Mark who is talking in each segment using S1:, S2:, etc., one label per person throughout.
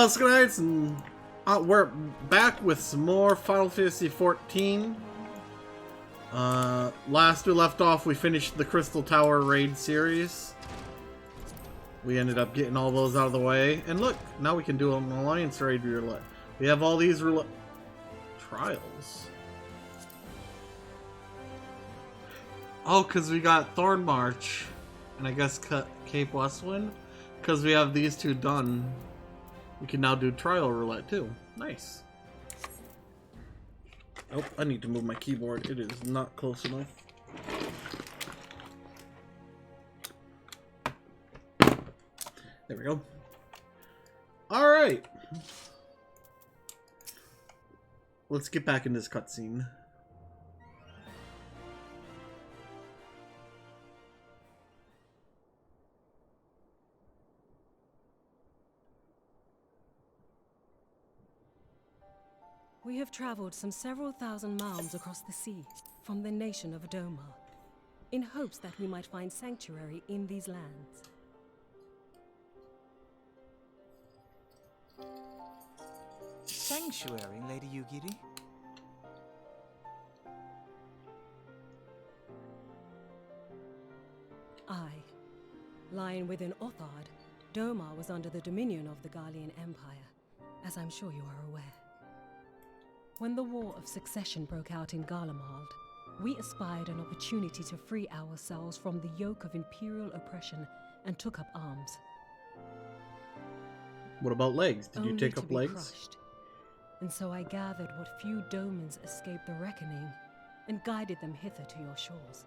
S1: Hello, EscoNitz, and we're back with some more Final Fantasy XIV. Last we left off, we finished the Crystal Tower raid series. We ended up getting all those out of the way, and look, now we can do an Alliance raid roulette. We have all these trials. Oh, because we got Thorn March, and I guess Cape Westwind. Because we have these two done, we can now do trial roulette too. Nice. Oh, I need to move my keyboard. It is not close enough. There we go. Alright. Let's get back in this cutscene.
S2: We have traveled some several thousand miles across the sea from the nation of Doma, in hopes that we might find sanctuary in these lands.
S3: Sanctuary, Lady Yugiri?
S2: Aye. Lying within Othard, Doma was under the dominion of the Garlean Empire, as I'm sure you are aware. When the War of Succession broke out in Garlemald, we espied an opportunity to free ourselves from the yoke of imperial oppression and took up arms.
S1: What about legs? Did you
S2: Only
S1: take
S2: to
S1: up
S2: be
S1: legs?
S2: crushed. And so I gathered what few Domans escaped the reckoning and guided them hither to your shores.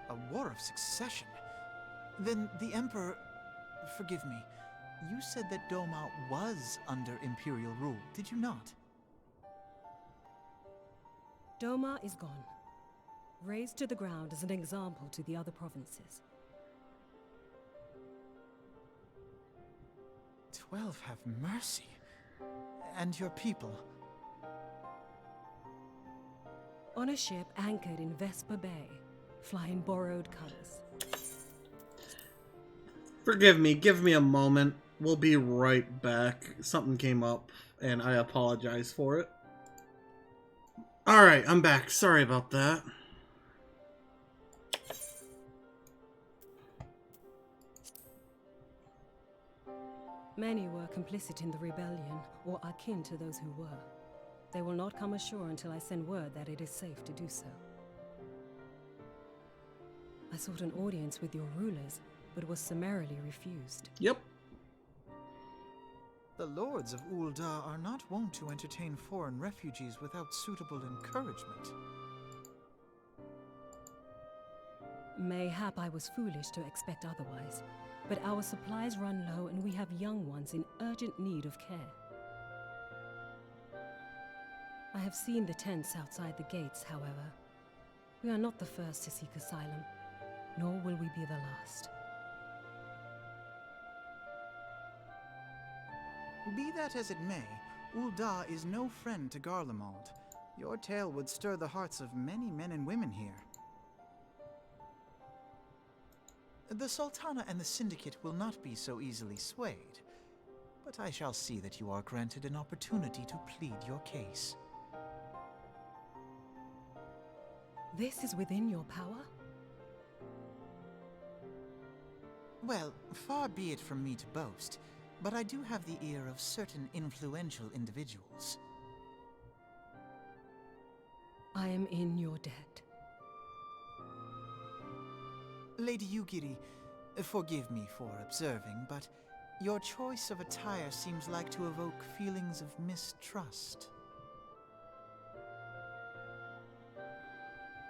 S3: A war of succession? Then the Emperor... Forgive me. You said that Doma was under Imperial rule, did you not?
S2: Doma is gone, razed to the ground as an example to the other provinces.
S3: 12 have mercy. And your people?
S2: On a ship anchored in Vesper Bay, flying borrowed colors.
S1: Forgive me, give me a moment. We'll be right back. Something came up, and I apologize for it. Alright, I'm back. Sorry about that.
S2: Many were complicit in the rebellion, or akin to those who were. They will not come ashore until I send word that it is safe to do so. I sought an audience with your rulers, but was summarily refused.
S1: Yep.
S3: The lords of Ul'dah are not wont to entertain foreign refugees without suitable encouragement.
S2: Mayhap I was foolish to expect otherwise, but our supplies run low and we have young ones in urgent need of care. I have seen the tents outside the gates, however. We are not the first to seek asylum, nor will we be the last.
S3: Be that as it may, Ul'dah is no friend to Garlemald. Your tale would stir the hearts of many men and women here. The Sultana and the Syndicate will not be so easily swayed, but I shall see that you are granted an opportunity to plead your case.
S2: This is within your power?
S3: Well, far be it from me to boast, but I do have the ear of certain influential individuals.
S2: I am in your debt.
S3: Lady Yugiri, forgive me for observing, but your choice of attire seems like to evoke feelings of mistrust.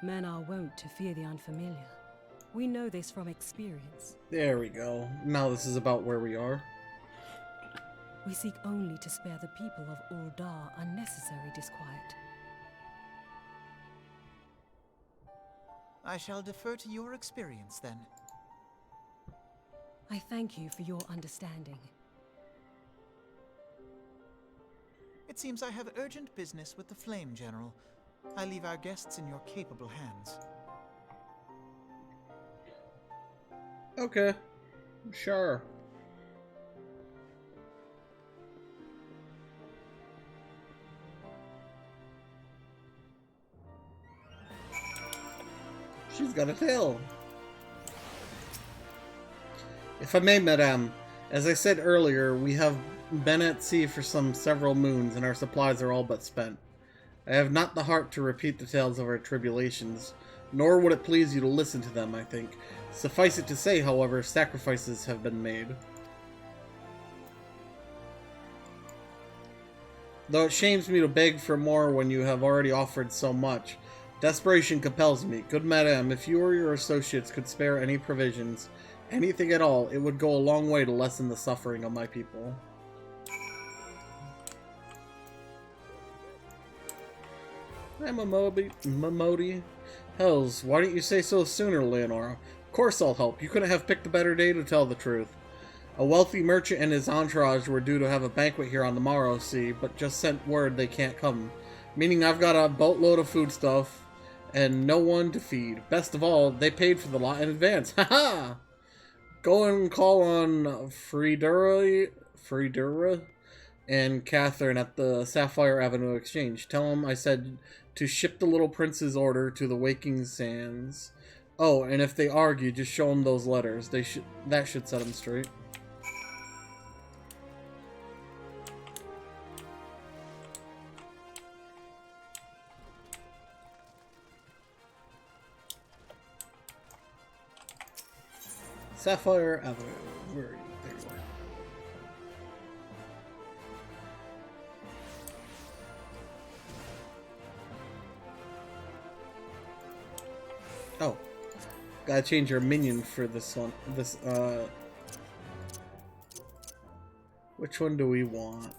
S2: Men are wont to fear the unfamiliar. We know this from experience.
S1: There we go. Now this is about where we are.
S2: We seek only to spare the people of Ul'dah unnecessary disquiet.
S3: I shall defer to your experience, then.
S2: I thank you for your understanding.
S3: It seems I have urgent business with the Flame General. I leave our guests in your capable hands.
S1: Okay. Sure. She's got a tail. If I may, madame, as I said earlier, we have been at sea for several moons, and our supplies are all but spent. I have not the heart to repeat the tales of our tribulations, nor would it please you to listen to them, I think. Suffice it to say, however, sacrifices have been made. Though it shames me to beg for more when you have already offered so much, desperation compels me. Good madame, if you or your associates could spare any provisions, anything at all, it would go a long way to lessen the suffering of my people. Hi, Momodi. Hells, why didn't you say so sooner, Leonora? Of course I'll help. You couldn't have picked a better day to tell the truth. A wealthy merchant and his entourage were due to have a banquet here on the morrow, see, but just sent word they can't come. Meaning I've got a boatload of foodstuff and no one to feed. Best of all, they paid for the lot in advance. Ha-ha! Go and call on Friedura and Catherine at the Sapphire Avenue Exchange. Tell them I said to ship the little prince's order to the Waking Sands. Oh, and if they argue, just show them those letters. That should set them straight. Sapphire Avenue. Where are you? There you are. Oh. Gotta change our minion for this one. Which one do we want?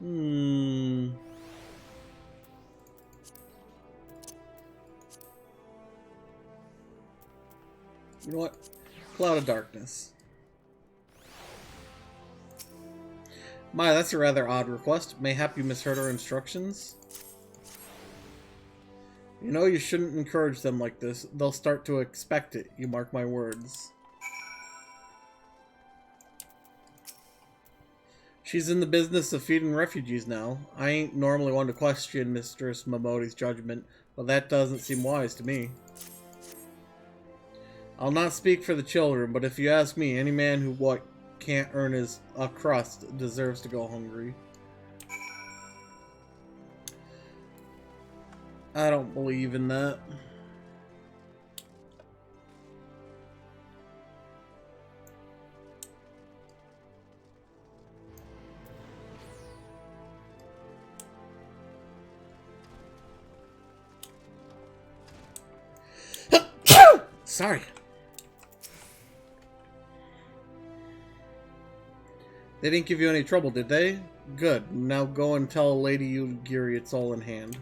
S1: You know what? Cloud of Darkness. My, that's a rather odd request. Mayhap you misheard our instructions? You know you shouldn't encourage them like this. They'll start to expect it, you mark my words. She's in the business of feeding refugees now. I ain't normally one to question Mistress Momodi's judgment, but that doesn't seem wise to me. I'll not speak for the children, but if you ask me, any man who can't earn a crust deserves to go hungry. I don't believe in that. Sorry. They didn't give you any trouble, did they? Good. Now go and tell Lady Yugiri it's all in hand.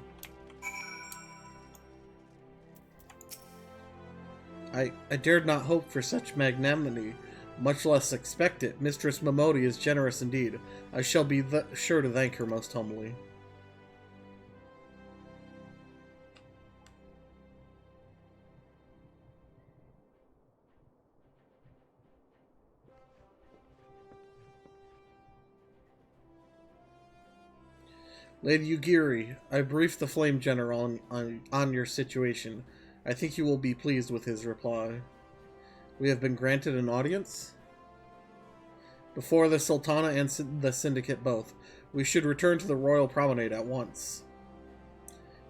S1: I dared not hope for such magnanimity, much less expect it. Mistress Momodi is generous indeed. I shall be sure to thank her most humbly. Lady Yugiri, I briefed the Flame General on your situation. I think you will be pleased with his reply. We have been granted an audience? Before the Sultana and the Syndicate both. We should return to the Royal Promenade at once.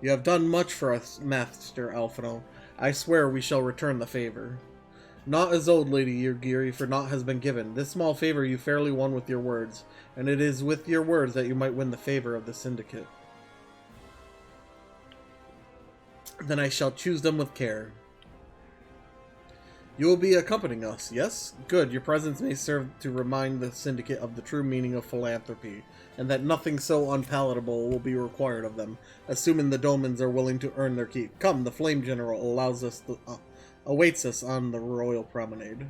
S1: You have done much for us, Master Alphino. I swear we shall return the favor. Naught is owed, Lady Yugiri, for naught has been given. This small favor you fairly won with your words, and it is with your words that you might win the favor of the Syndicate. Then I shall choose them with care. You will be accompanying us, yes? Good, your presence may serve to remind the Syndicate of the true meaning of philanthropy, and that nothing so unpalatable will be required of them, assuming the Domans are willing to earn their keep. Come, the Flame General awaits us on the Royal Promenade.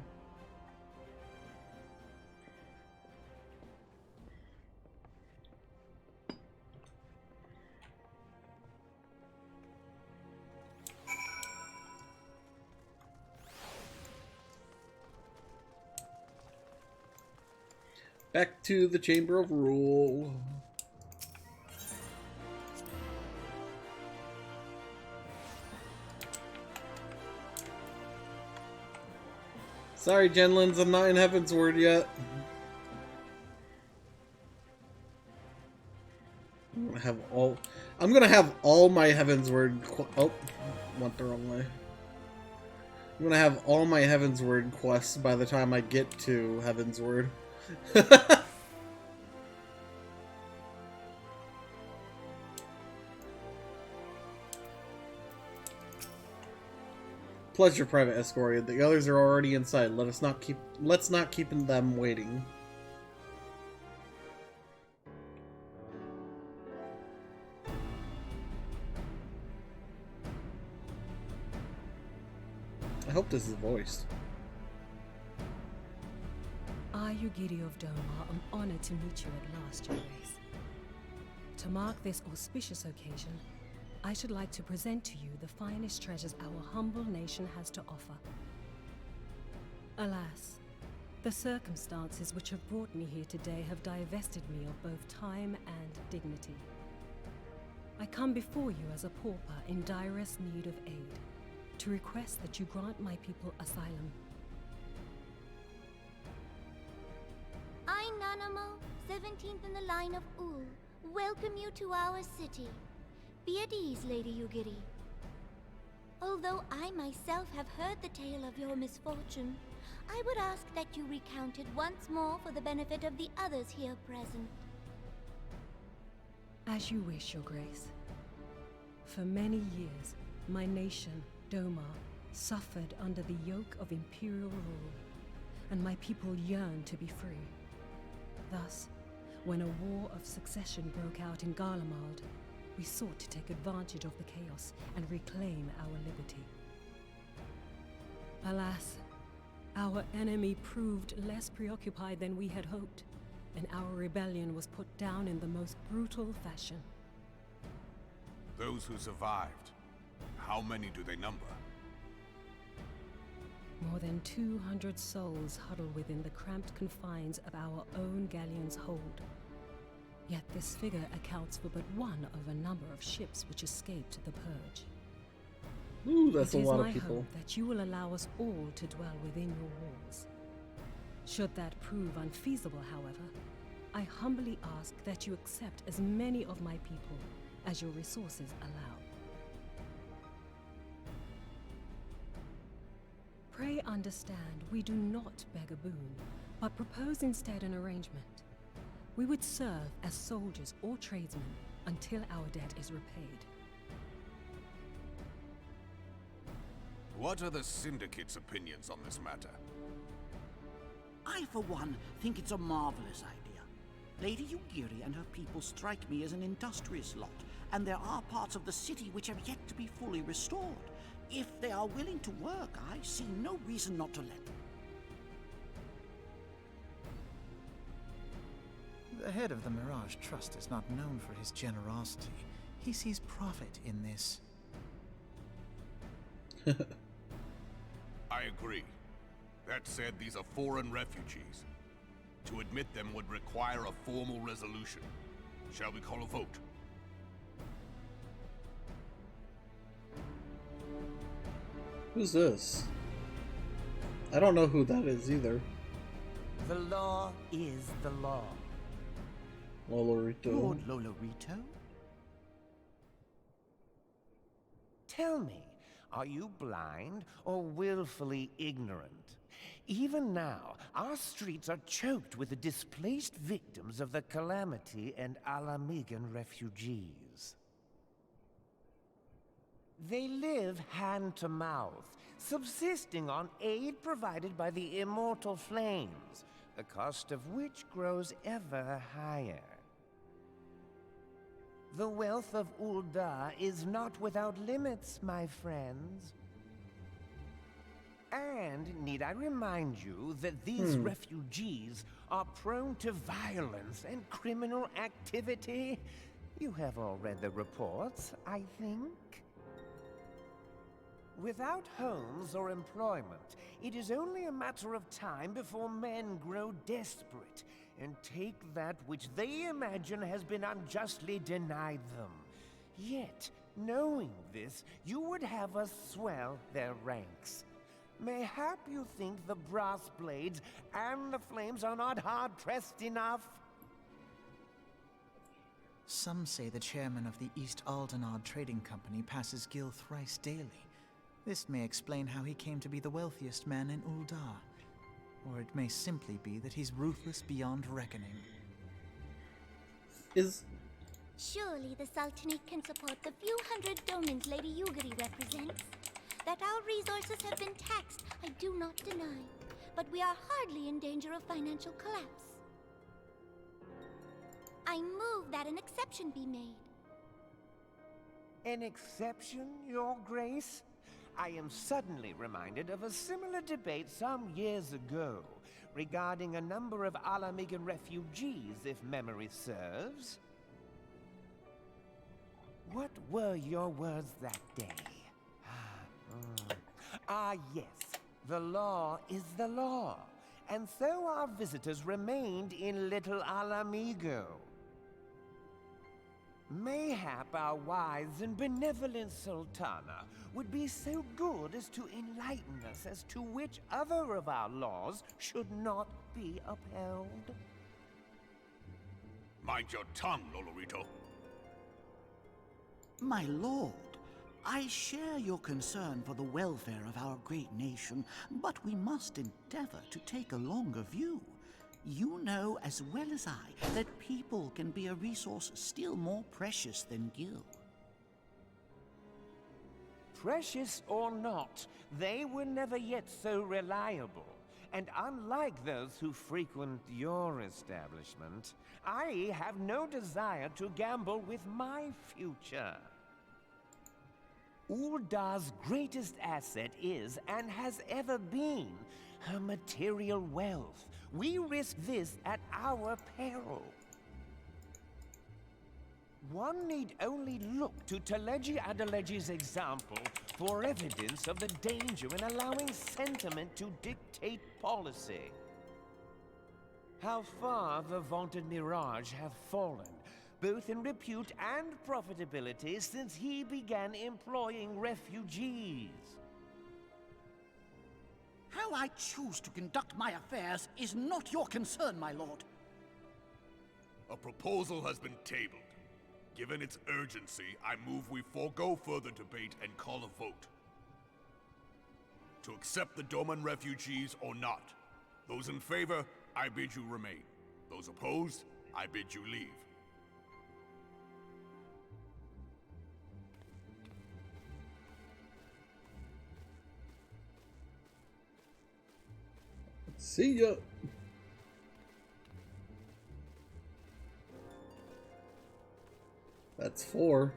S1: Back to the Chamber of Rule. Sorry, Genlins, I'm not in Heaven's Word yet. I'm gonna have all my Heaven's Word. Oh, went the wrong way. I'm gonna have all my Heaven's Word quests by the time I get to Heaven's Word. Pleasure, Private Escorian. The others are already inside. Let's not keep them waiting. I hope this is voiced.
S2: I, Yugiri of Doma, am honored to meet you at last, Your Grace. To mark this auspicious occasion, I should like to present to you the finest treasures our humble nation has to offer. Alas, the circumstances which have brought me here today have divested me of both time and dignity. I come before you as a pauper in direst need of aid, to request that you grant my people asylum.
S4: I, Nanamo, 17th in the line of Ul, welcome you to our city. Be at ease, Lady Yugiri. Although I myself have heard the tale of your misfortune, I would ask that you recount it once more for the benefit of the others here present.
S2: As you wish, Your Grace. For many years, my nation, Doma, suffered under the yoke of imperial rule, and my people yearned to be free. Thus, when a war of succession broke out in Garlemald, we sought to take advantage of the chaos and reclaim our liberty. Alas, our enemy proved less preoccupied than we had hoped, and our rebellion was put down in the most brutal fashion.
S5: Those who survived, how many do they number?
S2: More than 200 souls huddle within the cramped confines of our own galleon's hold. Yet this figure accounts for but one of a number of ships which escaped the purge.
S1: Ooh, that's a lot of
S2: It is my
S1: people.
S2: hope that you will allow us all to dwell within your walls. Should that prove unfeasible, however, I humbly ask that you accept as many of my people as your resources allow. Pray understand, we do not beg a boon, but propose instead an arrangement. We would serve as soldiers or tradesmen until our debt is repaid.
S5: What are the Syndicate's opinions on this matter?
S6: I, for one, think it's a marvelous idea. Lady Yugiri and her people strike me as an industrious lot, and there are parts of the city which have yet to be fully restored. If they are willing to work, I see no reason not to let them.
S3: The head of the Mirage Trust is not known for his generosity. He sees profit in this.
S5: I agree. That said, these are foreign refugees. To admit them would require a formal resolution. Shall we call a vote?
S1: Who's this? I don't know who that is either.
S7: The law is the law.
S1: Lolorito.
S6: Lord Lolorito?
S7: Tell me, are you blind or willfully ignorant? Even now, our streets are choked with the displaced victims of the Calamity and Alamigan refugees. They live hand to mouth, subsisting on aid provided by the immortal flames, the cost of which grows ever higher. The wealth of Ul'dah is not without limits, my friends. And need I remind you that these refugees are prone to violence and criminal activity? You have all read the reports, I think. Without homes or employment, it is only a matter of time before men grow desperate, and take that which they imagine has been unjustly denied them. Yet, knowing this, you would have us swell their ranks. Mayhap you think the brass blades and the flames are not hard-pressed enough?
S3: Some say the chairman of the East Aldenard Trading Company passes Gil thrice daily. This may explain how he came to be the wealthiest man in Uldar. Or it may simply be that he's ruthless beyond reckoning.
S4: Surely the Sultanate can support the few hundred domins Lady Yugiri represents. That our resources have been taxed, I do not deny. But we are hardly in danger of financial collapse. I move that an exception be made.
S7: An exception, Your Grace? I am suddenly reminded of a similar debate some years ago regarding a number of Alamigan refugees, if memory serves. What were your words that day? Yes. The law is the law. And so our visitors remained in Little Alamigo. Mayhap our wise and benevolent Sultana would be so good as to enlighten us as to which other of our laws should not be upheld.
S5: Mind your tongue, Lolorito.
S6: My lord, I share your concern for the welfare of our great nation, but we must endeavor to take a longer view. You know as well as I that people can be a resource still more precious than Gil.
S7: Precious or not, they were never yet so reliable. And unlike those who frequent your establishment, I have no desire to gamble with my future. Uldar's greatest asset is, and has ever been, her material wealth. We risk this at our peril. One need only look to Teleji Adeleji's example for evidence of the danger in allowing sentiment to dictate policy. How far the vaunted Mirage hath fallen, both in repute and profitability, since he began employing refugees.
S6: How I choose to conduct my affairs is not your concern, my lord.
S5: A proposal has been tabled. Given its urgency, I move we forego further debate and call a vote. To accept the Doman refugees or not. Those in favor, I bid you remain. Those opposed, I bid you leave.
S1: See ya. That's 4.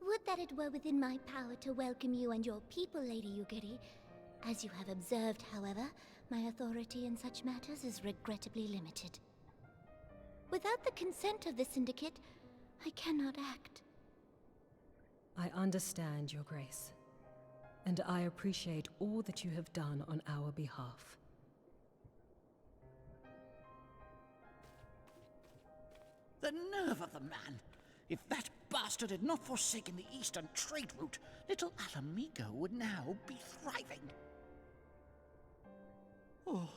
S4: Would that it were within my power to welcome you and your people, Lady Yugiri. As you have observed, however, my authority in such matters is regrettably limited. Without the consent of the Syndicate, I cannot act.
S2: I understand, Your Grace, and I appreciate all that you have done on our behalf.
S6: The nerve of the man! If that bastard had not forsaken the eastern trade route, Little Alamigo would now be thriving. Oh,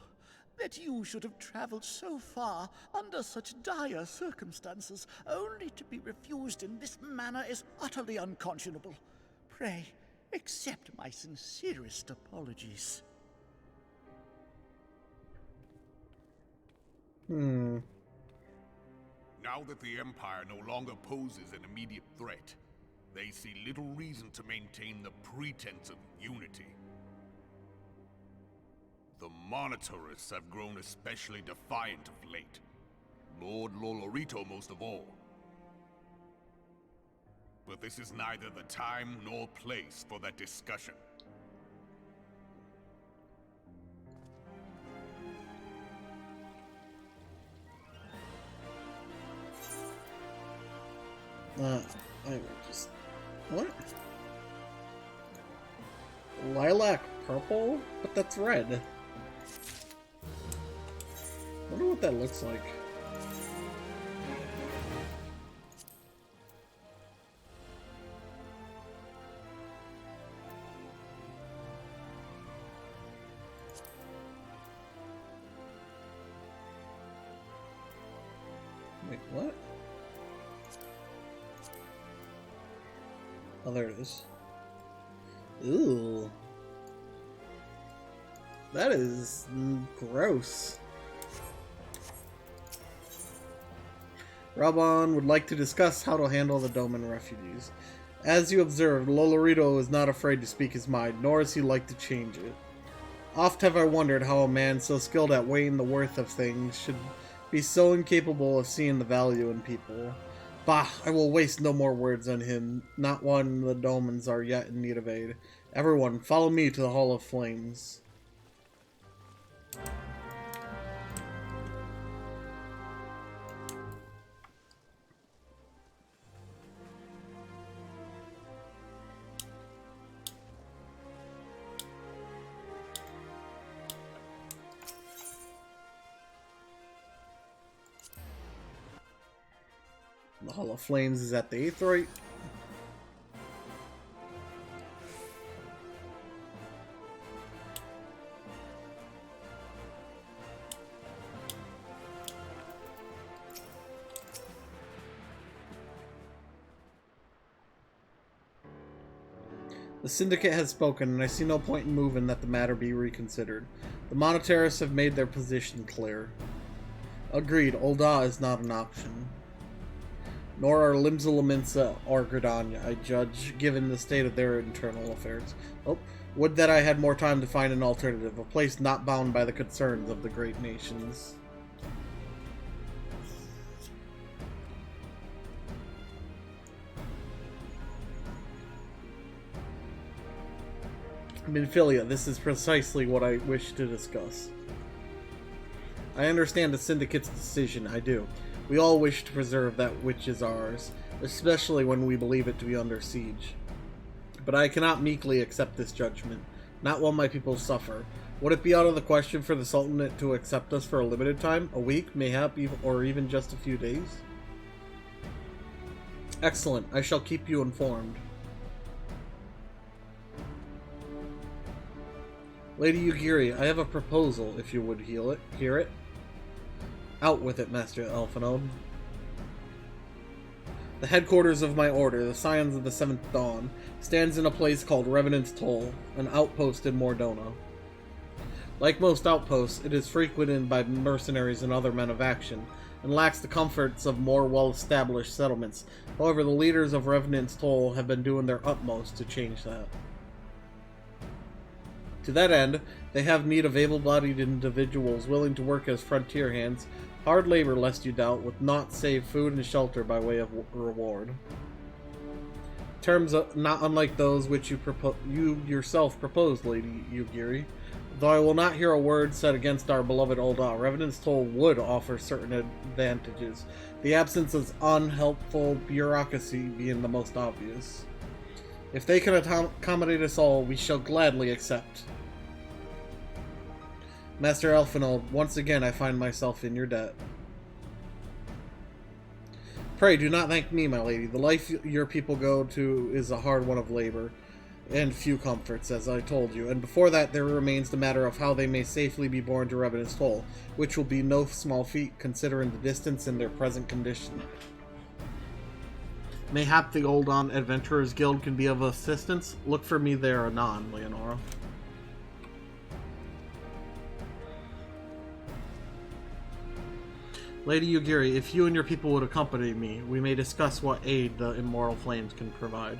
S6: that you should have traveled so far under such dire circumstances, only to be refused in this manner is utterly unconscionable. Pray, accept my sincerest apologies.
S5: Now that the Empire no longer poses an immediate threat, they see little reason to maintain the pretense of unity. The Monitorists have grown especially defiant of late. Lord Lolorito most of all. But this is neither the time nor place for that discussion.
S1: I will just... What? Lilac purple? But that's red. Wonder what that looks like. Wait, what? Oh, there it is. Ooh. That is gross. Raban would like to discuss how to handle the Doman refugees. As you observed, Lolorito is not afraid to speak his mind, nor is he like to change it. Oft have I wondered how a man so skilled at weighing the worth of things should be so incapable of seeing the value in people. Bah, I will waste no more words on him. Not one of the Domans are yet in need of aid. Everyone, follow me to the Hall of Flames. The Hall of Flames is at the 8th, right? The Syndicate has spoken, and I see no point in moving that the matter be reconsidered. The Monetarists have made their position clear. Agreed, Ul'dah is not an option. Nor are Limsa or Gridania, I judge, given the state of their internal affairs. Oh, would that I had more time to find an alternative, a place not bound by the concerns of the great nations. Minfilia, this is precisely what I wish to discuss. I understand the Syndicate's decision, I do. We all wish to preserve that which is ours, especially when we believe it to be under siege. But I cannot meekly accept this judgment, not while my people suffer. Would it be out of the question for the Sultanate to accept us for a limited time, a week, mayhap, or even just a few days? Excellent, I shall keep you informed. Lady Yugiri, I have a proposal, if you would hear it. Out with it, Master Elfinode. The headquarters of my order, the Scions of the Seventh Dawn, stands in a place called Revenant's Toll, an outpost in Mordona. Like most outposts, it is frequented by mercenaries and other men of action, and lacks the comforts of more well-established settlements. However, the leaders of Revenant's Toll have been doing their utmost to change that. To that end, they have need of able-bodied individuals willing to work as frontier hands, hard labor, lest you doubt, with naught save food and shelter by way of reward. Terms not unlike those which you yourself proposed, Lady Yugiri. Though I will not hear a word said against our beloved Ul'dah, Revenant's Toll would offer certain advantages, the absence of unhelpful bureaucracy being the most obvious. If they can accommodate us all, we shall gladly accept. Master Elfinode, once again I find myself in your debt. Pray do not thank me, my lady. The life your people go to is a hard one of labor, and few comforts, as I told you, and before that there remains the matter of how they may safely be borne to Revenant's Toll, which will be no small feat, considering the distance and their present condition. Mayhap the Ul'dah Adventurers Guild can be of assistance. Look for me there anon, Leonora. Lady Yugiri, if you and your people would accompany me, we may discuss what aid the Immortal Flames can provide.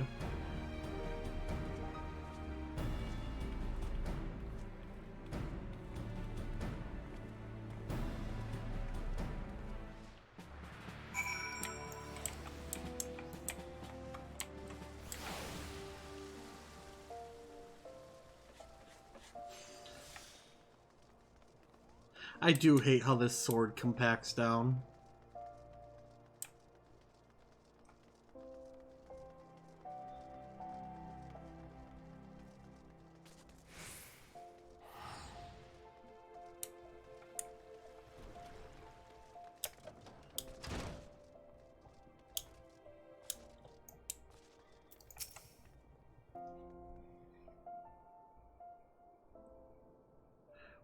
S1: I do hate how this sword compacts down.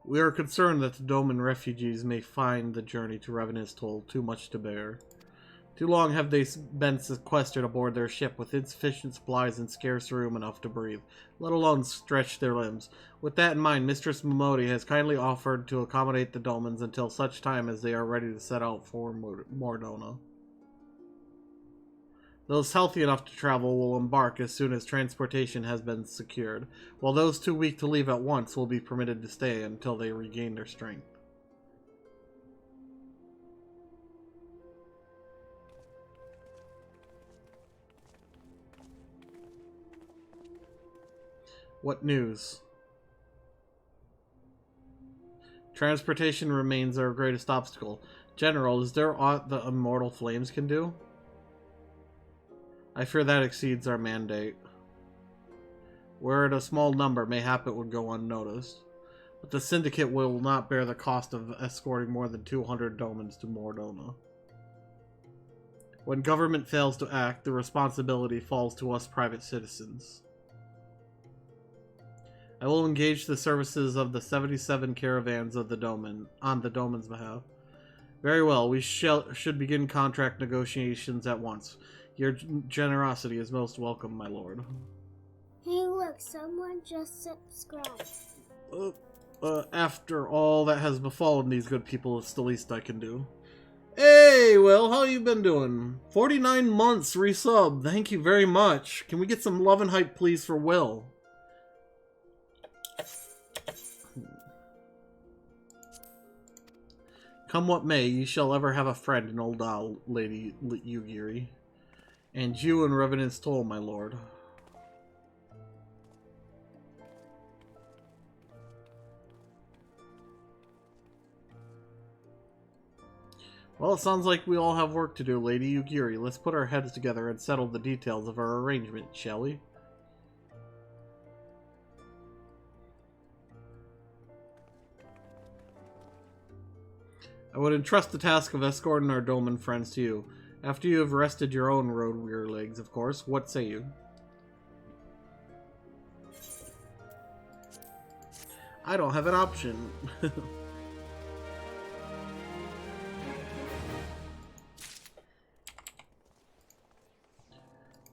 S1: We are concerned that the Doman refugees may find the journey to Revenant's Toll too much to bear. Too long have they been sequestered aboard their ship with insufficient supplies and scarce room enough to breathe, let alone stretch their limbs. With that in mind, Mistress Momodi has kindly offered to accommodate the Domans until such time as they are ready to set out for Mordona. Those healthy enough to travel will embark as soon as transportation has been secured, while those too weak to leave at once will be permitted to stay until they regain their strength. What news? Transportation remains our greatest obstacle. General, is there aught the immortal flames can do? I fear that exceeds our mandate. Were it a small number, mayhap it would go unnoticed. But the Syndicate will not bear the cost of escorting more than 200 Domans to Mordona. When government fails to act, the responsibility falls to us private citizens. I will engage the services of the 77 caravans of the Doman on the Doman's behalf. Very well, we should begin contract negotiations at once. Your generosity is most welcome, my lord.
S8: Hey look, someone just subscribed.
S1: After all that has befallen these good people, it's the least I can do. Hey, Will, how you been doing? 49 months resub, thank you very much. Can we get some love and hype, please, for Will? Come what may, you shall ever have a friend in old Lady Yugiri. And you in Revenant's Toll, my lord. Well, it sounds like we all have work to do, Lady Yugiri. Let's put our heads together and settle the details of our arrangement, shall we? I would entrust the task of escorting our Doman friends to you. After you have rested your own road-weary legs, of course. What say you? I don't have an option.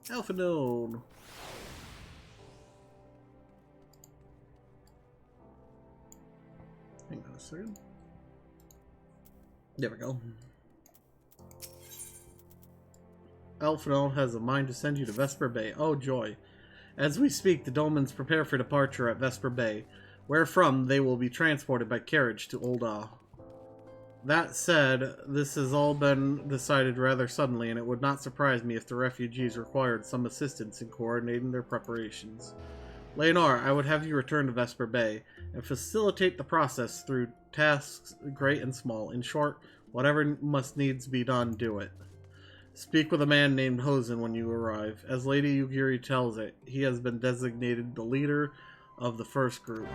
S1: Alpha Node. Hang on a second. There we go. Alphino has a mind to send you to Vesper Bay. Oh, joy. As we speak, the Domans prepare for departure at Vesper Bay, wherefrom they will be transported by carriage to Ul'dah. That said, this has all been decided rather suddenly, and it would not surprise me if the refugees required some assistance in coordinating their preparations. Leonor, I would have you return to Vesper Bay, and facilitate the process through tasks great and small. In short, whatever must needs be done, do it. Speak with a man named Hosen when you arrive. As Lady Yugiri tells it, he has been designated the leader of the first group.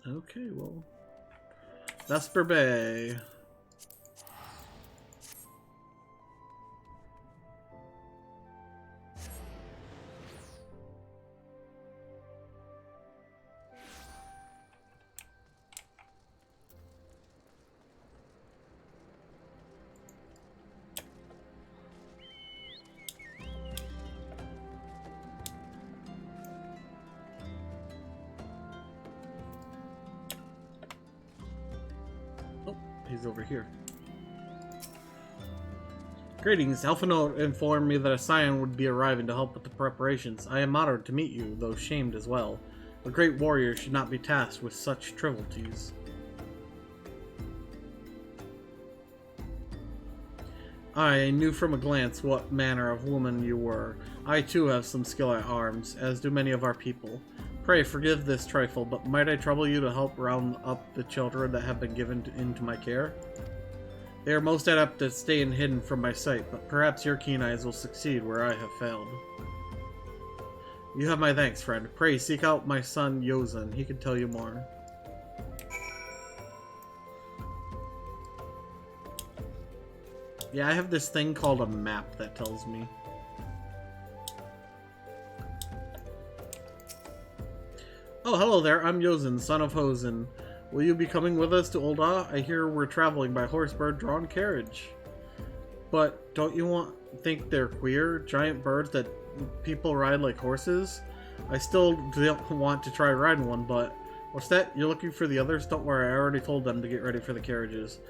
S1: Okay, well... Vesper Bay. He's over here. Greetings. Alphino informed me that a scion would be arriving to help with the preparations. I am honored to meet you, though shamed as well. A great warrior should not be tasked with such trivialities. I knew from a glance what manner of woman you were. I too have some skill at arms, as do many of our people. Pray forgive this trifle, but might I trouble you to help round up the children that have been given into my care? They are most adept at staying hidden from my sight, but perhaps your keen eyes will succeed where I have failed. You have my thanks, friend. Pray seek out my son Yozen. He can tell you more. Yeah, I have this thing called a map that tells me. Oh, hello there. I'm Yozen, son of Hosen. Will you be coming with us to Ul'dah? I hear we're traveling by horse-bird-drawn carriage. But don't you think they're queer? Giant birds that people ride like horses? I still don't want to try riding one, but... What's that? You're looking for the others? Don't worry, I already told them to get ready for the carriages.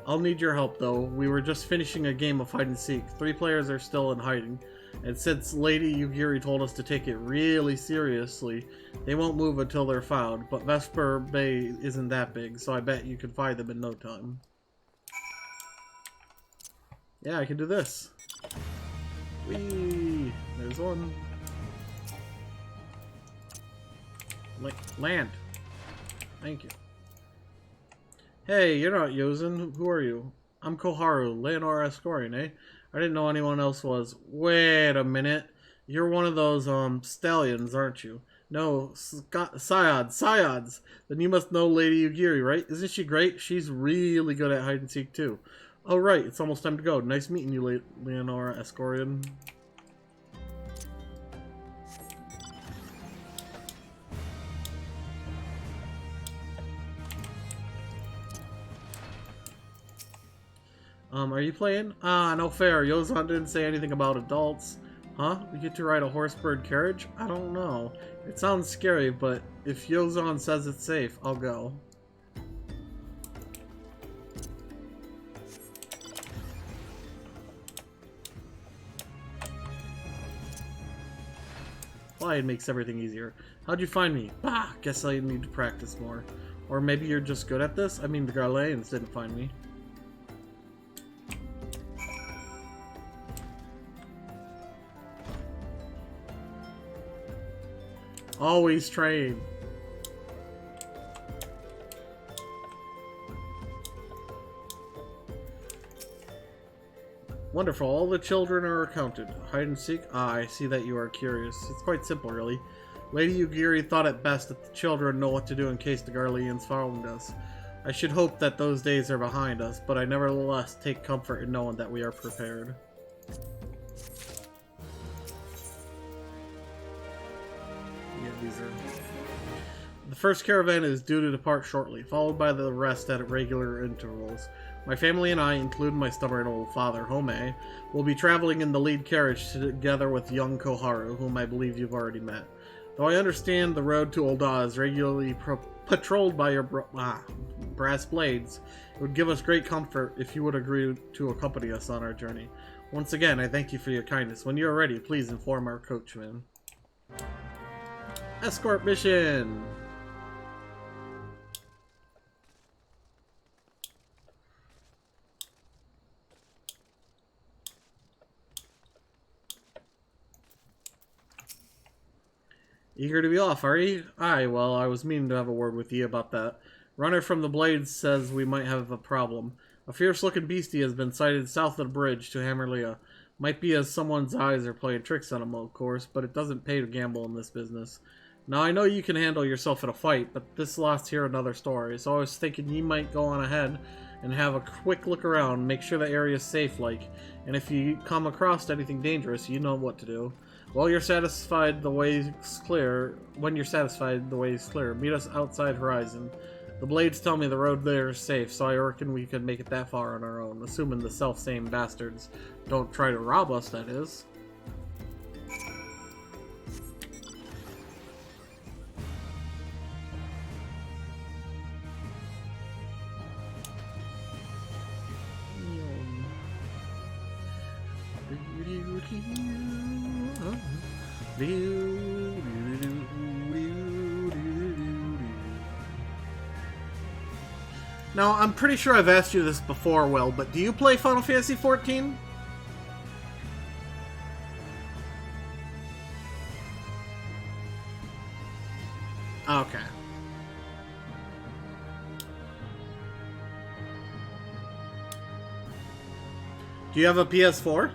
S1: I'll need your help, though. We were just finishing a game of hide-and-seek. 3 players are still in hiding. And since Lady Yugiri told us to take it really seriously, they won't move until they're found. But Vesper Bay isn't that big, so I bet you can find them in no time. Yeah, I can do this. Whee! There's one. Land. Thank you. Hey, you're not Yozen. Who are you? I'm Koharu, Leonora Ascorian, eh? I didn't know anyone else was. Wait a minute. You're one of those, stallions, aren't you? No, Syods. Then you must know Lady Yugiri, right? Isn't she great? She's really good at hide-and-seek, too. Oh, right. It's almost time to go. Nice meeting you, Leonora Ascorian. Are you playing? Ah, no fair. Yozan didn't say anything about adults. Huh? We get to ride a horse-bird carriage? I don't know. It sounds scary, but if Yozan says it's safe, I'll go. Flying makes everything easier. How'd you find me? Bah! Guess I need to practice more. Or maybe you're just good at this? I mean, the Garleans didn't find me. Always train. Wonderful. All the children are accounted. Hide and seek? Ah, I see that you are curious. It's quite simple, really. Lady Yugiri thought it best that the children know what to do in case the Garleans found us. I should hope that those days are behind us, but I nevertheless take comfort in knowing that we are prepared. The first caravan is due to depart shortly, followed by the rest at regular intervals. My family and I, including my stubborn old father, Home, will be traveling in the lead carriage together with young Koharu, whom I believe you've already met. Though I understand the road to Ul'dah is regularly patrolled by your brass blades, it would give us great comfort if you would agree to accompany us on our journey. Once again, I thank you for your kindness. When you are ready, please inform our coachman. Escort mission! Eager to be off, are you? Aye, well, I was meaning to have a word with you about that. Runner from the Blades says we might have a problem. A fierce-looking beastie has been sighted south of the bridge to Hammerlea. Might be as someone's eyes are playing tricks on him, of course, but it doesn't pay to gamble in this business. Now, I know you can handle yourself in a fight, but this lot's here another story, so I was thinking you might go on ahead and have a quick look around, make sure the area's safe-like, and if you come across anything dangerous, you know what to do. When you're satisfied the way's clear, meet us outside Horizon. The Blades tell me the road there is safe, so I reckon we could make it that far on our own, assuming the self-same bastards don't try to rob us, that is. Now, I'm pretty sure I've asked you this before, Will, but do you play Final Fantasy XIV? Okay. Do you have a PS4?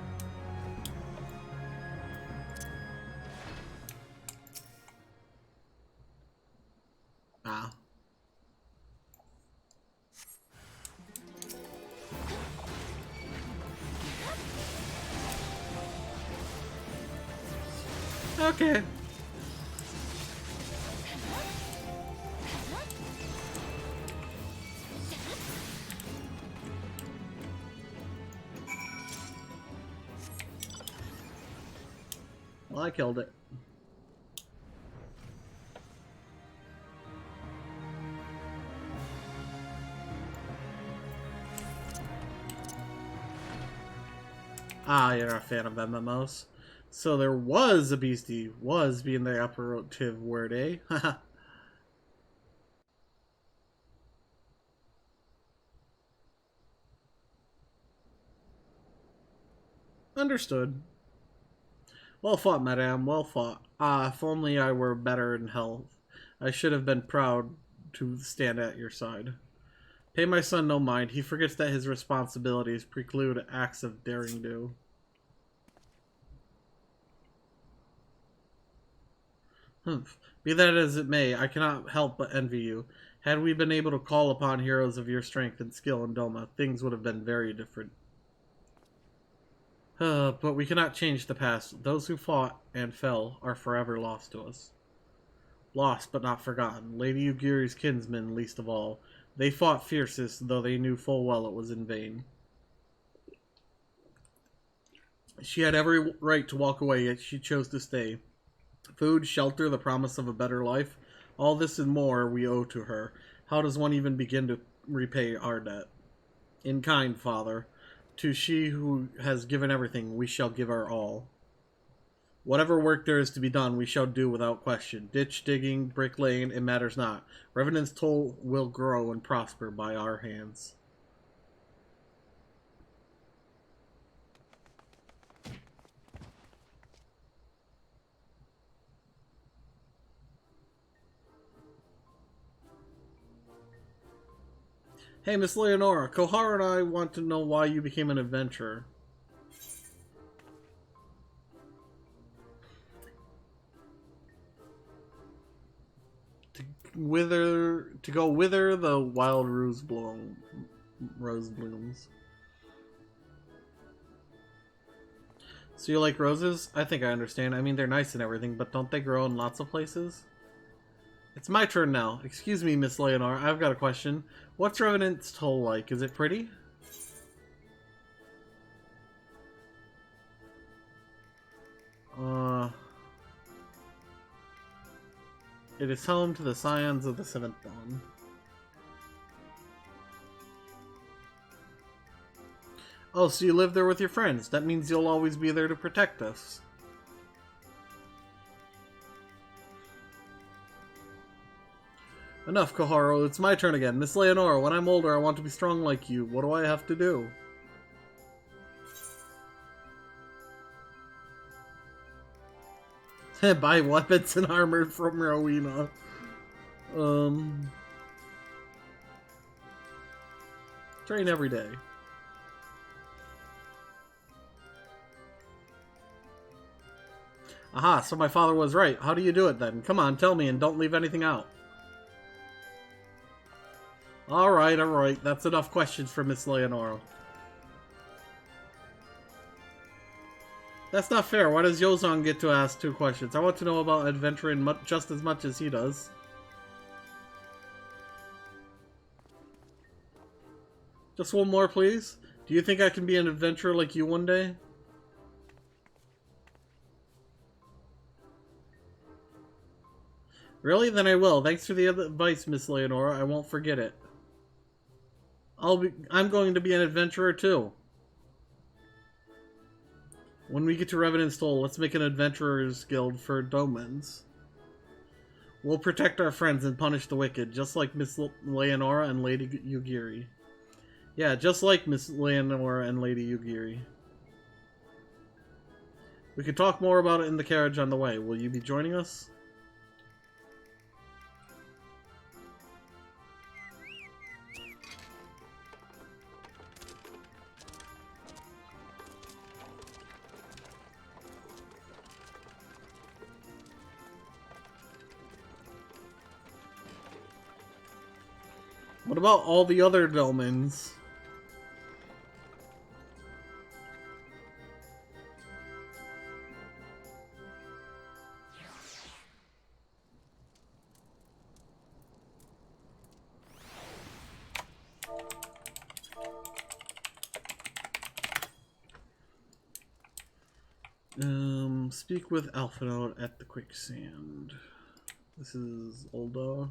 S1: Ah. Okay. I killed it. Ah, you're a fan of MMOs. So there was a beastie, was being the operative word, eh? Haha. Understood. Well fought, madame, well fought. Ah, if only I were better in health. I should have been proud to stand at your side. Pay my son no mind. He forgets that his responsibilities preclude acts of daring do. Humph. Be that as it may, I cannot help but envy you. Had we been able to call upon heroes of your strength and skill in Doma, things would have been very different. But we cannot change the past. Those who fought and fell are forever lost to us. Lost, but not forgotten. Lady Ugiri's kinsmen, least of all. They fought fiercest, though they knew full well it was in vain. She had every right to walk away, yet she chose to stay. Food, shelter, the promise of a better life. All this and more we owe to her. How does one even begin to repay our debt? In kind, Father. To she who has given everything, we shall give our all. Whatever work there is to be done, we shall do without question. Ditch digging, bricklaying, it matters not. Revenant's toll will grow and prosper by our hands. Hey, Miss Leonora, Kohara and I want to know why you became an adventurer. To go wither the wild rose blooms. So you like roses? I think I understand. I mean, they're nice and everything, but don't they grow in lots of places? It's my turn now. Excuse me, Miss Leonora. I've got a question. What's Revenant's toll like? Is it pretty? It is home to the Scions of the Seventh Dawn. Oh, so you live there with your friends. That means you'll always be there to protect us. Enough, Koharu. It's my turn again. Miss Leonora, when I'm older, I want to be strong like you. What do I have to do? Buy weapons and armor from Rowena. Train every day. Aha, so my father was right. How do you do it then? Come on, tell me and don't leave anything out. Alright. That's enough questions for Miss Leonora. That's not fair. Why does Yozan get to ask 2 questions? I want to know about adventuring just as much as he does. Just one more, please. Do you think I can be an adventurer like you one day? Really? Then I will. Thanks for the advice, Miss Leonora. I won't forget it. I'm going to be an adventurer too. When we get to Revenant's Toll, let's make an adventurers guild for Domans. We'll protect our friends and punish the wicked, just like Miss Leonora and Lady Ugiri. Yeah, just like Miss Leonora and Lady Ugiri. We can talk more about it in the carriage on the way. Will you be joining us? What about all the other Delmans? Speak with Alphinaud at the quicksand. This is Ulda.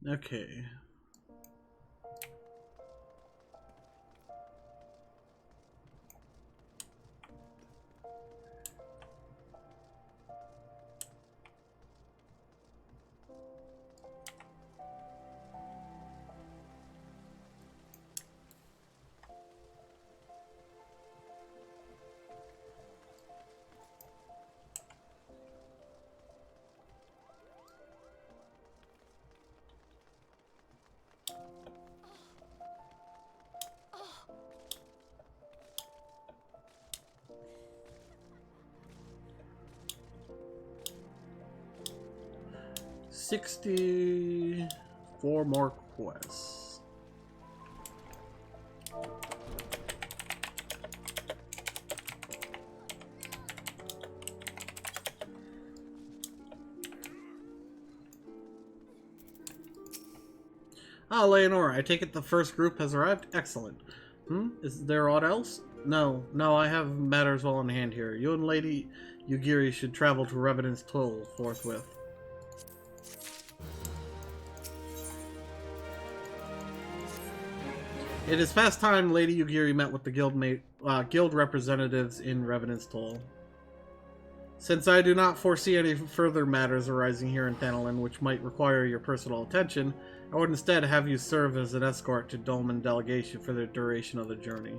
S1: Okay. $64 more quests. Ah, Leonora, I take it the first group has arrived? Excellent. Is there aught else? No, I have matters well in hand here. You and Lady Yugiri should travel to Revenant's Toll forthwith. It is past time Lady Yugiri met with the guild representatives in Revenant's Toll. Since I do not foresee any further matters arising here in Thanalan which might require your personal attention, I would instead have you serve as an escort to Dolmen delegation for the duration of the journey.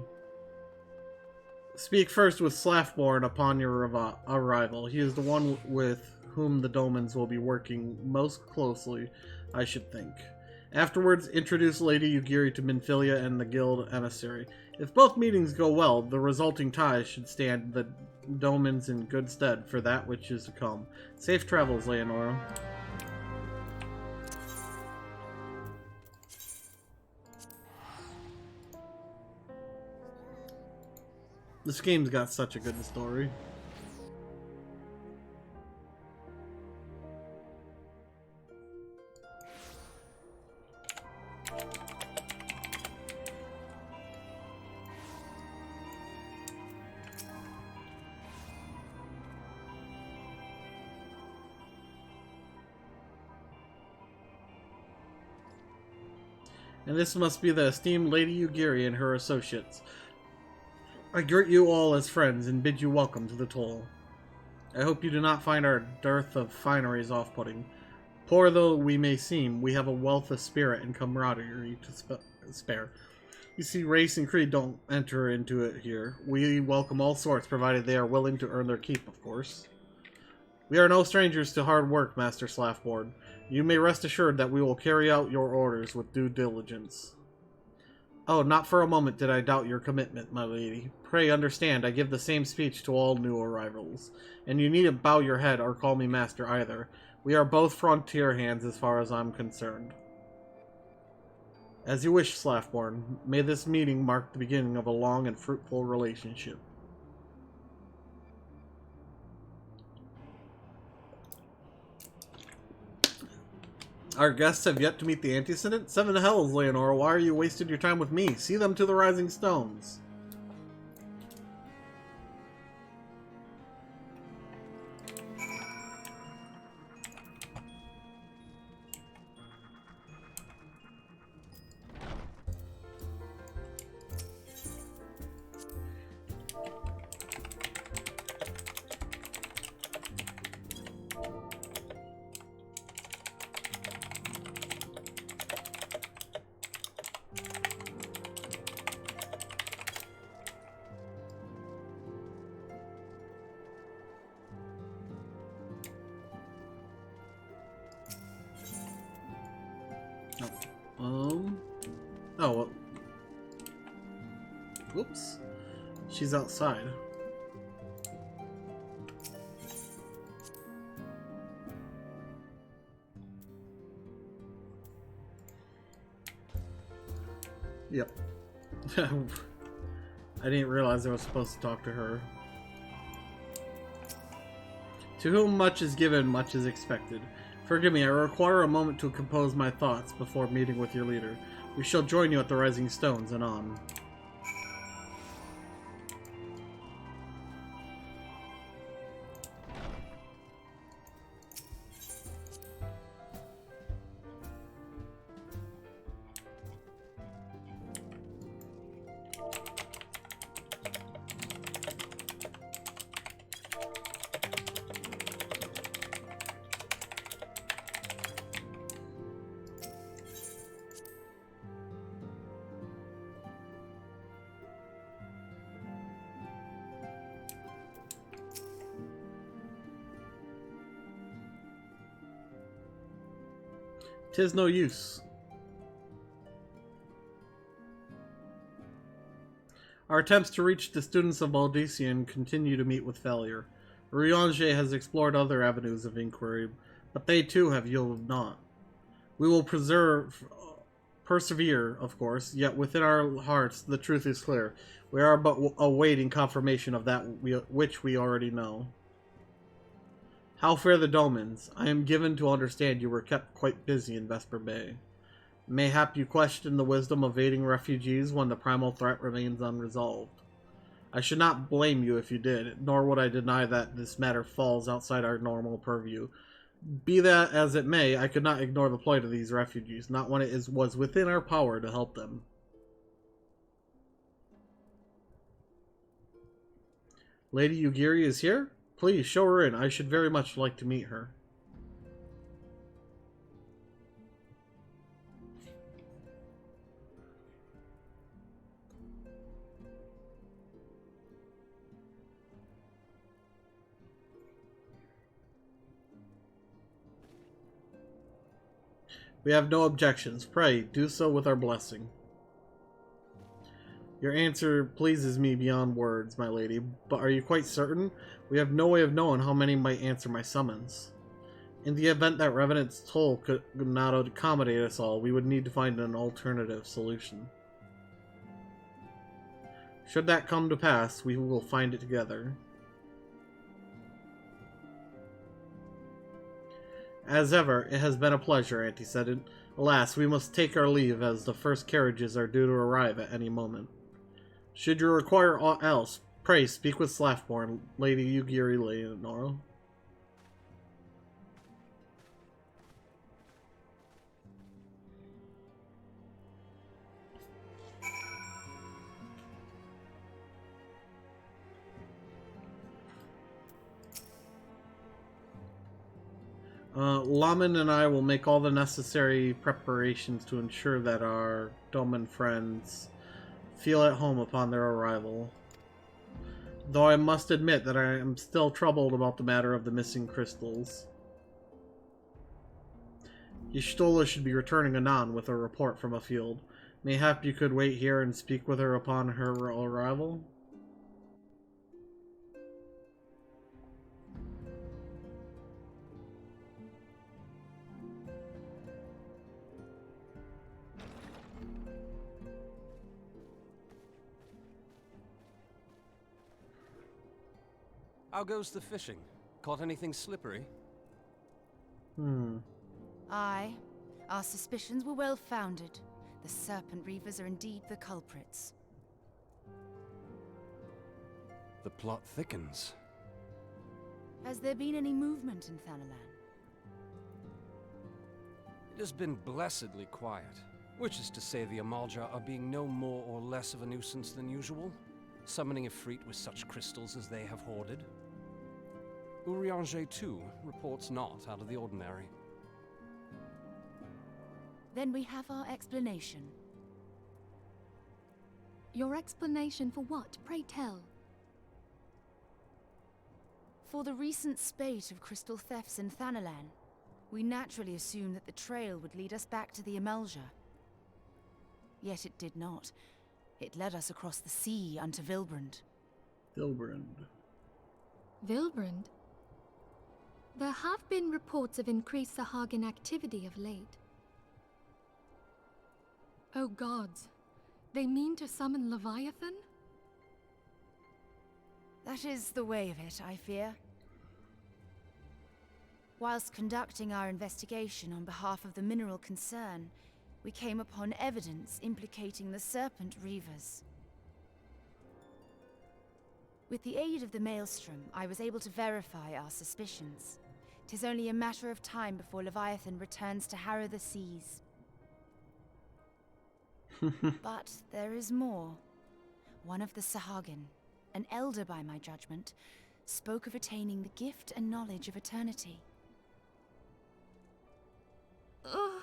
S1: Speak first with Slafborn upon your arrival. He is the one with whom the Dolmens will be working most closely, I should think. Afterwards, introduce Lady Yugiri to Minfilia and the guild emissary. If both meetings go well, the resulting ties should stand the Dolmens in good stead for that which is to come. Safe travels, Leonora. This game's got such a good story. And this must be the esteemed Lady Yugiri and her associates. I greet you all as friends and bid you welcome to the Toll. I hope you do not find our dearth of fineries off-putting. Poor though we may seem, we have a wealth of spirit and camaraderie to spare. You see, race and creed don't enter into it here. We welcome all sorts, provided they are willing to earn their keep, of course. We are no strangers to hard work, Master Slafborn. You may rest assured that we will carry out your orders with due diligence. Oh, not for a moment did I doubt your commitment, my lady. Pray understand, I give the same speech to all new arrivals. And you needn't bow your head or call me master either. We are both frontier hands as far as I'm concerned. As you wish, Slafborn. May this meeting mark the beginning of a long and fruitful relationship. Our guests have yet to meet the antecedent? Seven hells, Leonora, why are you wasting your time with me? See them to the Rising Stones. Oh, well. Whoops. She's outside. Yep. I didn't realize I was supposed to talk to her. To whom much is given, much is expected. Forgive me, I require a moment to compose my thoughts before meeting with your leader. We shall join you at the Rising Stones and on. Tis no use. Our attempts to reach the students of Baldician continue to meet with failure. Riange has explored other avenues of inquiry, but they too have yielded naught. We will persevere, of course, yet within our hearts the truth is clear. We are but awaiting confirmation of that which we already know. How fare the Domans? I am given to understand you were kept quite busy in Vesper Bay. Mayhap you question the wisdom of aiding refugees when the primal threat remains unresolved. I should not blame you if you did, nor would I deny that this matter falls outside our normal purview. Be that as it may, I could not ignore the plight of these refugees, not when it was within our power to help them. Lady Yugiri is here? Please, show her in. I should very much like to meet her. We have no objections. Pray, do so with our blessing. Your answer pleases me beyond words, my lady, but are you quite certain? We have no way of knowing how many might answer my summons. In the event that Revenant's toll could not accommodate us all, we would need to find an alternative solution. Should that come to pass, we will find it together. As ever, it has been a pleasure, Antecedent. Alas, we must take our leave as the first carriages are due to arrive at any moment. Should you require aught else, pray speak with Slaffborn, Lady Yugiri Leonora. Laman and I will make all the necessary preparations to ensure that our Doman friends feel at home upon their arrival. Though I must admit that I am still troubled about the matter of the missing crystals. Y'shtola should be returning anon with a report from afield. Mayhap you could wait here and speak with her upon her arrival?
S9: How goes the fishing? Caught anything slippery?
S10: Aye. Our suspicions were well founded. The Serpent Reavers are indeed the culprits.
S9: The plot thickens.
S10: Has there been any movement in Thanalan?
S9: It has been blessedly quiet, which is to say the Amalja are being no more or less of a nuisance than usual, summoning Ifrit with such crystals as they have hoarded. Urianger, too, reports not out of the ordinary.
S10: Then we have our explanation.
S11: Your explanation for what? Pray tell.
S10: For the recent spate of crystal thefts in Thanalan, we naturally assumed that the trail would lead us back to the Amalja. Yet it did not. It led us across the sea unto Vilbrand.
S1: Vilbrand.
S11: Vilbrand? There have been reports of increased Sahagin activity of late. Oh gods, They mean to summon Leviathan?
S10: That is the way of it, I fear. Whilst conducting our investigation on behalf of the mineral concern, we came upon evidence implicating the Serpent Reavers. With the aid of the Maelstrom, I was able to verify our suspicions. 'Tis only a matter of time before Leviathan returns to harrow the seas. But there is more. One of the Sahagin, an elder by my judgment, spoke of attaining the gift and knowledge of eternity.
S11: Ugh.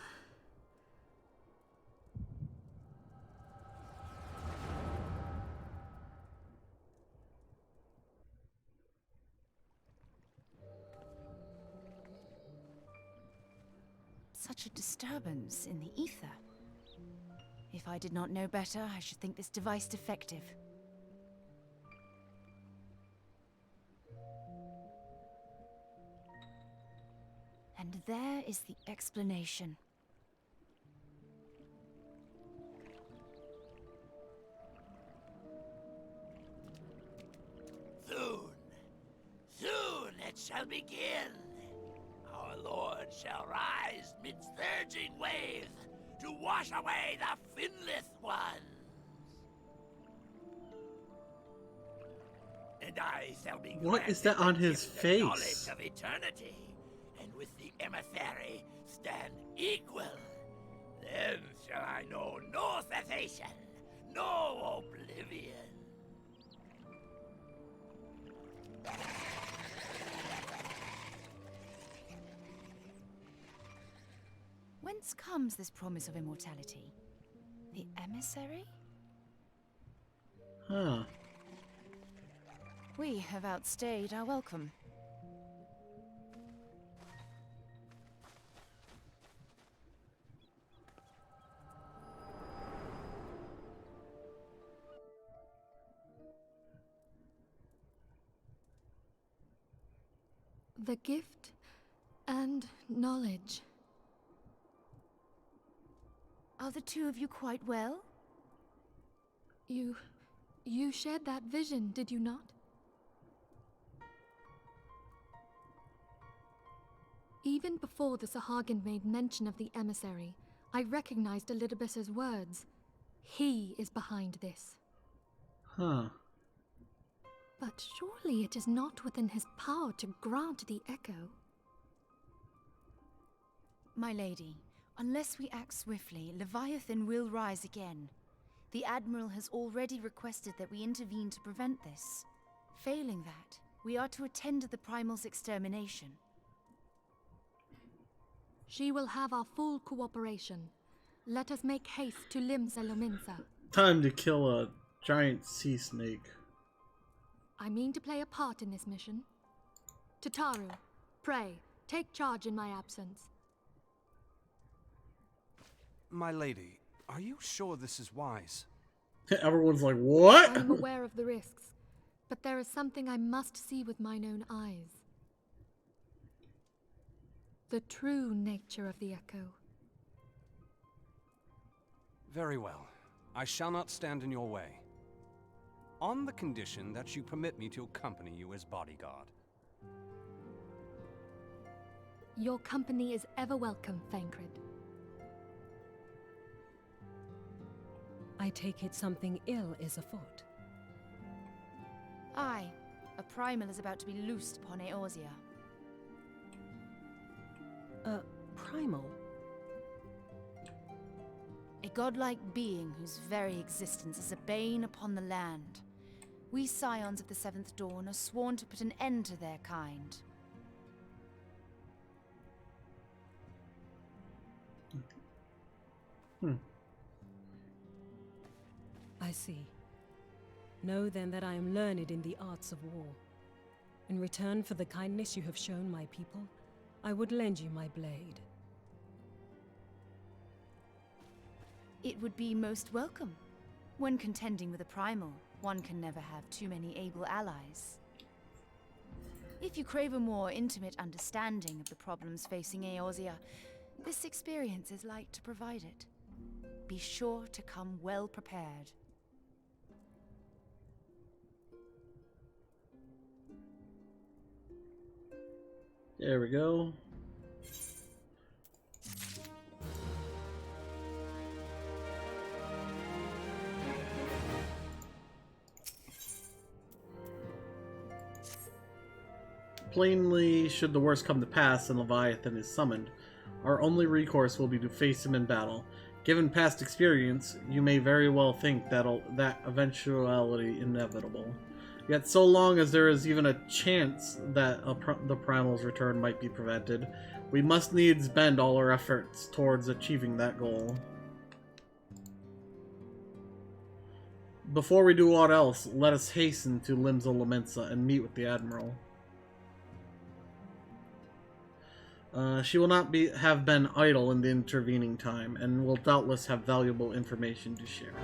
S10: Such a disturbance in the ether. If I did not know better, I should think this device defective. And there is the explanation.
S12: Soon it shall begin. Our Lord shall rise midst surging waves to wash away the finless ones. And I shall be
S1: What is that on his face?
S12: knowledge of eternity, and with the emissary stand equal. Then shall I know no cessation, no oblivion.
S10: Whence comes this promise of immortality? The emissary?
S1: Huh.
S10: We have outstayed our welcome.
S11: The gift and knowledge.
S10: Are the two of you quite well?
S11: You shared that vision, did you not? Even before the Sahagin made mention of the emissary, I recognized Elidibus's words. He is behind this.
S1: Huh.
S11: But surely it is not within his power to grant the echo.
S10: My lady, unless we act swiftly, Leviathan will rise again. The Admiral has already requested that we intervene to prevent this. Failing that, we are to attend to the Primal's extermination.
S11: She will have our full cooperation. Let us make haste to Limsa Lominsa.
S1: Time to kill a giant sea snake.
S11: I mean to play a part in this mission. Tataru, pray, take charge in my absence.
S9: My lady, are you sure this is wise?
S1: Everyone's like, what?
S11: I'm aware of the risks, but there is something I must see with mine own eyes. The true nature of the echo.
S9: Very well. I shall not stand in your way. On the condition that you permit me to accompany you as bodyguard.
S11: Your company is ever welcome, Thancred.
S2: I take it something ill is afoot.
S10: Aye, a Primal is about to be loosed upon Eorzea.
S2: Primal?
S10: A godlike being whose very existence is a bane upon the land. We scions of the Seventh Dawn are sworn to put an end to their kind.
S2: I see. Know then that I am learned in the arts of war. In return for the kindness you have shown my people, I would lend you my blade.
S10: It would be most welcome. When contending with a Primal, one can never have too many able allies. If you crave a more intimate understanding of the problems facing Eorzea, this experience is like to provide it. Be sure to come well prepared.
S1: There we go. Plainly, should the worst come to pass and Leviathan is summoned, our only recourse will be to face him in battle. Given past experience, you may very well think that eventuality inevitable. Yet so long as there is even a chance that the Primal's return might be prevented, we must needs bend all our efforts towards achieving that goal. Before we do aught else, let us hasten to Limsa Lominsa and meet with the Admiral. She will not have been idle in the intervening time, and will doubtless have valuable information to share.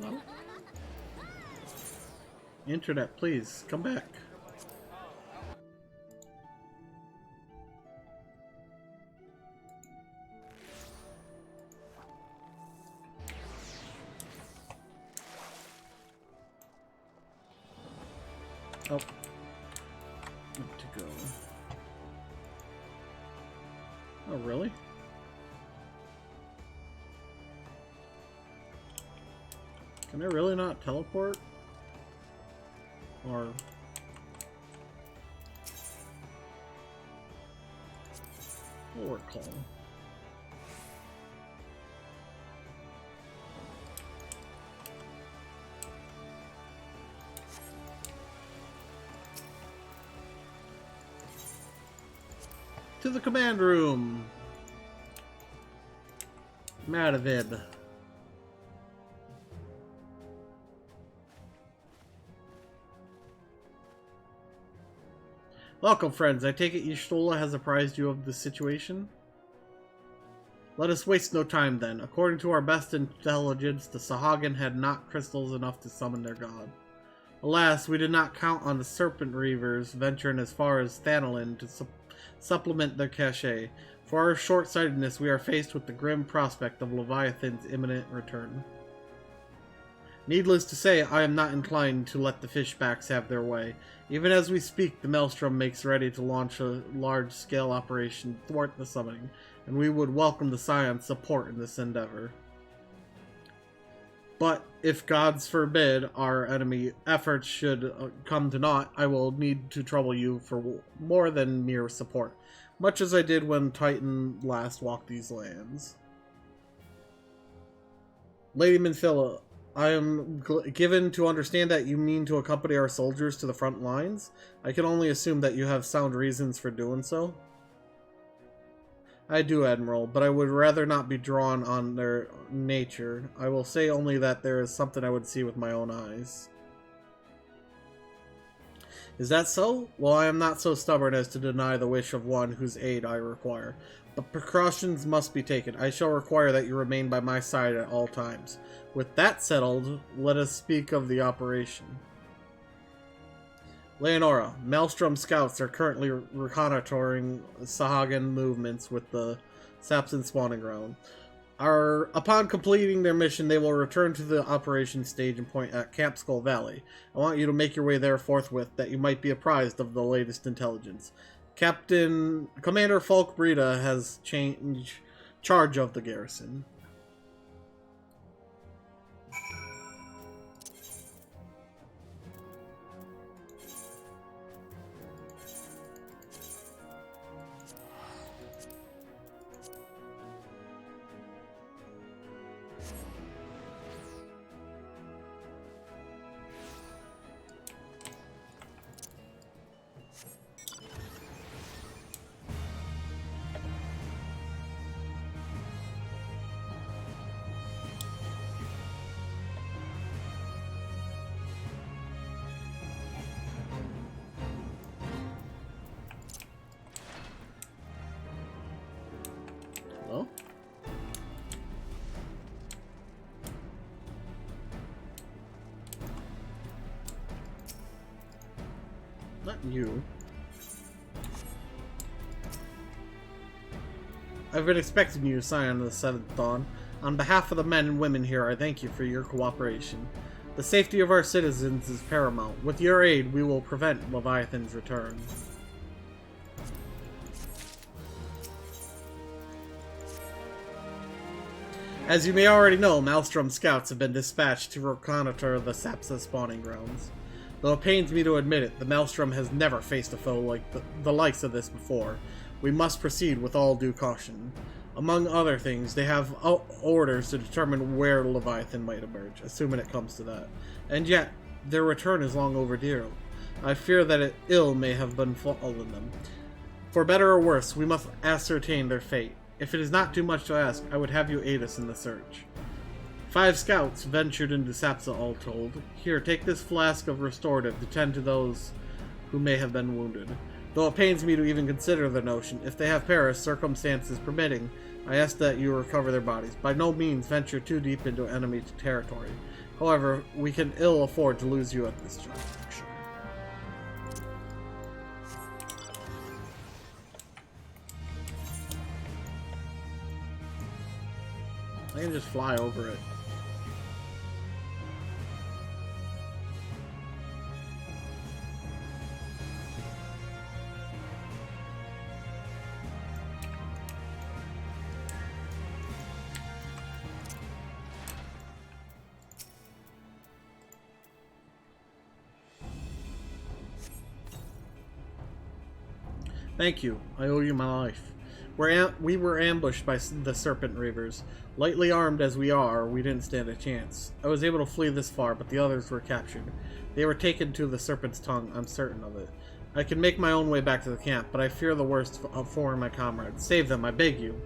S1: Hello? Internet, please, come back. Oh. Need to go. Oh, really? Can I really not teleport? Or... Or call. To the command room! Madavid. Welcome, friends. I take it Y'shtola has apprised you of the situation? Let us waste no time, then. According to our best intelligence, the Sahagin had not crystals enough to summon their god. Alas, we did not count on the Serpent Reavers venturing as far as Thanalan to supplement their cachet. For our short-sightedness, we are faced with the grim prospect of Leviathan's imminent return. Needless to say, I am not inclined to let the fishbacks have their way. Even as we speak, the Maelstrom makes ready to launch a large-scale operation to thwart the summoning, and we would welcome the Scion's support in this endeavor. But if gods forbid our enemy efforts should come to naught, I will need to trouble you for more than mere support, much as I did when Titan last walked these lands. Lady Minfilla, I am given to understand that you mean to accompany our soldiers to the front lines. I can only assume that you have sound reasons for doing so. I do, Admiral, but I would rather not be drawn on their nature. I will say only that there is something I would see with my own eyes. Is that so? Well, I am not so stubborn as to deny the wish of one whose aid I require. But precautions must be taken. I shall require that you remain by my side at all times. With that settled, let us speak of the operation. Leonora, Maelstrom scouts are currently reconnoitering Sahagin movements with the Sapson spawning ground. Upon completing their mission, they will return to the operation stage and point at Camp Skull Valley. I want you to make your way there forthwith, that you might be apprised of the latest intelligence. Commander Falk Breda has charge of the garrison. you. I've been expecting you, Scion of the Seventh Dawn. On behalf of the men and women here, I thank you for your cooperation. The safety of our citizens is paramount. With your aid, we will prevent Leviathan's return. As you may already know, Maelstrom scouts have been dispatched to reconnoiter the Sapsa spawning grounds. Though it pains me to admit it, the Maelstrom has never faced a foe like the likes of this before. We must proceed with all due caution. Among other things, they have orders to determine where Leviathan might emerge, assuming it comes to that. And yet, their return is long overdue. I fear that ill may have befallen them. For better or worse, we must ascertain their fate. If it is not too much to ask, I would have you aid us in the search. 5 scouts ventured into Sapsa, all told. Here, take this flask of restorative to tend to those who may have been wounded. Though it pains me to even consider the notion, if they have perished, circumstances permitting, I ask that you recover their bodies. By no means venture too deep into enemy territory. However, we can ill afford to lose you at this juncture. I can just fly over it. Thank you. I owe you my life. We were ambushed by the Serpent Reavers. Lightly armed as we are, we didn't stand a chance. I was able to flee this far, but the others were captured. They were taken to the Serpent's Tongue, I'm certain of it. I can make my own way back to the camp, but I fear the worst for my comrades. Save them, I beg you.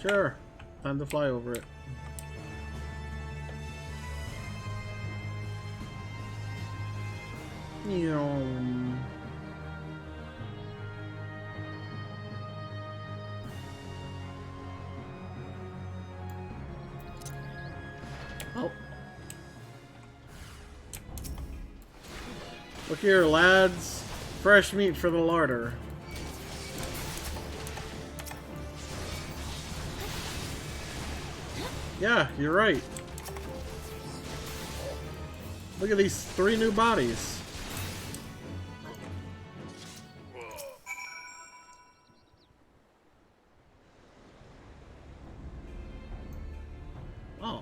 S1: Sure. Time to fly over it. Oh. Look here, lads. Fresh meat for the larder. Yeah, you're right. Look at these 3 new bodies. Oh.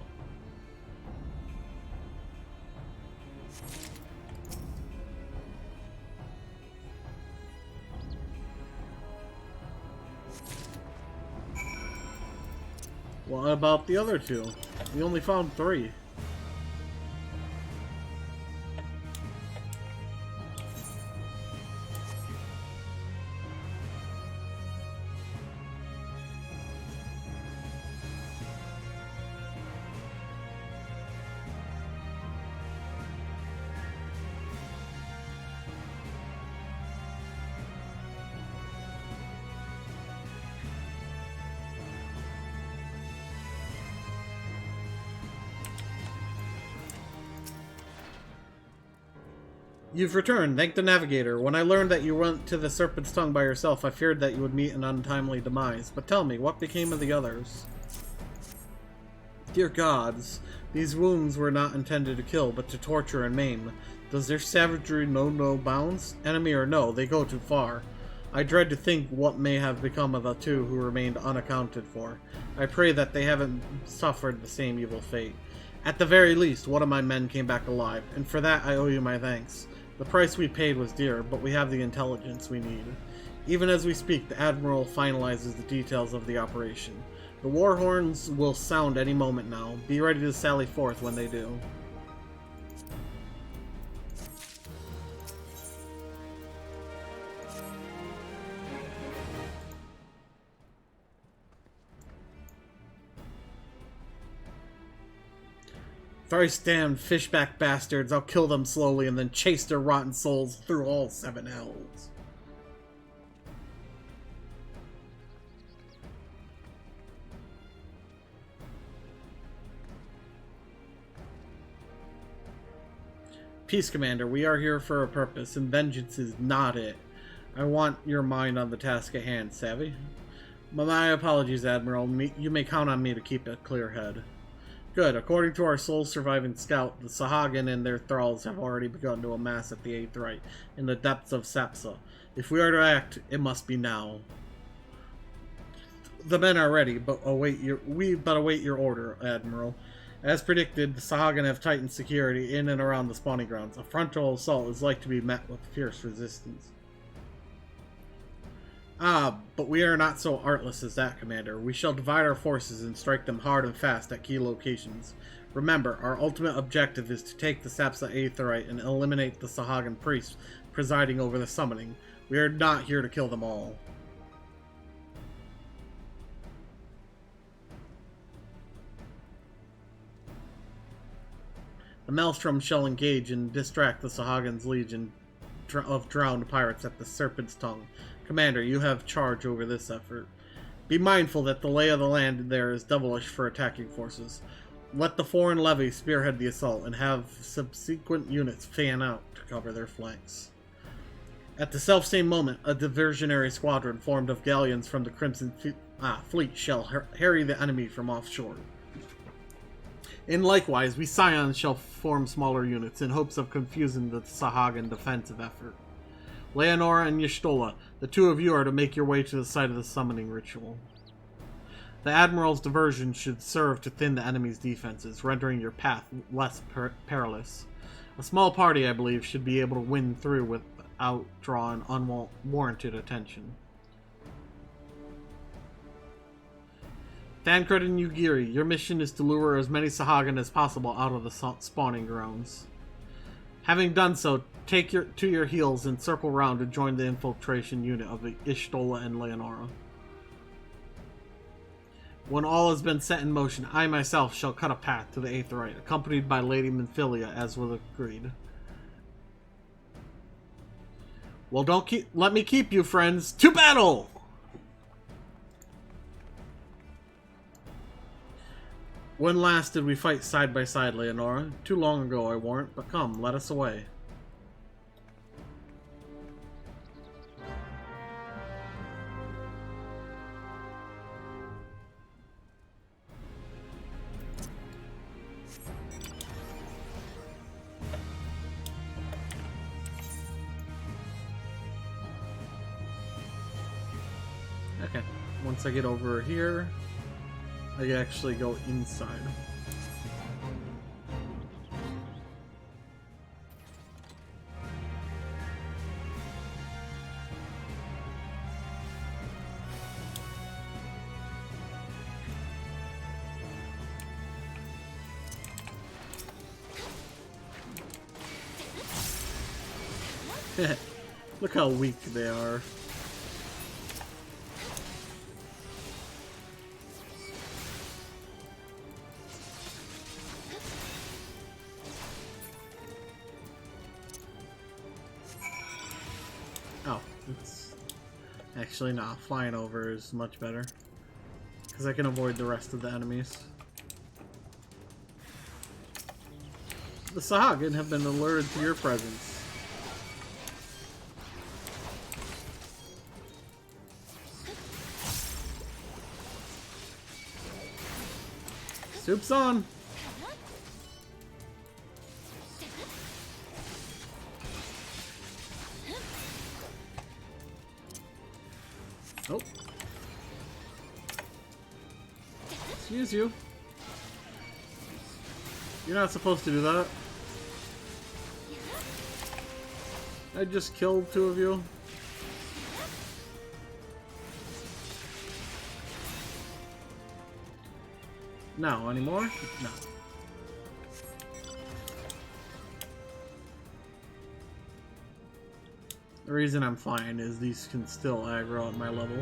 S1: What about the other 2? We only found 3. You've returned. Thank the Navigator. When I learned that you went to the Serpent's Tongue by yourself, I feared that you would meet an untimely demise. But tell me, what became of the others? Dear gods, these wounds were not intended to kill, but to torture and maim. Does their savagery know no bounds? Enemy or no, they go too far. I dread to think what may have become of the 2 who remained unaccounted for. I pray that they haven't suffered the same evil fate. At the very least, one of my men came back alive, and for that I owe you my thanks. The price we paid was dear, but we have the intelligence we need. Even as we speak, the Admiral finalizes the details of the operation. The war horns will sound any moment now. Be ready to sally forth when they do. Thrice damned fishback bastards, I'll kill them slowly and then chase their rotten souls through all 7 hells. Peace, Commander. We are here for a purpose, and vengeance is not it. I want your mind on the task at hand, savvy? My apologies, Admiral. You may count on me to keep a clear head. Good. According to our sole surviving scout, the Sahagin and their thralls have already begun to amass at the 8th Rite, in the depths of Sapsa. If we are to act, it must be now. The men are ready, but await your order, Admiral. As predicted, the Sahagin have tightened security in and around the spawning grounds. A frontal assault is like to be met with fierce resistance. Ah, but we are not so artless as that, Commander. We shall divide our forces and strike them hard and fast at key locations. Remember, our ultimate objective is to take the Sapsa 8th Rite and eliminate the Sahagin priests presiding over the summoning. We are not here to kill them all. The Maelstrom shall engage and distract the Sahagin's legion of drowned pirates at the Serpent's Tongue. Commander, you have charge over this effort. Be mindful that the lay of the land there is devilish for attacking forces. Let the foreign levy spearhead the assault and have subsequent units fan out to cover their flanks. At the selfsame moment, a diversionary squadron formed of galleons from the Crimson Fleet shall harry the enemy from offshore. And likewise, we Scions shall form smaller units in hopes of confusing the Sahagin defensive effort. Leonora and Y'shtola, the two of you are to make your way to the site of the summoning ritual. The Admiral's diversion should serve to thin the enemy's defenses, rendering your path less perilous. A small party, I believe, should be able to win through without drawing unwarranted attention. Thancred and Yugiri, your mission is to lure as many Sahagin as possible out of the spawning grounds. Having done so, take to your heels and circle round to join the infiltration unit of the Y'shtola and Leonora. When all has been set in motion, I myself shall cut a path to the 8th Rite, accompanied by Lady Minfilia, as was agreed. Well, let me keep you, friends. To battle! When last did we fight side by side, Leonora? Too long ago, I warrant, but come, let us away. Okay, once I get over here, I can actually go inside. Look how weak they are. Oh, it's actually not. Flying over is much better, because I can avoid the rest of the enemies. The Sahagin have been alerted to your presence. Soup's on! Oh. Excuse you. You're not supposed to do that. I just killed two of you. No, anymore? No. The reason I'm flying is these can still aggro at my level.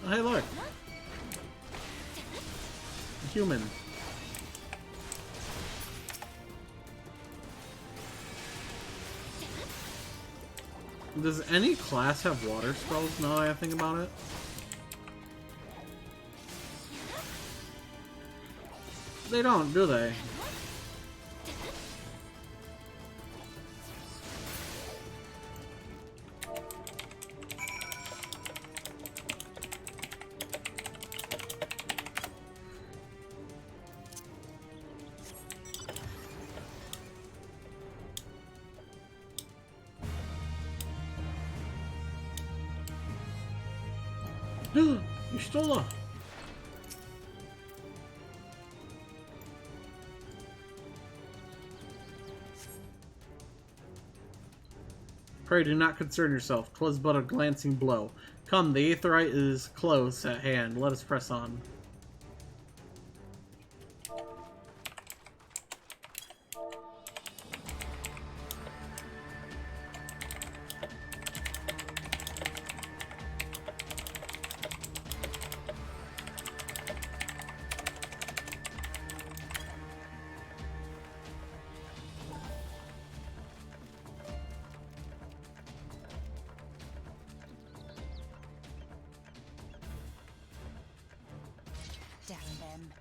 S1: Oh, hey, look! A human. Does any class have water spells now that I think about it? They don't, do they? You stole her. Pray do not concern yourself. 'Twas but a glancing blow. Come, the Aetheryte is close at hand. Let us press on.
S10: Damn them.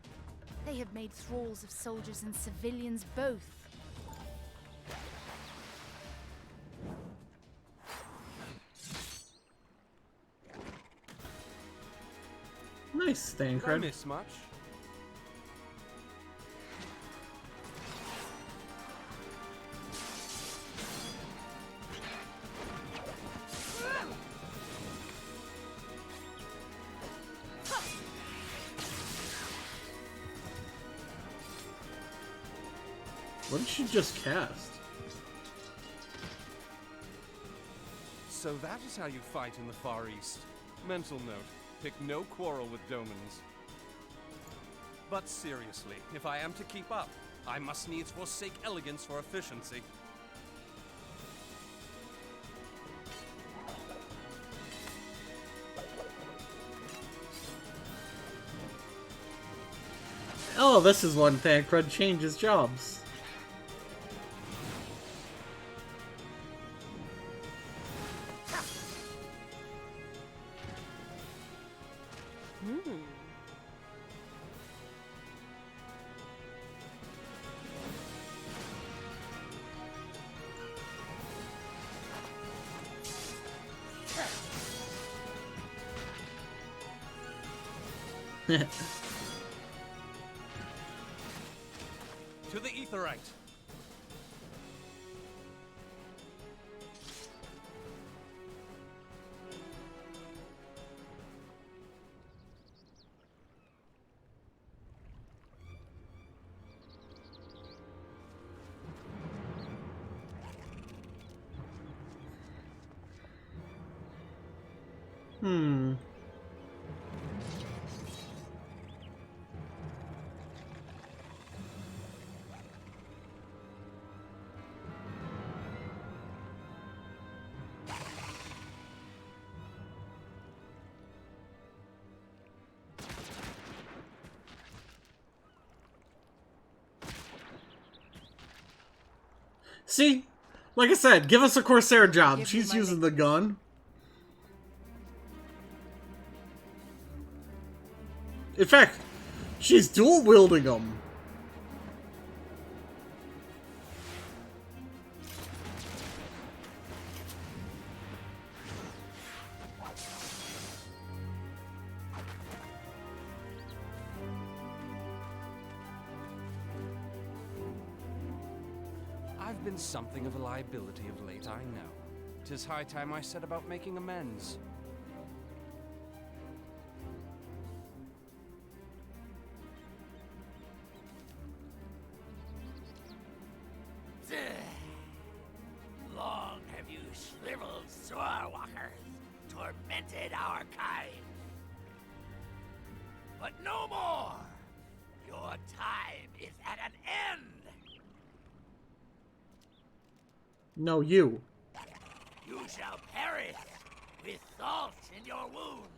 S10: They have made thralls of soldiers and civilians both.
S1: Nice,
S9: Did I
S1: Thancred.
S9: miss much?
S1: What did she just cast?
S9: So that is how you fight in the Far East. Mental note, pick no quarrel with Domans. But seriously, if I am to keep up, I must needs forsake elegance for efficiency.
S1: Oh, this is when Thancred changes jobs.
S9: To the Aetheryte!
S1: See? Like I said, give us a Corsair job. She's using the gun. In fact, she's dual wielding them.
S9: I've been something of a liability of late, I know. 'Tis high time I set about making amends.
S12: Long have you shriveled Sorewalkers, tormented our kind. But no more! Your time is at an end!
S1: No, you.
S12: You shall perish with salt in your wounds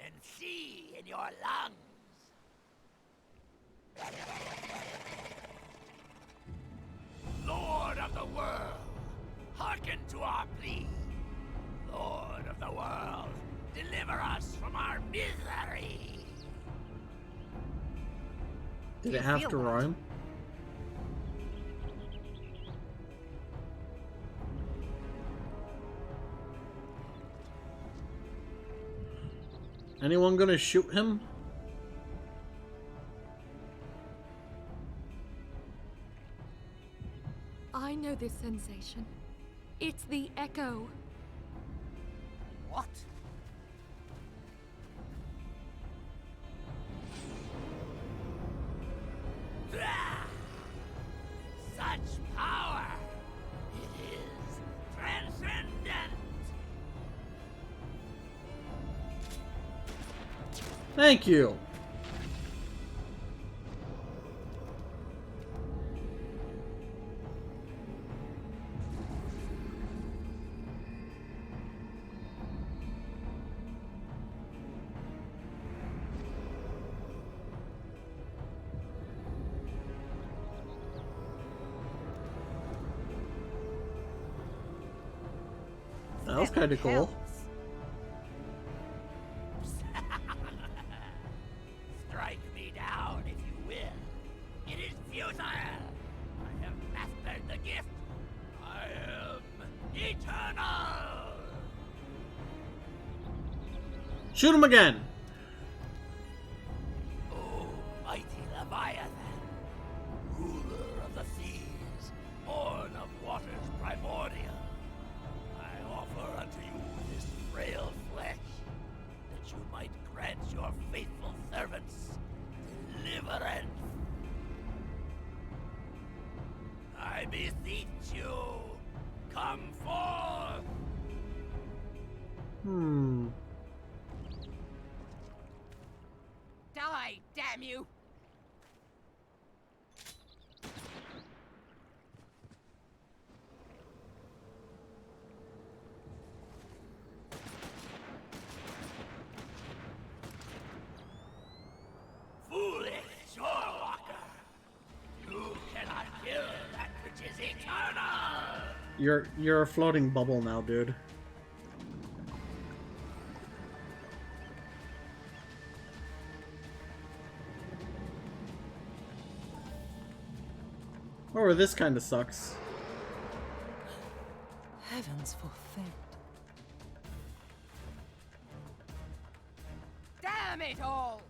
S12: and sea in your lungs. Lord of the world, hearken to our plea. Lord of the world, deliver us from our misery.
S1: Did it have to rhyme? Anyone gonna shoot him?
S11: I know this sensation. It's the echo.
S12: What? Such power! It is transcendent!
S1: Thank you. That was kind of cool.
S12: Strike me down if you will. It is futile. I have mastered the gift. I am eternal.
S1: Shoot him again.
S12: Oh, mighty Leviathan, ruler of the seas, born of waters primordial. I offer unto you this frail flesh, that you might grant your faithful servants deliverance. I beseech you, come forth! Die, damn you! Foolish shorewalker! You cannot kill that which is eternal!
S1: You're a floating bubble now, dude. Or this kind of sucks.
S2: Heavens forfend.
S12: Damn it all!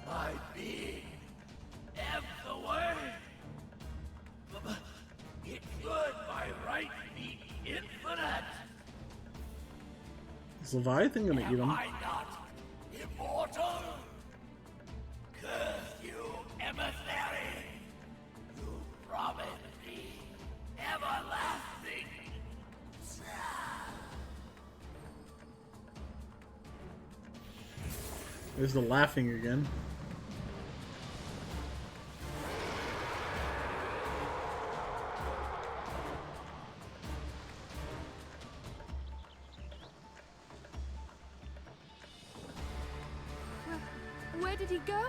S12: My being, ebbs away. It should by right be infinite.
S1: Is Leviathan gonna eat him?
S12: Am I not immortal? Curse you, emissary! You promised me everlasting.
S1: There's the laughing again.
S11: Where did he go?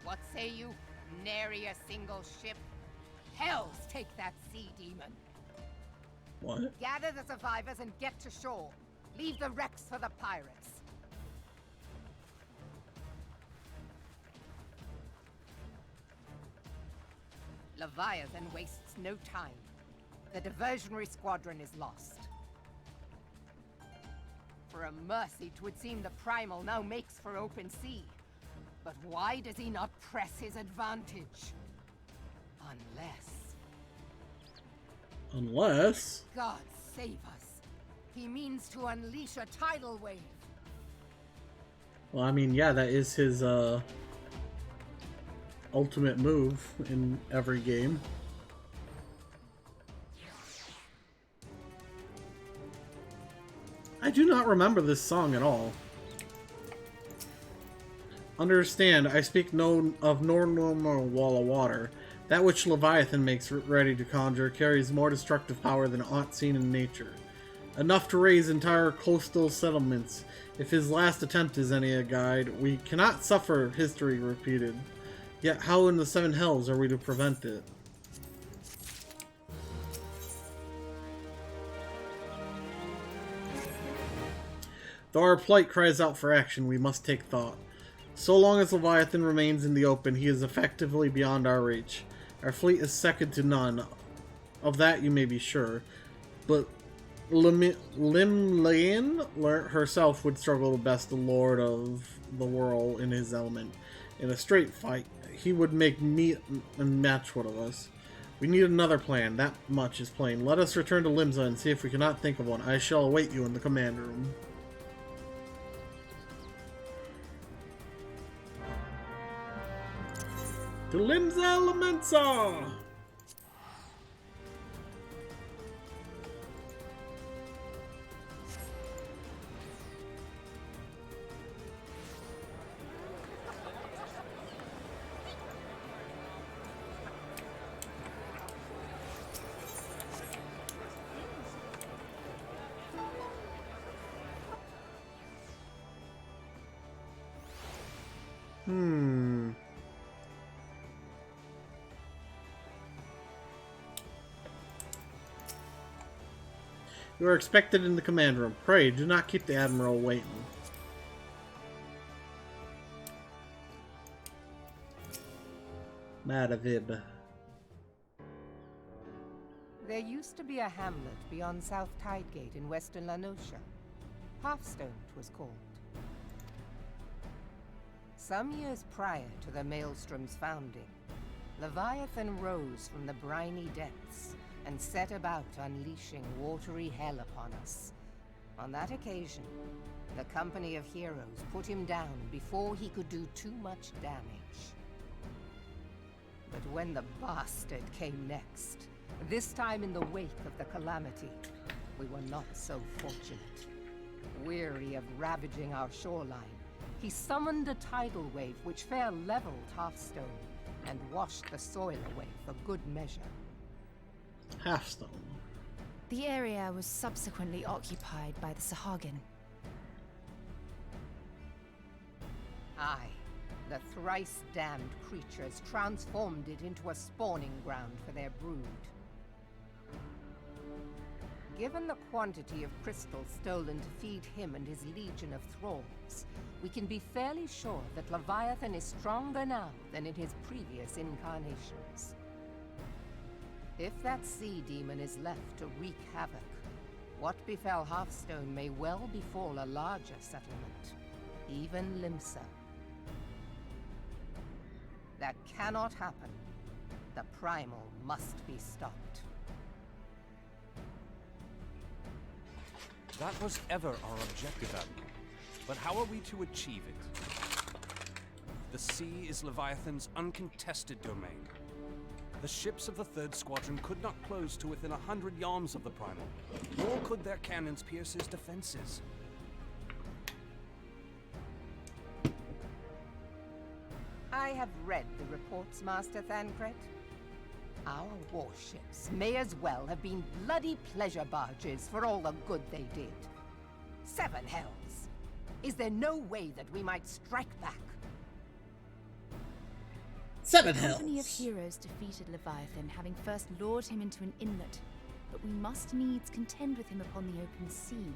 S13: What say you? Nary a single ship? Hells take that sea demon.
S1: What?
S13: Gather the survivors and get to shore. Leave the wrecks for the pirates. Leviathan wastes no time. The diversionary squadron is lost. For a mercy, 'twould seem the Primal now makes for open sea. But why does he not press his advantage?
S1: Unless...
S13: God save us. He means to unleash a tidal wave.
S1: Well, I mean, yeah, that is his, ultimate move in every game. I do not remember this song at all. Understand, I speak of no normal wall of water. That which Leviathan makes ready to conjure carries more destructive power than aught seen in nature. Enough to raise entire coastal settlements. If his last attempt is any guide, we cannot suffer history repeated. Yet how in the seven hells are we to prevent it? Though our plight cries out for action, we must take thought. So long as Leviathan remains in the open, he is effectively beyond our reach. Our fleet is second to none. Of that you may be sure. But Limlaen herself would struggle to best the Lord of the Whirl in his element. In a straight fight, he would make meet and match one of us. We need another plan, that much is plain. Let us return to Limsa and see if we cannot think of one. I shall await you in the command room. To Limsa Elemensa! You are expected in the command room. Pray, do not keep the Admiral waiting. Madavid.
S13: There used to be a hamlet beyond South Tidegate in western La Noscia. Hearthstone, 'twas called. Some years prior to the Maelstrom's founding, Leviathan rose from the briny depths and set about unleashing watery hell upon us. On that occasion, the company of heroes put him down before he could do too much damage. But when the bastard came next, this time in the wake of the calamity, we were not so fortunate. Weary of ravaging our shoreline, he summoned a tidal wave which fair leveled Hearthstone and washed the soil away for good measure.
S1: Hearthstone.
S10: The area was subsequently occupied by the Sahagin.
S13: Aye, the thrice-damned creatures transformed it into a spawning ground for their brood. Given the quantity of crystals stolen to feed him and his legion of thralls, we can be fairly sure that Leviathan is stronger now than in his previous incarnations. If that sea demon is left to wreak havoc, what befell Hearthstone may well befall a larger settlement, even Limsa. That cannot happen. The primal must be stopped.
S9: That was ever our objective, Admiral. But how are we to achieve it? The sea is Leviathan's uncontested domain. The ships of the 3rd Squadron could not close to within 100 yards of the Primal, nor could their cannons pierce his defenses.
S13: I have read the reports, Master Thancred. Our warships may as well have been bloody pleasure barges for all the good they did. 7 hells! Is there no way that we might strike back?
S1: 7
S10: The
S1: hells!
S10: company of heroes defeated Leviathan, having first lured him into an inlet. But we must needs contend with him upon the open sea.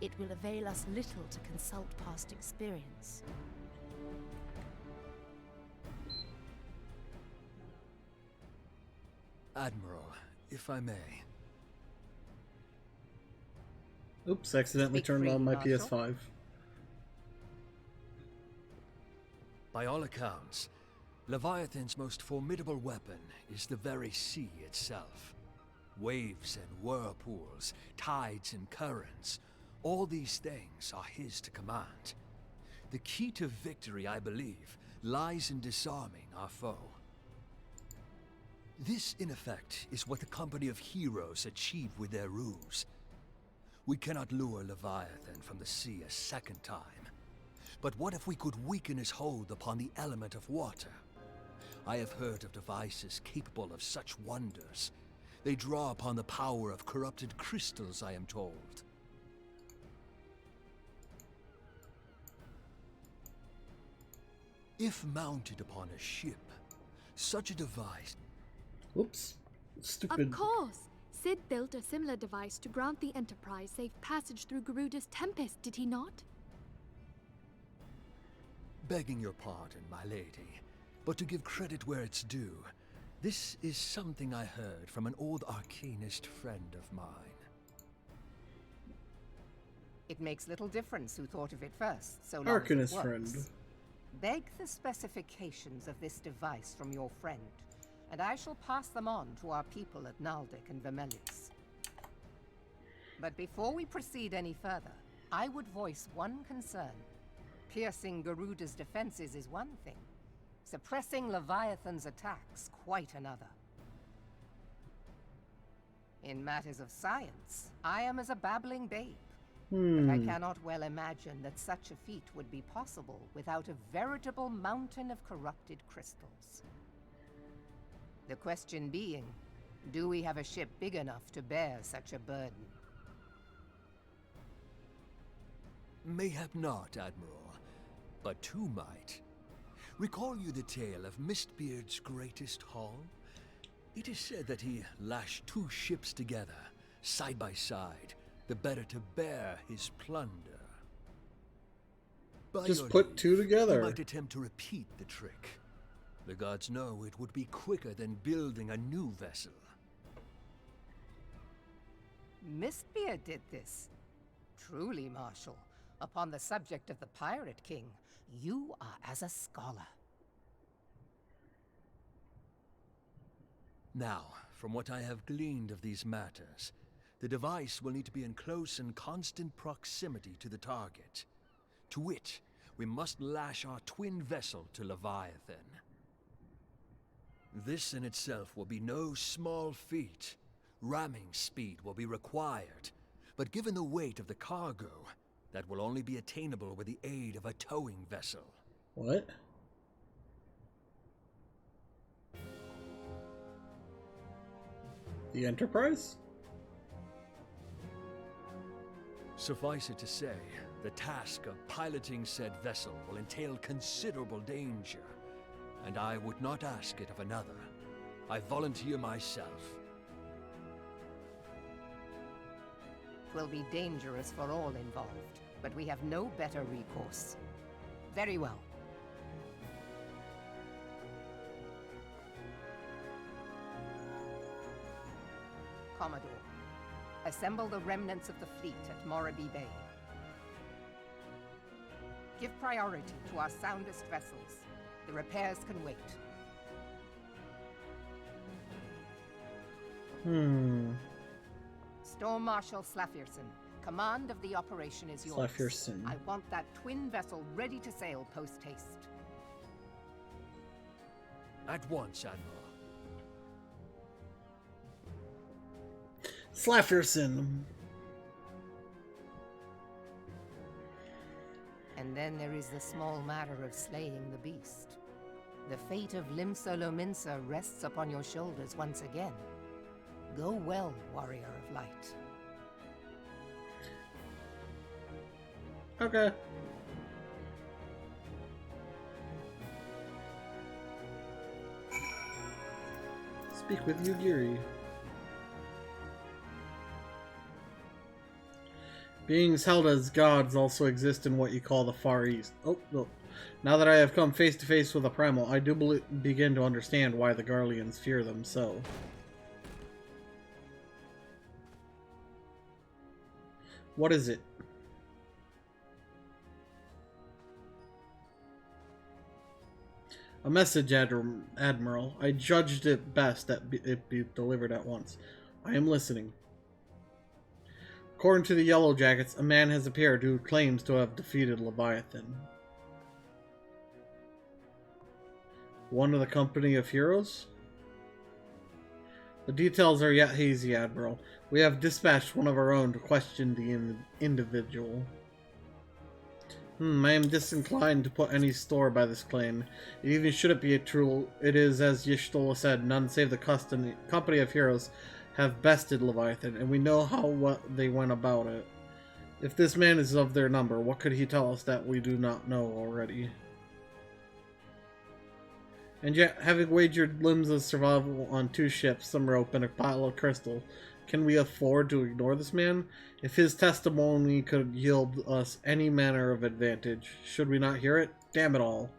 S10: It will avail us little to consult past experience.
S12: Admiral, if I may.
S1: Oops, accidentally
S13: Speak
S1: turned on my
S13: freely, Marshal.
S1: PS5.
S12: By all accounts, Leviathan's most formidable weapon is the very sea itself. Waves and whirlpools, tides and currents, all these things are his to command. The key to victory, I believe, lies in disarming our foe. This, in effect, is what the company of heroes achieved with their ruse. We cannot lure Leviathan from the sea a second time. But what if we could weaken his hold upon the element of water? I have heard of devices capable of such wonders. They draw upon the power of corrupted crystals, I am told.
S14: If mounted upon a ship, such a device...
S1: Oops. Stupid.
S11: Of course! Sid built a similar device to grant the Enterprise safe passage through Garuda's Tempest, did he not?
S14: Begging your pardon, my lady, but to give credit where it's due, this is something I heard from an old arcanist friend of mine.
S13: It makes little difference who thought of it first, so long
S1: Arcanist
S13: as it works.
S1: friend.
S13: Beg the specifications of this device from your friend, and I shall pass them on to our people at Naldic and Vermelius. But before we proceed any further, I would voice one concern. Piercing Garuda's defenses is one thing. Suppressing Leviathan's attacks, quite another. In matters of science, I am as a babbling babe. But I cannot well imagine that such a feat would be possible without a veritable mountain of corrupted crystals. The question being, do we have a ship big enough to bear such a burden?
S14: Mayhap not, Admiral, but two might. Recall you the tale of Mistbeard's greatest haul? It is said that he lashed two ships together, side by side, the better to bear his plunder. By
S1: Just put two together.
S14: You might attempt to repeat the trick. The gods know it would be quicker than building a new vessel.
S13: Mistbeard did this. Truly, Marshal, upon the subject of the Pirate King, you are as a scholar.
S14: Now, from what I have gleaned of these matters, the device will need to be in close and constant proximity to the target. To wit, we must lash our twin vessel to Leviathan. This in itself will be no small feat. Ramming speed will be required, but given the weight of the cargo, that will only be attainable with the aid of a towing vessel.
S1: What? The Enterprise?
S14: Suffice it to say, the task of piloting said vessel will entail considerable danger, and I would not ask it of another. I volunteer myself.
S13: 'Twill be dangerous for all involved, but we have no better recourse. Very well. Commodore, assemble the remnants of the fleet at Morabee Bay. Give priority to our soundest vessels. The repairs can wait. Storm Marshal Slafirson, command of the operation is yours.
S1: Slafirson.
S13: I want that twin vessel ready to sail post-haste.
S14: At once, Admiral.
S1: Slafirson.
S13: And then there is the small matter of slaying the beast. The fate of Limsa Lominsa rests upon your shoulders once again. Go well, warrior of light.
S1: Okay. Speak with Yugiri. Beings held as gods also exist in what you call the Far East. Oh, no. Now that I have come face to face with a primal, I do begin to understand why the Garleans fear them so. What is it? A message, Admiral. I judged it best that it be delivered at once. I am listening. According to the Yellow Jackets, a man has appeared who claims to have defeated Leviathan. One of the company of heroes? The details are yet hazy, Admiral. We have dispatched one of our own to question the individual. I am disinclined to put any store by this claim. Even should it be true, it is, as Y'shtola said, none save the company of heroes have bested Leviathan, and we know what they went about it. If this man is of their number, what could he tell us that we do not know already? And yet, having wagered limbs of survival on 2 ships, some rope, and a pile of crystal, can we afford to ignore this man? If his testimony could yield us any manner of advantage, should we not hear it? Damn it all.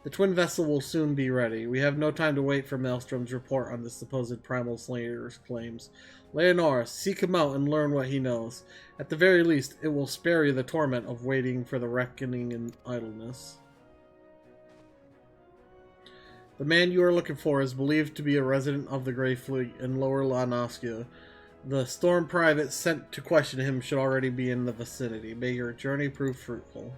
S1: The twin vessel will soon be ready. We have no time to wait for Maelstrom's report on this supposed primal slayer's claims. Leonora, seek him out and learn what he knows. At the very least, it will spare you the torment of waiting for the reckoning in idleness. The man you are looking for is believed to be a resident of the Grey Fleet in Lower La Noscea. The Storm Private sent to question him should already be in the vicinity. May your journey prove fruitful.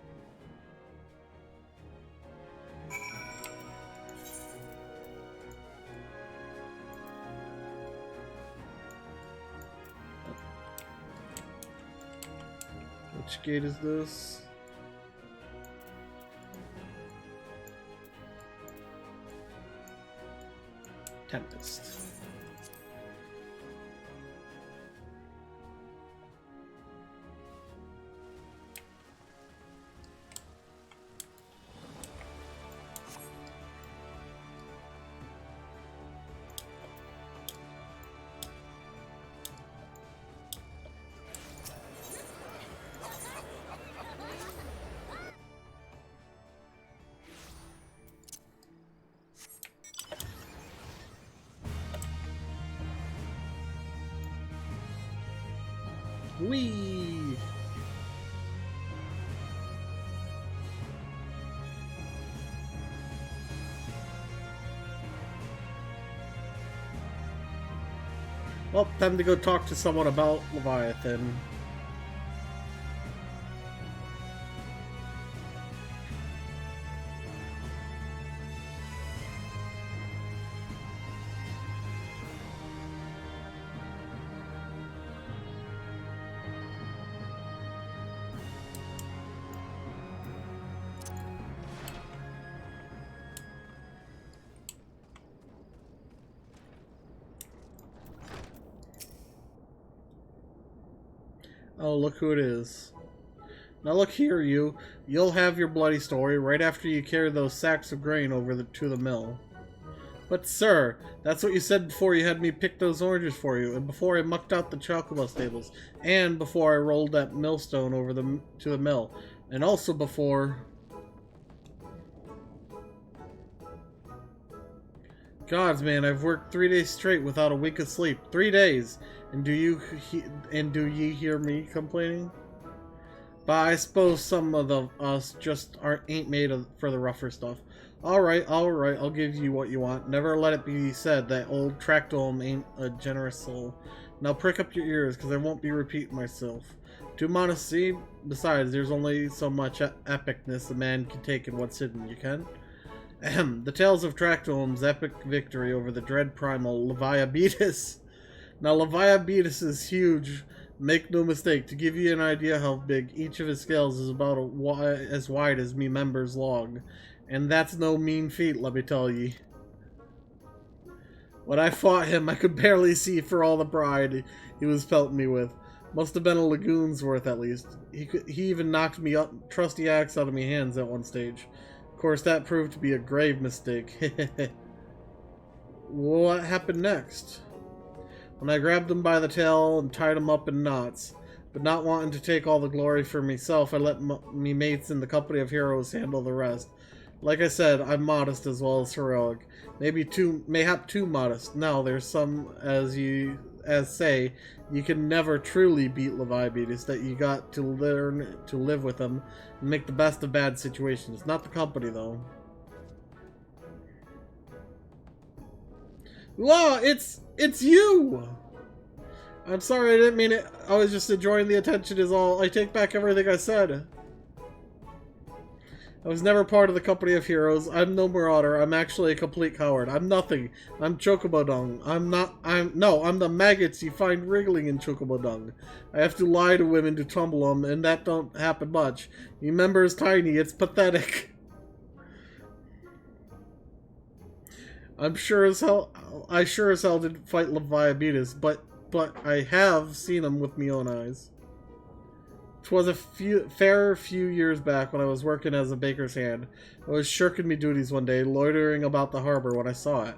S1: Which gate is this? Tempest. Whee! Well, time to go talk to someone about Leviathan. Oh, look who it is. Now look here, you. You'll have your bloody story right after you carry those sacks of grain over to the mill. But sir, that's what you said before you had me pick those oranges for you, and before I mucked out the chocobo stables, and before I rolled that millstone over to the mill, and also before... Gods, man, I've worked 3 days straight without a wink of sleep. 3 days! And do ye hear me complaining? But I suppose some of us just ain't made for the rougher stuff. Alright, I'll give you what you want. Never let it be said that old Tractolm ain't a generous soul. Now prick up your ears, because I won't be repeating myself. Too modesty? Besides, there's only so much epicness a man can take in what's hidden, you can? Ahem. The tales of Tractolm's epic victory over the dread primal Leviabetus. Now, Leviabetus is huge, make no mistake. To give you an idea how big, each of his scales is about as wide as me member's log. And that's no mean feat, let me tell ye. When I fought him, I could barely see for all the pride he was pelting me with. Must have been a lagoon's worth, at least. He even knocked me up trusty axe out of my hands at one stage. Of course, that proved to be a grave mistake. What happened next? When I grabbed him by the tail and tied him up in knots, but not wanting to take all the glory for myself, I let me mates in the company of heroes handle the rest. Like I said, I'm modest as well as heroic. Mayhap too modest. Now, there's some, as say, you can never truly beat Leviabetus, that you got to learn to live with him and make the best of bad situations. Not the company, though. Wow, it's you! I'm sorry, I didn't mean it. I was just enjoying the attention is all. I take back everything I said. I was never part of the company of heroes. I'm no marauder. I'm actually a complete coward. I'm nothing. I'm chocobo dung. I'm the maggots you find wriggling in chocobo dung. I have to lie to women to tumble them, and that don't happen much. You member is tiny. It's pathetic. I sure as hell didn't fight Leviabetus, but I have seen him with my own eyes. 'Twas a few years back when I was working as a baker's hand. I was shirking me duties one day, loitering about the harbor when I saw it.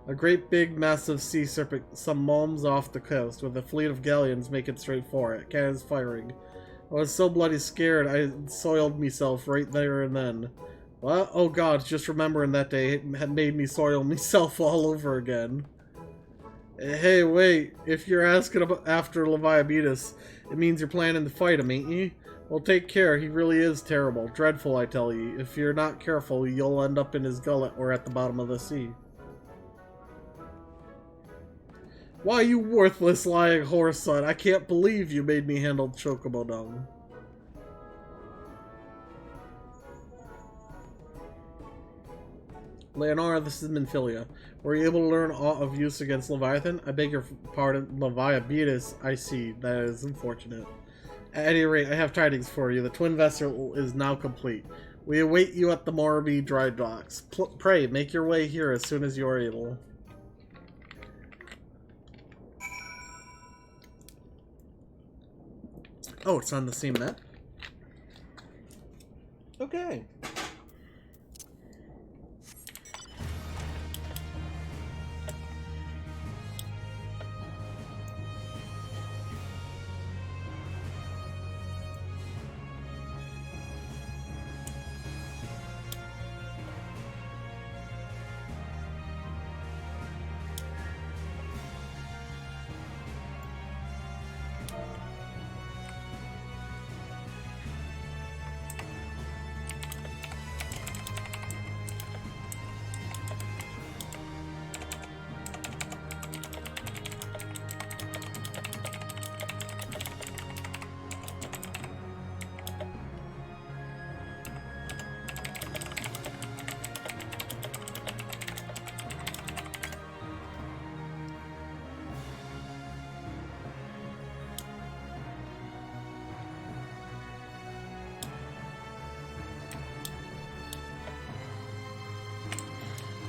S1: A great big massive sea serpent some moms off the coast, with a fleet of galleons making straight for it, cannons firing. I was so bloody scared I soiled myself right there and then. What? Oh god, just remembering that day had made me soil myself all over again. Hey, wait, if you're asking after Leviabetus, it means you're planning to fight him, ain't you? Well, take care, he really is terrible. Dreadful, I tell you. If you're not careful, you'll end up in his gullet or at the bottom of the sea. Why, you worthless lying horse son, I can't believe you made me handle Chocobo dung. Leonora, this is Minfilia. Were you able to learn aught of use against Leviathan? I beg your pardon, Leviabetus, I see. That is unfortunate. At any rate, I have tidings for you. The twin vessel is now complete. We await you at the Morbi dry docks. Pray, make your way here as soon as you are able. Oh, it's on the same map? Okay.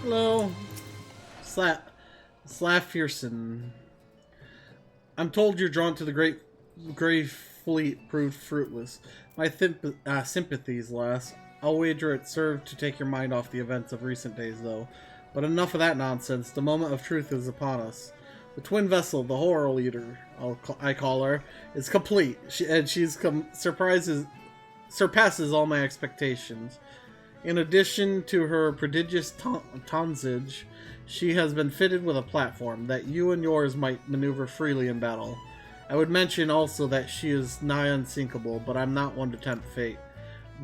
S1: Hello, Slafferson. I'm told you're drawn to the Grey Fleet proved fruitless. My sympathies, lass. I'll wager it served to take your mind off the events of recent days, though. But enough of that nonsense. The moment of truth is upon us. The twin vessel, the horror leader, I call her, is complete, she's surpasses all my expectations. In addition to her prodigious tonnage, she has been fitted with a platform that you and yours might maneuver freely in battle. I would mention also that she is nigh unsinkable, but I'm not one to tempt fate.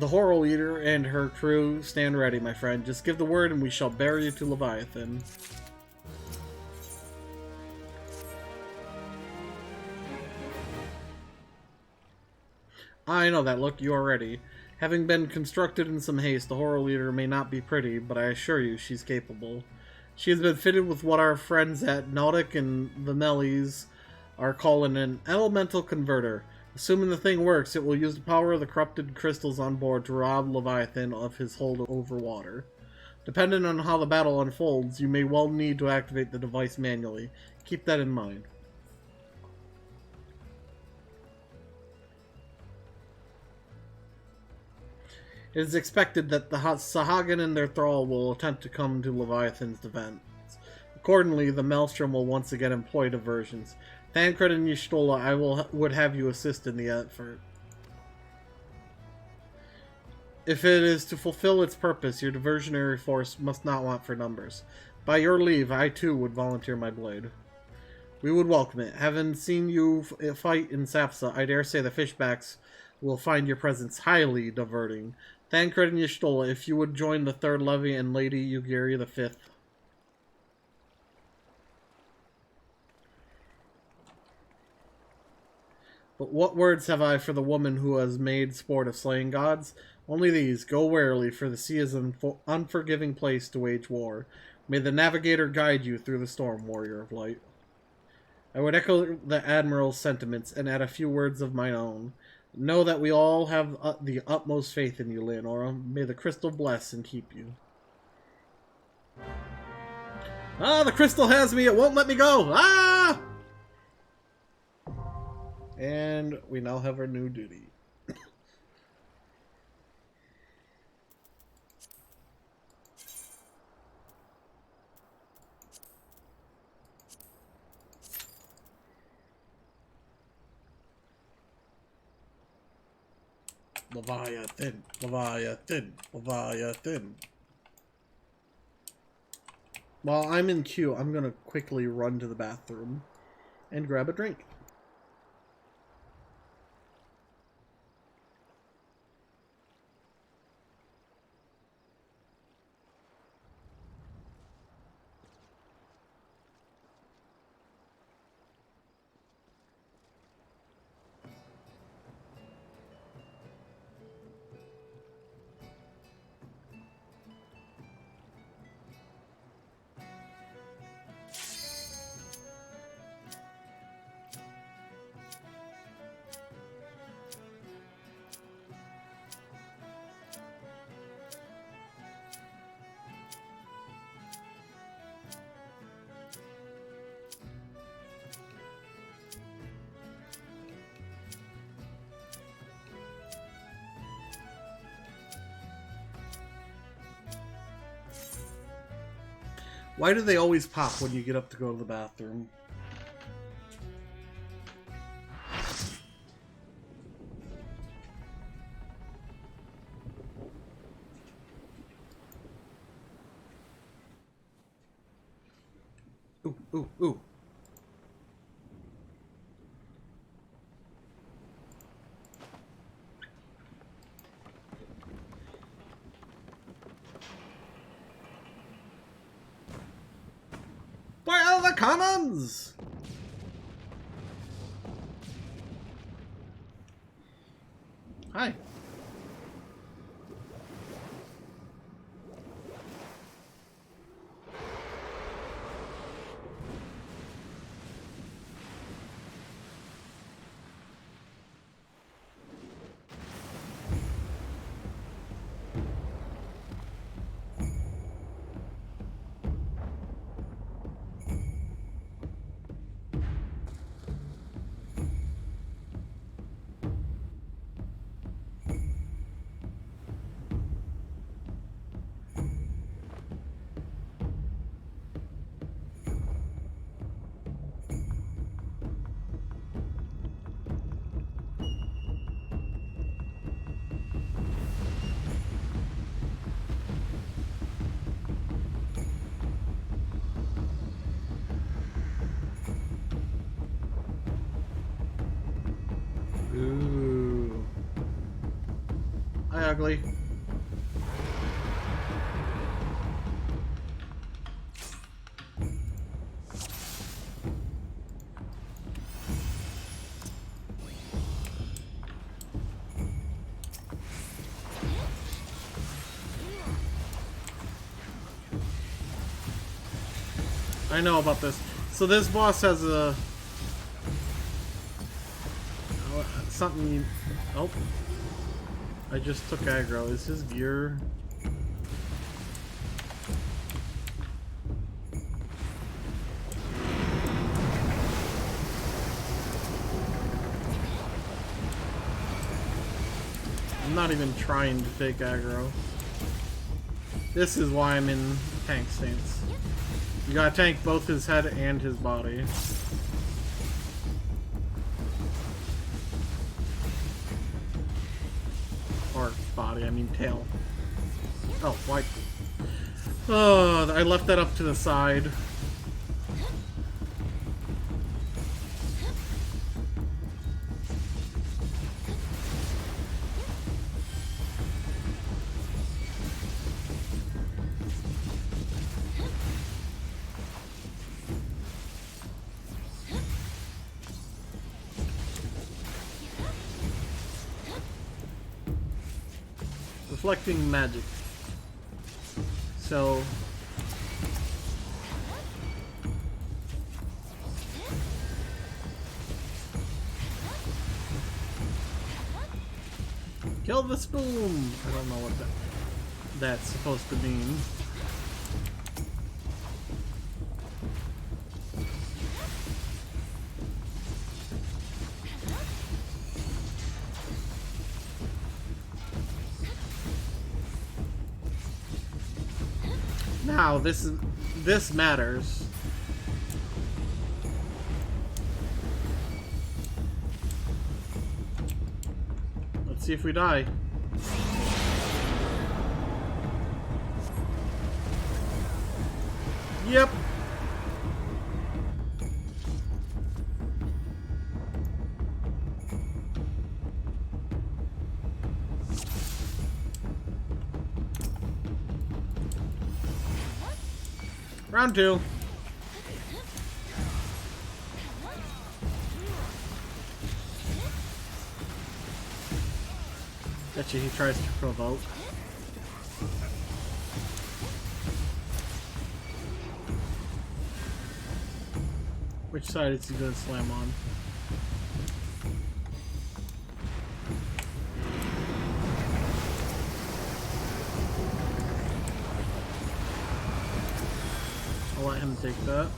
S1: The horror leader and her crew stand ready, my friend. Just give the word and we shall bear you to Leviathan. I know that look, you are ready. Having been constructed in some haste, the horror leader may not be pretty, but I assure you she's capable. She has been fitted with what our friends at Nautic and the Mellies are calling an elemental converter. Assuming the thing works, it will use the power of the corrupted crystals on board to rob Leviathan of his hold over water. Depending on how the battle unfolds, you may well need to activate the device manually. Keep that in mind. It is expected that the Sahagin and their thrall will attempt to come to Leviathan's defense. Accordingly, the Maelstrom will once again employ diversions. Thancred and Y'shtola, would have you assist in the effort. If it is to fulfill its purpose, your diversionary force must not want for numbers. By your leave, I too would volunteer my blade. We would welcome it. Having seen you fight in Sapsa, I dare say the fishbacks will find your presence highly diverting. Thancred and Y'shtola, if you would join the Third Levy and Lady Yugiri the Fifth. But what words have I for the woman who has made sport of slaying gods? Only these: go warily, for the sea is an unforgiving place to wage war. May the navigator guide you through the storm, warrior of light. I would echo the Admiral's sentiments and add a few words of my own. Know that we all have the utmost faith in you, Leonora. May the crystal bless and keep you. Ah, the crystal has me! It won't let me go! Ah! And we now have our new duty. Leviathan, Leviathan, Leviathan. While I'm in queue, I'm gonna quickly run to the bathroom and grab a drink. Why do they always pop when you get up to go to the bathroom? Ooh, ooh, ooh. Where are the commons? Hi. Ooh. Hi, ugly. I know about this. So this boss has a something. Oh, I just took aggro. Is his gear? I'm not even trying to take aggro. This is why I'm in tank stance. You gotta tank both his head and his body. Or body, I mean tail. Oh, why? Oh, I left that up to the side. Reflecting magic. So kill the spoon. I don't know what that's supposed to mean. Now this matters. Let's see if we die. Yep. Round 2. Betcha he tries to provoke. Which side is he gonna slam on? I'll let him take that.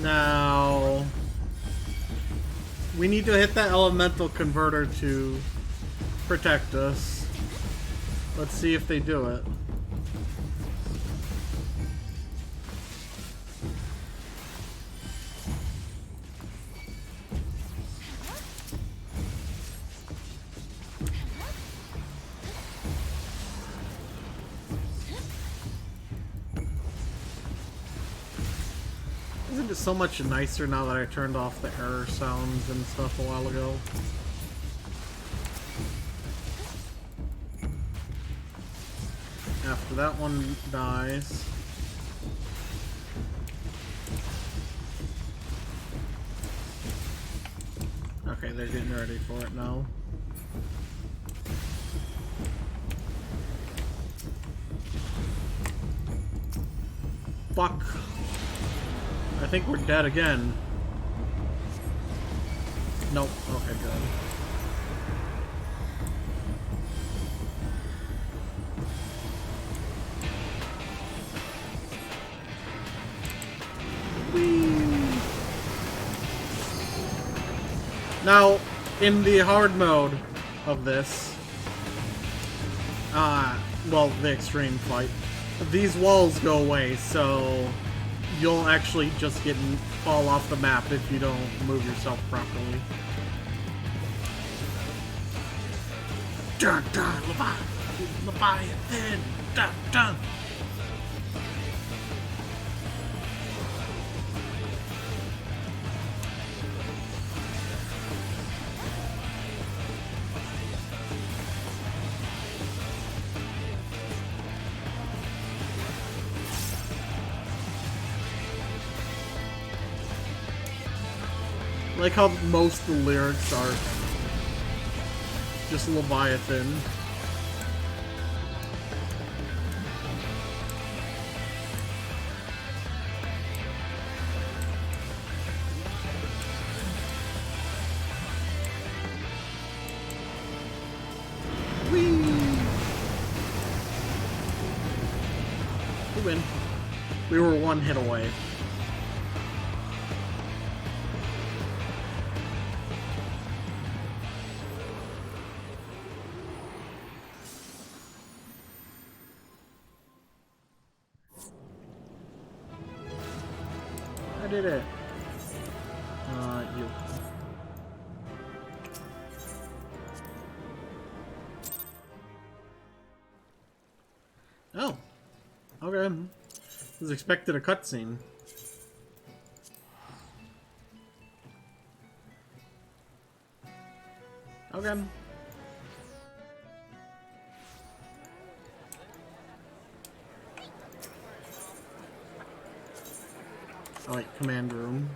S1: Now, we need to hit that elemental converter to protect us. Let's see if they do it. Isn't it so much nicer now that I turned off the error sounds and stuff a while ago? After that one dies. Okay, they're getting ready for it now. Fuck. I think we're dead again. Nope. Okay, good. Now, in the hard mode of this, well, the extreme fight, these walls go away, so you'll actually just fall off the map if you don't move yourself properly. Dun dun, Leviathan, dun dun. Like how most of the lyrics are just Leviathan. Whee! We win. We were one hit away. Did it? You. Oh. Okay. Was expected a cutscene. Okay. I like command room.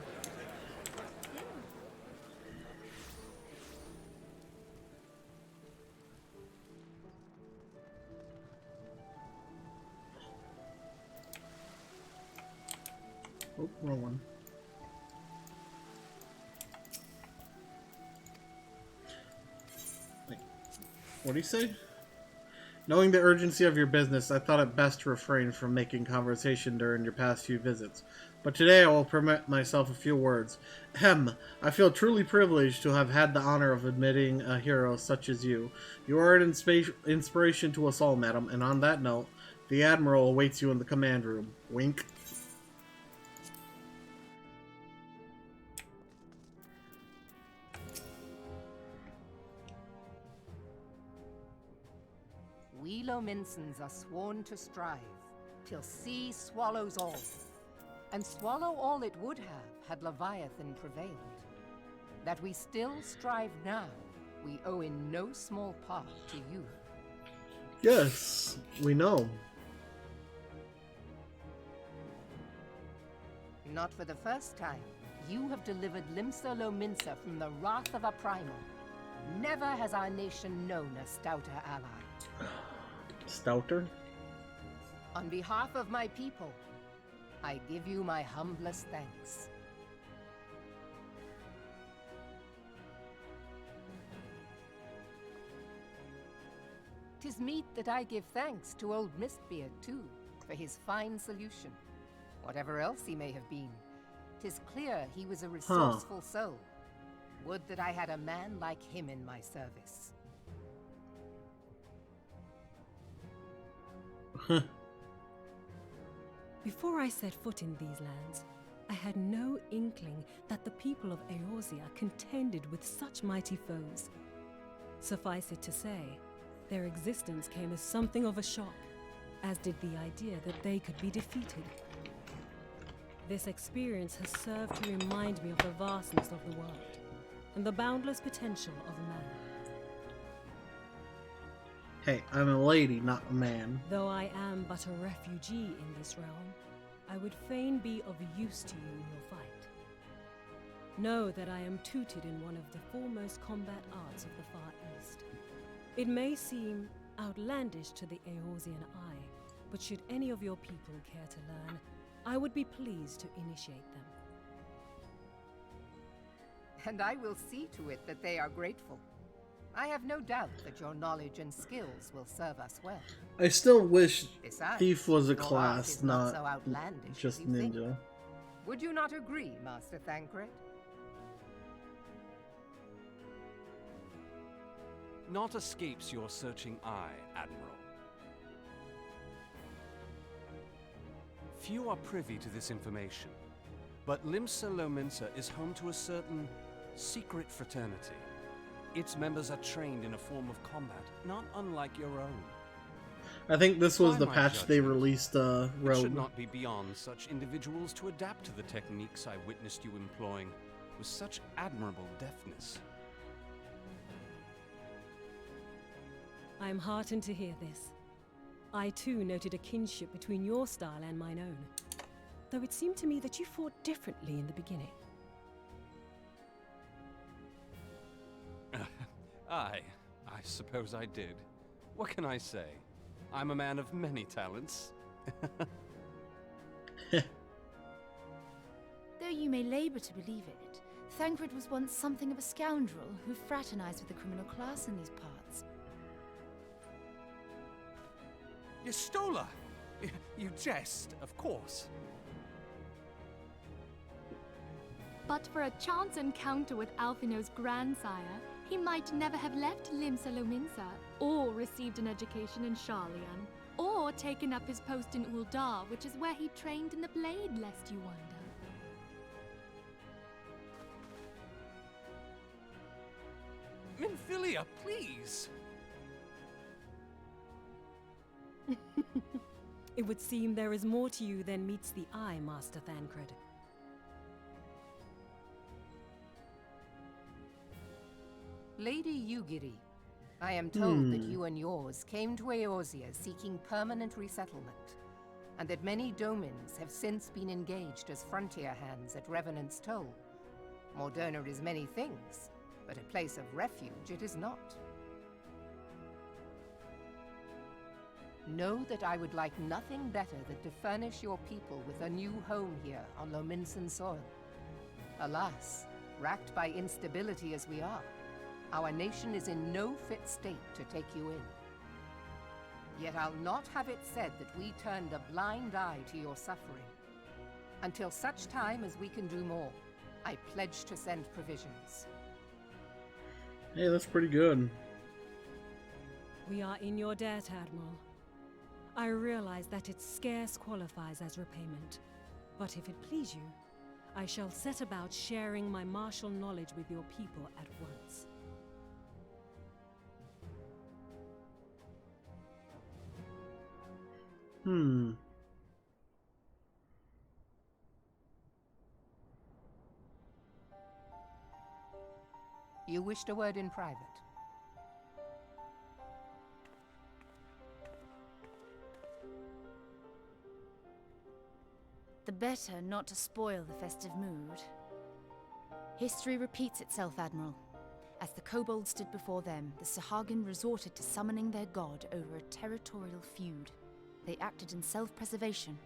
S1: Oh, wrong one. Wait, what do you say? Knowing the urgency of your business, I thought it best to refrain from making conversation during your past few visits. but today I will permit myself a few words. Ahem, I feel truly privileged to have had the honor of admitting a hero such as you. You are an inspiration to us all, madam, and on that note, the Admiral awaits you in the command room. Wink.
S13: We Lominsons are sworn to strive, till sea swallows all. And swallow all it would have, had Leviathan prevailed. That we still strive now, we owe in no small part to you.
S1: Yes, we know.
S13: Not for the first time, you have delivered Limsa Lominsa from the wrath of a primal. Never has our nation known a stouter ally.
S1: Stouter?
S13: On behalf of my people, I give you my humblest thanks. 'Tis meet that I give thanks to old Mistbeard, too, for his fine solution. Whatever else he may have been, 'tis clear he was a resourceful soul. Would that I had a man like him in my service.
S2: Before I set foot in these lands, I had no inkling that the people of Eorzea contended with such mighty foes. Suffice it to say, their existence came as something of a shock, as did the idea that they could be defeated. This experience has served to remind me of the vastness of the world, and the boundless potential of man.
S1: Hey, I'm a lady, not a man.
S2: Though I am but a refugee in this realm, I would fain be of use to you in your fight. Know that I am tutored in one of the foremost combat arts of the Far East. It may seem outlandish to the Eorzean eye, but should any of your people care to learn, I would be pleased to initiate them.
S13: And I will see to it that they are grateful. I have no doubt that your knowledge and skills will serve us well.
S1: I still wish
S13: Besides,
S1: Thief was a
S13: your art
S1: class,
S13: is
S1: not
S13: so outlandish
S1: just
S13: as you think.
S1: ninja.
S13: Would you not agree, Master Thancred?
S9: Naught escapes your searching eye, Admiral. Few are privy to this information, but Limsa Lominsa is home to a certain secret fraternity. Its members are trained in a form of combat, not unlike your own.
S1: I think this was
S9: By
S1: the
S9: my
S1: patch they
S9: judgment,
S1: released,
S9: It should
S1: Rogue.
S9: not be beyond such individuals to adapt to the techniques I witnessed you employing with such admirable deftness.
S2: I am heartened to hear this. I too noted a kinship between your style and mine own, though it seemed to me that you fought differently in the beginning.
S9: I suppose I did. What can I say? I'm a man of many talents.
S10: Though you may labor to believe it, Thancred was once something of a scoundrel who fraternized with the criminal class in these parts.
S9: Yestola! You jest, of course.
S11: But for a chance encounter with Alphino's grandsire, he might never have left Limsa Lominsa, or received an education in Sharlayan, or taken up his post in Uldar, which is where he trained in the blade, lest you wonder.
S9: Minfilia, please!
S2: It would seem there is more to you than meets the eye, Master Thancred.
S13: Lady Yugiri, I am told that you and yours came to Eorzea seeking permanent resettlement, and that many domins have since been engaged as frontier hands at Revenant's Toll. Morderna is many things, but a place of refuge it is not. Know that I would like nothing better than to furnish your people with a new home here on Lominsan soil. Alas, racked by instability as we are, our nation is in no fit state to take you in. Yet I'll not have it said that we turned a blind eye to your suffering. Until such time as we can do more, I pledge to send provisions.
S1: Hey, that's pretty good.
S2: We are in your debt, Admiral. I realize that it scarce qualifies as repayment, but if it please you, I shall set about sharing my martial knowledge with your people at once.
S13: You wished a word in private.
S10: The better not to spoil the festive mood. History repeats itself, Admiral. As the kobolds stood before them, the Sahagin resorted to summoning their god over a territorial feud. They acted in self-preservation.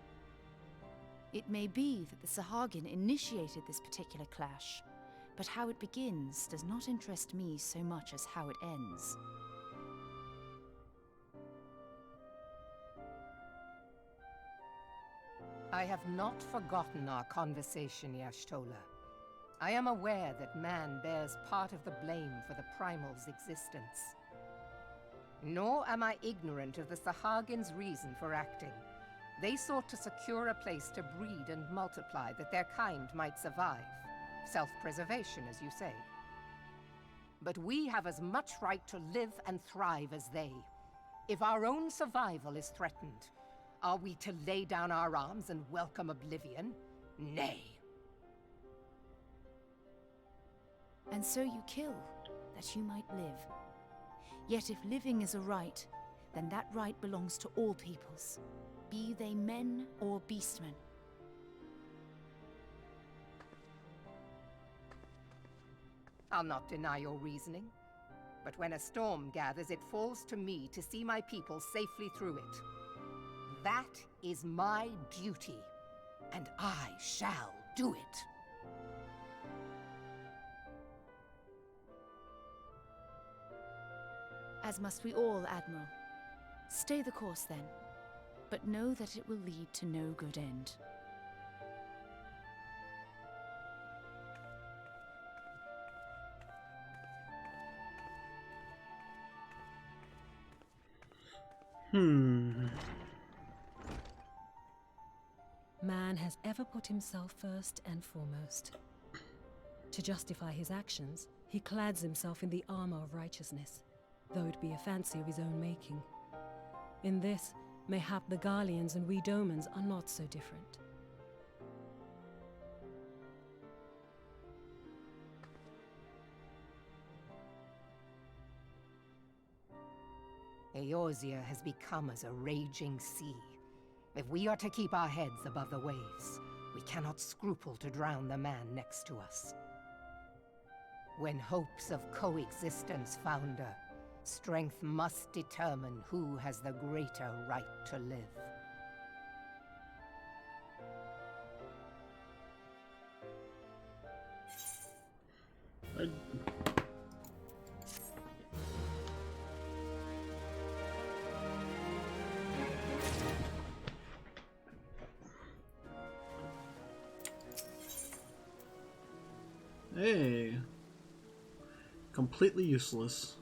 S10: It may be that the Sahagin initiated this particular clash, but how it begins does not interest me so much as how it ends.
S13: I have not forgotten our conversation, Y'shtola. I am aware that man bears part of the blame for the Primal's existence. Nor am I ignorant of the Sahagin's reason for acting. They sought to secure a place to breed and multiply that their kind might survive. Self-preservation, as you say. But we have as much right to live and thrive as they. If our own survival is threatened, are we to lay down our arms and welcome oblivion? Nay.
S10: And so you kill, that you might live. Yet if living is a right, then that right belongs to all peoples, be they men or beastmen.
S13: I'll not deny your reasoning. But when a storm gathers, it falls to me to see my people safely through it. That is my duty, and I shall do it.
S10: As must we all, Admiral. Stay the course then, but know that it will lead to no good end.
S2: Man has ever put himself first and foremost. To justify his actions, he clads himself in the armor of righteousness, though it be a fancy of his own making. In this, mayhap the Garleans and we Domans are not so different.
S13: Eorzea has become as a raging sea. If we are to keep our heads above the waves, we cannot scruple to drown the man next to us. When hopes of coexistence founder, strength must determine who has the greater right to live.
S1: Hey. Completely useless.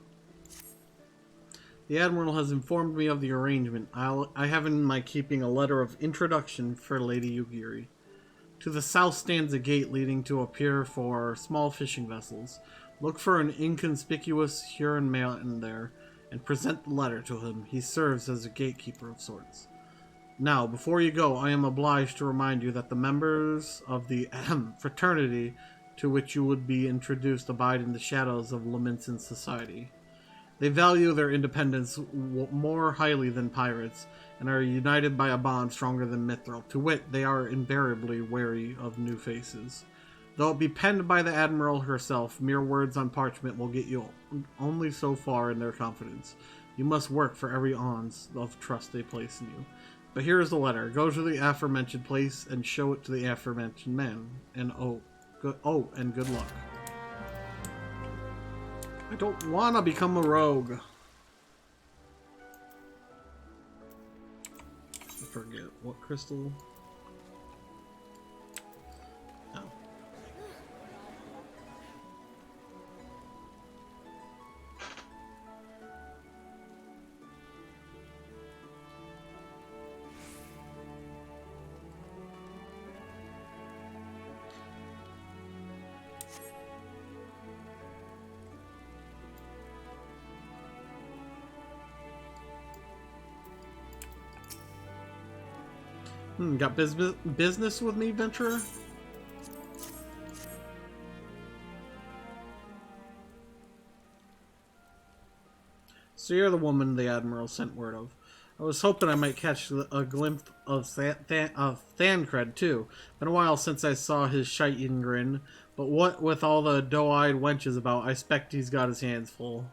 S1: The Admiral has informed me of the arrangement. I have in my keeping a letter of introduction for Lady Yugiri. To the south stands a gate leading to a pier for small fishing vessels. Look for an inconspicuous Huron man there, and present the letter to him. He serves as a gatekeeper of sorts. Now, before you go, I am obliged to remind you that the members of the fraternity to which you would be introduced abide in the shadows of Lamentson's society. They value their independence more highly than pirates, and are united by a bond stronger than mithril. To wit, they are invariably wary of new faces. Though it be penned by the Admiral herself, mere words on parchment will get you only so far in their confidence. You must work for every ounce of trust they place in you. But here is the letter. Go to the aforementioned place and show it to the aforementioned man. And and good luck. I don't want to become a rogue. I forget what crystal. Got business with me, venturer? So you're the woman the Admiral sent word of. I was hoping I might catch a glimpse of Thancred, too. Been a while since I saw his shite-eating grin, but what with all the doe-eyed wenches about, I expect he's got his hands full.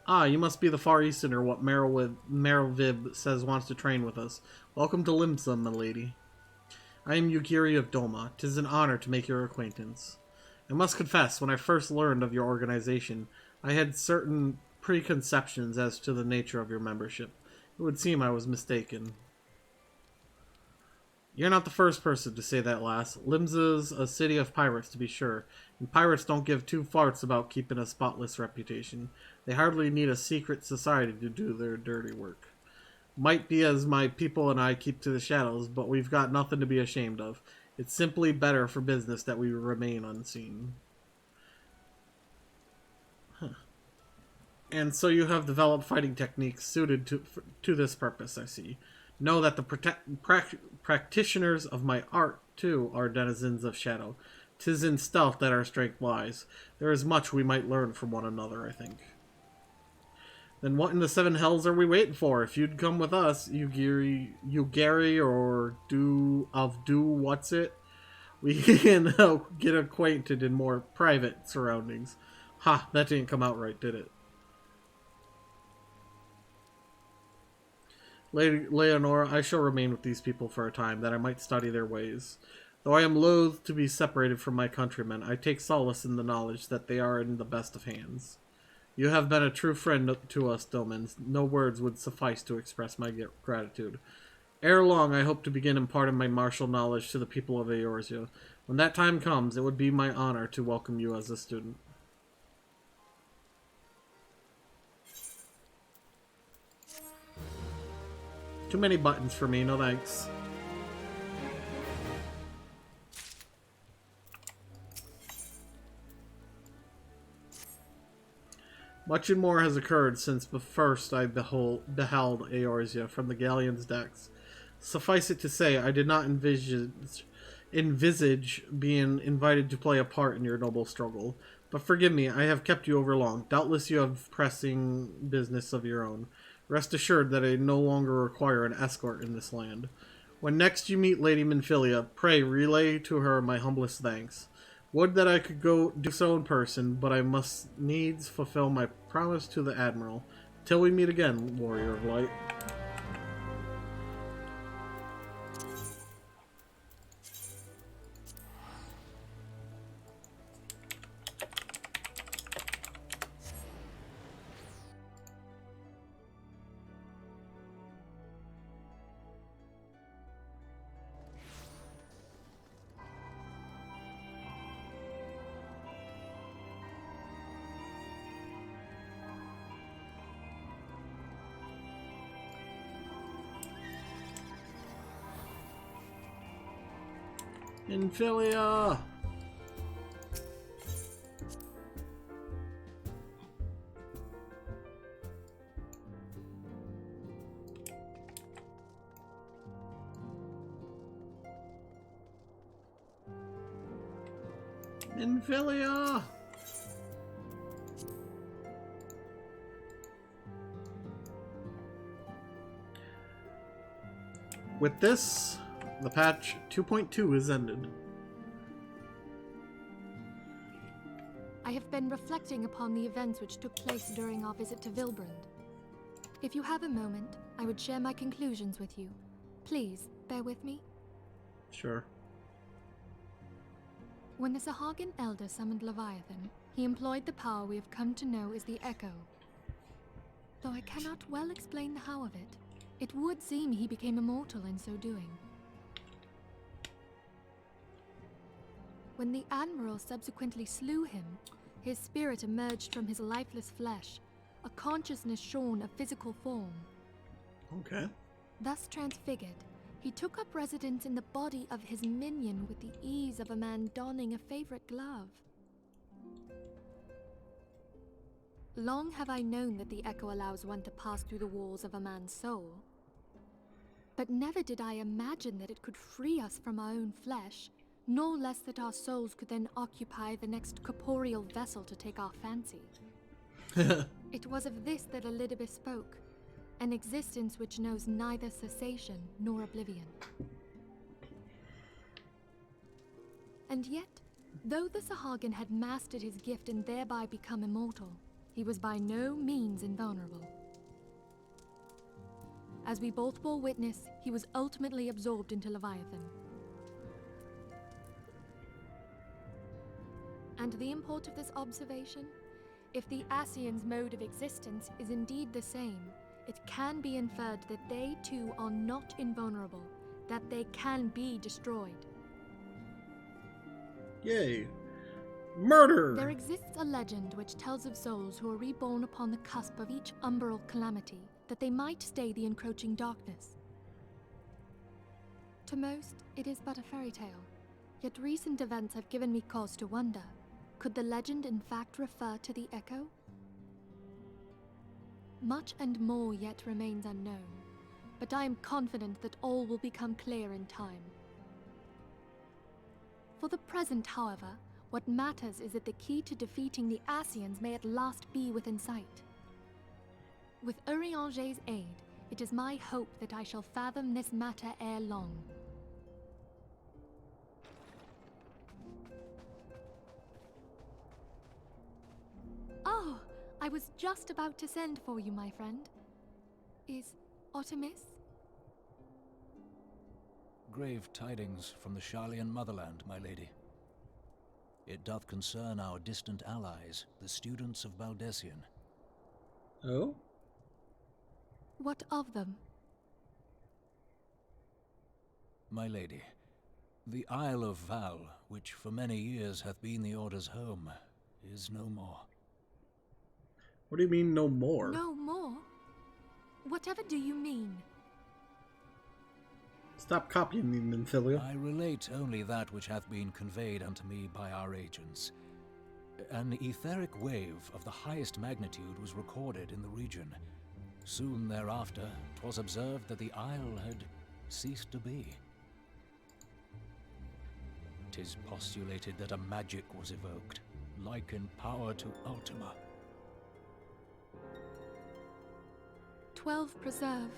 S1: Ah, you must be the Far Easterner what Merylvib says wants to train with us. Welcome to Limsa, my lady. I am Yugiri of Doma. 'Tis an honor to make your acquaintance. I must confess, when I first learned of your organization, I had certain preconceptions as to the nature of your membership. It would seem I was mistaken. You're not the first person to say that, lass. Limsa's a city of pirates, to be sure, and pirates don't give two farts about keeping a spotless reputation. They hardly need a secret society to do their dirty work. Might be as my people and I keep to the shadows, but we've got nothing to be ashamed of. It's simply better for business that we remain unseen. And so you have developed fighting techniques suited to this purpose, I see. Know that the practitioners of my art, too, are denizens of shadow. 'Tis in stealth that our strength lies. There is much we might learn from one another, I think. Then what in the seven hells are we waiting for? If you'd come with us, Gary, or what's it? We can get acquainted in more private surroundings. Ha, that didn't come out right, did it? Lady Leonora, I shall remain with these people for a time, that I might study their ways. Though I am loath to be separated from my countrymen, I take solace in the knowledge that they are in the best of hands. You have been a true friend to us, Domans. No words would suffice to express my gratitude. Ere long, I hope to begin imparting my martial knowledge to the people of Eorzea. When that time comes, it would be my honor to welcome you as a student. Too many buttons for me, no thanks. Much and more has occurred since first I beheld Eorzea from the galleon's decks. Suffice it to say, I did not envisage being invited to play a part in your noble struggle. But forgive me, I have kept you over long. Doubtless you have pressing business of your own. Rest assured that I no longer require an escort in this land. When next you meet Lady Minfilia, pray relay to her my humblest thanks. Would that I could go do so in person, but I must needs fulfill my promise to the Admiral. Till we meet again, Warrior of Light. Minfilia! Minfilia! With this, the patch 2.2 is ended.
S11: I have been reflecting upon the events which took place during our visit to Vilbrand. If you have a moment, I would share my conclusions with you. Please, bear with me.
S1: Sure.
S11: When the Sahagin Elder summoned Leviathan, he employed the power we have come to know as the Echo. Though I cannot well explain the how of it, it would seem he became immortal in so doing. When the Admiral subsequently slew him, his spirit emerged from his lifeless flesh, a consciousness shorn of physical form.
S1: Okay.
S11: Thus transfigured, he took up residence in the body of his minion with the ease of a man donning a favorite glove. Long have I known that the echo allows one to pass through the walls of a man's soul. But never did I imagine that it could free us from our own flesh, nor less that our souls could then occupy the next corporeal vessel to take our fancy. It was of this that Elizabeth spoke, an existence which knows neither cessation nor oblivion. And yet, though the Sahagin had mastered his gift and thereby become immortal, he was by no means invulnerable. As we both bore witness, he was ultimately absorbed into Leviathan. And the import of this observation? If the Ascians' mode of existence is indeed the same, it can be inferred that they too are not invulnerable, that they can be destroyed.
S1: Yay. Murder!
S11: There exists a legend which tells of souls who are reborn upon the cusp of each umbral calamity, that they might stay the encroaching darkness. To most, it is but a fairy tale, yet recent events have given me cause to wonder. Could the legend in fact refer to the echo? Much and more yet remains unknown, but I am confident that all will become clear in time. For the present, however, what matters is that the key to defeating the Ascians may at last be within sight. With Urianger's aid, it is my hope that I shall fathom this matter ere long. Oh, I was just about to send for you, my friend. Is aught amiss?
S15: Grave tidings from the Sharlayan motherland, my lady. It doth concern our distant allies, the students of Baldessian.
S1: Oh?
S11: What of them?
S15: My lady, the Isle of Val, which for many years hath been the Order's home, is no more.
S1: What do you mean, no more?
S11: No more? Whatever do you mean?
S1: Stop copying me, Minfilia.
S15: I relate only that which hath been conveyed unto me by our agents. An etheric wave of the highest magnitude was recorded in the region. Soon thereafter, 'twas observed that the isle had ceased to be. 'Tis postulated that a magic was evoked, like in power to Ultima.
S11: 12 preserve.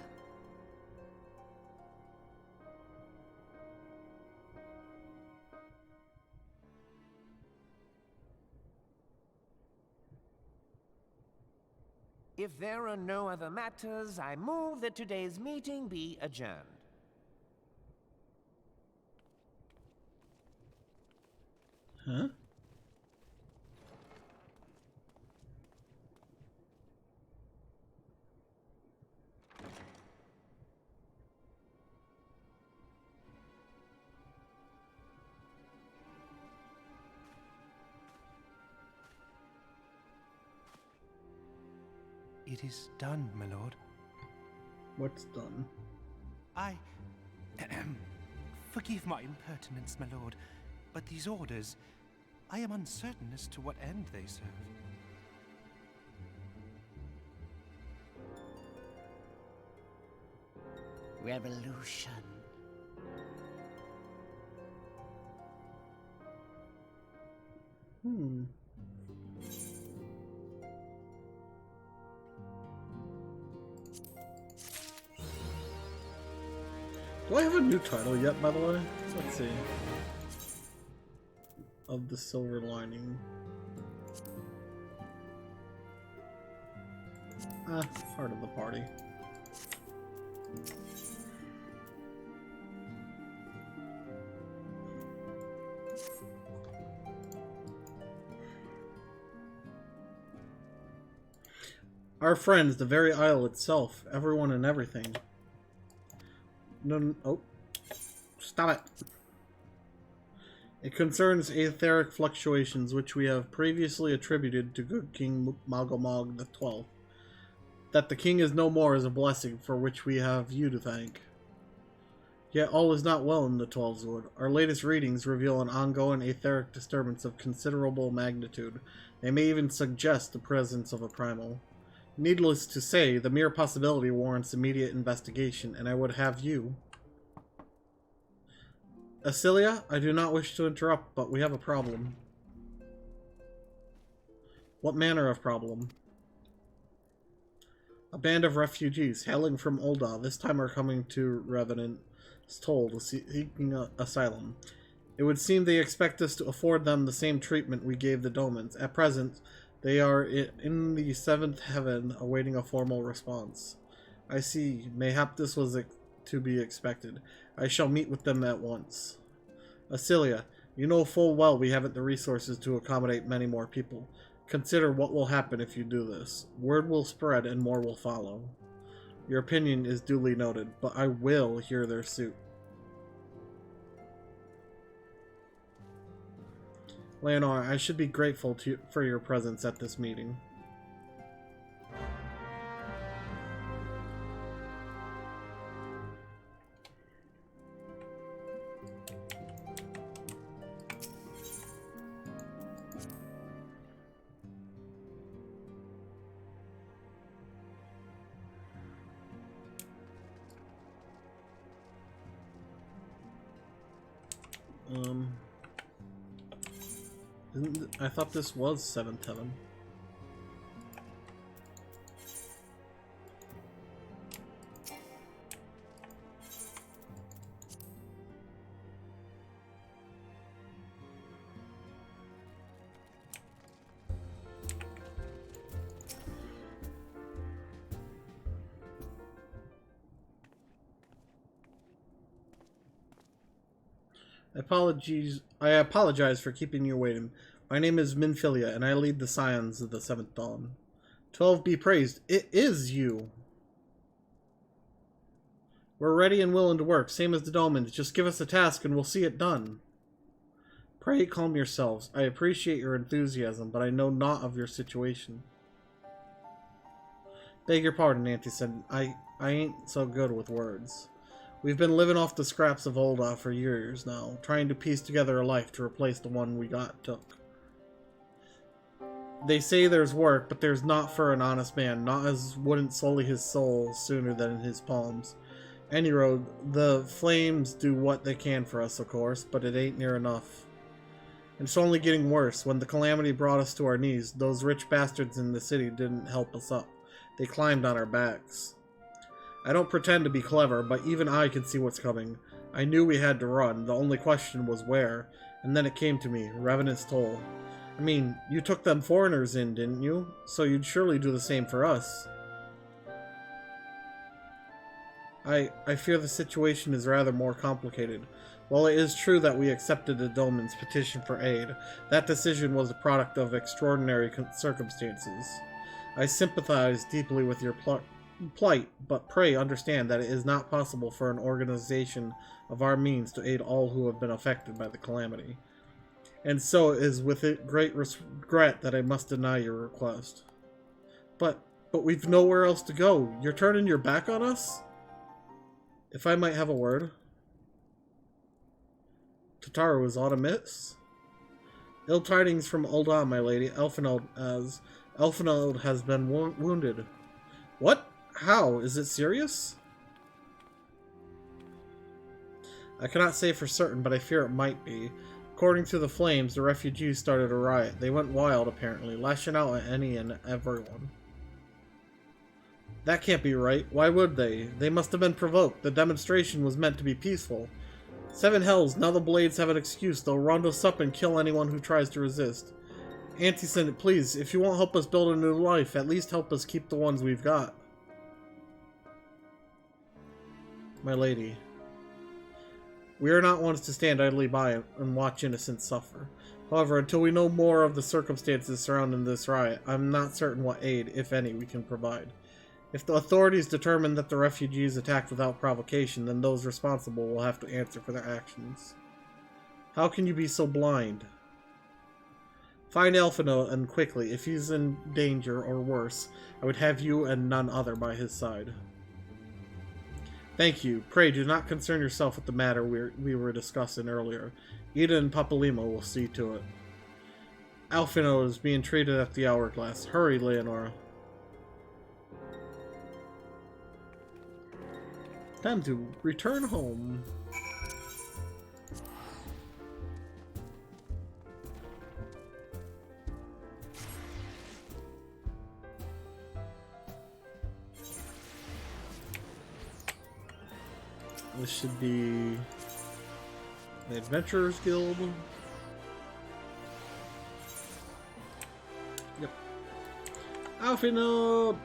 S7: If there are no other matters, I move that today's meeting be adjourned.
S1: Huh?
S16: It is done, my lord.
S1: What's done?
S16: I... Forgive my impertinence, my lord, but these orders, I am uncertain as to what end they serve.
S7: Revolution.
S1: Do I have a new title yet, by the way? Let's see. Of the Silver Lining. Part of the party. Our friends, the very isle itself, everyone and everything. No, oh. Stop it. It concerns etheric fluctuations which we have previously attributed to good King Malgamog XII. That the king is no more is a blessing for which we have you to thank. Yet all is not well in the 12's Wood. Our latest readings reveal an ongoing etheric disturbance of considerable magnitude. They may even suggest the presence of a primal. Needless to say, the mere possibility warrants immediate investigation, and I would have you... Asilia, I do not wish to interrupt, but we have a problem. What manner of problem? A band of refugees hailing from Ul'dah this time are coming to Revenant's Toll seeking asylum. It would seem they expect us to afford them the same treatment we gave the Domans. At present, they are in the 7th heaven awaiting a formal response. I see. Mayhap this was to be expected. I shall meet with them at once. Asilia, you know full well we haven't the resources to accommodate many more people. Consider what will happen if you do this. Word will spread and more will follow. Your opinion is duly noted, but I will hear their suit. Leonor, I should be grateful for your presence at this meeting. I thought this was 7th heaven. I apologize for keeping you waiting. My name is Minfilia, and I lead the Scions of the 7th Dawn. 12 be praised. It is you! We're ready and willing to work, same as the Domans. Just give us a task and we'll see it done. Pray calm yourselves. I appreciate your enthusiasm, but I know naught of your situation. Beg your pardon, Auntie said. I ain't so good with words. We've been living off the scraps of Ul'dah for years now, trying to piece together a life to replace the one we took. They say there's work, but there's not for an honest man, not as wouldn't sully his soul sooner than in his palms. Any road, the flames do what they can for us, of course, but it ain't near enough. And it's only getting worse. When the calamity brought us to our knees, those rich bastards in the city didn't help us up. They climbed on our backs. I don't pretend to be clever, but even I can see what's coming. I knew we had to run. The only question was where. And then it came to me, Revenant's Toll. I mean, you took them foreigners in, didn't you? So you'd surely do the same for us. I fear the situation is rather more complicated. While it is true that we accepted the Doman's petition for aid, that decision was a product of extraordinary circumstances. I sympathize deeply with your plight, but pray understand that it is not possible for an organization of our means to aid all who have been affected by the calamity. And so it is with great regret that I must deny your request. But we've nowhere else to go. You're turning your back on us? If I might have a word. Tataru, is aught amiss? Ill tidings from Ul'dah, my lady. Elfenald has been wounded. What? How? Is it serious? I cannot say for certain, but I fear it might be. According to the flames, the refugees started a riot. They went wild, apparently, lashing out at any and everyone. That can't be right. Why would they? They must have been provoked. The demonstration was meant to be peaceful. 7 hells, now the Blades have an excuse. They'll round us up and kill anyone who tries to resist. Auntie Senate, please, if you won't help us build a new life, at least help us keep the ones we've got. My lady. We are not ones to stand idly by and watch innocents suffer. However, until we know more of the circumstances surrounding this riot, I'm not certain what aid, if any, we can provide. If the authorities determine that the refugees attacked without provocation, then those responsible will have to answer for their actions. How can you be so blind? Find Elfino, and quickly. If he's in danger, or worse, I would have you and none other by his side. Thank you. Pray do not concern yourself with the matter we were discussing earlier. Ida and Papalima will see to it. Alfino is being treated at the Hourglass. Hurry, Leonora. Time to return home. This should be the Adventurers Guild. Yep. Alfino!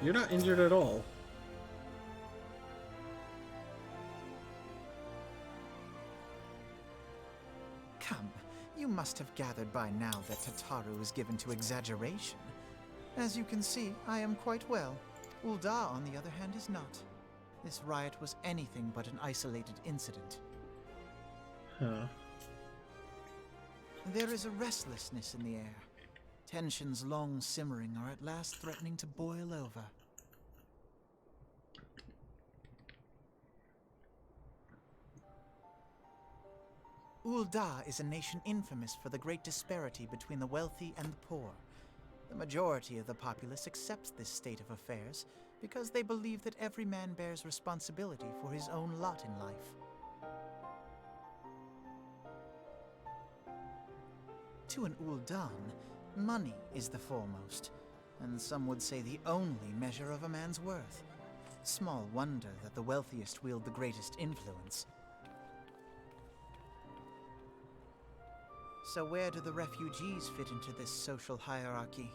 S1: You're not injured at all.
S3: Come, you must have gathered by now that Tataru is given to exaggeration. As you can see, I am quite well. Uldar, on the other hand, is not. This riot was anything but an isolated incident.
S1: Huh.
S3: There is a restlessness in the air. Tensions long simmering are at last threatening to boil over. Uldar is a nation infamous for the great disparity between the wealthy and the poor. The majority of the populace accepts this state of affairs because they believe that every man bears responsibility for his own lot in life. To an Uldan, money is the foremost, and some would say the only measure of a man's worth. Small wonder that the wealthiest wield the greatest influence. So where do the refugees fit into this social hierarchy?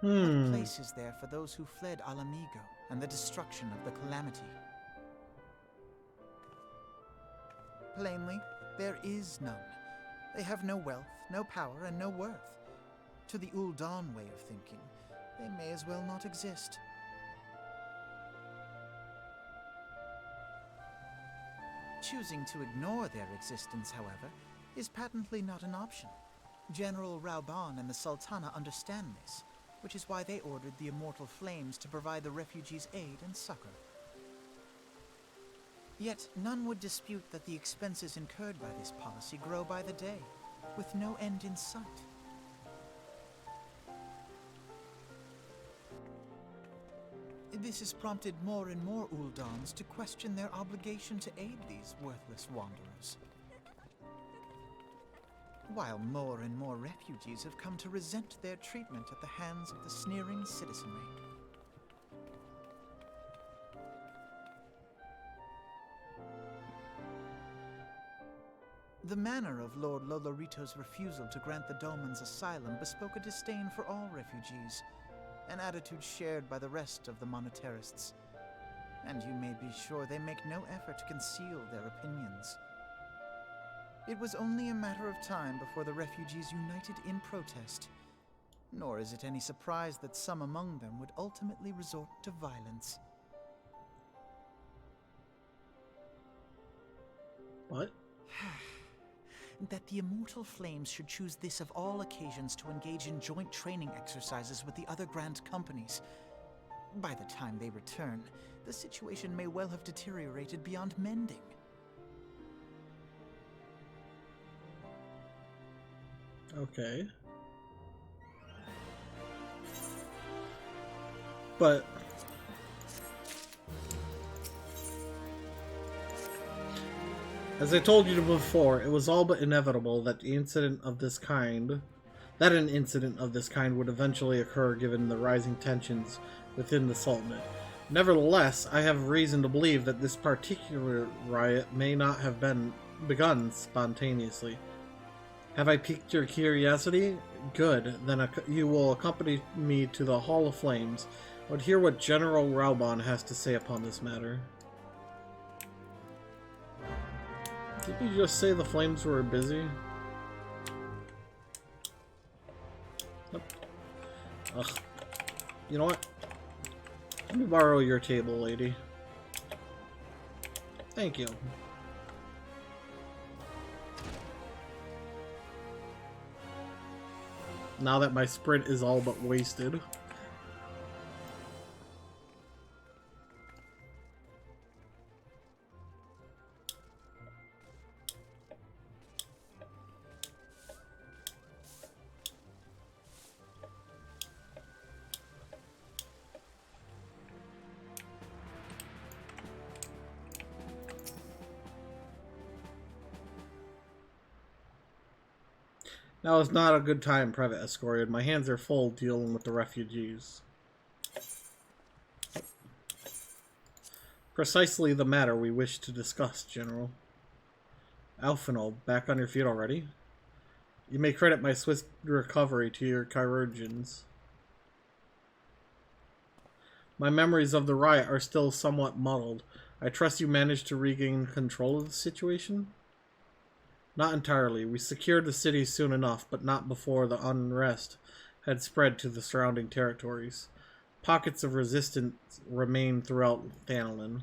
S3: What place is there for those who fled Alamigo and the destruction of the Calamity? Plainly, there is none. They have no wealth, no power, and no worth. To the Uldan way of thinking, they may as well not exist. Choosing to ignore their existence, however, is patently not an option. General Rauban and the Sultana understand this, which is why they ordered the Immortal Flames to provide the refugees aid and succor. Yet none would dispute that the expenses incurred by this policy grow by the day, with no end in sight. This has prompted more and more Uldans to question their obligation to aid these worthless wanderers. While more and more refugees have come to resent their treatment at the hands of the sneering citizenry. The manner of Lord Lolorito's refusal to grant the Domans asylum bespoke a disdain for all refugees, an attitude shared by the rest of the monetarists. And you may be sure they make no effort to conceal their opinions. It was only a matter of time before the refugees united in protest. Nor is it any surprise that some among them would ultimately resort to violence.
S1: What?
S3: That the Immortal Flames should choose this of all occasions to engage in joint training exercises with the other Grand Companies. By the time they return, the situation may well have deteriorated beyond mending.
S1: Okay. But as I told you before, it was all but inevitable that an incident of this kind would eventually occur given the rising tensions within the Sultanate. Nevertheless, I have reason to believe that this particular riot may not have been begun spontaneously. Have I piqued your curiosity? Good, then you will accompany me to the Hall of Flames. I would hear what General Rauban has to say upon this matter. Did you just say the flames were busy? Nope. Ugh. You know what? Let me borrow your table, lady. Thank you. now that my sprint is all but wasted. Now is not a good time, Private Escorian. My hands are full dealing with the refugees. Precisely the matter we wish to discuss, General. Alphino, back on your feet already? You may credit my swift recovery to your chirurgeons. My memories of the riot are still somewhat muddled. I trust you managed to regain control of the situation? Not entirely. We secured the city soon enough, but not before the unrest had spread to the surrounding territories. Pockets of resistance remain throughout Thanalan.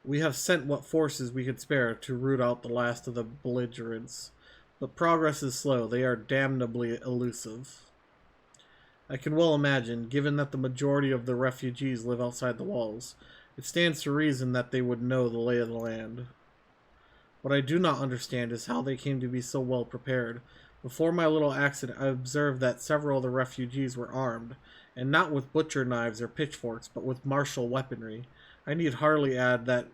S1: We have sent what forces we could spare to root out the last of the belligerents, but progress is slow. They are damnably elusive. I can well imagine, given that the majority of the refugees live outside the walls, it stands to reason that they would know the lay of the land. What I do not understand is how they came to be so well prepared. Before my little accident, I observed that several of the refugees were armed, and not with butcher knives or pitchforks, but with martial weaponry. I need hardly add that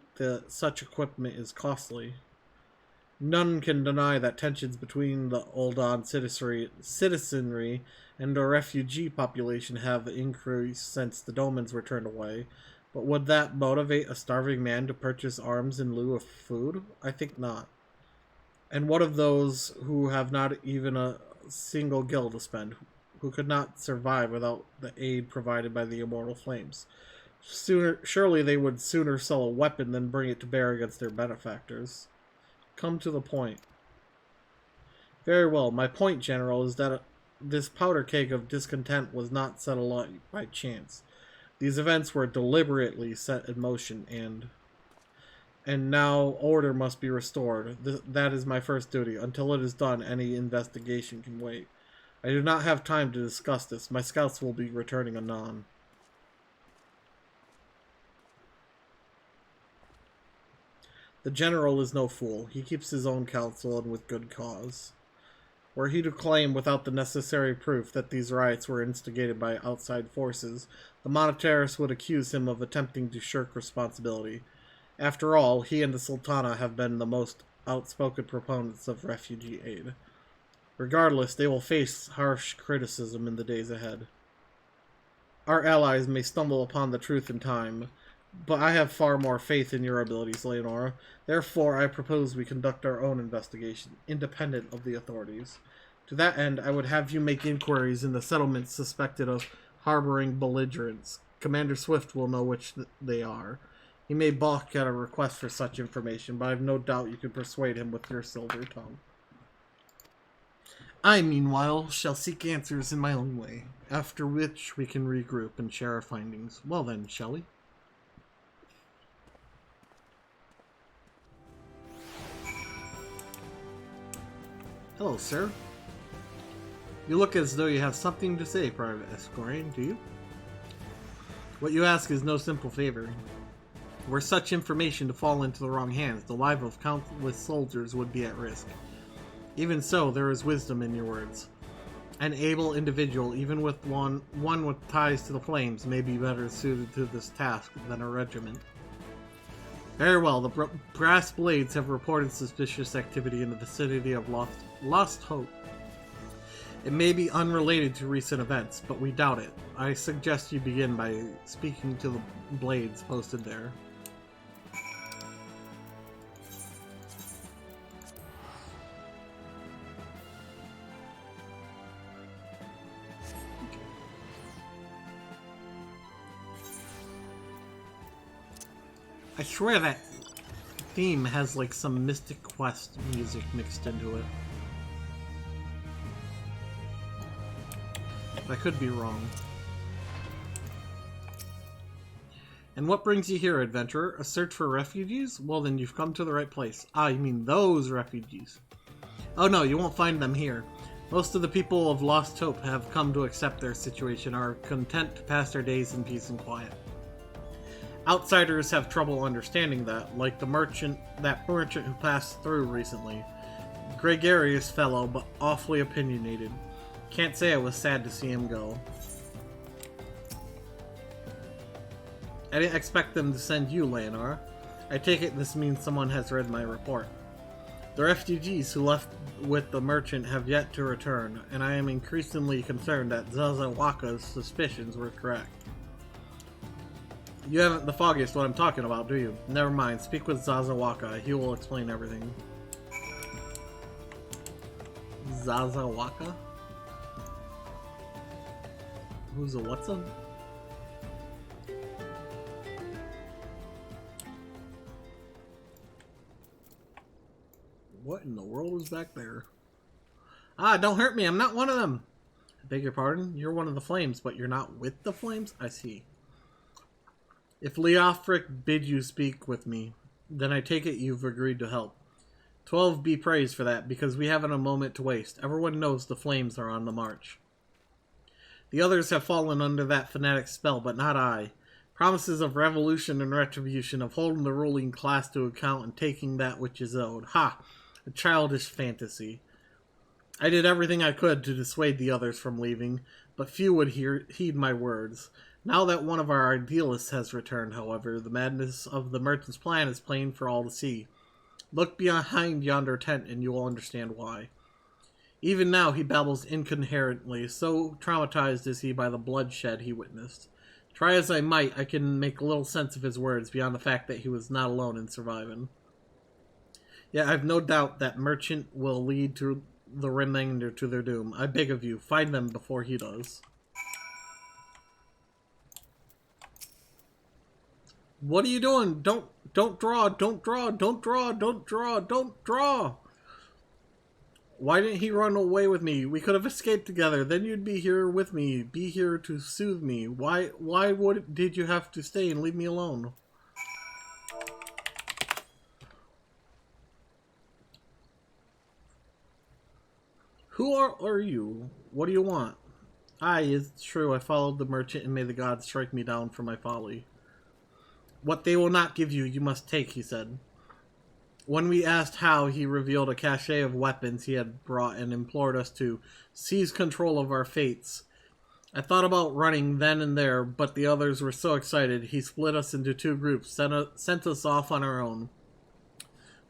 S1: such equipment is costly. None can deny that tensions between the Uldan citizenry and the refugee population have increased since the Domans were turned away. But would that motivate a starving man to purchase arms in lieu of food? I think not. And what of those who have not even a single gil to spend, who could not survive without the aid provided by the immortal flames? Surely they would sooner sell a weapon than bring it to bear against their benefactors. Come to the point. Very well. My point, General, is that this powder keg of discontent was not set alight by chance. These events were deliberately set in motion, and now order must be restored. That is my first duty. Until it is done, any investigation can wait. I do not have time to discuss this. My scouts will be returning anon. The General is no fool. He keeps his own counsel, and with good cause. Were he to claim without the necessary proof that these riots were instigated by outside forces, the Monetarists would accuse him of attempting to shirk responsibility. After all, he and the Sultana have been the most outspoken proponents of refugee aid. Regardless, they will face harsh criticism in the days ahead. Our allies may stumble upon the truth in time, but I have far more faith in your abilities, Leonora. Therefore, I propose we conduct our own investigation, independent of the authorities. To that end, I would have you make inquiries in the settlements suspected of harboring belligerents. Commander Swift will know which they are. He may balk at a request for such information, but I have no doubt you can persuade him with your silver tongue. I, meanwhile, shall seek answers in my own way, after which we can regroup and share our findings. Well then, shall we? Hello, sir. You look as though you have something to say, Private Escorian, do you? What you ask is no simple favor. Were such information to fall into the wrong hands, the life of countless soldiers would be at risk. Even so, there is wisdom in your words. An able individual, even with one with ties to the flames, may be better suited to this task than a regiment. Very well, the brass blades have reported suspicious activity in the vicinity of Lost Hope. It may be unrelated to recent events, but we doubt it. I suggest you begin by speaking to the blades posted there. I swear that theme has like some Mystic Quest music mixed into it. I could be wrong. And what brings you here, adventurer? A search for refugees? Well then, you've come to the right place. Ah, you mean those refugees. Oh no, you won't find them here. Most of the people of Lost Hope have come to accept their situation, are content to pass their days in peace and quiet. Outsiders have trouble understanding that, like that merchant who passed through recently. Gregarious fellow, but awfully opinionated. Can't say I was sad to see him go. I didn't expect them to send you, Leonor. I take it this means someone has read my report. The refugees who left with the merchant have yet to return, and I am increasingly concerned that Zazawaka's suspicions were correct. You haven't the foggiest what I'm talking about, do you? Never mind, speak with Zazawaka. He will explain everything. Zazawaka? Who's a what's up? What in the world is back there? Ah, don't hurt me, I'm not one of them! I beg your pardon? You're one of the flames, but you're not with the flames? I see. If Leofric bid you speak with me, then I take it you've agreed to help. 12 be praised for that, because we haven't a moment to waste. Everyone knows the flames are on the march. The others have fallen under that fanatic spell, but not I. Promises of revolution and retribution, of holding the ruling class to account and taking that which is owed. Ha! A childish fantasy. I did everything I could to dissuade the others from leaving, but few would heed my words. Now that one of our idealists has returned, however, the madness of the merchant's plan is plain for all to see. Look behind yonder tent and you will understand why. Even now he babbles incoherently, so traumatized is he by the bloodshed he witnessed. Try as I might, I can make little sense of his words beyond the fact that he was not alone in surviving. Yet I've no doubt that merchant will lead to the remainder to their doom. I beg of you, find them before he does. What are you doing? Don't draw, don't draw, don't draw, don't draw, don't draw! Why didn't he run away with me? We could have escaped together. Then you'd be here with me, be here to soothe me. Why did you have to stay and leave me alone? Who are you? What do you want? Aye, it's true, I followed the merchant and may the gods strike me down for my folly. What they will not give you, you must take, he said. When we asked how, he revealed a cache of weapons he had brought and implored us to seize control of our fates. I thought about running then and there, but the others were so excited, he split us into 2 groups, sent us off on our own.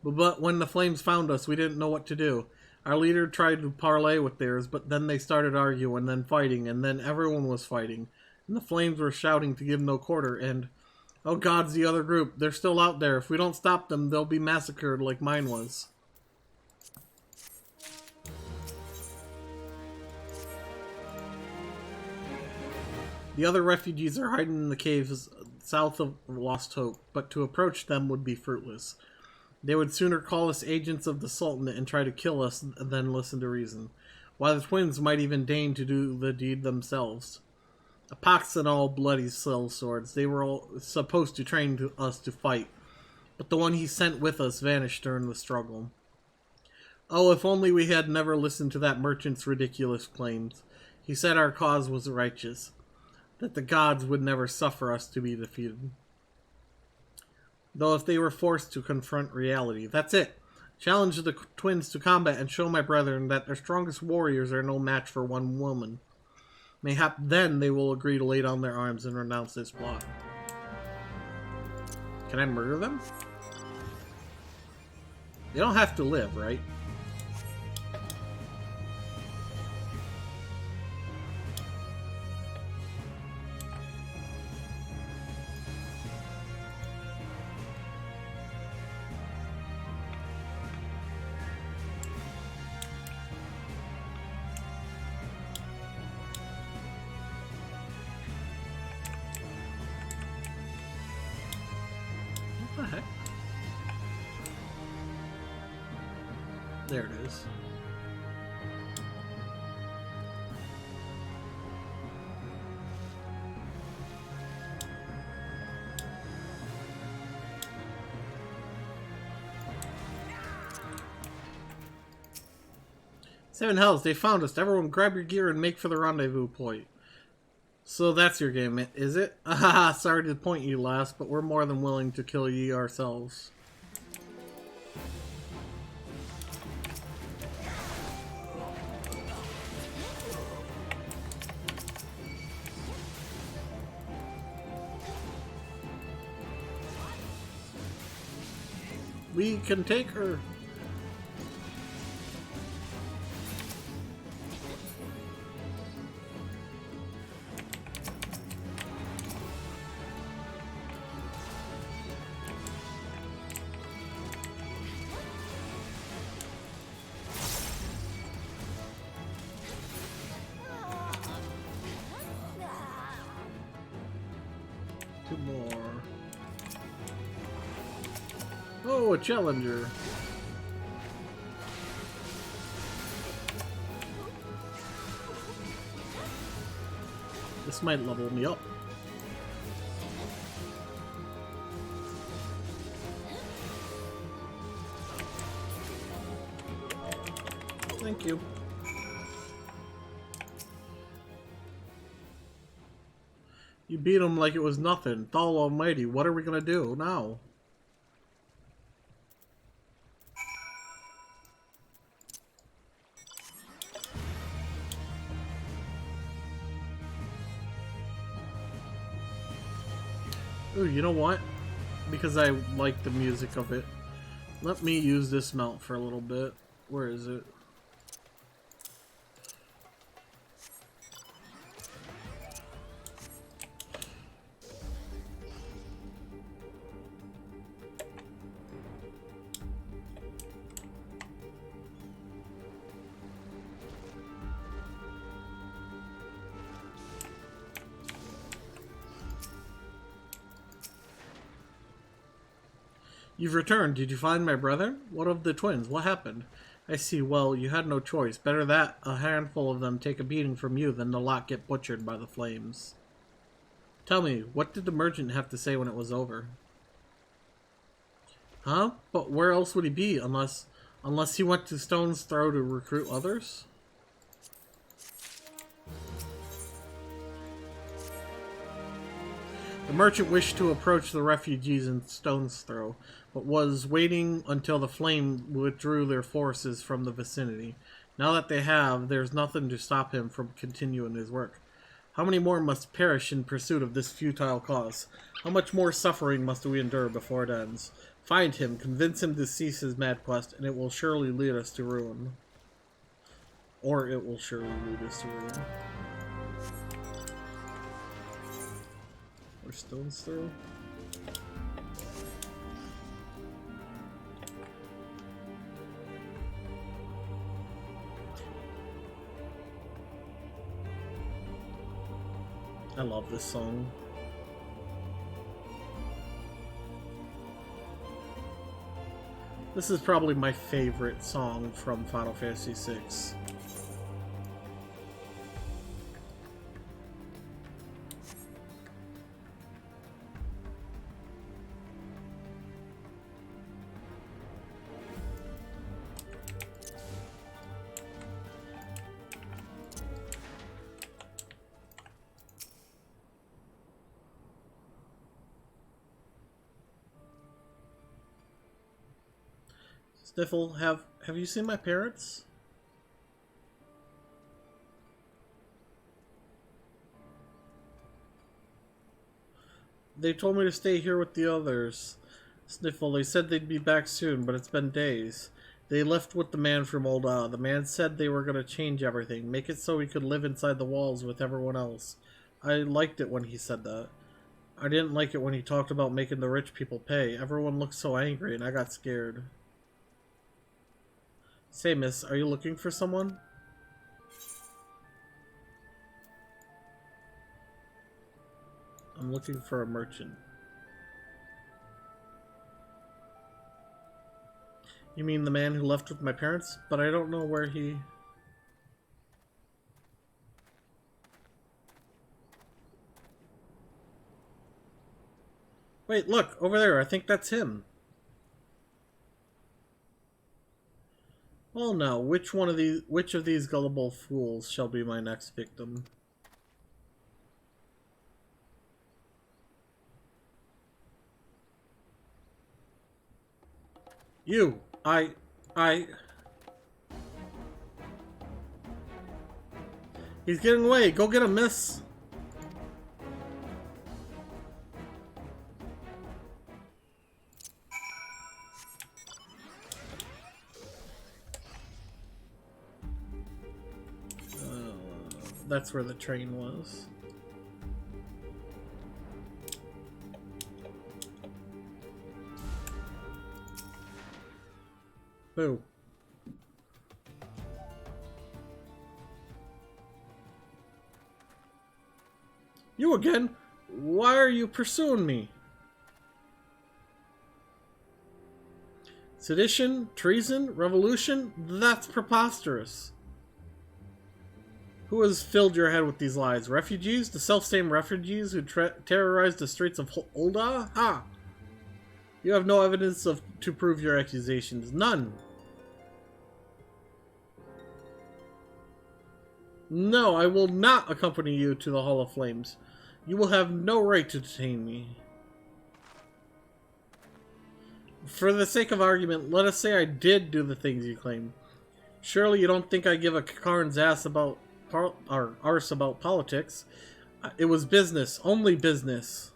S1: But when the flames found us, we didn't know what to do. Our leader tried to parley with theirs, but then they started arguing, then fighting, and then everyone was fighting. And the flames were shouting to give no quarter, and... oh gods, the other group. They're still out there. If we don't stop them, they'll be massacred like mine was. The other refugees are hiding in the caves south of Lost Hope, but to approach them would be fruitless. They would sooner call us agents of the Sultanate and try to kill us than listen to reason, while the twins might even deign to do the deed themselves. A pox and all bloody sellswords. They were all supposed to train us to fight, but the one he sent with us vanished during the struggle. Oh, if only we had never listened to that merchant's ridiculous claims. He said our cause was righteous, that the gods would never suffer us to be defeated. Though if they were forced to confront reality, that's it. Challenge the twins to combat and show my brethren that their strongest warriors are no match for one woman. Mayhap then they will agree to lay down their arms and renounce this plot. Can I murder them? They don't have to live, right? What the heck? There it is. Seven Hells, they found us. Everyone grab your gear and make for the rendezvous point. So that's your game, is it? Ahaha, sorry to point you last, but we're more than willing to kill ye ourselves. We can take her. Two more. Oh, a challenger. This might level me up. Thank you. You beat him like it was nothing. Thal Almighty, what are we gonna do now? Ooh, you know what? Because I like the music of it. Let me use this mount for a little bit. Where is it? You've returned. Did you find my brother? What of the twins? What happened? I see. Well, you had no choice. Better that a handful of them take a beating from you than the lot get butchered by the flames. Tell me, what did the merchant have to say when it was over? Huh? But where else would he be unless he went to Stone's Throw to recruit others? The merchant wished to approach the refugees in Stone's Throw, but was waiting until the flame withdrew their forces from the vicinity. Now that they have, there's nothing to stop him from continuing his work. How many more must perish in pursuit of this futile cause? How much more suffering must we endure before it ends? Find him, convince him to cease his mad quest, and it will surely lead us to ruin. Or it will surely lead us to ruin. Or Stone's Throw. I love this song. This is probably my favorite song from Final Fantasy VI. Sniffle, have you seen my parents? They told me to stay here with the others. Sniffle, they said they'd be back soon, but it's been days. They left with the man from Ul'dah. The man said they were going to change everything, make it so we could live inside the walls with everyone else. I liked it when he said that. I didn't like it when he talked about making the rich people pay. Everyone looked so angry and I got scared. Say, miss, are you looking for someone? I'm looking for a merchant. You mean the man who left with my parents? But I don't know where he... Wait, look, over there. I think that's him. Well, now, which of these gullible fools shall be my next victim? You! He's getting away! Go get him, miss! That's where the train was. Boo. You again? Why are you pursuing me? Sedition? Treason? Revolution? That's preposterous. Who has filled your head with these lies? Refugees? The self-same refugees who terrorized the streets of Ul'dah? Ha! You have no evidence to prove your accusations. None. No, I will not accompany you to the Hall of Flames. You will have no right to detain me. For the sake of argument, let us say I did do the things you claim. Surely you don't think I give a Karn's ass about arse about politics. It was business, only business.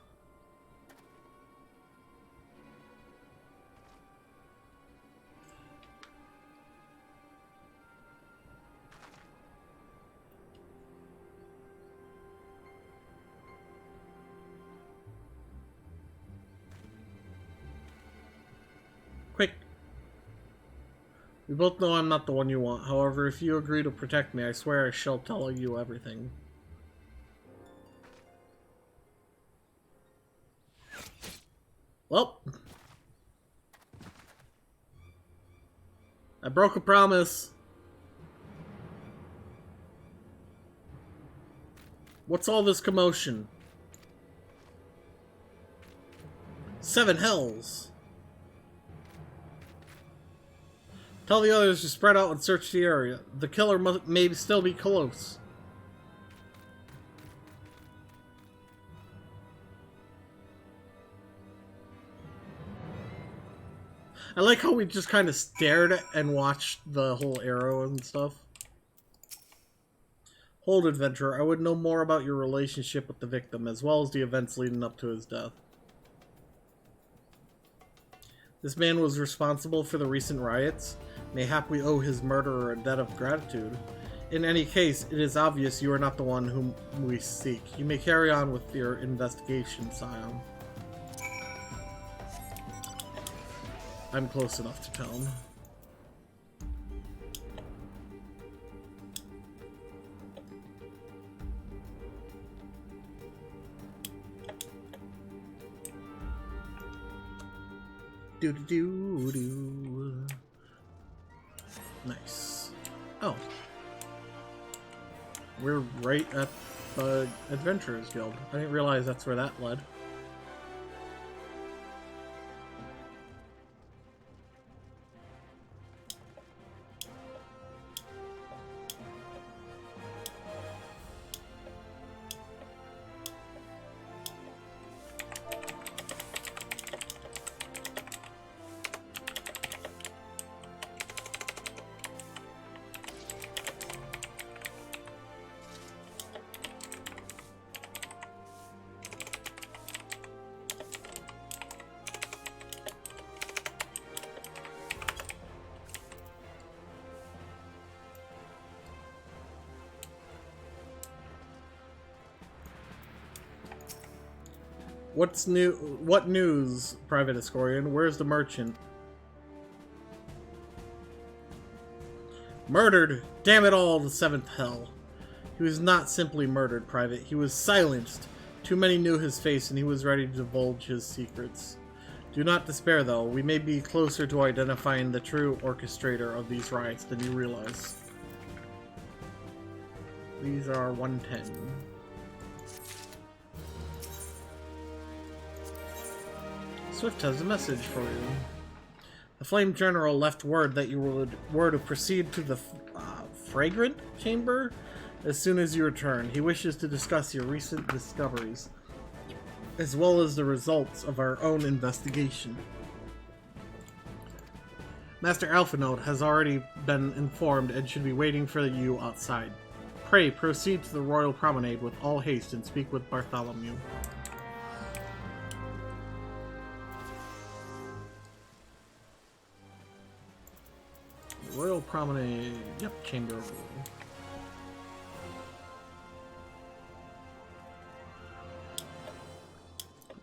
S1: Quick. We both know I'm not the one you want. However, if you agree to protect me, I swear I shall tell you everything. Well. I broke a promise. What's all this commotion? 7 hells. Tell the others to spread out and search the area. The killer may still be close. I like how we just kind of stared and watched the whole arrow and stuff. Hold, adventurer. I would know more about your relationship with the victim, as well as the events leading up to his death. This man was responsible for the recent riots. Mayhap we owe his murderer a debt of gratitude. In any case, it is obvious you are not the one whom we seek. You may carry on with your investigation, Scion. I'm close enough to tell him. Do-do-do-do. Nice. Oh. We're right at the Adventurers Guild. I didn't realize that's where that led. What's new? What news, Private Escorian? Where's the merchant? Murdered! Damn it all, the 7th hell. He was not simply murdered, Private. He was silenced. Too many knew his face, and he was ready to divulge his secrets. Do not despair, though. We may be closer to identifying the true orchestrator of these riots than you realize. These are 110. Swift has a message for you. The Flame General left word that you were to proceed to the Fragrant Chamber as soon as you return. He wishes to discuss your recent discoveries, as well as the results of our own investigation. Master Alphinaud has already been informed and should be waiting for you outside. Pray, proceed to the Royal Promenade with all haste and speak with Bartholomew. Royal Promenade, yep, Chamber of Rule.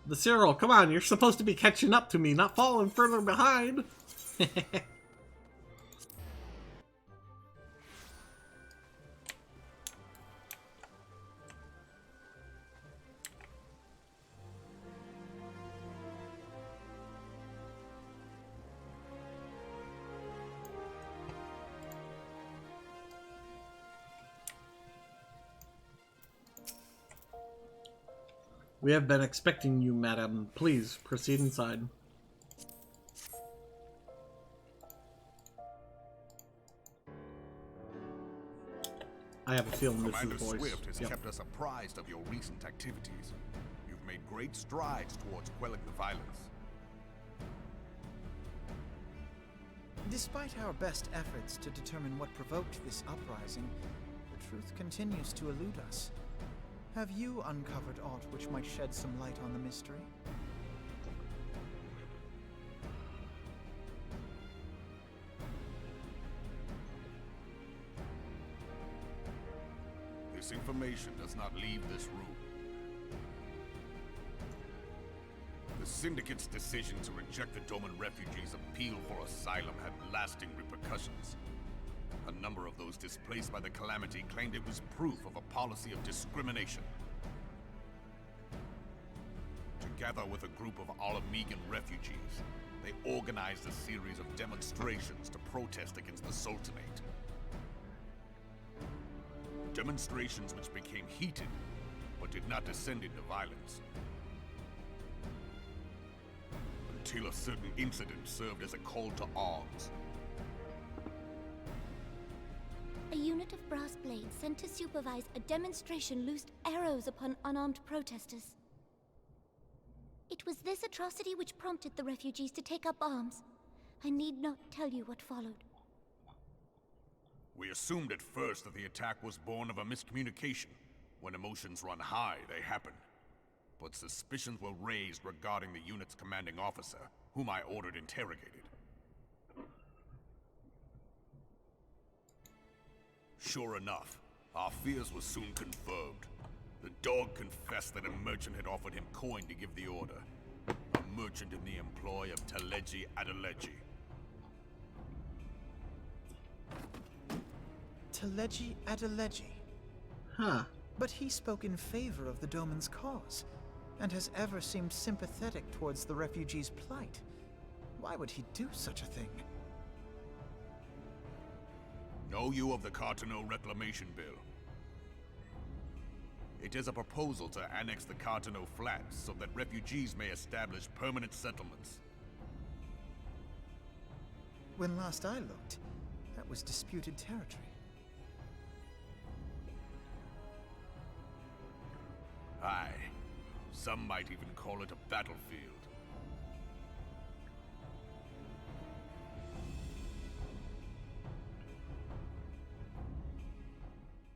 S1: The Cyril, come on, you're supposed to be catching up to me, not falling further behind. We have been expecting you, madam. Please, proceed inside. I have a feeling this is the voice.
S5: Swift has kept us apprised of your recent activities. You've made great strides towards quelling the violence.
S3: Despite our best efforts to determine what provoked this uprising, the truth continues to elude us. Have you uncovered aught which might shed some light on the mystery?
S5: This information does not leave this room. The Syndicate's decision to reject the Doman refugees' appeal for asylum had lasting repercussions. A number of those displaced by the calamity claimed it was proof of a policy of discrimination. Together with a group of Alamegan refugees, they organized a series of demonstrations to protest against the Sultanate. Demonstrations which became heated, but did not descend into violence. Until a certain incident served as a call to arms.
S4: A unit of brass blades sent to supervise a demonstration loosed arrows upon unarmed protesters. It was this atrocity which prompted the refugees to take up arms. I need not tell you what followed.
S5: We assumed at first that the attack was born of a miscommunication. When emotions run high, they happen. But suspicions were raised regarding the unit's commanding officer, whom I ordered interrogated. Sure enough, our fears were soon confirmed. The dog confessed that a merchant had offered him coin to give the order. A merchant in the employ of Teleji Adeleji.
S3: Teleji Adeleji?
S1: Huh.
S3: But he spoke in favor of the Doman's cause, and has ever seemed sympathetic towards the refugees' plight. Why would he do such a thing?
S5: Know you of the Carteneau Reclamation Bill? It is a proposal to annex the Carteneau Flats so that refugees may establish permanent settlements.
S3: When last I looked, that was disputed territory.
S5: Aye. Some might even call it a battlefield.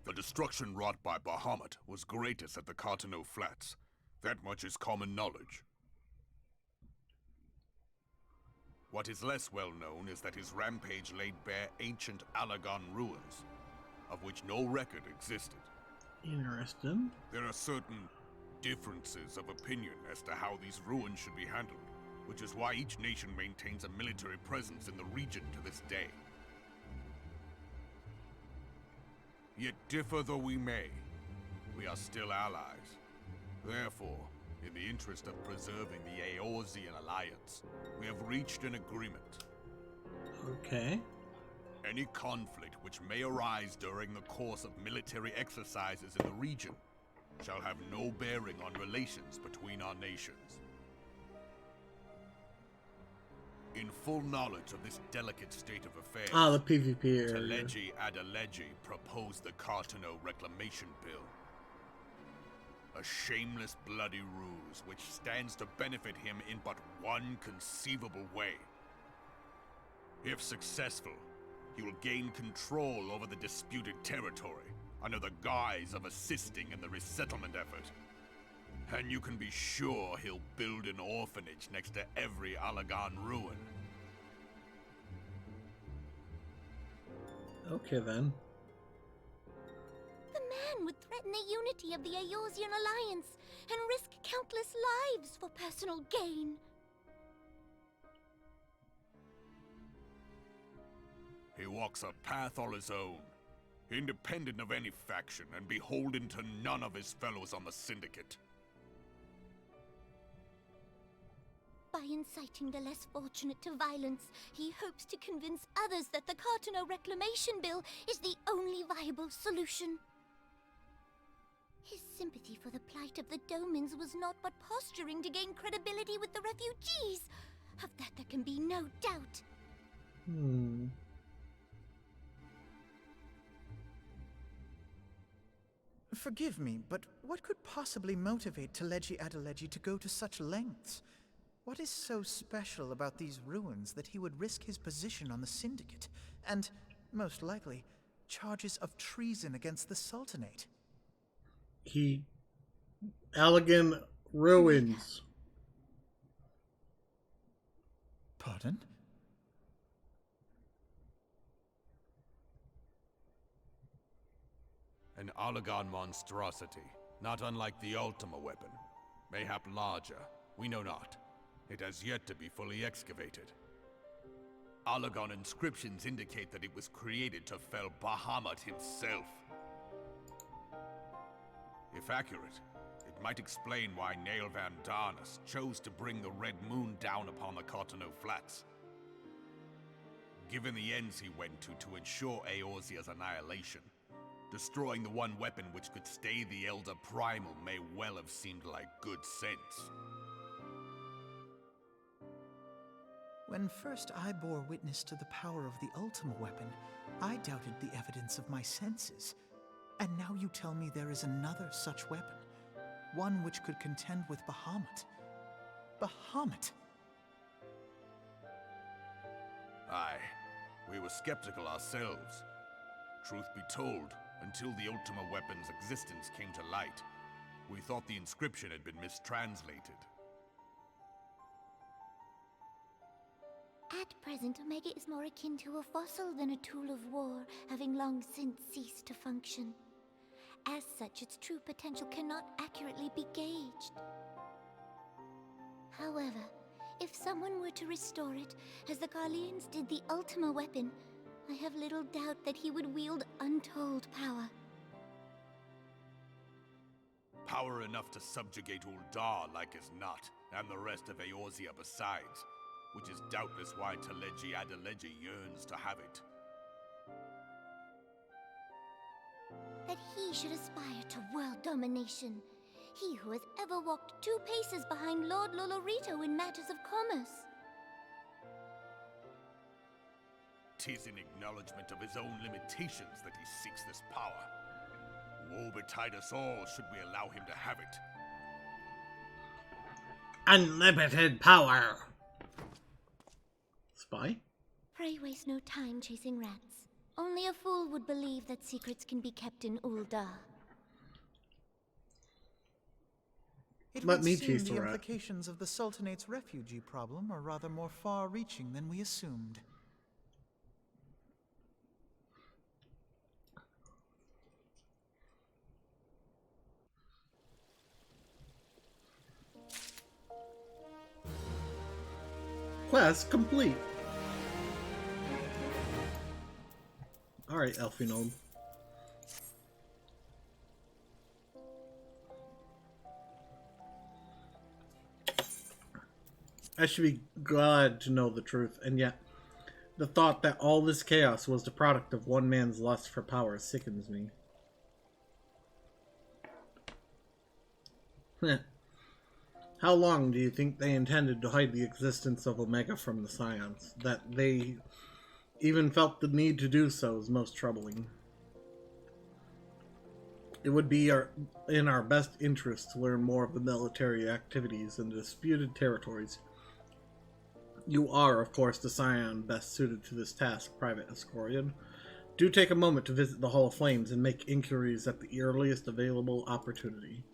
S5: The destruction wrought by Bahamut was greatest at the Carteneau Flats. That much is common knowledge. What is less well known is that his rampage laid bare ancient Alagon ruins, of which no record existed.
S1: Interesting.
S5: There are certain differences of opinion as to how these ruins should be handled, which is why each nation maintains a military presence in the region to this day. Yet differ though we may, we are still allies. Therefore, in the interest of preserving the Eorzean alliance, we have reached an agreement.
S1: Okay.
S5: Any conflict which may arise during the course of military exercises in the region shall have no bearing on relations between our nations. In full knowledge of this delicate state of affairs,
S1: Ah, the PvP area.
S5: Teleji Adeleji proposed the Cartano Reclamation Bill. A shameless bloody ruse which stands to benefit him in but one conceivable way. If successful, he will gain control over the disputed territory under the guise of assisting in the resettlement effort. And you can be sure he'll build an orphanage next to every Allagan ruin.
S1: Okay then.
S4: The man would threaten the unity of the Eorzean Alliance and risk countless lives for personal gain.
S5: He walks a path all his own, independent of any faction and beholden to none of his fellows on the Syndicate.
S4: By inciting the less fortunate to violence, he hopes to convince others that the Cartano Reclamation Bill is the only viable solution. His sympathy for the plight of the Domans was not but posturing to gain credibility with the refugees. Of that there can be no doubt.
S3: Forgive me, but what could possibly motivate Teleji Adeleji to go to such lengths? What is so special about these ruins that he would risk his position on the Syndicate, and, most likely, charges of treason against the Sultanate?
S1: Allagan ruins.
S3: Pardon?
S5: An Allagan monstrosity, not unlike the Ultima weapon. Mayhap larger, we know not. It has yet to be fully excavated. Allagan inscriptions indicate that it was created to fell Bahamut himself. If accurate, it might explain why Nail Van Darnus chose to bring the Red Moon down upon the Cartano Flats. Given the ends he went to ensure Eorzea's annihilation, destroying the one weapon which could stay the Elder Primal may well have seemed like good sense.
S3: When first I bore witness to the power of the Ultima weapon, I doubted the evidence of my senses. And now you tell me there is another such weapon, one which could contend with Bahamut. Bahamut!
S5: Aye, we were skeptical ourselves. Truth be told, until the Ultima weapon's existence came to light, we thought the inscription had been mistranslated.
S4: At present, Omega is more akin to a fossil than a tool of war, having long since ceased to function. As such, its true potential cannot accurately be gauged. However, if someone were to restore it, as the Garleans did the Ultima weapon, I have little doubt that he would wield untold power.
S5: Power enough to subjugate Uldar like as not, and the rest of Eorzea besides, which is doubtless why Teleji Adeleji yearns to have it.
S4: That he should aspire to world domination. He who has ever walked 2 paces behind Lord Lolorito in matters of commerce.
S5: 'Tis in acknowledgement of his own limitations that he seeks this power. Woe betide us all should we allow him to have it.
S1: Unlimited power! Spy?
S4: Pray waste no time chasing rats. Only a fool would believe that secrets can be kept in Uldar.
S3: It
S1: Let
S3: would
S1: me
S3: seem
S1: chase
S3: the
S1: the rat.
S3: implications of the Sultanate's refugee problem are rather more far-reaching than we assumed.
S1: Quest complete. Alright, Elfinold. I should be glad to know the truth, and yet the thought that all this chaos was the product of one man's lust for power sickens me. How long do you think they intended to hide the existence of Omega from the Scions? That they even felt the need to do so is most troubling. It would be in our best interest to learn more of the military activities in the disputed territories. You are, of course, the Scion best suited to this task, Private Escorian. Do take a moment to visit the Hall of Flames and make inquiries at the earliest available opportunity.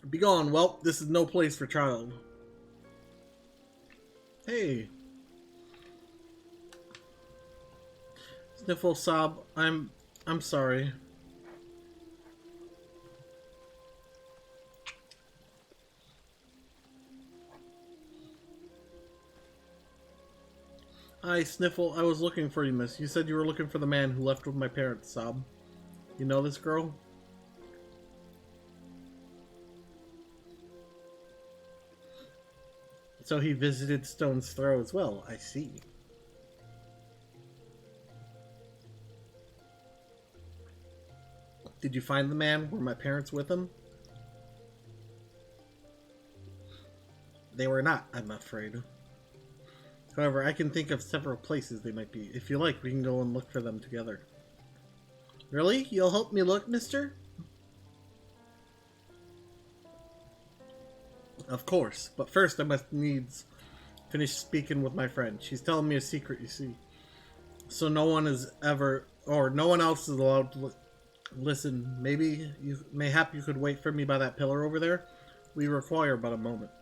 S1: Begone, whelp. This is no place for child. Hey. Sniffle, sob. I'm sorry. Hi, Sniffle. I was looking for you, miss. You said you were looking for the man who left with my parents, sob. You know this girl? So he visited Stone's Throw as well, I see. Did you find the man? Were my parents with him? They were not, I'm afraid. However, I can think of several places they might be. If you like, we can go and look for them together. Really? You'll help me look, mister? Of course, but first I must needs finish speaking with my friend. She's telling me a secret, you see. So no one else is allowed to listen. Mayhap you could wait for me by that pillar over there? We require but a moment.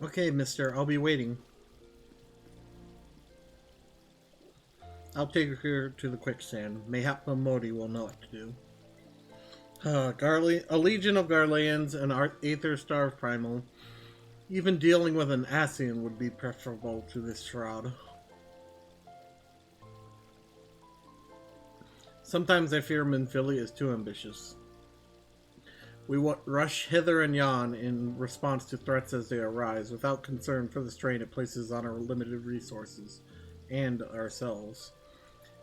S1: Okay, mister, I'll be waiting. I'll take her to the quicksand. Mayhap Modi will know what to do. A legion of Garleans and Aether Star Primal. Even dealing with an Ascian would be preferable to this shroud. Sometimes I fear Minfilia is too ambitious. We rush hither and yon in response to threats as they arise, without concern for the strain it places on our limited resources, and ourselves.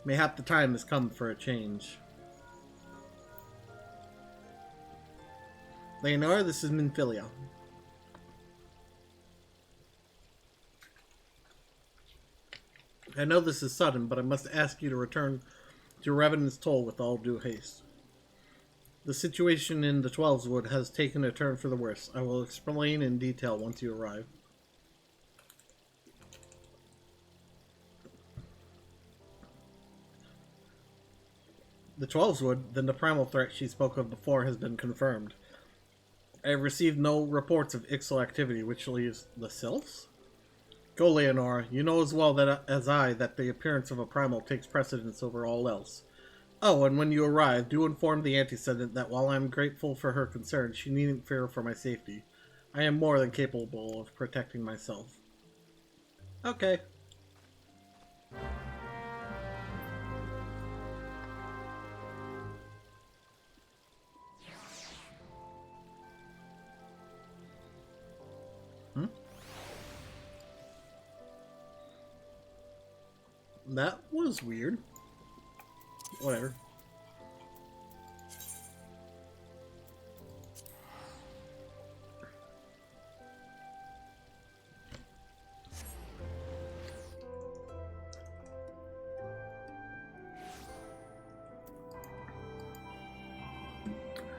S1: Mayhap the time has come for a change. Leonora, this is Minfilia. I know this is sudden, but I must ask you to return to Revenant's Toll with all due haste. The situation in the Twelveswood has taken a turn for the worse. I will explain in detail once you arrive. The Twelveswood, then the primal threat she spoke of before, has been confirmed. I have received no reports of Ixal activity, which leaves the Sylphs? Go, Leonora. You know as well as I that the appearance of a primal takes precedence over all else. Oh, and when you arrive, do inform the antecedent that while I am grateful for her concern, she needn't fear for my safety. I am more than capable of protecting myself. Okay. That was weird. Whatever.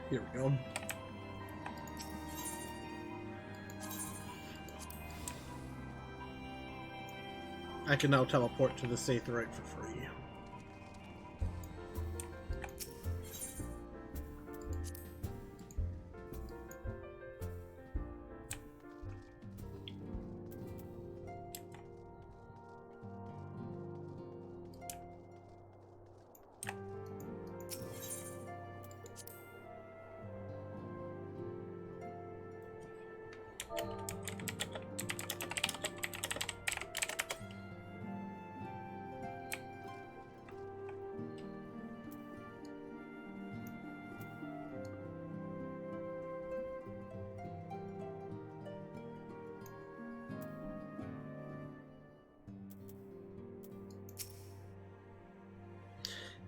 S1: Here we go. I can now teleport to the Satherite for free.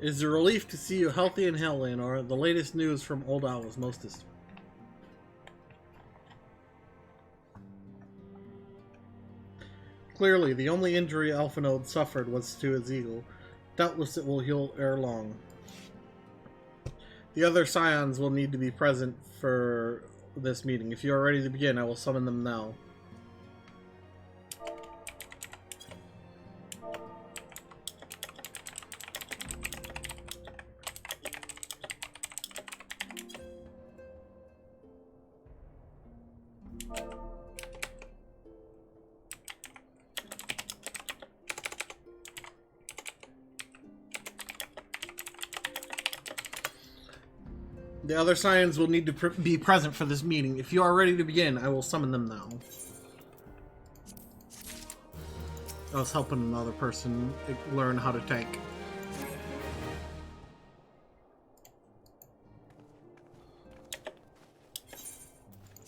S1: It is a relief to see you healthy and hale, Leonora. The latest news from Old Owl is most Clearly, the only injury Alphanode suffered was to his eagle. Doubtless it will heal ere long. The other scions will need to be present for this meeting. If you are ready to begin, I will summon them now. The other scions will need to be present for this meeting. If you are ready to begin, I will summon them now. I was helping another person learn how to tank.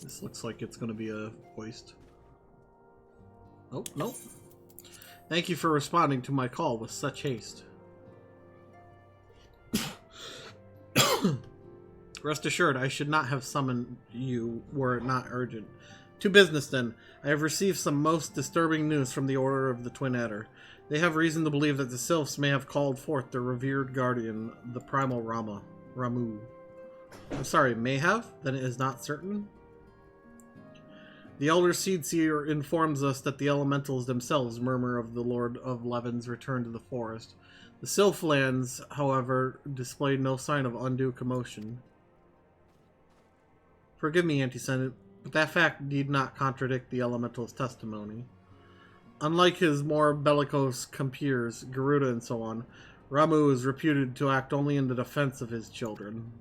S1: This looks like it's going to be a hoist. Oh, no. Thank you for responding to my call with such haste. Rest assured, I should not have summoned you were it not urgent. To business, then. I have received some most disturbing news from the Order of the Twin Adder. They have reason to believe that the Sylphs may have called forth their revered guardian, the Primal Ramu. I'm sorry, may have? Then it is not certain? The Elder Seedseer informs us that the elementals themselves murmur of the Lord of Levin's return to the forest. The Sylph lands, however, displayed no sign of undue commotion. Forgive me, Anti-Senate, but that fact need not contradict the Elemental's testimony. Unlike his more bellicose compeers, Garuda and so on, Ramu is reputed to act only in the defense of his children.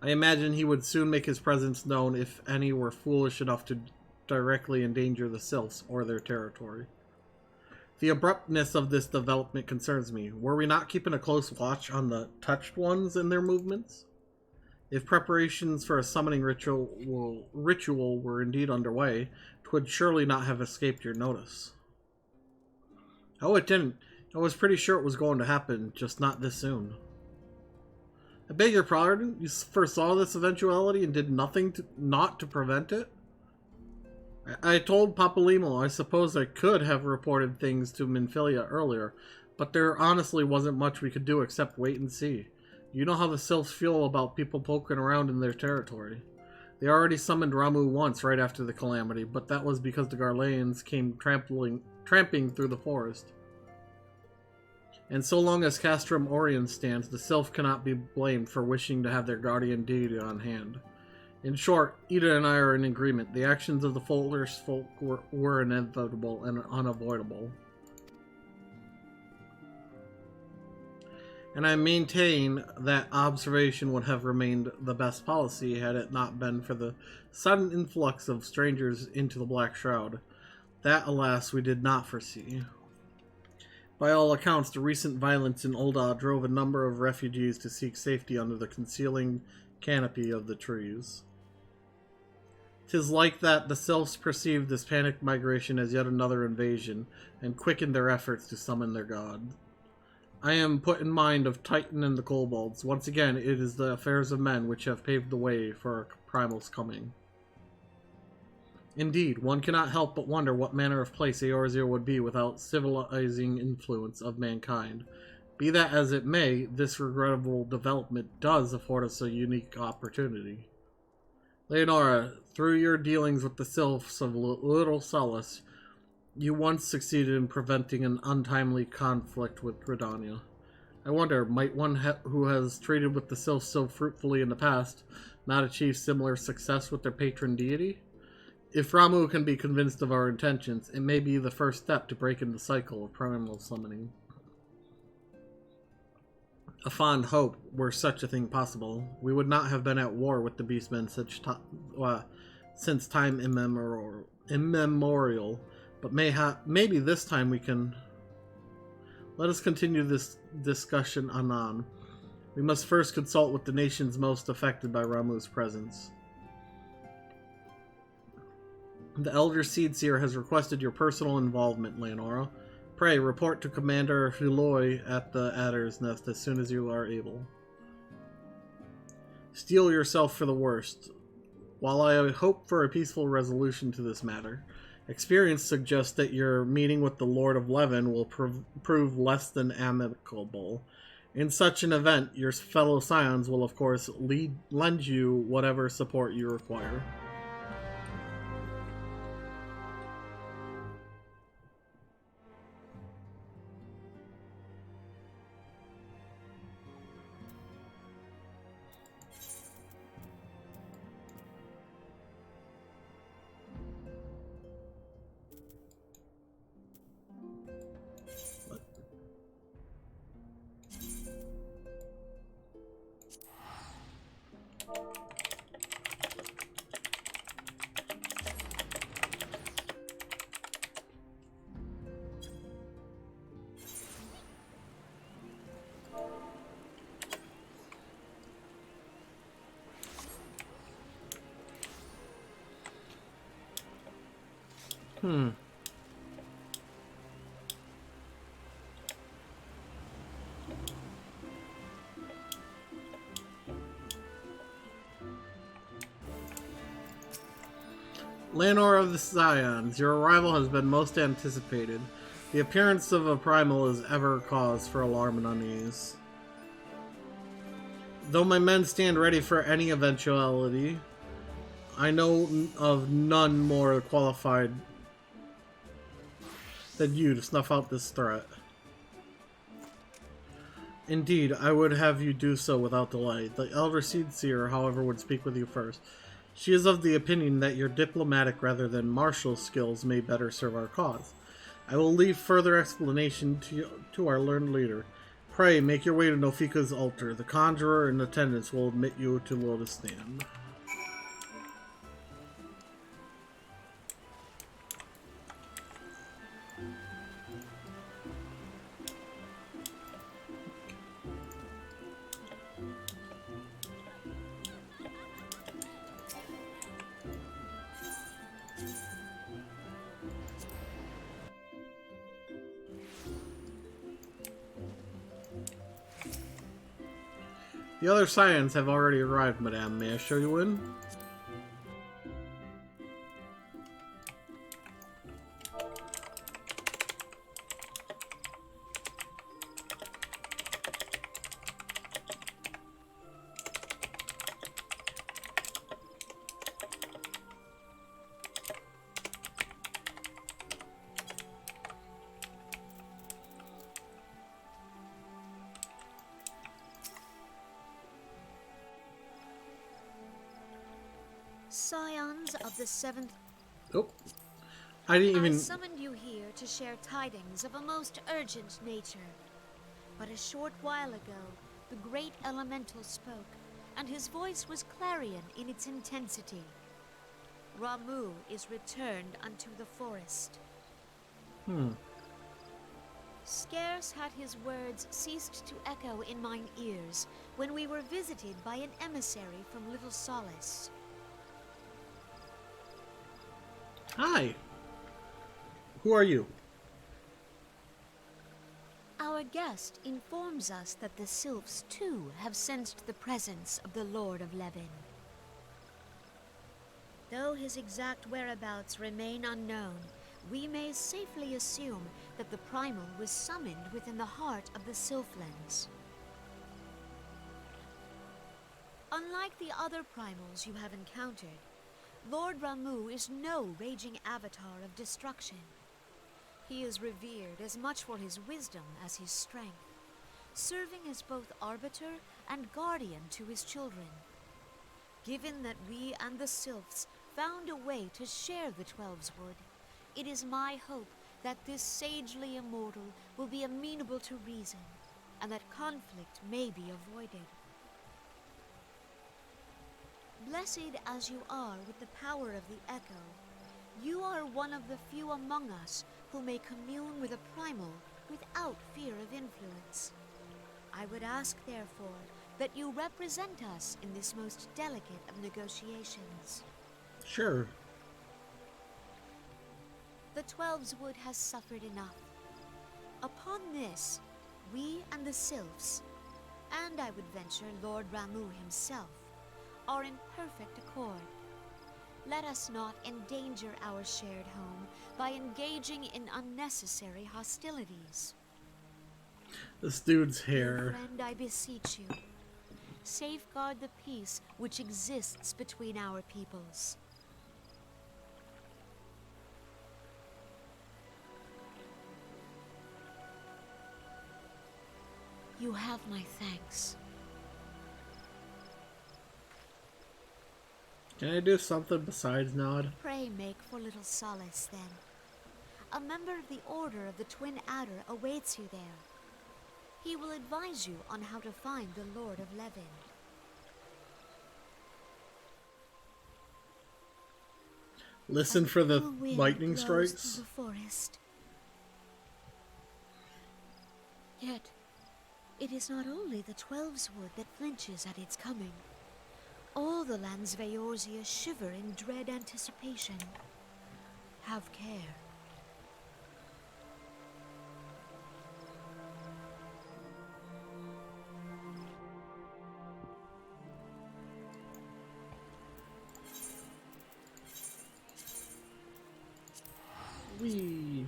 S1: I imagine he would soon make his presence known if any were foolish enough to directly endanger the Sylphs or their territory. The abruptness of this development concerns me. Were we not keeping a close watch on the touched ones and their movements? If preparations for a summoning ritual were indeed underway, 'twould surely not have escaped your notice. Oh, it didn't. I was pretty sure it was going to happen, just not this soon. I beg your pardon? You foresaw this eventuality and did nothing not to prevent it? I told Papalymo I suppose I could have reported things to Minfilia earlier, but there honestly wasn't much we could do except wait and see. You know how the Sylphs feel about people poking around in their territory. They already summoned Ramu once right after the calamity, but that was because the Garleans came tramping through the forest. And so long as Castrum Orion stands, the Sylph cannot be blamed for wishing to have their guardian deity on hand. In short, Ida and I are in agreement. The actions of the forest folk were inevitable and unavoidable. And I maintain that observation would have remained the best policy had it not been for the sudden influx of strangers into the Black Shroud. That, alas, we did not foresee. By all accounts, the recent violence in Ul'dah drove a number of refugees to seek safety under the concealing canopy of the trees. 'Tis like that the Sylphs perceived this panicked migration as yet another invasion, and quickened their efforts to summon their god. I am put in mind of Titan and the Kobolds. Once again, it is the affairs of men which have paved the way for our Primal's coming. Indeed, one cannot help but wonder what manner of place Eorzea would be without civilizing influence of mankind. Be that as it may, this regrettable development does afford us a unique opportunity. Leonora, through your dealings with the Sylphs of Little Solace, you once succeeded in preventing an untimely conflict with Redania. I wonder, might one who has traded with the Sylphs so fruitfully in the past not achieve similar success with their patron deity? If Ramu can be convinced of our intentions, it may be the first step to breaking the cycle of primal summoning. A fond hope, were such a thing possible. We would not have been at war with the Beastmen since time immemorial. But maybe this time we can... Let us continue this discussion anon. We must first consult with the nations most affected by Ramu's presence. The Elder Seedseer has requested your personal involvement, Leonora. Pray, report to Commander Huloy at the Adder's Nest as soon as you are able. Steel yourself for the worst. While I hope for a peaceful resolution to this matter, experience suggests that your meeting with the Lord of Levin will prove less than amicable. In such an event, your fellow Scions will of course lend you whatever support you require. Lanor of the Scions, your arrival has been most anticipated. The appearance of a primal is ever cause for alarm and unease. Though my men stand ready for any eventuality, I know of none more qualified than you to snuff out this threat. Indeed, I would have you do so without delay. The Elder Seedseer, however, would speak with you first. She is of the opinion that your diplomatic rather than martial skills may better serve our cause. I will leave further explanation to our learned leader. Pray, make your way to Nofika's altar. The conjurer in attendance will admit you to Lotus Stand. The other Scions have already arrived, madame. May I show you in?
S17: Scions of the 7th...
S1: Oh. I didn't even...
S17: I summoned you here to share tidings of a most urgent nature. But a short while ago, the great elemental spoke, and his voice was clarion in its intensity. Ramuh is returned unto the forest. Scarce had his words ceased to echo in mine ears when we were visited by an emissary from Little Solace.
S1: Hi. Who are you?
S17: Our guest informs us that the Sylphs, too, have sensed the presence of the Lord of Levin. Though his exact whereabouts remain unknown, we may safely assume that the Primal was summoned within the heart of the Sylphlands. Unlike the other Primals you have encountered, Lord Ramuh is no raging avatar of destruction. He is revered as much for his wisdom as his strength, serving as both arbiter and guardian to his children. Given that we and the Sylphs found a way to share the Twelves Wood, it is my hope that this sagely immortal will be amenable to reason, and that conflict may be avoided. Blessed as you are with the power of the Echo, you are one of the few among us who may commune with a primal without fear of influence. I would ask, therefore, that you represent us in this most delicate of negotiations.
S1: Sure.
S17: The Twelves Wood has suffered enough. Upon this, we and the Sylphs, and I would venture Lord Ramu himself, are in perfect accord. Let us not endanger our shared home by engaging in unnecessary hostilities.
S1: This dude's hair.
S17: Friend, I beseech you, safeguard the peace which exists between our peoples. You have my thanks.
S1: Can I do something besides nod?
S17: Pray make for little solace, then. A member of the Order of the Twin Adder awaits you there. He will advise you on how to find the Lord of Levin.
S1: Listen for the lightning
S17: blows
S1: strikes.
S17: through the forest. Yet, it is not only the Twelve's Wood that flinches at its coming. All the lands of Eorzea shiver in dread anticipation. Have care.
S1: Whee!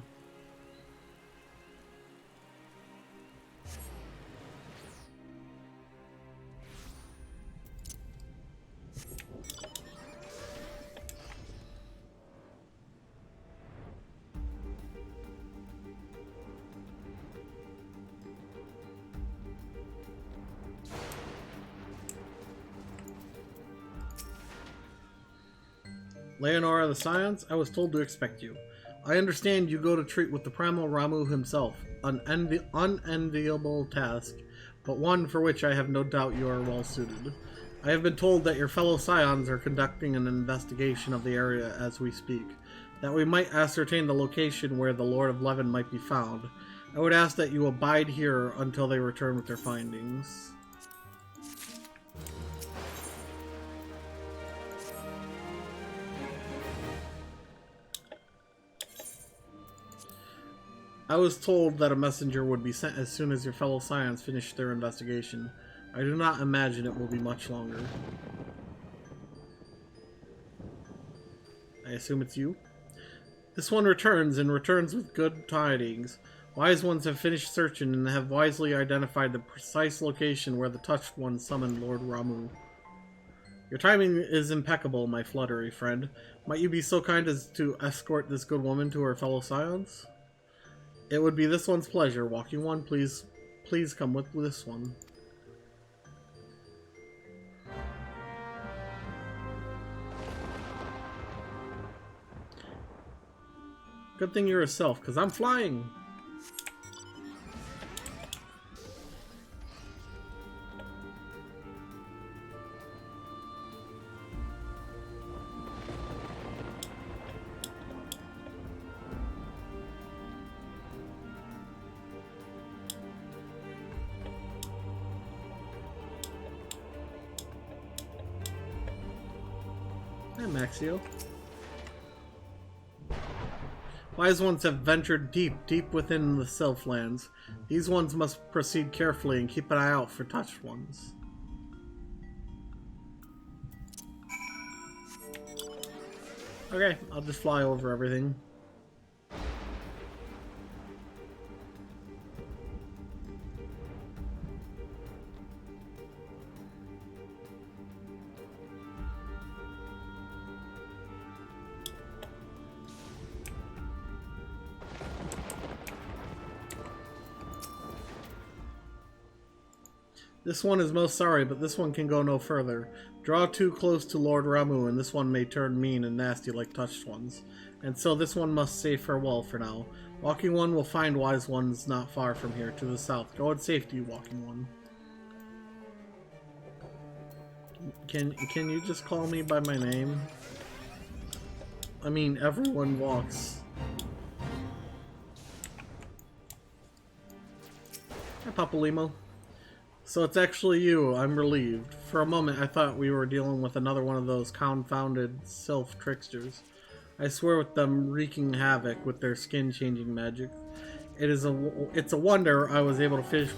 S1: Leonora the Scions, I was told to expect you. I understand you go to treat with the primal Ramu himself, an unenviable task, but one for which I have no doubt you are well suited. I have been told that your fellow Scions are conducting an investigation of the area as we speak, that we might ascertain the location where the Lord of Levin might be found. I would ask that you abide here until they return with their findings. I was told that a messenger would be sent as soon as your fellow Scions finish their investigation. I do not imagine it will be much longer. I assume it's you? This one returns, and returns with good tidings. Wise ones have finished searching and have wisely identified the precise location where the Touched One summoned Lord Ramu. Your timing is impeccable, my fluttery friend. Might you be so kind as to escort this good woman to her fellow Scions? It would be this one's pleasure. Walking One, please come with this one. Good thing you're a self, because I'm flying! Hi, Maxio. Wise ones have ventured deep within the Sylphlands. These ones must proceed carefully and keep an eye out for touched ones. Okay, I'll just fly over everything. This one is most sorry, but this one can go no further. Draw too close to Lord Ramu, and this one may turn mean and nasty like touched ones. And so this one must say farewell for now. Walking One will find wise ones not far from here, to the south. Go in safety, Walking One. Can you just call me by my name? I mean, everyone walks. Hi, Papalimo. So it's actually you. I'm relieved. For a moment, I thought we were dealing with another one of those confounded sylph tricksters. I swear with them wreaking havoc with their skin-changing magic. It's a wonder I was able to finish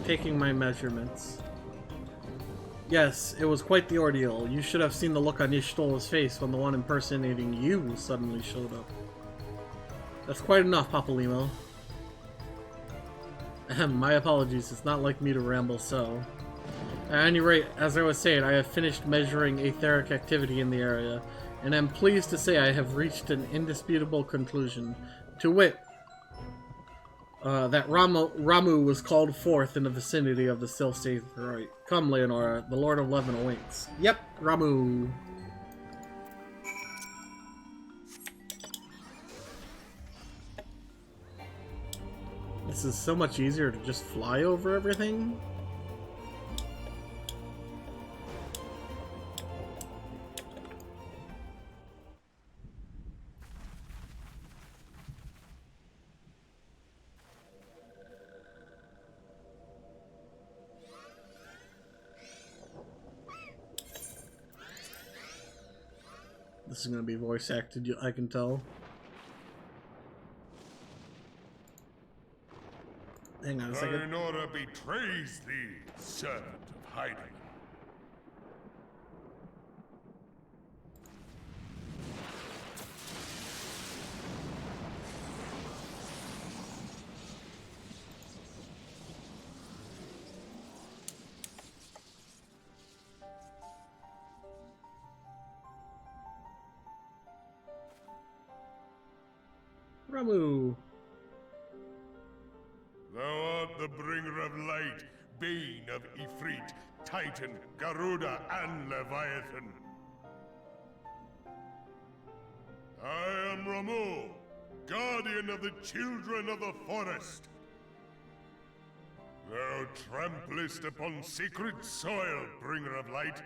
S1: taking my measurements. Yes, it was quite the ordeal. You should have seen the look on Y'shtol's face when the one impersonating you suddenly showed up. That's quite enough, Papalymo. My apologies, it's not like me to ramble so. At any rate, as I was saying, I have finished measuring etheric activity in the area, and I'm pleased to say I have reached an indisputable conclusion. To wit, that Ramuh was called forth in the vicinity of the Still-Safe Right. Come, Leonora, the Lord of Levin awaits. Yep, Ramuh. This is so much easier to just fly over everything. This is going to be voice acted, I can tell. Hang on a second.
S5: Leonora betrays thee, servant of Hydaman.
S1: Ramuh.
S5: Thou art the bringer of light, bane of Ifrit, Titan, Garuda, and Leviathan. I am Ramuh, guardian of the children of the forest. Thou tramplest upon sacred soil, bringer of light.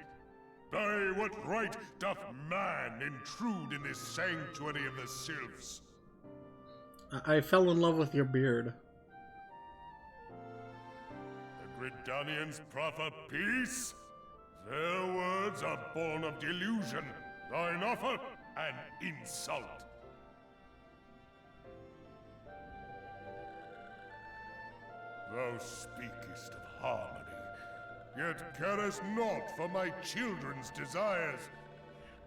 S5: By what right doth man intrude in this sanctuary of the sylphs?
S1: I fell in love with your beard.
S5: Gridanians proffer peace? Their words are born of delusion, thine offer an insult. Thou speakest of harmony, yet carest not for my children's desires.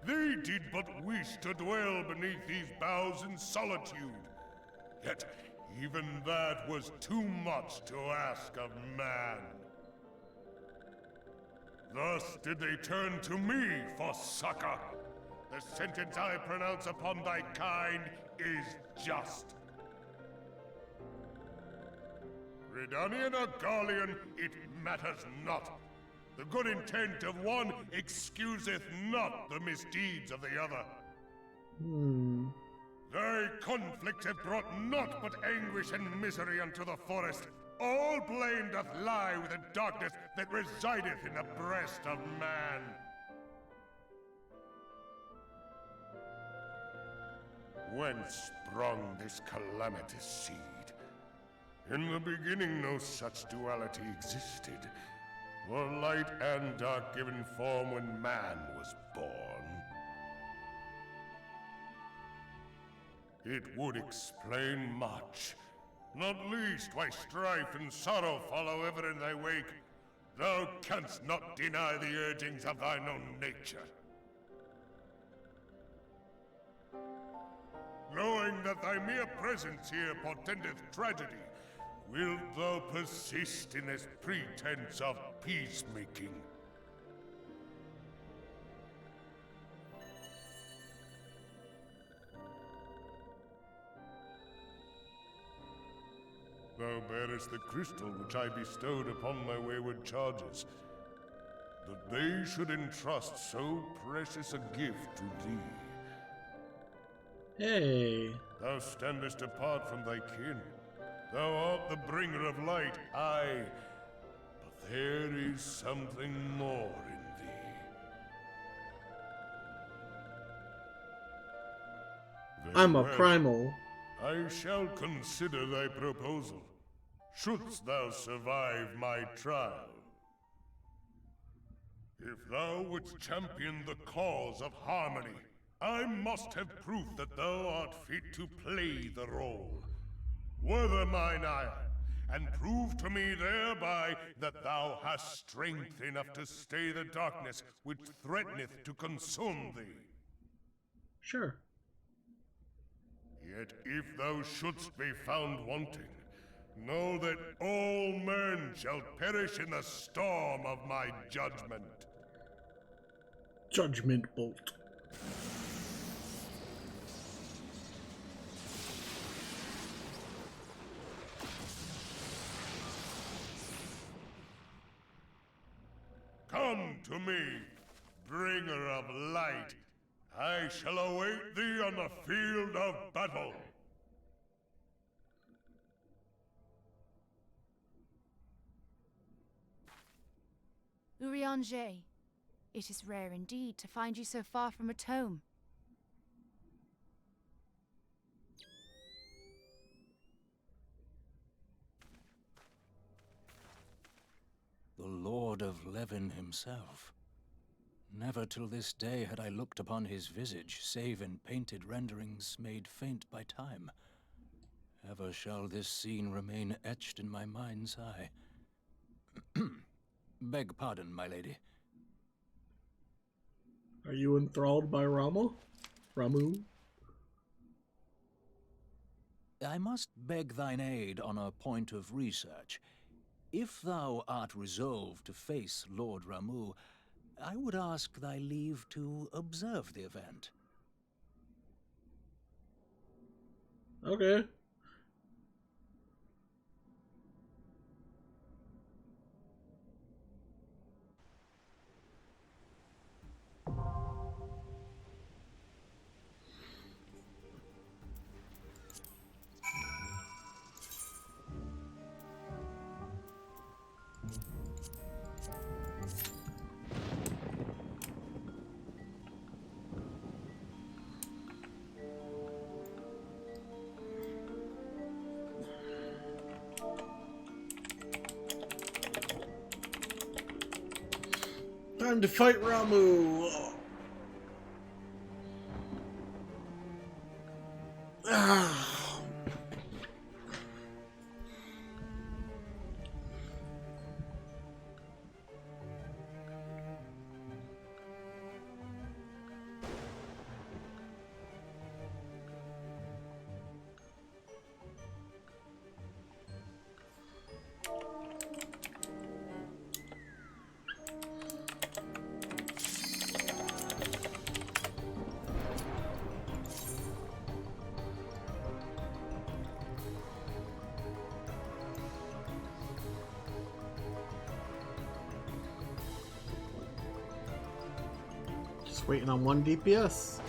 S5: They did but wish to dwell beneath these boughs in solitude. Yet even that was too much to ask of man. Thus did they turn to me for succor. The sentence I pronounce upon thy kind is just. Redanian or Garlean, it matters not. The good intent of one excuseth not the misdeeds of the other. Thy conflict hath brought naught but anguish and misery unto the forest. All blame doth lie with the darkness that resideth in the breast of man. Whence sprung this calamitous seed? In the beginning no such duality existed, for light and dark given form when man was born. It would explain much, not least why strife and sorrow follow ever in thy wake. Thou canst not deny the urgings of thine own nature. Knowing that thy mere presence here portendeth tragedy, wilt thou persist in this pretense of peacemaking? Thou bearest the crystal which I bestowed upon my wayward charges, that they should entrust so precious a gift to thee.
S1: Hey.
S5: Thou standest apart from thy kin. Thou art the bringer of light, aye, but there is something more in thee.
S1: I'm a
S5: Very well.
S1: primal.
S5: I shall consider thy proposal, shouldst thou survive my trial. If thou wouldst champion the cause of harmony, I must have proof that thou art fit to play the role. Wither mine ire, and prove to me thereby that thou hast strength enough to stay the darkness which threateneth to consume thee.
S1: Sure.
S5: Yet if thou shouldst be found wanting, know that all men shall perish in the storm of my judgment.
S1: Judgment bolt.
S5: Come to me, bringer of light. I shall await thee on the field of battle.
S10: Urianger, it is rare indeed to find you so far from a tome.
S15: The Lord of Levin himself. Never till this day had I looked upon his visage, save in painted renderings made faint by time. Ever shall this scene remain etched in my mind's eye. Beg pardon, my lady.
S1: Are you enthralled by Ramu?
S15: I must beg thine aid on a point of research. If thou art resolved to face Lord Ramu, I would ask thy leave to observe the event.
S1: Okay. Time to fight Ramu! Just waiting on one DPS.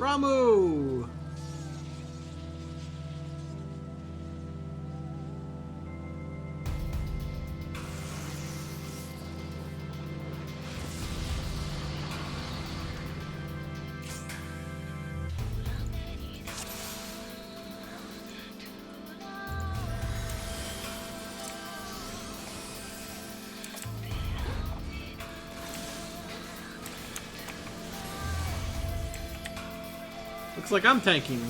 S1: Ramu! Looks like I'm tanking.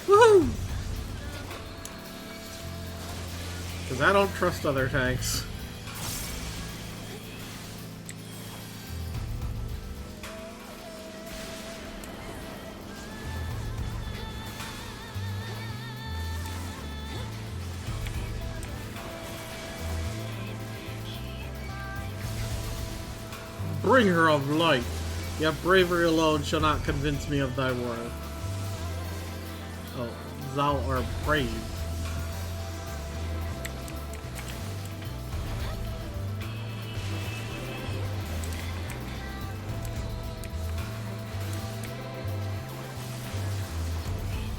S1: Woohoo! Because I don't trust other tanks. bringer of light. Yet bravery alone shall not convince me of thy worth. Oh, thou art brave.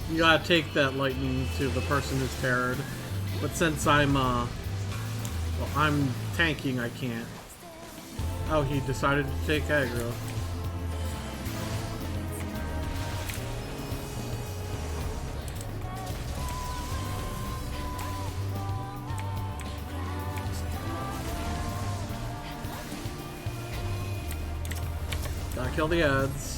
S1: You gotta take that lightning to the person who's parried. But since I'm, well, I'm tanking, I can't. Oh, he decided to take aggro. Gotta kill the ads.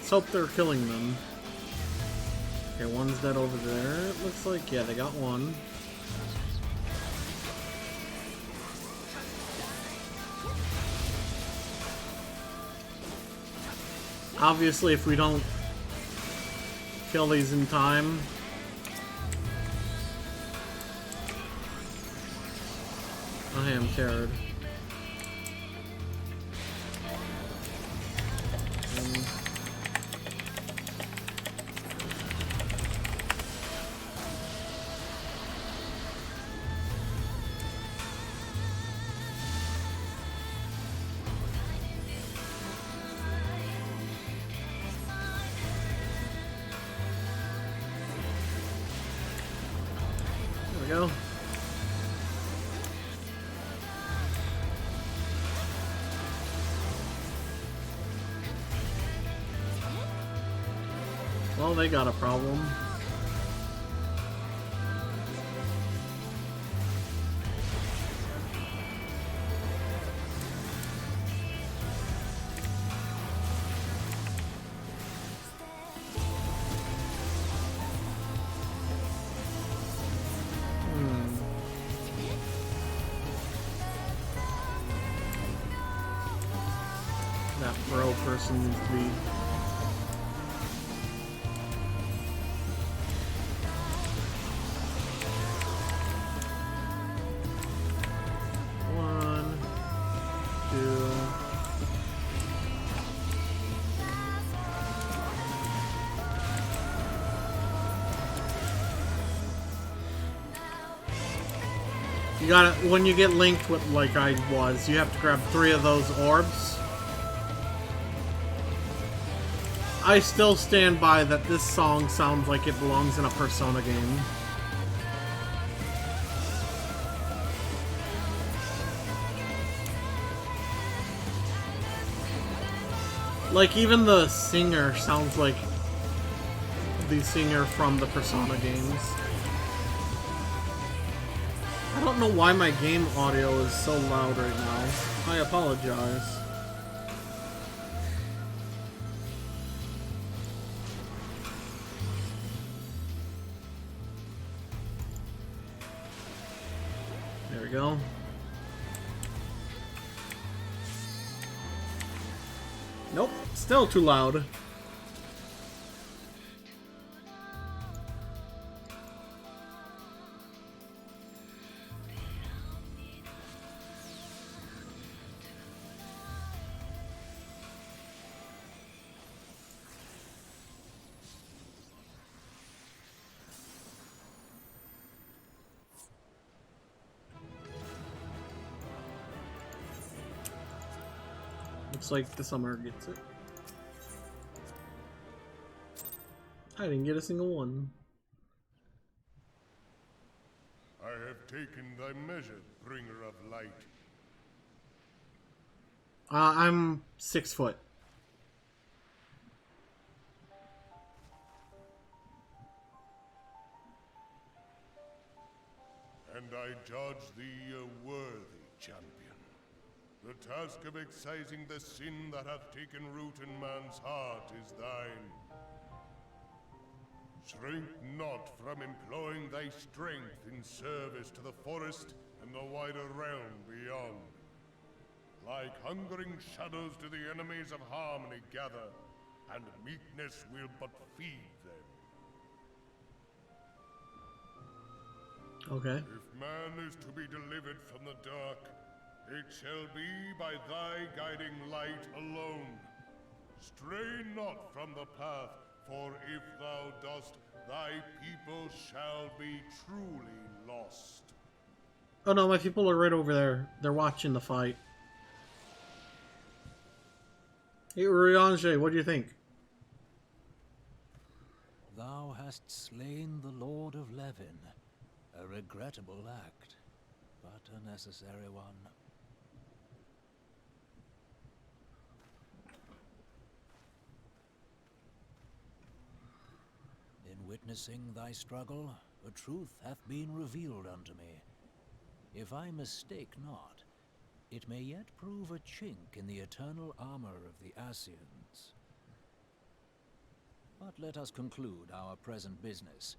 S1: Let's hope they're killing them. Okay, one's dead over there. It looks like, yeah, they got one. Obviously, if we don't kill these in time, I am terrored. Go. Well, they got a problem. That bro person needs to be. One, two. You gotta, when you get linked with, like I was, you have to grab 3 of those orbs. I still stand by that this song sounds like it belongs in a Persona game. Like, even the singer sounds like the singer from the Persona games. I don't know why my game audio is so loud right now. I apologize. There we go. Nope, still too loud. Looks like the summer gets it. I didn't get a single one.
S5: I have taken thy measure, bringer of light.
S1: I'm 6 foot.
S5: And I judge thee a worthy champion. The task of excising the sin that hath taken root in man's heart is thine. Shrink not from employing thy strength in service to the forest and the wider realm beyond. Like hungering shadows do the enemies of harmony gather, and meekness will but feed them.
S1: Okay.
S5: If man is to be delivered from the dark, it shall be by thy guiding light alone. Stray not from the path, for if thou dost, thy people shall be truly lost.
S1: Oh no, my people are right over there. They're watching the fight. Hey, Urianger, what do you think?
S15: Thou hast slain the Lord of Levin. A regrettable act, but a necessary one. In witnessing thy struggle, a truth hath been revealed unto me. If I mistake not, it may yet prove a chink in the eternal armor of the Ascians. But let us conclude our present business.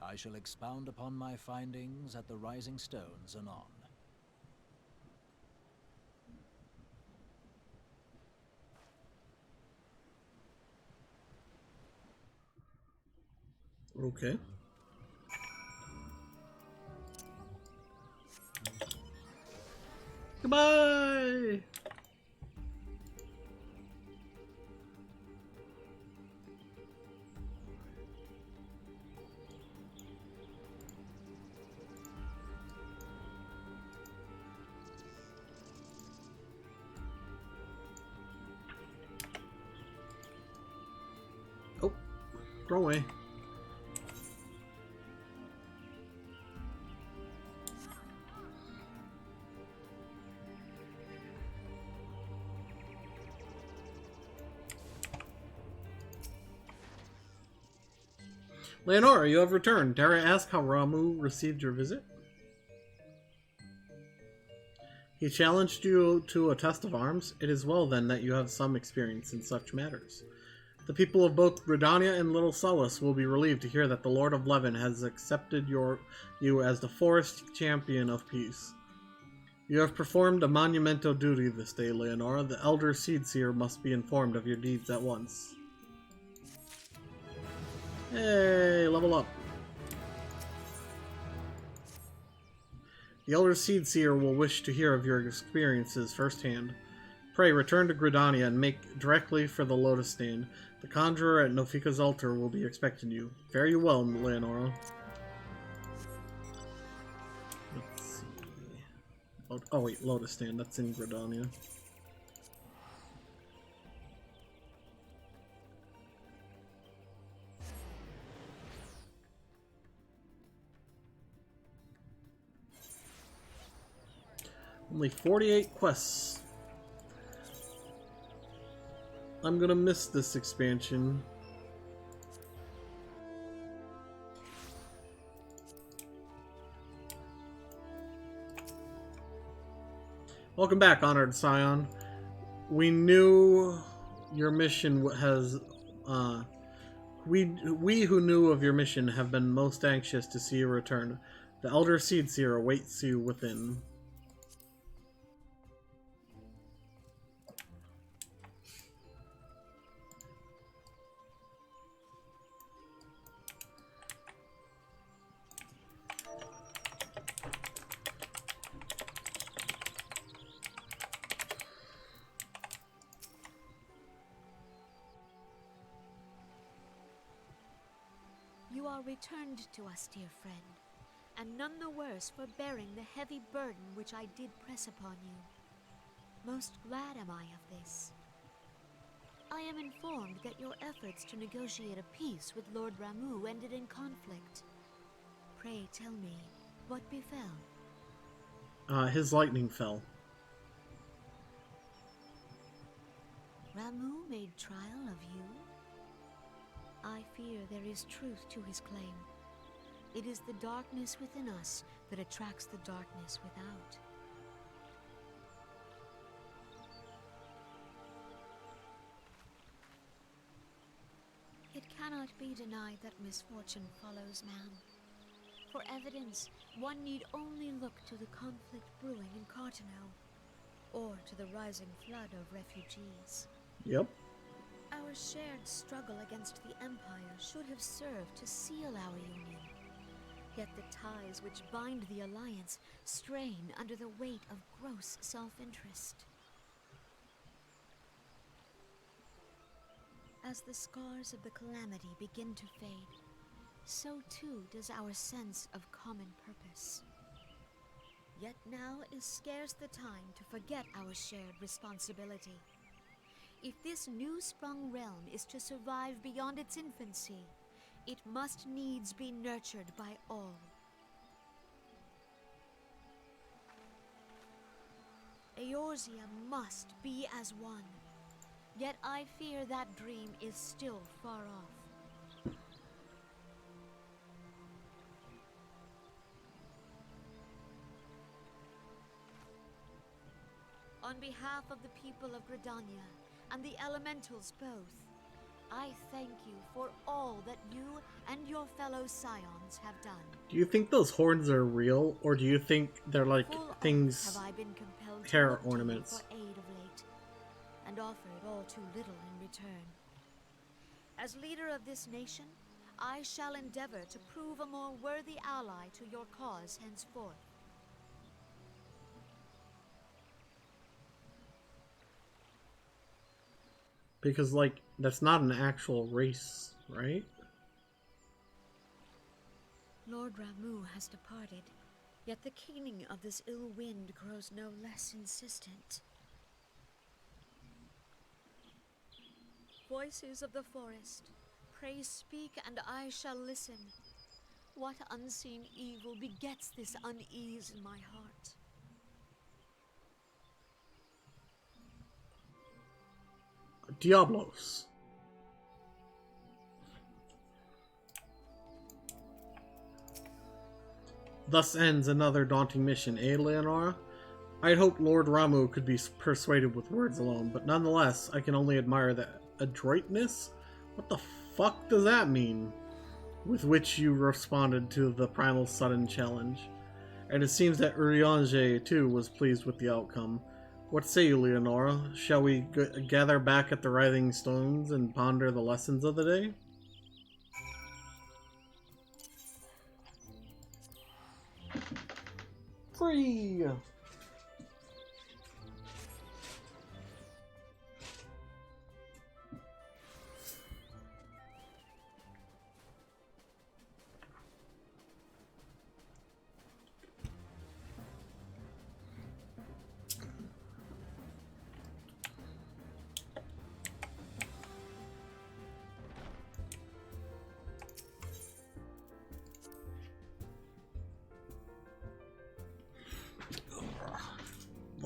S15: I shall expound upon my findings at the Rising Stones anon.
S1: Okay. Goodbye! Oh, go away. Leonora, you have returned. Dare I ask how Ramu received your visit? He challenged you to a test of arms. It is well, then, that you have some experience in such matters. The people of both Gridania and Little Solace will be relieved to hear that the Lord of Levin has accepted you as the forest champion of peace. You have performed a monumental duty this day, Leonora. The Elder Seedseer must be informed of your deeds at once. Hey, level up. The Elder Seedseer will wish to hear of your experiences firsthand. Pray return to Gridania and make directly for the Lotus Stand. The Conjurer at Nofika's altar will be expecting you. Fare you well, Leonora. Let's see. Oh wait, Lotus Stand. That's in Gridania. Only 48 quests. I'm gonna miss this expansion. Welcome back, Honored Scion. We knew your mission has... We who knew of your mission have been most anxious to see you return. The Elder Seedseer awaits you within.
S17: You are returned to us, dear friend, and none the worse for bearing the heavy burden which I did press upon you. Most glad am I of this. I am informed that your efforts to negotiate a peace with Lord Ramu ended in conflict. Pray tell me, what befell?
S1: His lightning fell.
S17: Ramu made trial of you? I fear there is truth to his claim. It is the darkness within us that attracts the darkness without. It cannot be denied that misfortune follows man. For evidence, one need only look to the conflict brewing in Cartano, or to the rising flood of refugees.
S1: Yep.
S17: Our shared struggle against the Empire should have served to seal our union. Yet the ties which bind the Alliance strain under the weight of gross self-interest. As the scars of the calamity begin to fade, so too does our sense of common purpose. Yet now is scarce the time to forget our shared responsibility. If this new-sprung realm is to survive beyond its infancy, it must needs be nurtured by all. Eorzea must be as one. Yet I fear that dream is still far off. On behalf of the people of Gridania and the elementals both, I thank you for all that you and your fellow scions have done.
S1: Do you think those horns are real, or do you think they're like things,
S17: have I been compelled
S1: hair
S17: to look to you
S1: ornaments?
S17: for aid of late, and offered all too little in return. As leader of this nation, I shall endeavor to prove a more worthy ally to your cause henceforth.
S1: Because, like, that's not an actual race, right?
S17: Lord Ramu has departed, yet the keening of this ill wind grows no less insistent. Voices of the forest, pray speak and I shall listen. What unseen evil begets this unease in my heart?
S1: Diablos. Thus ends another daunting mission, eh, Leonora? I'd hoped Lord Ramu could be persuaded with words alone, but nonetheless, I can only admire the adroitness? What the fuck does that mean? With which you responded to the primal sudden challenge. And it seems that Urianger, too, was pleased with the outcome. What say you, Leonora? Shall we gather back at the Writhing Stones and ponder the lessons of the day? Free!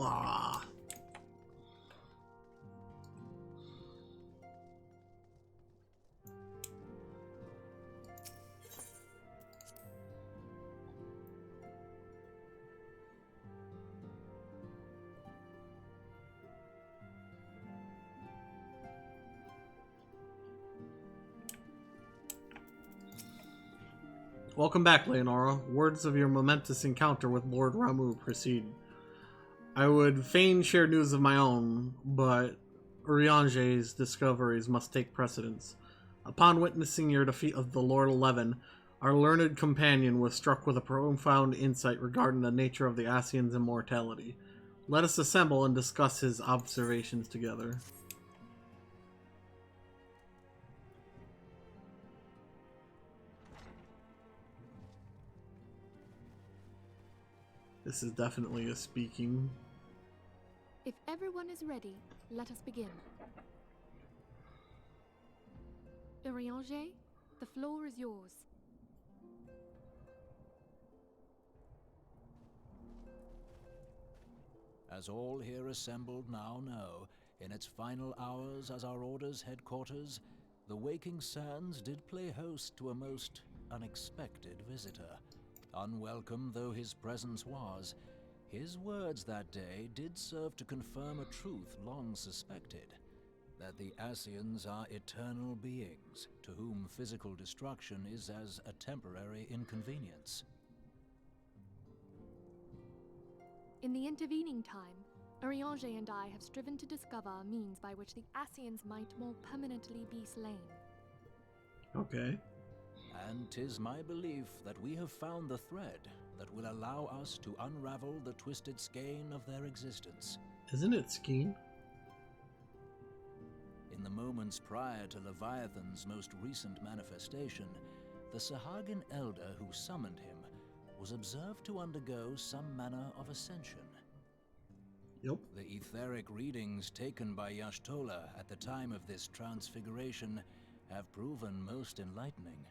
S1: Ah. Welcome back, Leonora. Words of your momentous encounter with Lord Ramu proceed. I would fain share news of my own, but Urianger's discoveries must take precedence. Upon witnessing your defeat of the Lord 11, our learned companion was struck with a profound insight regarding the nature of the Ascian's immortality. Let us assemble and discuss his observations together. This is definitely a speaking.
S11: If everyone is ready, let us begin. Urianger, the floor is yours.
S15: As all here assembled now know, in its final hours as our Order's headquarters, the Waking Sands did play host to a most unexpected visitor. Unwelcome though his presence was, his words that day did serve to confirm a truth long suspected, that the Ascians are eternal beings, to whom physical destruction is as a temporary inconvenience.
S11: In the intervening time, Urianger and I have striven to discover a means by which the Ascians might more permanently be slain.
S1: Okay.
S15: And 'tis my belief that we have found the thread that will allow us to unravel the twisted skein of their existence.
S1: Isn't it skein?
S15: In the moments prior to Leviathan's most recent manifestation, the Sahagin elder who summoned him was observed to undergo some manner of ascension.
S1: Yep.
S15: The etheric readings taken by Y'shtola at the time of this transfiguration have proven most enlightening.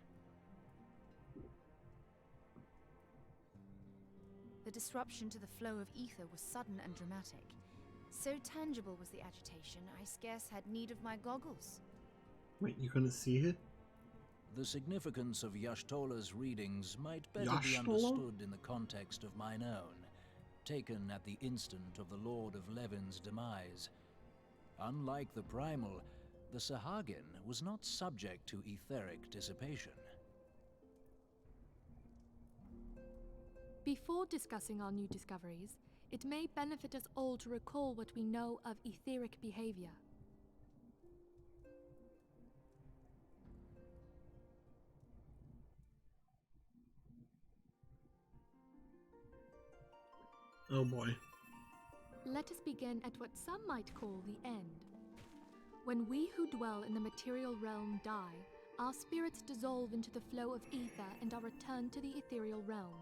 S10: The disruption to the flow of ether was sudden and dramatic. So tangible was the agitation, I scarce had need of my goggles.
S1: Wait, you couldn't see it?
S15: The significance of Y'shtola's readings might better be
S1: Y'shtola?
S15: understood in the context of mine own, taken at the instant of the Lord of Levin's demise. Unlike the Primal, the Sahagin was not subject to etheric dissipation.
S11: Before discussing our new discoveries, it may benefit us all to recall what we know of etheric behavior.
S1: Oh boy.
S11: Let us begin at what some might call the end. When we who dwell in the material realm die, our spirits dissolve into the flow of ether and are returned to the ethereal realm.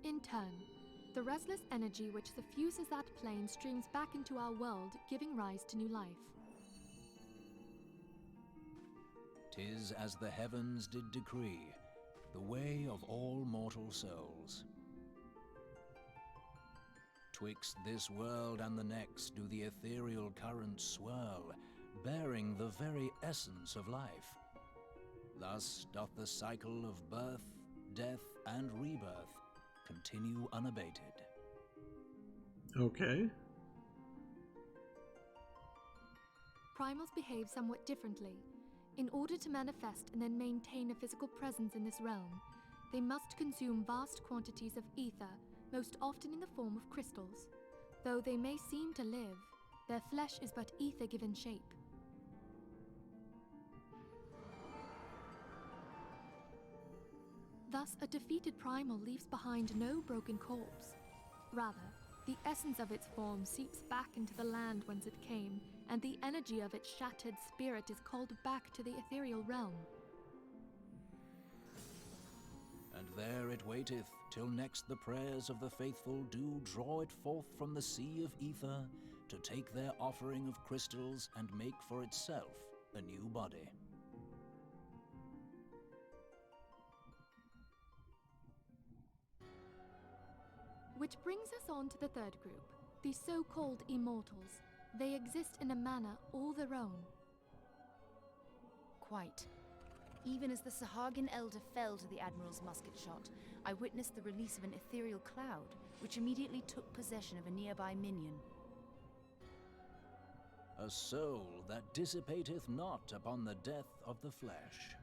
S11: In turn, the restless energy which suffuses that plane streams back into our world, giving rise to new life.
S15: 'Tis as the heavens did decree, the way of all mortal souls. Twixt this world and the next do the ethereal currents swirl, bearing the very essence of life. Thus doth the cycle of birth, death, and rebirth continue unabated.
S1: Okay.
S11: Primals behave somewhat differently. In order to manifest and then maintain a physical presence in this realm, they must consume vast quantities of ether, most often in the form of crystals. Though they may seem to live, their flesh is but ether given shape. Thus, a defeated primal leaves behind no broken corpse. Rather, the essence of its form seeps back into the land whence it came, and the energy of its shattered spirit is called back to the ethereal realm.
S15: And there it waiteth, till next the prayers of the faithful do draw it forth from the sea of ether, to take their offering of crystals and make for itself a new body.
S11: Which brings us on to the third group, the so-called immortals. They exist in a manner all their own.
S10: Quite. Even as the Sahagin elder fell to the Admiral's musket shot, I witnessed the release of an ethereal cloud, which immediately took possession of a nearby minion.
S15: A soul that dissipateth not upon the death of the flesh.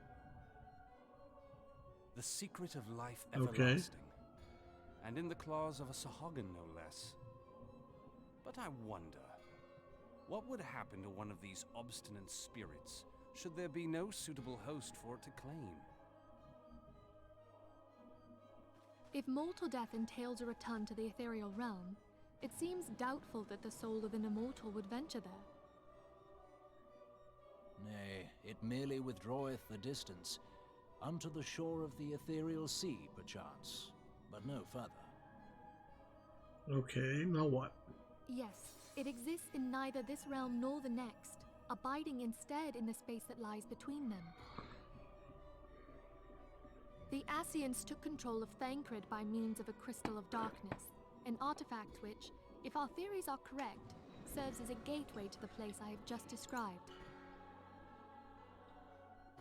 S9: The secret of life
S1: Okay.
S9: everlasting. And in the claws of a Sahagin, no less. But I wonder, what would happen to one of these obstinate spirits should there be no suitable host for it to claim?
S11: If mortal death entails a return to the ethereal realm, it seems doubtful that the soul of an immortal would venture there.
S15: Nay, it merely withdraweth the distance, unto the shore of the ethereal sea, perchance, but no further.
S1: Okay, now what?
S11: Yes, it exists in neither this realm nor the next, abiding instead in the space that lies between them. The Ascians took control of Thancred by means of a crystal of darkness, an artifact which, if our theories are correct, serves as a gateway to the place I have just described.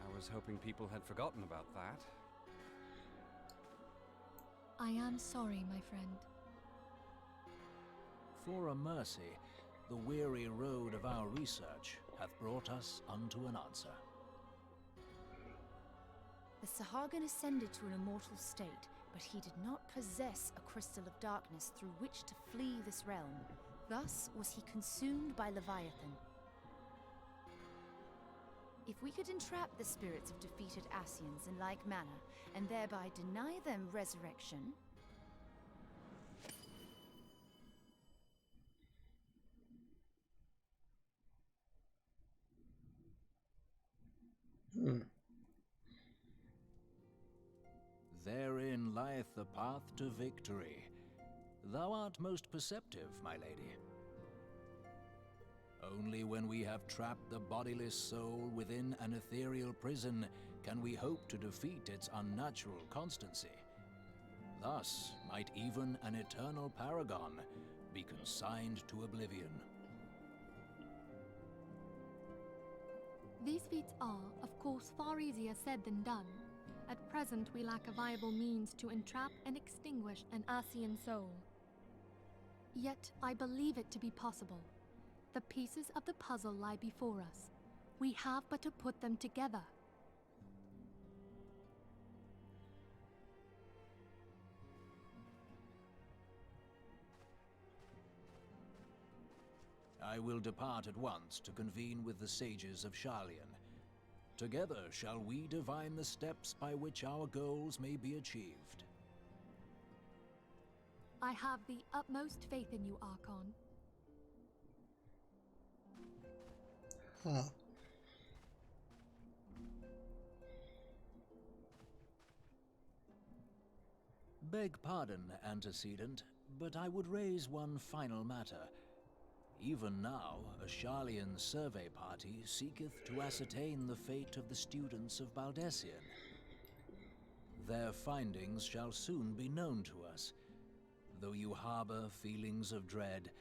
S9: I was hoping people had forgotten about that.
S11: I am sorry, my friend.
S15: For a mercy, the weary road of our research hath brought us unto an answer.
S10: The Sahagin ascended to an immortal state, but he did not possess a crystal of darkness through which to flee this realm. Thus was he consumed by Leviathan. If we could entrap the spirits of defeated Ascians in like manner, and thereby deny them resurrection...
S15: Therein lieth the path to victory. Thou art most perceptive, my lady. Only when we have trapped the bodiless soul within an ethereal prison can we hope to defeat its unnatural constancy. Thus might even an eternal paragon be consigned to oblivion.
S11: These feats are, of course, far easier said than done. At present, we lack a viable means to entrap and extinguish an Ascian soul. Yet, I believe it to be possible. The pieces of the puzzle lie before us. We have but to put them together.
S15: I will depart at once to convene with the sages of Sharlayan. Together shall we divine the steps by which our goals may be achieved.
S11: I have the utmost faith in you, Archon.
S1: Huh.
S15: Beg pardon, antecedent, but I would raise one final matter. Even now, a Sharlayan survey party seeketh to ascertain the fate of the students of Baldessian. Their findings shall soon be known to us. Though you harbor feelings of dread,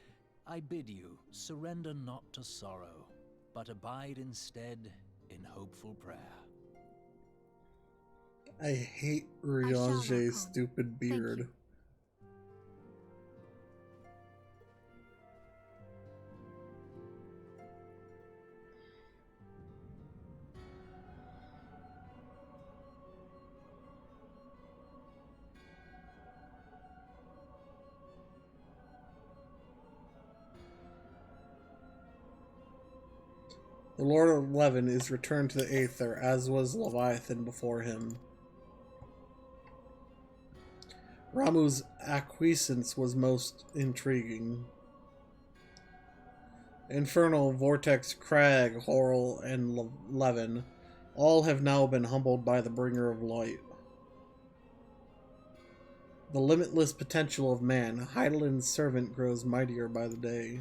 S15: I bid you surrender not to sorrow, but abide instead in hopeful prayer.
S1: I hate Riange's stupid beard. The Lord of Levin is returned to the Aether, as was Leviathan before him. Ramuh's acquiescence was most intriguing. Infernal, Vortex, Crag, Horrell, and Levin all have now been humbled by the Bringer of Light. The limitless potential of man, Heidelin's servant, grows mightier by the day.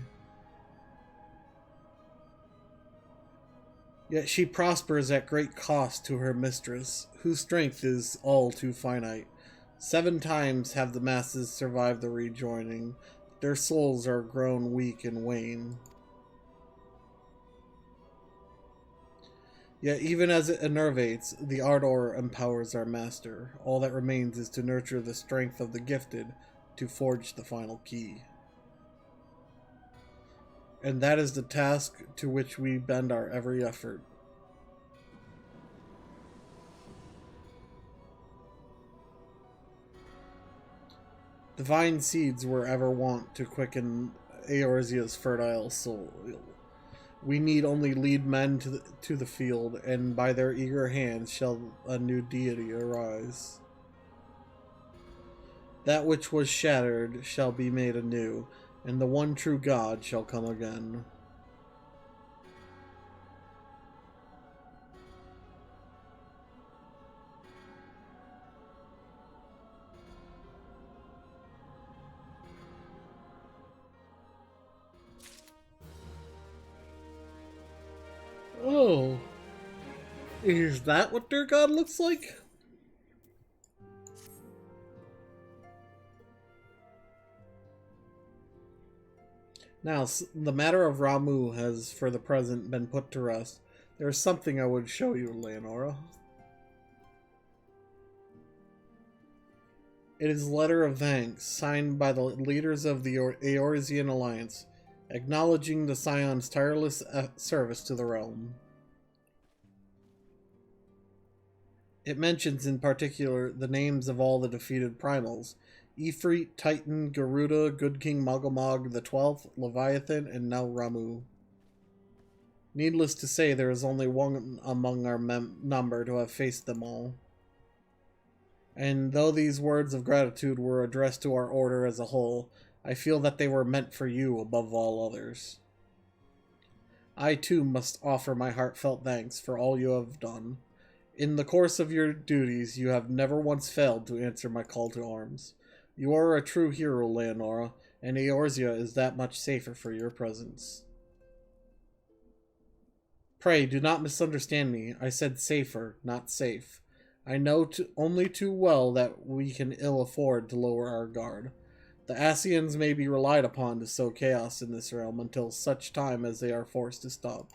S1: Yet she prospers at great cost to her mistress, whose strength is all too finite. 7 times have the masses survived the rejoining. Their souls are grown weak and wane. Yet even as it enervates, the ardor empowers our master. All that remains is to nurture the strength of the gifted to forge the final key. And that is the task to which we bend our every effort. Divine seeds were ever wont to quicken Eorzea's fertile soul. We need only lead men to the field, and by their eager hands shall a new deity arise. That which was shattered shall be made anew, and the one true God shall come again. Oh, is that what their god looks like? Now, the matter of Ramuh has, for the present, been put to rest. There is something I would show you, Leonora. It is a letter of thanks, signed by the leaders of the Eorzean Alliance, acknowledging the Scion's tireless service to the realm. It mentions in particular the names of all the defeated primals: Ifrit, Titan, Garuda, Good King Magomog the 12th, Leviathan, and now Ramu. Needless to say, there is only one among our number to have faced them all. And though these words of gratitude were addressed to our order as a whole, I feel that they were meant for you above all others. I too must offer my heartfelt thanks for all you have done. In the course of your duties, you have never once failed to answer my call to arms. You are a true hero, Leonora, and Eorzea is that much safer for your presence. Pray, do not misunderstand me. I said safer, not safe. I know only too well that we can ill afford to lower our guard. The Ascians may be relied upon to sow chaos in this realm until such time as they are forced to stop.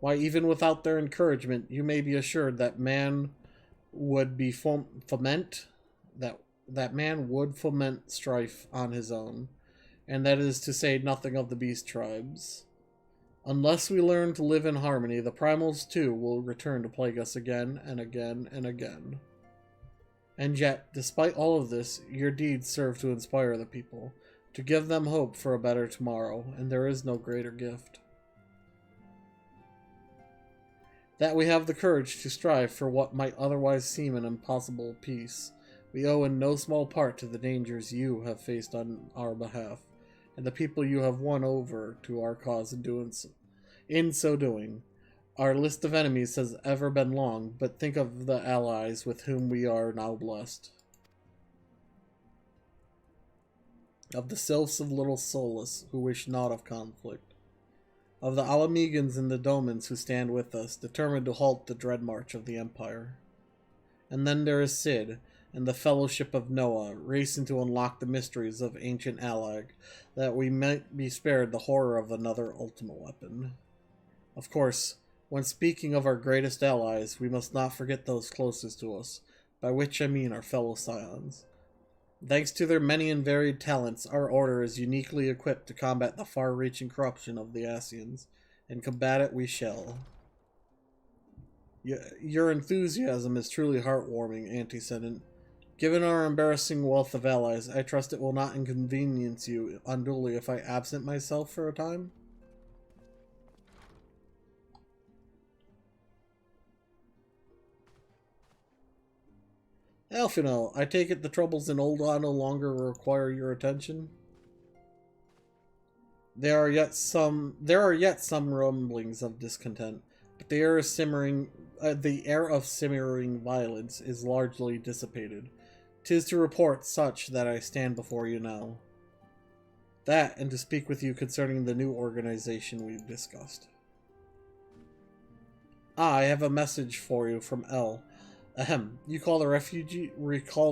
S1: Why, even without their encouragement, you may be assured that man would be that man would foment strife on his own, and that is to say nothing of the beast tribes. Unless we learn to live in harmony, the primals too will return to plague us again and again and again. And yet, despite all of this, your deeds serve to inspire the people, to give them hope for a better tomorrow, and there is no greater gift. That we have the courage to strive for what might otherwise seem an impossible peace, we owe in no small part to the dangers you have faced on our behalf, and the people you have won over to our cause in so doing. Our list of enemies has ever been long, but think of the allies with whom we are now blessed. Of the sylphs of Little Solus, who wish naught of conflict. Of the Alamegans and the Domans who stand with us, determined to halt the dread march of the Empire. And then there is Cid, and the Fellowship of Noah, racing to unlock the mysteries of ancient Allag, that we might be spared the horror of another ultimate weapon. Of course, when speaking of our greatest allies, we must not forget those closest to us, by which I mean our fellow Scions. Thanks to their many and varied talents, our order is uniquely equipped to combat the far-reaching corruption of the Ascians, and combat it we shall. Your enthusiasm is truly heartwarming, Antecedent. Given our embarrassing wealth of allies, I trust it will not inconvenience you unduly if I absent myself for a time? Alphino, I take it the troubles in Ul'dah no longer require your attention? There are yet some rumblings of discontent, but the air of simmering violence is largely dissipated. 'Tis to report such that I stand before you now. That, and to speak with you concerning the new organization we've discussed. I have a message for you from El. Ahem. You recall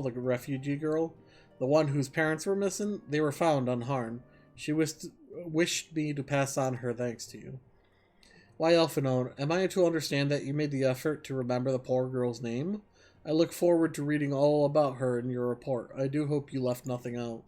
S1: the refugee girl? The one whose parents were missing? They were found unharmed. She wished me to pass on her thanks to you. Why, Elfinone, am I to understand that you made the effort to remember the poor girl's name? I look forward to reading all about her in your report. I do hope you left nothing out.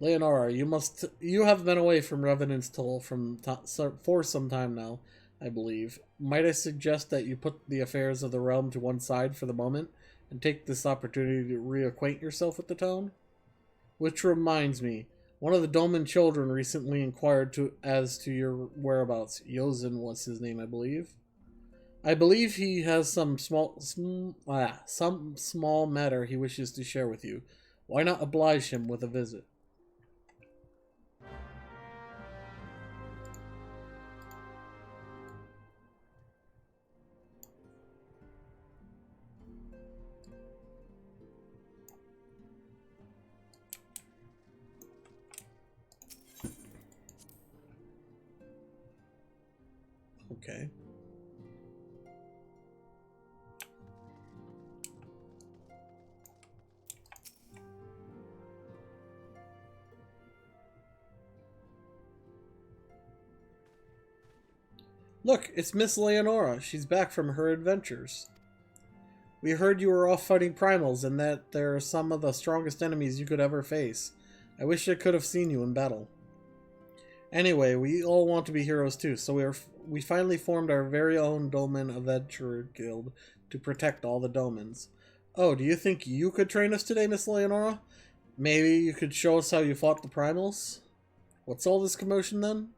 S1: Leonora, you have been away from Revenant's Toll for some time now, I believe. Might I suggest that you put the affairs of the realm to one side for the moment, and take this opportunity to reacquaint yourself with the town? Which reminds me, one of the Doman children recently inquired as to your whereabouts. Yozin was his name, I believe. I believe he has some small matter he wishes to share with you. Why not oblige him with a visit? Okay. Look, it's Miss Leonora. She's back from her adventures. We heard you were off fighting primals and that they're some of the strongest enemies you could ever face. I wish I could have seen you in battle. Anyway, we all want to be heroes too, so we finally formed our very own Doman Adventurer Guild to protect all the Domans. Oh, do you think you could train us today, Miss Leonora? Maybe you could show us how you fought the primals? What's all this commotion then?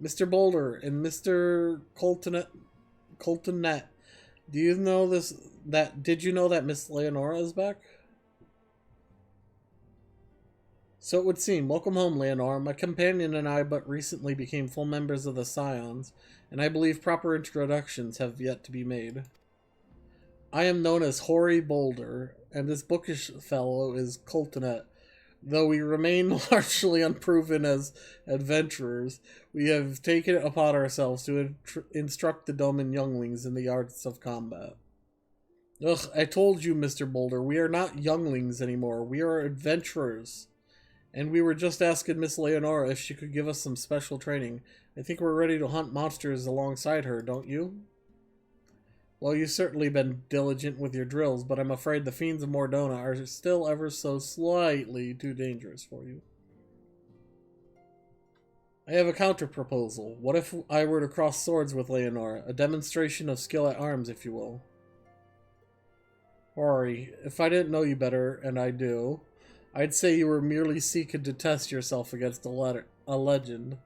S1: Mr. Boulder and Mr. Coltonet, do you know this? Did you know that Miss Leonora is back? So it would seem. Welcome home, Leonora. My companion and I but recently became full members of the Scions, and I believe proper introductions have yet to be made. I am known as Hoary Boulder, and this bookish fellow is Coltonet. Though we remain largely unproven as adventurers, we have taken it upon ourselves to instruct the Doman younglings in the arts of combat. Ugh, I told you, Mr. Boulder, we are not younglings anymore. We are adventurers. And we were just asking Miss Leonora if she could give us some special training. I think we're ready to hunt monsters alongside her, don't you? Well, you've certainly been diligent with your drills, but I'm afraid the fiends of Mordona are still ever so slightly too dangerous for you. I have a counter-proposal. What if I were to cross swords with Leonora? A demonstration of skill at arms, if you will. Rory, if I didn't know you better, and I do, I'd say you were merely seeking to test yourself against a legend.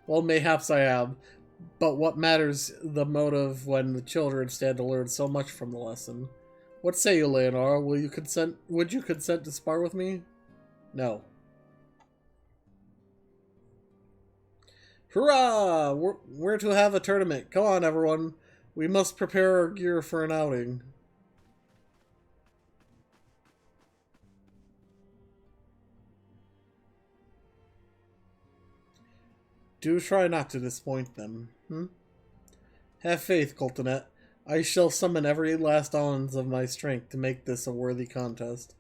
S1: Well, mayhaps I am. But what matters the motive when the children stand to learn so much from the lesson? What say you, Leonora? Would you consent to spar with me? No. Hurrah! We're to have a tournament. Come on, everyone. We must prepare our gear for an outing. Do try not to disappoint them. Have faith, Coltonet. I shall summon every last ounce of my strength to make this a worthy contest.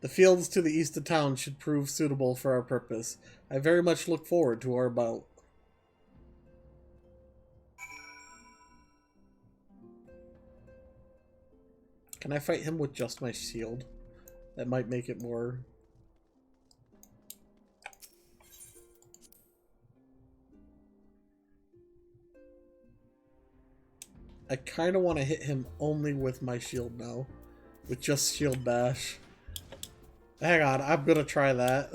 S1: The fields to the east of town should prove suitable for our purpose. I very much look forward to our bout. Can I fight him with just my shield? That might make it more... I kind of want to hit him only with my shield now. With just shield bash. Hang on, I'm going to try that.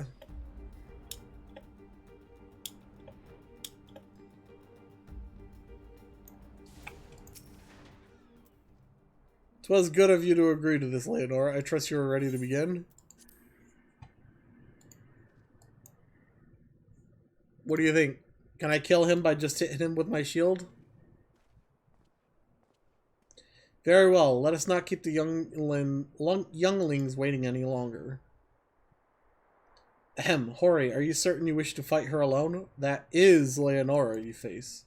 S1: Twas good of you to agree to this, Leonora. I trust you are ready to begin. What do you think? Can I kill him by just hitting him with my shield? Very well, let us not keep the younglings waiting any longer. Ahem, Hori, are you certain you wish to fight her alone? That is Leonora you face.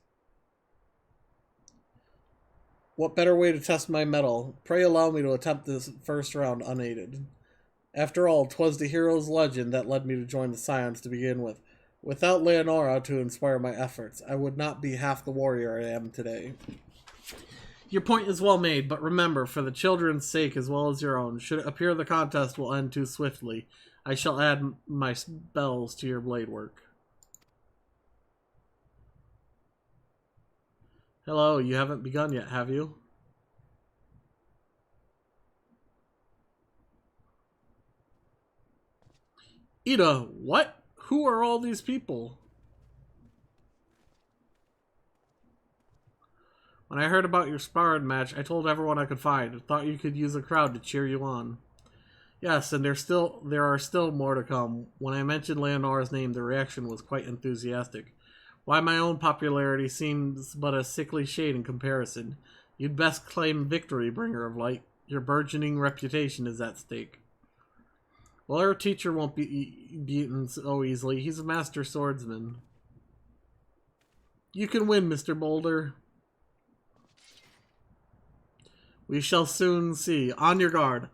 S1: What better way to test my mettle? Pray allow me to attempt this first round unaided. After all, 'twas the hero's legend that led me to join the Scions to begin with. Without Leonora to inspire my efforts, I would not be half the warrior I am today. Your point is well made, but remember, for the children's sake as well as your own, should it appear the contest will end too swiftly, I shall add my spells to your blade work. Hello, you haven't begun yet, have you? Ida, what? Who are all these people? When I heard about your sparring match, I told everyone I could find. I thought you could use a crowd to cheer you on. Yes, and there are still more to come. When I mentioned Leonora's name, the reaction was quite enthusiastic. Why, my own popularity seems but a sickly shade in comparison. You'd best claim victory, Bringer of Light. Your burgeoning reputation is at stake. Well, our teacher won't be beaten so easily. He's a master swordsman. You can win, Mr. Boulder. We shall soon see. On your guard.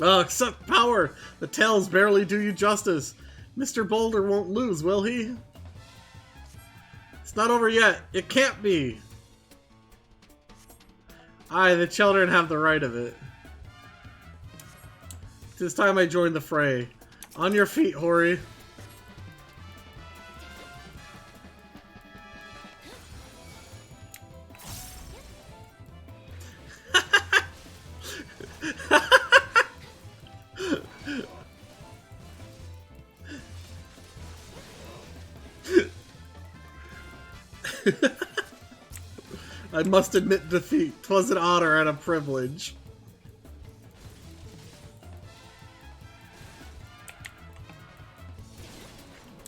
S1: Accept power! The tails barely do you justice. Mr. Boulder won't lose, will he? It's not over yet. It can't be. Aye, the children have the right of it. This time I join the fray. On your feet, Hori. I must admit defeat. 'Twas an honor and a privilege.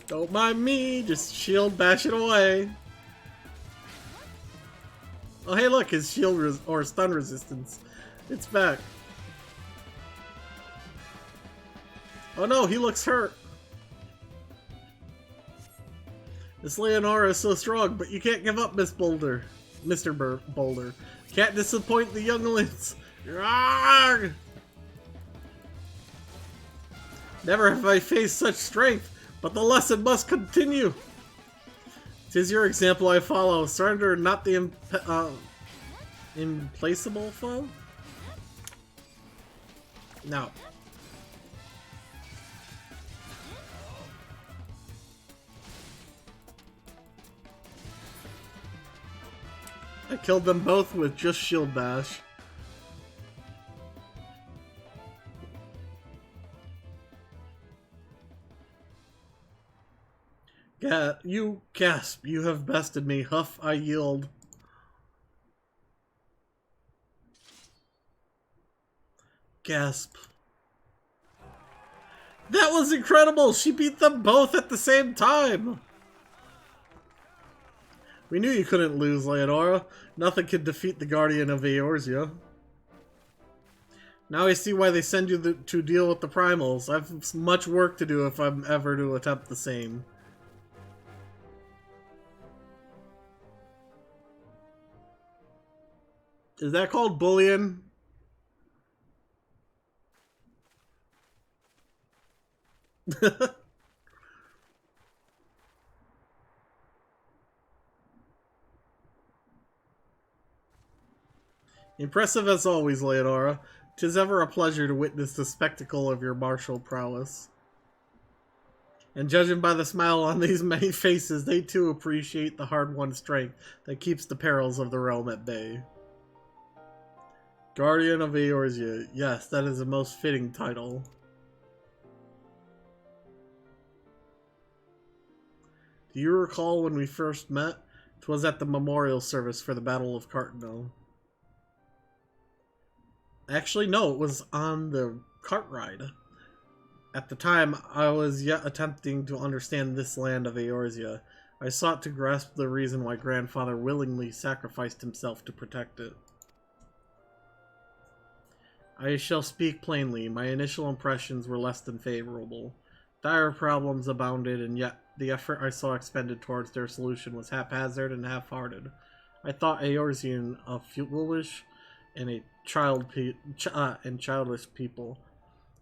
S1: Don't mind me, just shield bash it away. Oh hey look, his shield or stun resistance. It's back. Oh no, he looks hurt. This Leonora is so strong, but you can't give up, Miss Boulder. Mr. Boulder. Can't disappoint the younglings. Rawr! Never have I faced such strength, but the lesson must continue. 'Tis your example I follow. Surrender, not the implacable foe? No. I killed them both with just shield bash. You gasp. You have bested me. Huff, I yield. Gasp. That was incredible! She beat them both at the same time! We knew you couldn't lose, Leonora. Nothing could defeat the Guardian of Eorzea. Now I see why they send you to deal with the primals. I've much work to do if I'm ever to attempt the same. Is that called bullying? Impressive as always, Leonora. 'Tis ever a pleasure to witness the spectacle of your martial prowess. And judging by the smile on these many faces, they too appreciate the hard-won strength that keeps the perils of the realm at bay. Guardian of Eorzea. Yes, that is a most fitting title. Do you recall when we first met? 'Twas at the memorial service for the Battle of Cartno. Actually, no, it was on the cart ride. At the time, I was yet attempting to understand this land of Eorzea. I sought to grasp the reason why Grandfather willingly sacrificed himself to protect it. I shall speak plainly. My initial impressions were less than favorable. Dire problems abounded, and yet the effort I saw expended towards their solution was haphazard and half-hearted. I thought Eorzean a foolish and a childish people.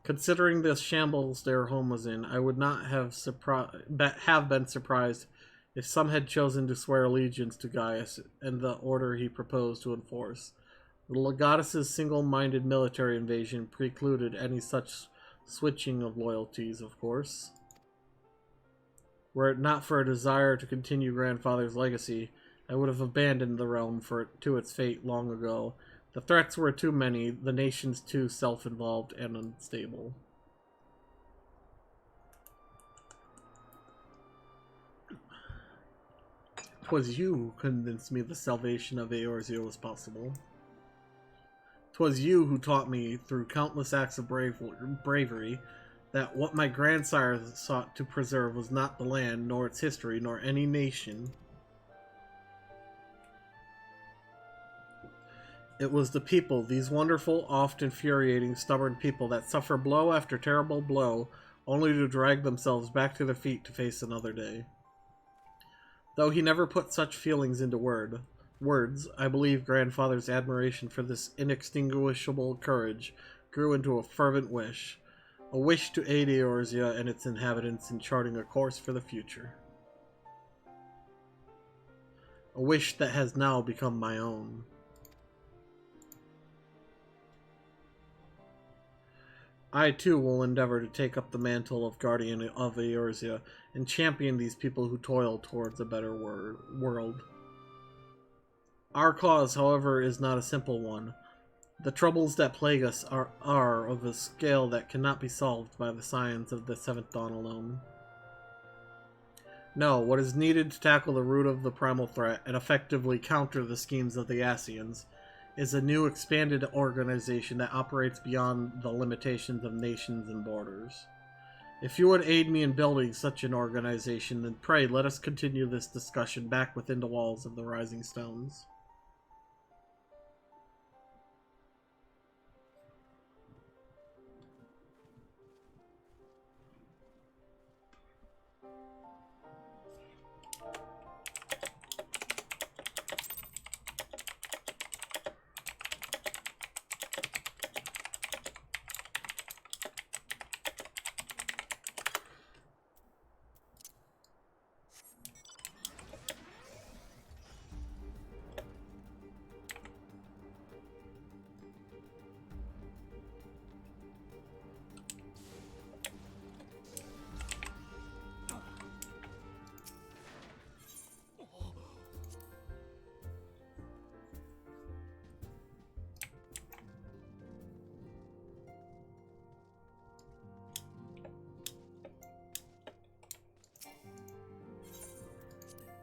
S1: Considering the shambles their home was in, I would not have been surprised if some had chosen to swear allegiance to Gaius and the order he proposed to enforce. The Legatus' single-minded military invasion precluded any such switching of loyalties, of course. Were it not for a desire to continue Grandfather's legacy, I would have abandoned the realm to its fate long ago. The threats were too many, the nations too self-involved and unstable. "'Twas you who convinced me the salvation of Eorzea was possible. 'Twas you who taught me, through countless acts of bravery, that what my grandsire sought to preserve was not the land, nor its history, nor any nation. It was the people, these wonderful, oft infuriating, stubborn people that suffer blow after terrible blow, only to drag themselves back to their feet to face another day. Though he never put such feelings into words, I believe Grandfather's admiration for this inextinguishable courage grew into a fervent wish. A wish to aid Eorzea and its inhabitants in charting a course for the future. A wish that has now become my own. I too will endeavor to take up the mantle of Guardian of Eorzea and champion these people who toil towards a better world. Our cause, however, is not a simple one. The troubles that plague us are of a scale that cannot be solved by the science of the Seventh Dawn alone. No, what is needed to tackle the root of the primal threat and effectively counter the schemes of the Ascians is a new expanded organization that operates beyond the limitations of nations and borders. If you would aid me in building such an organization, then pray let us continue this discussion back within the walls of the Rising Stones.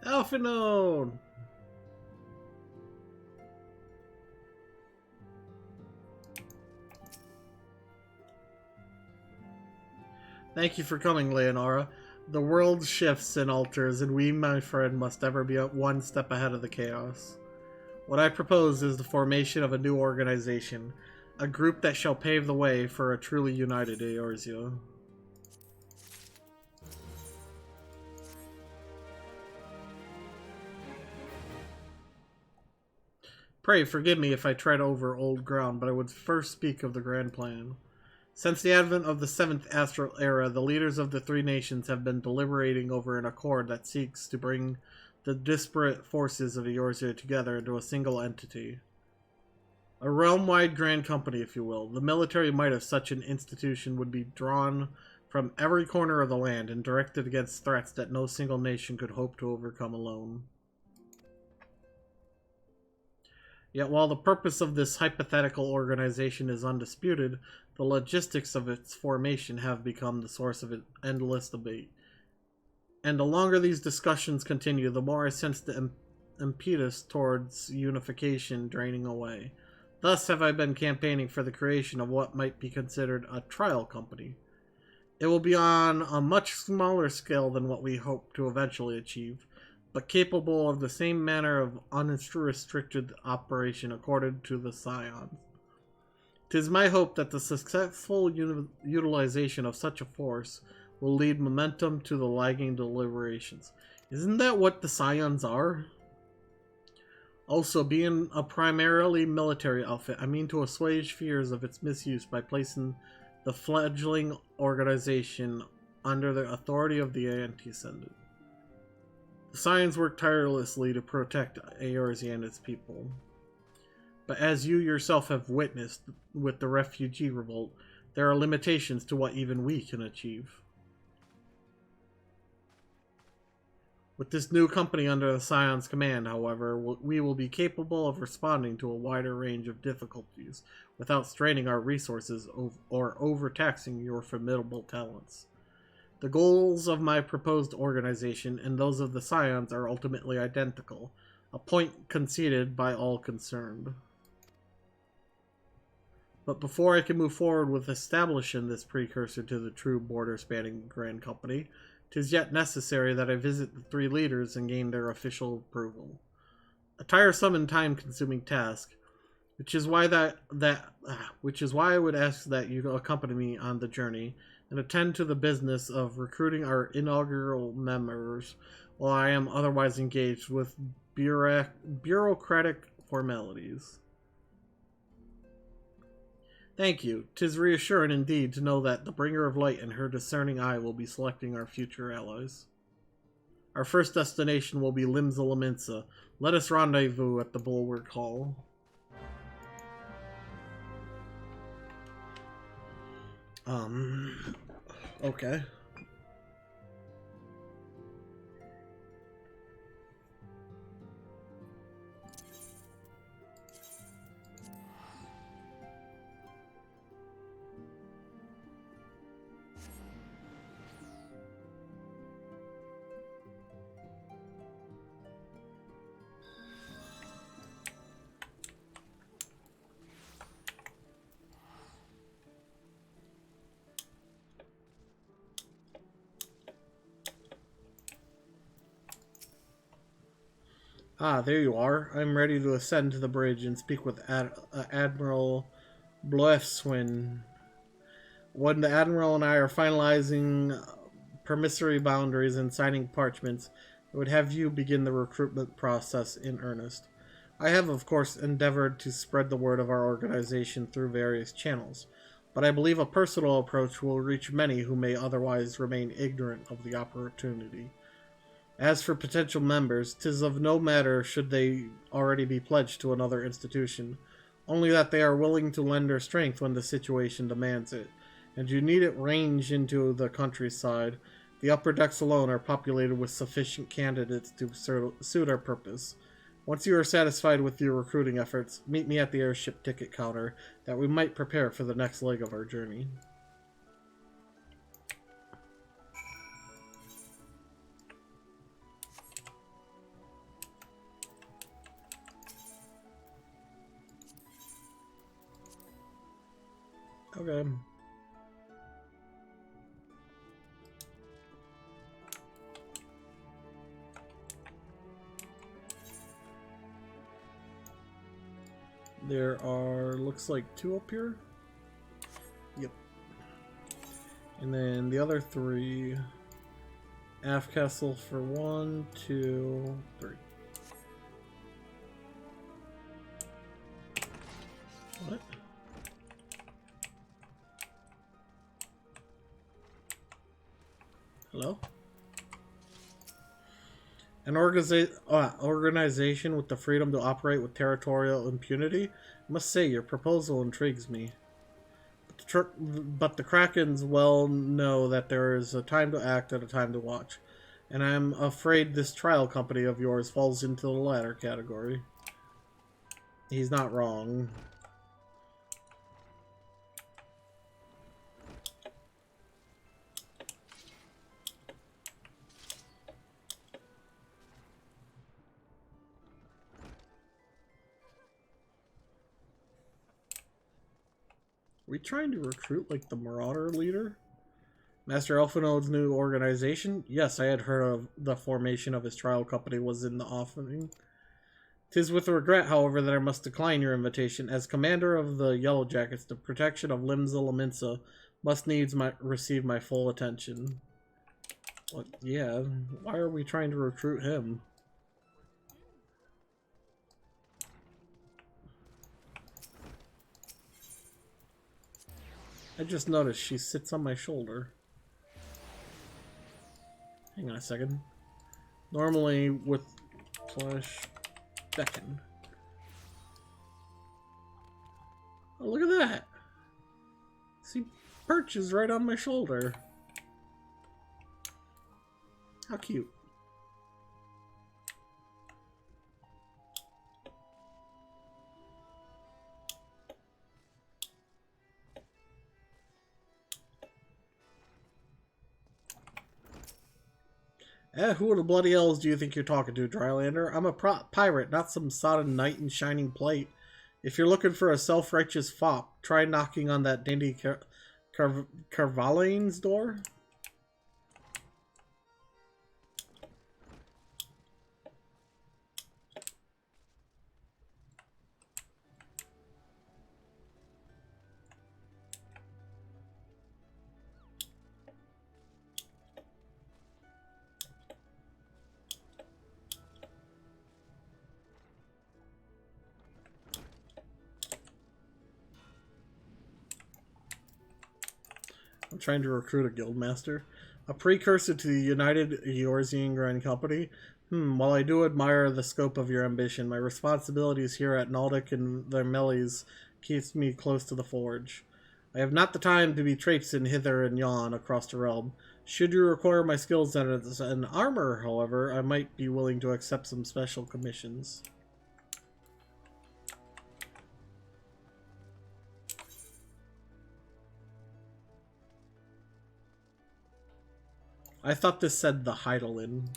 S1: Alphinode! Thank you for coming, Leonora. The world shifts and alters, and we, my friend, must ever be one step ahead of the chaos. What I propose is the formation of a new organization, a group that shall pave the way for a truly united Eorzea. Pray forgive me if I tread over old ground, but I would first speak of the grand plan. Since the advent of the 7th Astral Era, the leaders of the three nations have been deliberating over an accord that seeks to bring the disparate forces of Eorzea together into a single entity. A realm-wide grand company, if you will. The military might of such an institution would be drawn from every corner of the land and directed against threats that no single nation could hope to overcome alone. Yet while the purpose of this hypothetical organization is undisputed, the logistics of its formation have become the source of endless debate. And the longer these discussions continue, the more I sense the impetus towards unification draining away. Thus have I been campaigning for the creation of what might be considered a trial company. It will be on a much smaller scale than what we hope to eventually achieve, but capable of the same manner of unrestricted operation accorded to the Scions. 'Tis my hope that the successful utilization of such a force will lead momentum to the lagging deliberations. Isn't that what the Scions are? Also, being a primarily military outfit, I mean to assuage fears of its misuse by placing the fledgling organization under the authority of the Anti-Ascendant. The Scions work tirelessly to protect Eorzea and its people. But as you yourself have witnessed with the refugee revolt, there are limitations to what even we can achieve. With this new company under the Scion's command, however, we will be capable of responding to a wider range of difficulties without straining our resources or overtaxing your formidable talents. The goals of my proposed organization and those of the Scions are ultimately identical, a point conceded by all concerned. But before I can move forward with establishing this precursor to the true border-spanning Grand Company, 'tis yet necessary that I visit the three leaders and gain their official approval. A tiresome and time-consuming task, which is why I would ask that you accompany me on the journey and attend to the business of recruiting our inaugural members while I am otherwise engaged with bureaucratic formalities. Thank you. 'Tis reassuring indeed to know that the Bringer of Light and her discerning eye will be selecting our future allies. Our first destination will be Limsa Lominsa. Let us rendezvous at the Bulwark Hall. Okay. Ah, there you are. I'm ready to ascend to the bridge and speak with Admiral Bloefswin. When the Admiral and I are finalizing permissory boundaries and signing parchments, I would have you begin the recruitment process in earnest. I have, of course, endeavored to spread the word of our organization through various channels, but I believe a personal approach will reach many who may otherwise remain ignorant of the opportunity. As for potential members, 'tis of no matter should they already be pledged to another institution, only that they are willing to lend their strength when the situation demands it, and you needn't range into the countryside. The upper decks alone are populated with sufficient candidates to suit our purpose. Once you are satisfied with your recruiting efforts, meet me at the airship ticket counter, that we might prepare for the next leg of our journey. Okay. There are, looks like 2 up here. Yep. And then the other 3. Aft Castle for 1, 2, 3. What? Hello? An organization with the freedom to operate with territorial impunity? I must say, your proposal intrigues me. But the Krakens well know that there is a time to act and a time to watch, and I'm afraid this trial company of yours falls into the latter category. He's not wrong. Are we trying to recruit, like, the Marauder leader? Master Elfinode's new organization? Yes, I had heard of the formation of his trial company was in the offing. 'Tis with regret, however, that I must decline your invitation. As commander of the Yellow Jackets, the protection of Limsa Lominsa must needs receive my full attention. What? Yeah, why are we trying to recruit him? I just noticed she sits on my shoulder. Hang on a second. Normally with Flash Beckon. Oh, look at that! See, perches right on my shoulder. How cute. Who the bloody hells do you think you're talking to, Drylander? I'm a pirate, not some sodden knight in shining plate. If you're looking for a self-righteous fop, try knocking on that dainty Carvaline's door. trying to recruit a guildmaster. A precursor to the United Eorzean Grand Company? While I do admire the scope of your ambition, my responsibilities here at Naldic and their Meles keeps me close to the forge. I have not the time to be traipsing hither and yon across the realm. Should you require my skills as an armor, however, I might be willing to accept some special commissions. I thought this said the Heidelin.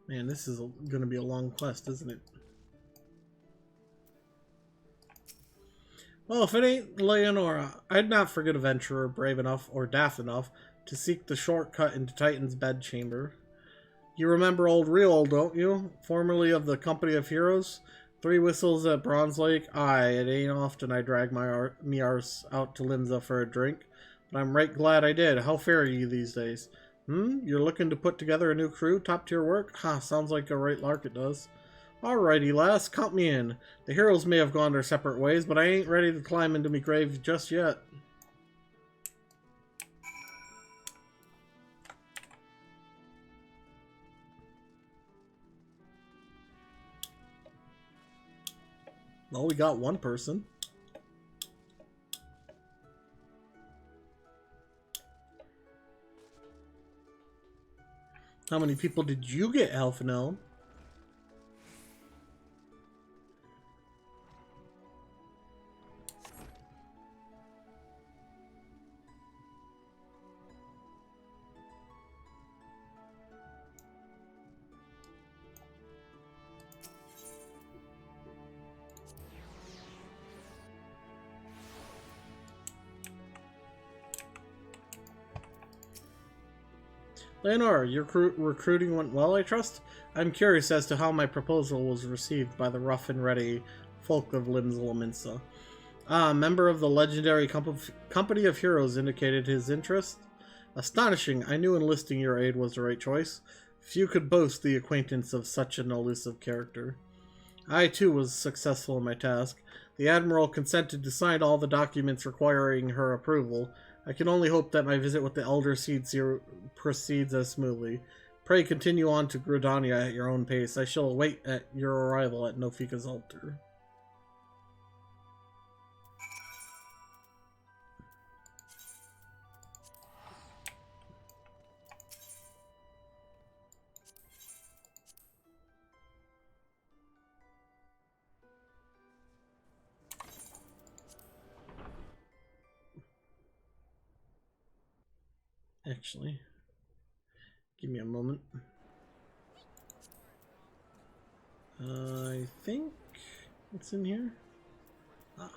S1: Man, this is going to be a long quest, isn't it? Well, if it ain't Leonora, I'd not forget a venturer brave enough or daft enough to seek the shortcut into Titan's bedchamber. You remember old Real, don't you? Formerly of the Company of Heroes? 3 whistles at Bronze Lake? Aye, it ain't often I drag me arse out to Limsa for a drink, but I'm right glad I did. How fare you these days? You're looking to put together a new crew? Top-tier work? Ha, sounds like a right lark it does. Alrighty, lass, count me in. The heroes may have gone their separate ways, but I ain't ready to climb into me grave just yet. Well, we got one person. How many people did you get, Alphanel? Leonora, your recruiting went well, I trust? I'm curious as to how my proposal was received by the rough and ready folk of Limsa. A member of the legendary Company of Heroes indicated his interest. Astonishing, I knew enlisting your aid was the right choice. Few could boast the acquaintance of such an elusive character. I, too, was successful in my task. The Admiral consented to sign all the documents requiring her approval. I can only hope that my visit with the Elder Seeds proceeds as smoothly. Pray continue on to Gridania at your own pace. I shall await your arrival at Nofika's altar. Actually, give me a moment. I think it's in here. Ah.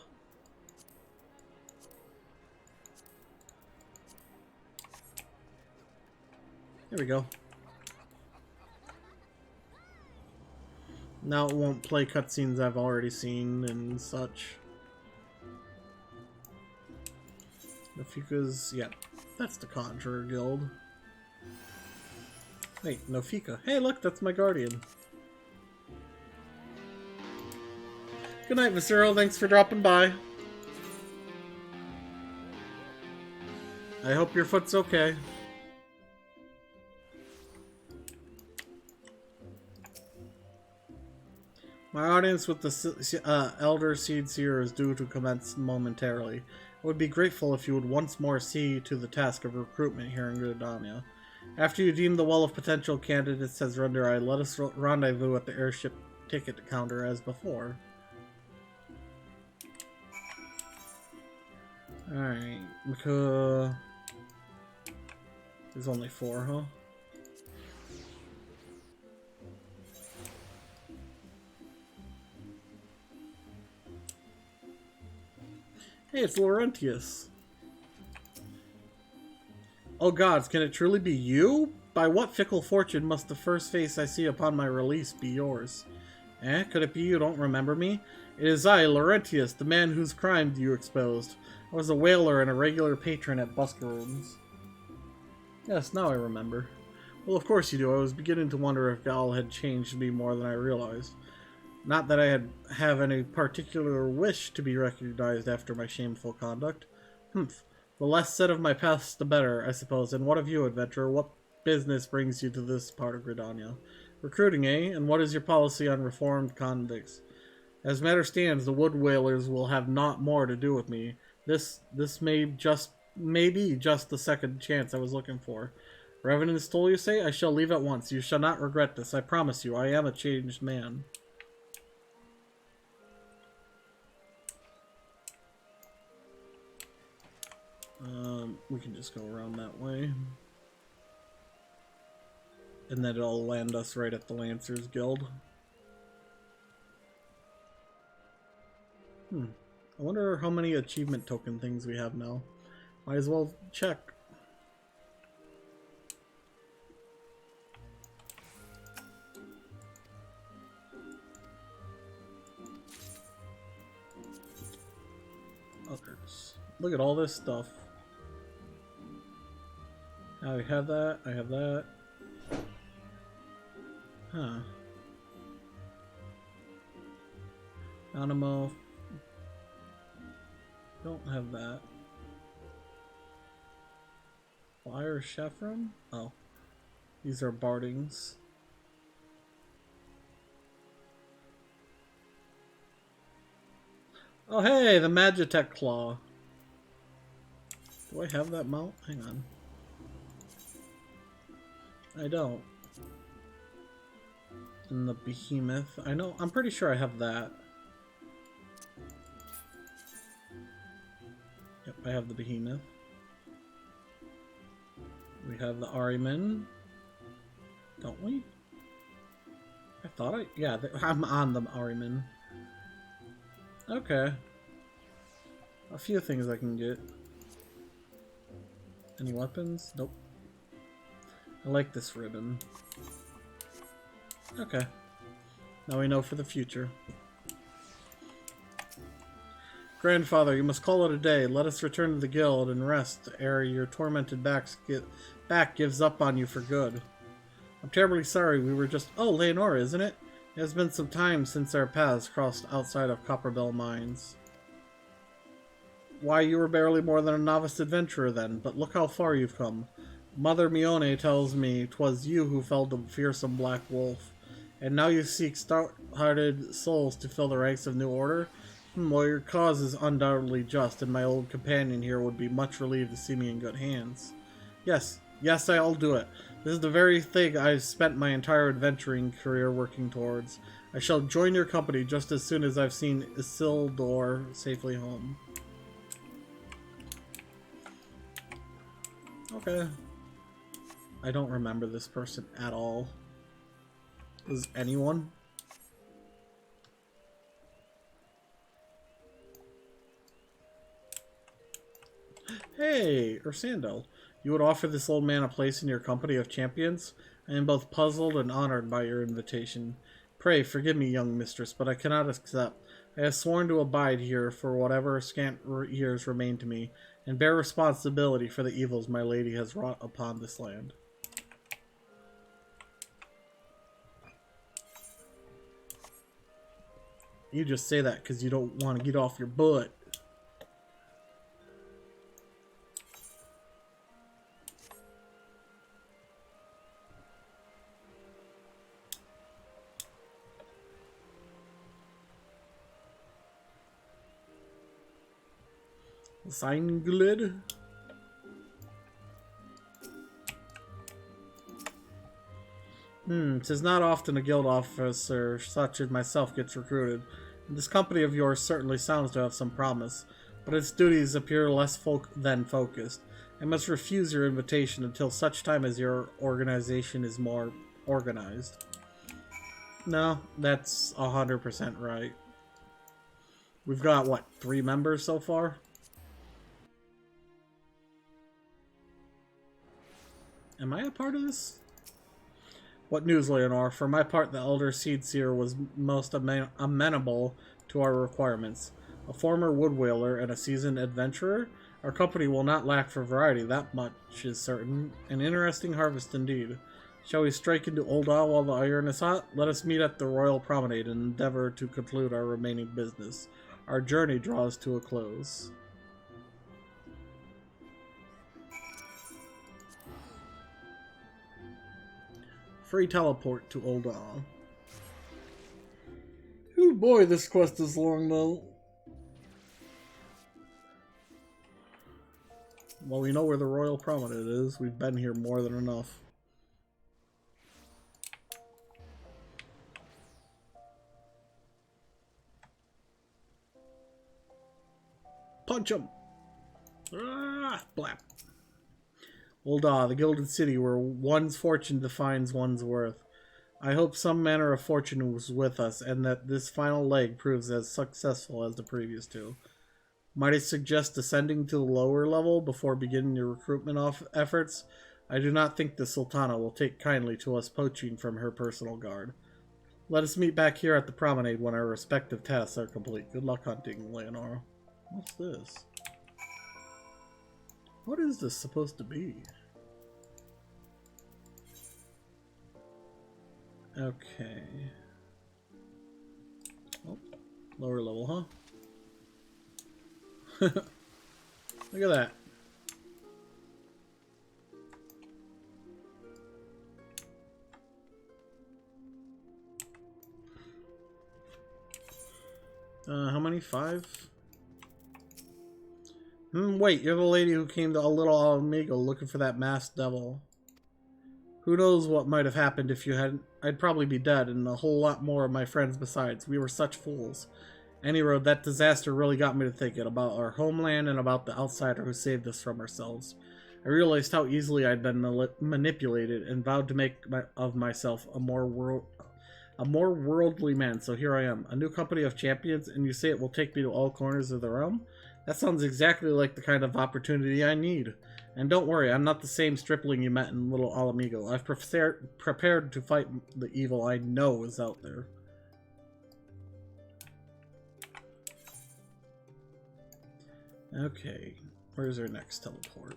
S1: There we go. Now it won't play cutscenes I've already seen and such. Nofika's, yeah. That's the Conjurer Guild. Wait, Nofika. Hey, look, that's my guardian. Good night, Visceral. Thanks for dropping by. I hope your foot's okay. My audience with the Elder Seed Seer is due to commence momentarily. I would be grateful if you would once more see to the task of recruitment here in Gridania. After you deem the well of potential candidates has run dry, let us rendezvous at the airship ticket counter as before. Alright, because there's only 4, huh? Hey, it's Laurentius. Oh gods, can it truly be you? by what fickle fortune must the first face I see upon my release be yours? Eh? Could it be you don't remember me? It is I, Laurentius, the man whose crime you exposed. I was a whaler and a regular patron at Buskerooms. Yes, now I remember. Well, of course you do. I was beginning to wonder if Gal had changed me more than I realized. Not that I have any particular wish to be recognized after my shameful conduct. Humph. The less said of my past, the better, I suppose. And what of you, adventurer? What business brings you to this part of Gridania? Recruiting, eh? And what is your policy on reformed convicts? As matter stands, the wood whalers will have naught more to do with me. This may be just the second chance I was looking for. Revenant stole, you say? I shall leave at once. You shall not regret this. I promise you. I am a changed man. We can just go around that way. And then it'll land us right at the Lancers Guild. I wonder how many achievement token things we have now. Might as well check. Others. Look at all this stuff. I have that, I have that. Huh. Animo. Don't have that. Fire Chevron? Oh. These are Bardings. Oh hey, the Magitech Claw. Do I have that mount? Hang on. I don't. And the Behemoth. I know, I'm pretty sure I have that. Yep, I have the Behemoth. We have the Ahriman. Don't we? I thought yeah, I'm on the Ahriman. Okay. A few things I can get. Any weapons? Nope. I like this ribbon. Okay. Now we know for the future. Grandfather, you must call it a day. Let us return to the guild and rest ere your tormented back gives up on you for good. I'm terribly sorry. We were just... Oh, Leonora, isn't it? It has been some time since our paths crossed outside of Copperbell Mines. Why, you were barely more than a novice adventurer then, but look how far you've come. Mother Mione tells me 'twas you who felled the fearsome black wolf. And now you seek stout-hearted souls to fill the ranks of New Order? Well, your cause is undoubtedly just, and my old companion here would be much relieved to see me in good hands. Yes, I'll do it. This is the very thing I've spent my entire adventuring career working towards. I shall join your company just as soon as I've seen Isildur safely home. Okay. I don't remember this person at all. Does anyone? Hey, Ursando. You would offer this old man a place in your company of champions? I am both puzzled and honored by your invitation. Pray, forgive me, young mistress, but I cannot accept. I have sworn to abide here for whatever scant years remain to me, and bear responsibility for the evils my lady has wrought upon this land. You just say that because you don't want to get off your butt. Sign-glid. Tis not often a guild officer such as myself gets recruited. This company of yours certainly sounds to have some promise, but its duties appear less than focused. I must refuse your invitation until such time as your organization is more organized. No, that's 100% right. We've got, what, 3 members so far? Am I a part of this What news, Leonor? For my part, the Elder Seedseer was most amenable to our requirements. A former woodwhaler and a seasoned adventurer? Our company will not lack for variety, that much is certain. An interesting harvest indeed. Shall we strike into Ul'dah while the iron is hot? Let us meet at the Royal Promenade and endeavor to conclude our remaining business. Our journey draws to a close. Free teleport to Ul'dah. Oh boy, this quest is long though. Well, we know where the Royal Promenade is. We've been here more than enough. Punch him! Ah, blap. Ul'dah, the Gilded City, where one's fortune defines one's worth. I hope some manner of fortune was with us, and that this final leg proves as successful as the previous two. Might I suggest descending to the lower level before beginning your recruitment efforts? I do not think the Sultana will take kindly to us poaching from her personal guard. Let us meet back here at the promenade when our respective tasks are complete. Good luck hunting, Leonora. What's this? What is this supposed to be? Okay. Oh, lower level, huh? Look at that. How many? 5? Wait, you're the lady who came to a little Amigo looking for that masked devil. Who knows what might have happened if you hadn't. I'd probably be dead, and a whole lot more of my friends besides. We were such fools. Anyway, that disaster really got me to thinking about our homeland and about the outsider who saved us from ourselves. I realized how easily I'd been manipulated and vowed to make of myself a more worldly man, so here I am. A new company of champions, and you say it will take me to all corners of the realm? That sounds exactly like the kind of opportunity I need. And don't worry, I'm not the same stripling you met in Little Alamigo. I've prepared to fight the evil I know is out there. Okay, where's our next teleport?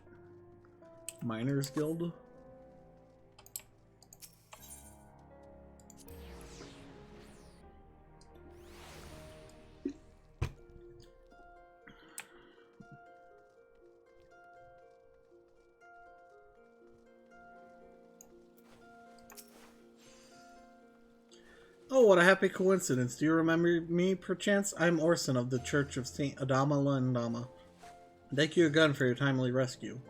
S1: Miners Guild? Oh, what a happy coincidence. Do you remember me, perchance? I'm Orson of the Church of St. Adama Landama. Thank you again for your timely rescue.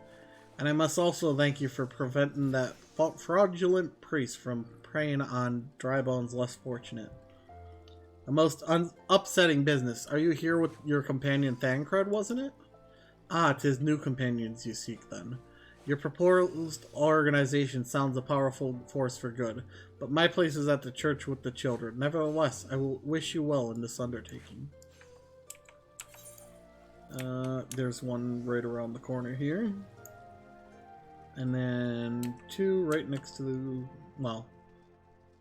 S1: And I must also thank you for preventing that fraudulent priest from preying on Drybone's less fortunate. A most upsetting business. Are you here with your companion Thancred, wasn't it? Ah, 'tis new companions you seek, then. Your proposed organization sounds a powerful force for good, but my place is at the church with the children. Nevertheless, I will wish you well in this undertaking. There's one right around the corner here. And then 2 right next to the... well,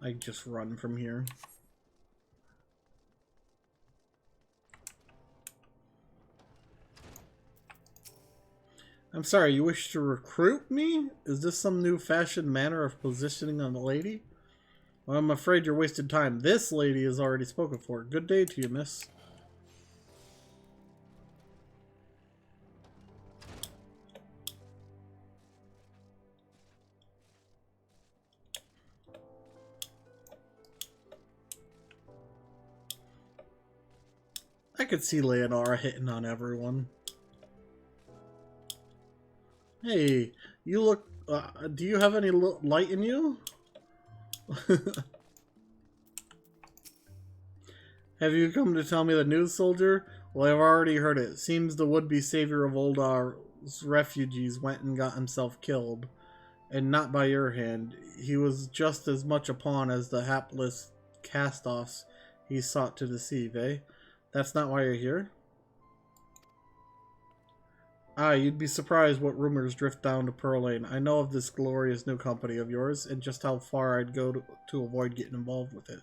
S1: I just run from here. I'm sorry, you wish to recruit me? Is this some new fashioned manner of positioning on a lady? Well, I'm afraid you're wasting time. This lady is already spoken for. Good day to you, miss. I could see Leonora hitting on everyone. Hey, you look... do you have any light in you? Have you come to tell me the news, soldier? Well, I've already heard it. Seems the would-be savior of Uldah's refugees went and got himself killed. And not by your hand. He was just as much a pawn as the hapless cast-offs he sought to deceive, eh? That's not why you're here? Ah, you'd be surprised what rumors drift down to Pearl Lane. I know of this glorious new company of yours, and just how far I'd go to avoid getting involved with it.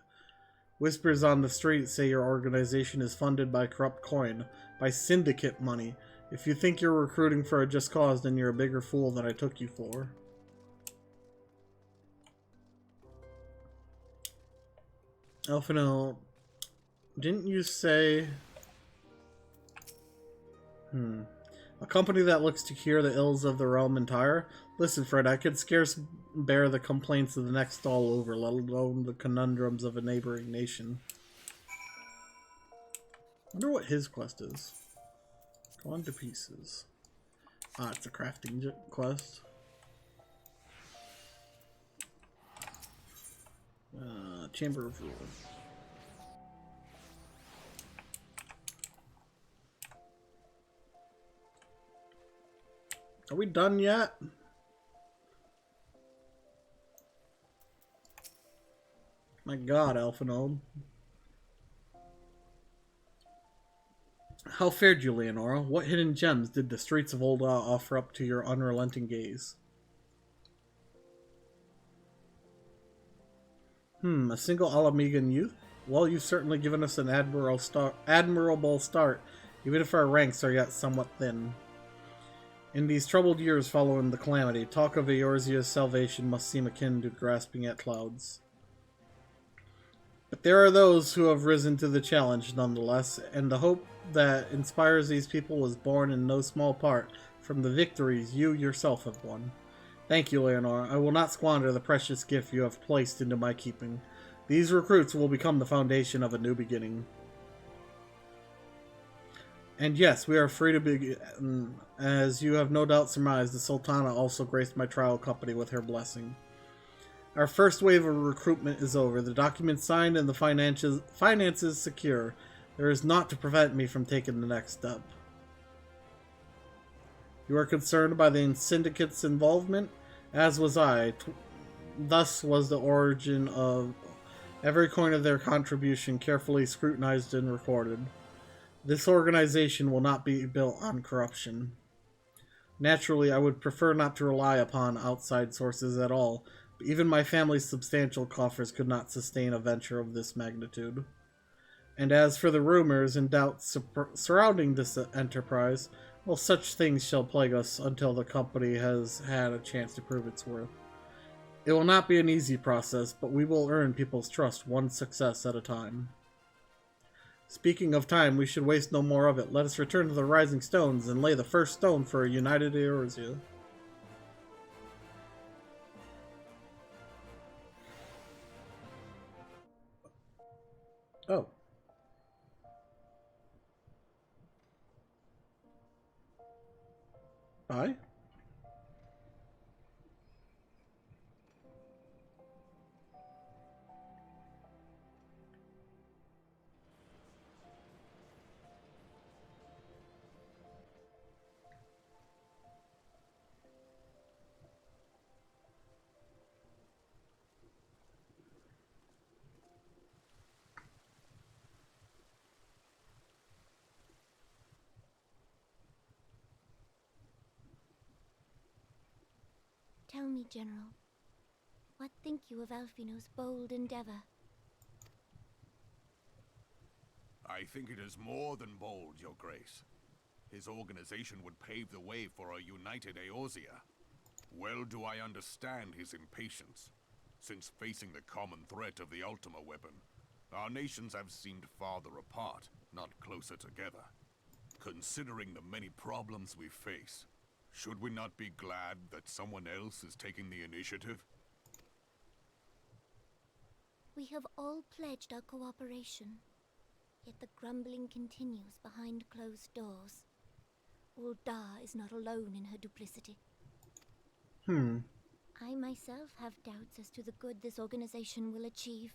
S1: Whispers on the street say your organization is funded by corrupt coin, by syndicate money. If you think you're recruiting for a just cause, then you're a bigger fool than I took you for. Elfino, didn't you say... A company that looks to cure the ills of the realm entire? Listen, Fred, I could scarce bear the complaints of the next all over, let alone the conundrums of a neighboring nation. Wonder what his quest is. Gone to pieces. Ah, it's a crafting quest. Chamber of Rule. Are we done yet? My god, Elfino. How fared you, Leonora? What hidden gems did the streets of Ul'dah offer up to your unrelenting gaze? A single Alamegan youth? Well, you've certainly given us an admirable start, even if our ranks are yet somewhat thin. In these troubled years following the calamity, talk of Eorzea's salvation must seem akin to grasping at clouds. But there are those who have risen to the challenge nonetheless, and the hope that inspires these people was born in no small part from the victories you yourself have won. Thank you, Leonora. I will not squander the precious gift you have placed into my keeping. These recruits will become the foundation of a new beginning. And yes, we are free to begin. As you have no doubt surmised, the Sultana also graced my trial company with her blessing. Our first wave of recruitment is over, the documents signed and the finances secure. There is naught to prevent me from taking the next step. You are concerned by the syndicate's involvement? As was I. Thus was the origin of every coin of their contribution carefully scrutinized and recorded. This organization will not be built on corruption. Naturally, I would prefer not to rely upon outside sources at all, but even my family's substantial coffers could not sustain a venture of this magnitude. And as for the rumors and doubts surrounding this enterprise, well, such things shall plague us until the company has had a chance to prove its worth. It will not be an easy process, but we will earn people's trust one success at a time. Speaking of time, we should waste no more of it. Let us return to the Rising Stones and lay the first stone for a united Eorzea. Oh. Bye.
S4: Tell me, General, what think you of Alfino's bold endeavor?
S5: I think it is more than bold, Your Grace. His organization would pave the way for a united Eorzea. Well do I understand his impatience, since facing the common threat of the Ultima weapon, our nations have seemed farther apart, not closer together. Considering the many problems we face, should we not be glad that someone else is taking the initiative?
S4: We have all pledged our cooperation, yet the grumbling continues behind closed doors. Ul'dah is not alone in her duplicity. I myself have doubts as to the good this organization will achieve.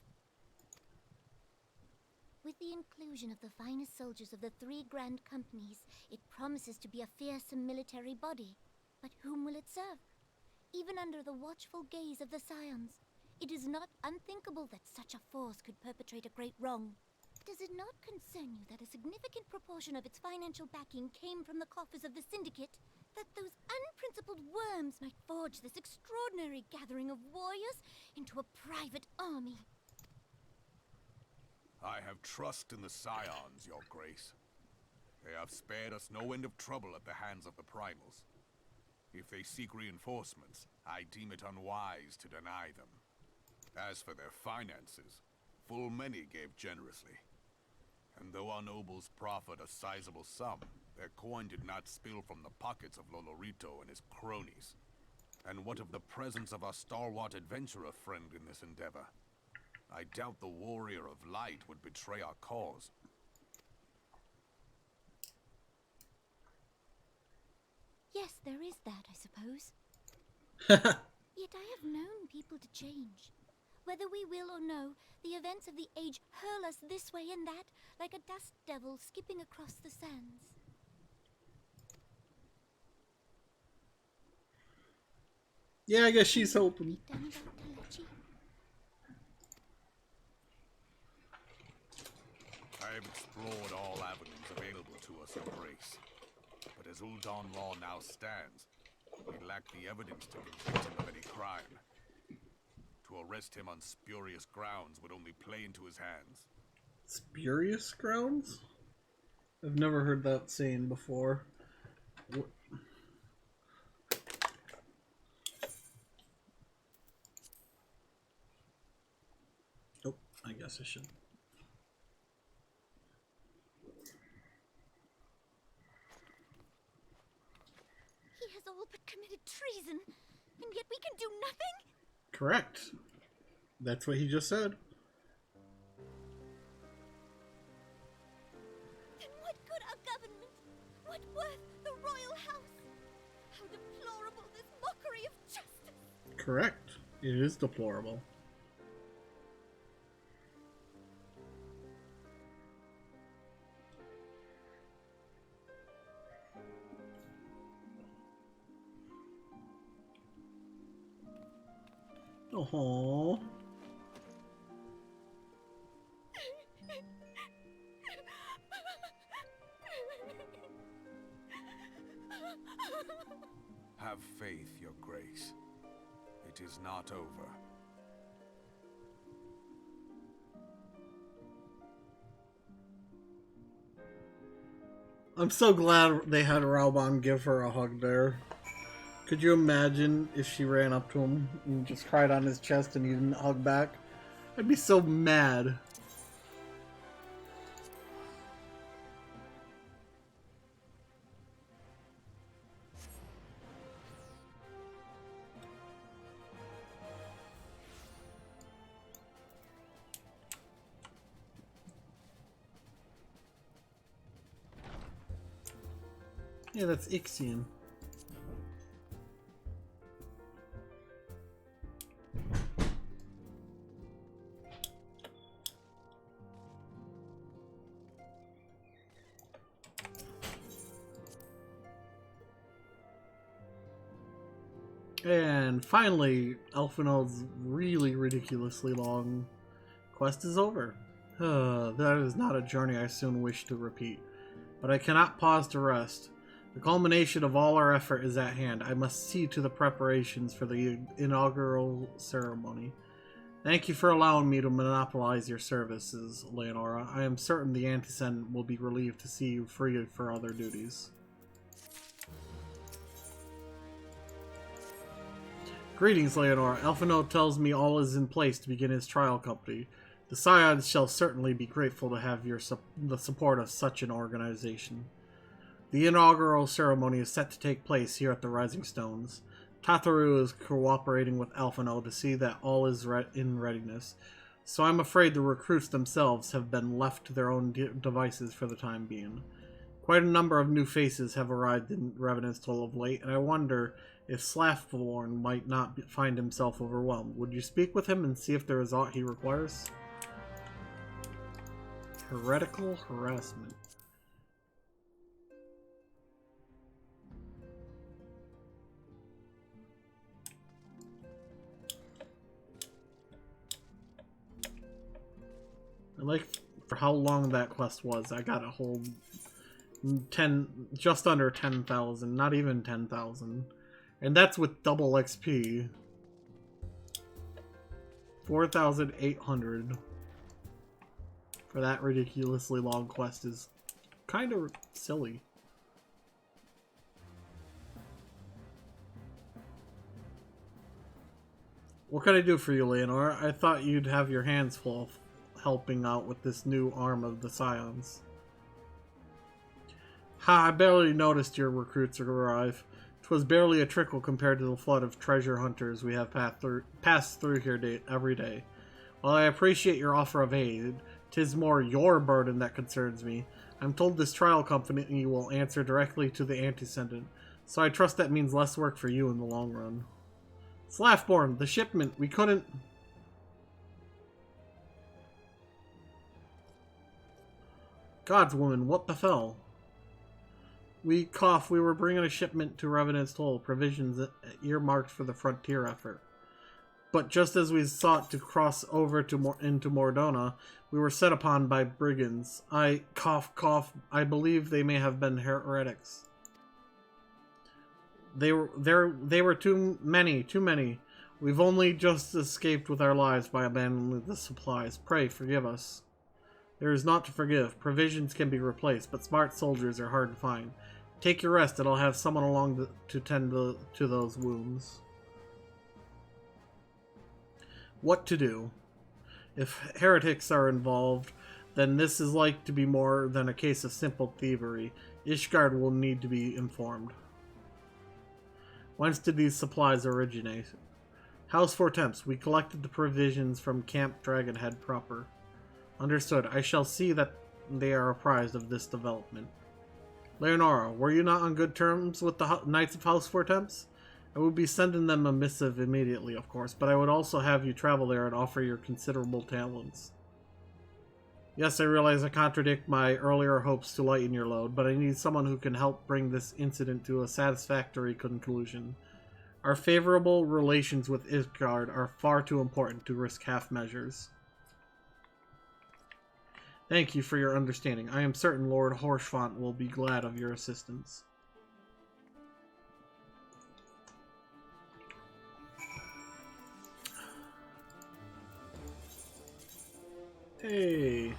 S4: With the inclusion of the finest soldiers of the 3 grand companies, it promises to be a fearsome military body. But whom will it serve? Even under the watchful gaze of the Scions, it is not unthinkable that such a force could perpetrate a great wrong. Does it not concern you that a significant proportion of its financial backing came from the coffers of the Syndicate? That those unprincipled worms might forge this extraordinary gathering of warriors into a private army?
S5: I have trust in the Scions, Your Grace. They have spared us no end of trouble at the hands of the Primals. If they seek reinforcements, I deem it unwise to deny them. As for their finances, full many gave generously. And though our nobles proffered a sizable sum, their coin did not spill from the pockets of Lolorito and his cronies. And what of the presence of our stalwart adventurer friend in this endeavor? I doubt the warrior of light would betray our cause.
S4: Yes, there is that, I suppose. Yet I have known people to change. Whether we will or no, the events of the age hurl us this way and that, like a dust devil skipping across the sands.
S1: Yeah, I guess she's hoping.
S5: I have explored all avenues available to us, Your Grace. But as Ul'Dan law now stands, we lack the evidence to convict him of any crime. To arrest him on spurious grounds would only play into his hands.
S1: Spurious grounds? I've never heard that saying before. Oh, I guess I should.
S4: He has all but committed treason, and yet we can do nothing?
S1: Correct. That's what he just said.
S4: Then what good our government? What worth the royal house? How deplorable this mockery of justice!
S1: Correct. It is deplorable. Oh.
S5: Have faith, Your Grace. It is not over.
S1: I'm so glad they had Raubon give her a hug there. Could you imagine if she ran up to him and just cried on his chest and he didn't hug back? I'd be so mad. Yeah, that's Ixion. And finally, Elfinold's really ridiculously long quest is over. That is not a journey I soon wish to repeat. But I cannot pause to rest. The culmination of all our effort is at hand. I must see to the preparations for the inaugural ceremony. Thank you for allowing me to monopolize your services, Leonora. I am certain the Antisen will be relieved to see you free for other duties. Greetings, Leonora. Elfinode tells me all is in place to begin his trial company. The Scions shall certainly be grateful to have the support of such an organization. The inaugural ceremony is set to take place here at the Rising Stones. Tataru is cooperating with Elfinode to see that all is in readiness, so I'm afraid the recruits themselves have been left to their own devices for the time being. Quite a number of new faces have arrived in Revenant's Toll of late, and I wonder if Slaftborn might not find himself overwhelmed. Would you speak with him and see if there is aught he requires? Heretical harassment. I like how long that quest was. I got a whole 10, just under 10,000, not even 10,000. And that's with double XP. 4,800 for that ridiculously long quest is kind of silly. What can I do for you, Leonora? I thought you'd have your hands full helping out with this new arm of the Scions. Ha, I barely noticed your recruits arrive. 'Twas barely a trickle compared to the flood of treasure hunters we have passed through here every day. While I appreciate your offer of aid, 'tis more your burden that concerns me. I'm told this trial company will answer directly to the antecedent, so I trust that means less work for you in the long run. Slaffborn, the shipment, we couldn't... Godswoman, what befell? We were bringing a shipment to Revenant's Toll, provisions earmarked for the frontier effort. But just as we sought to cross over into Mordona, we were set upon by brigands. I believe they may have been heretics. They were too many. We've only just escaped with our lives by abandoning the supplies. Pray, forgive us. There is naught to forgive. Provisions can be replaced, but smart soldiers are hard to find. Take your rest, and I'll have someone along to tend to those wounds. What to do? If heretics are involved, then this is like to be more than a case of simple thievery. Ishgard will need to be informed. Whence did these supplies originate? House Four Temps. We collected the provisions from Camp Dragonhead proper. Understood. I shall see that they are apprised of this development. Leonora, were you not on good terms with the Knights of House Four Temps? I would be sending them a missive immediately, of course, but I would also have you travel there and offer your considerable talents. Yes, I realize I contradict my earlier hopes to lighten your load, but I need someone who can help bring this incident to a satisfactory conclusion. Our favorable relations with Ishgard are far too important to risk half measures. Thank you for your understanding. I am certain Lord Horschfont will be glad of your assistance. Hey.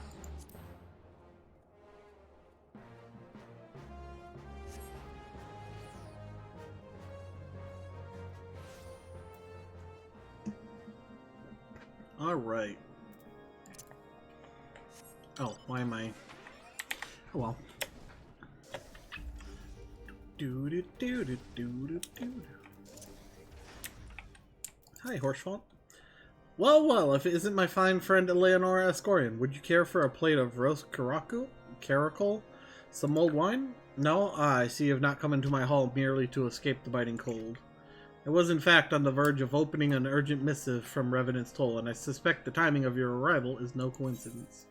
S1: All right. Oh, why am I? Oh well. Hi, Horschfont. Well, if it isn't my fine friend Eleonora Escorian, would you care for a plate of roast caracal? Some mulled wine? No? Ah, I see you have not come into my hall merely to escape the biting cold. I was in fact on the verge of opening an urgent missive from Revenant's Toll, and I suspect the timing of your arrival is no coincidence.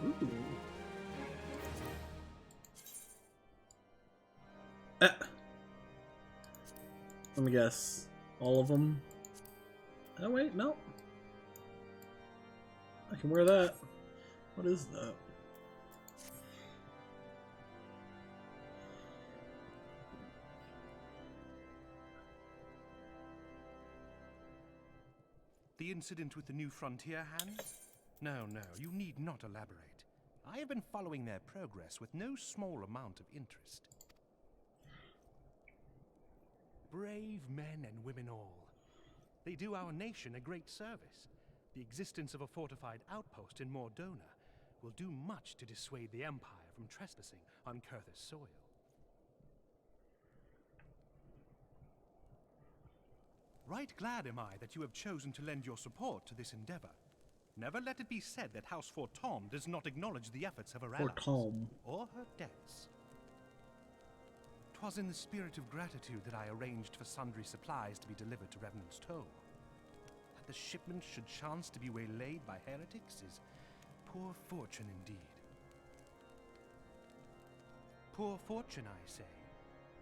S1: Ooh. Let me guess. All of them? Oh wait, no. I can wear that. What is that?
S16: The incident with the new frontier hands? No, you need not elaborate. I have been following their progress with no small amount of interest. Brave men and women all. They do our nation a great service. The existence of a fortified outpost in Mordona will do much to dissuade the Empire from trespassing on Kurthus soil. Right glad am I that you have chosen to lend your support to this endeavor. Never let it be said that House Fortom does not acknowledge the efforts of her allies or her debts. 'Twas in the spirit of gratitude that I arranged for sundry supplies to be delivered to Revenant's Toll. That the shipment should chance to be waylaid by heretics is poor fortune indeed. Poor fortune, I say,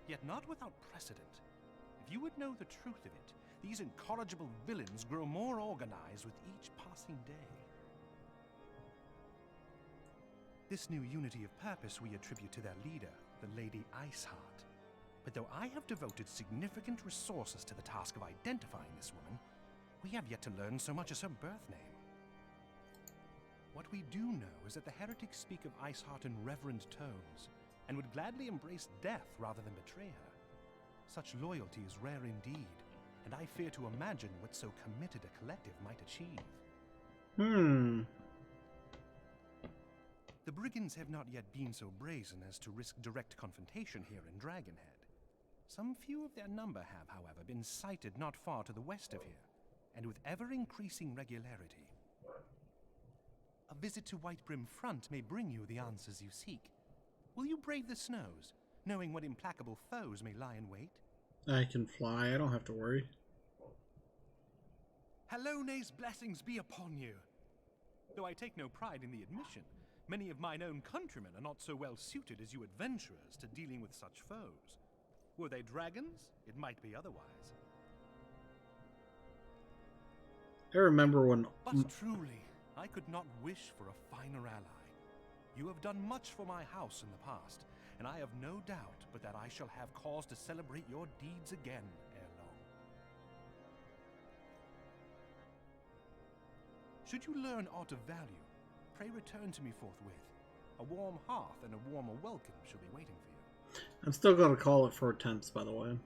S16: yet not without precedent. If you would know the truth of it, These incorrigible villains grow more organized with each passing day. This new unity of purpose we attribute to their leader, the Lady Iceheart. But though I have devoted significant resources to the task of identifying this woman, we have yet to learn so much as her birth name. What we do know is that the heretics speak of Iceheart in reverent tones, and would gladly embrace death rather than betray her. Such loyalty is rare indeed, and I fear to imagine what so committed a collective might achieve. The brigands have not yet been so brazen as to risk direct confrontation here in Dragonhead. Some few of their number have, however, been sighted not far to the west of here, and with ever-increasing regularity. A visit to Whitebrim Front may bring you the answers you seek. Will you brave the snows, knowing what implacable foes may lie in wait?
S1: I can fly, I don't have to worry.
S16: Halone's blessings be upon you! Though I take no pride in the admission, many of mine own countrymen are not so well suited as you adventurers to dealing with such foes. Were they dragons, it might be otherwise.
S1: I remember when...
S16: But truly, I could not wish for a finer ally. You have done much for my house in the past, and I have no doubt but that I shall have cause to celebrate your deeds again ere long. Should you learn aught of value, pray return to me forthwith. A warm hearth and a warmer welcome shall be waiting for you.
S1: I'm still going to call it for attempts, by the way.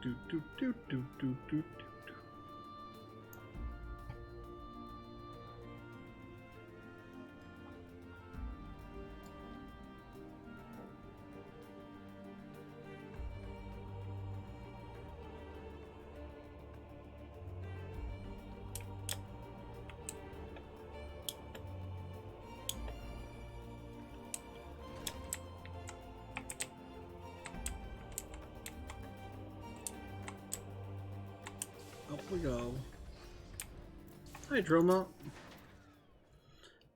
S1: Do, do, do, do, do, do, do. Up we go. Hi, Droma.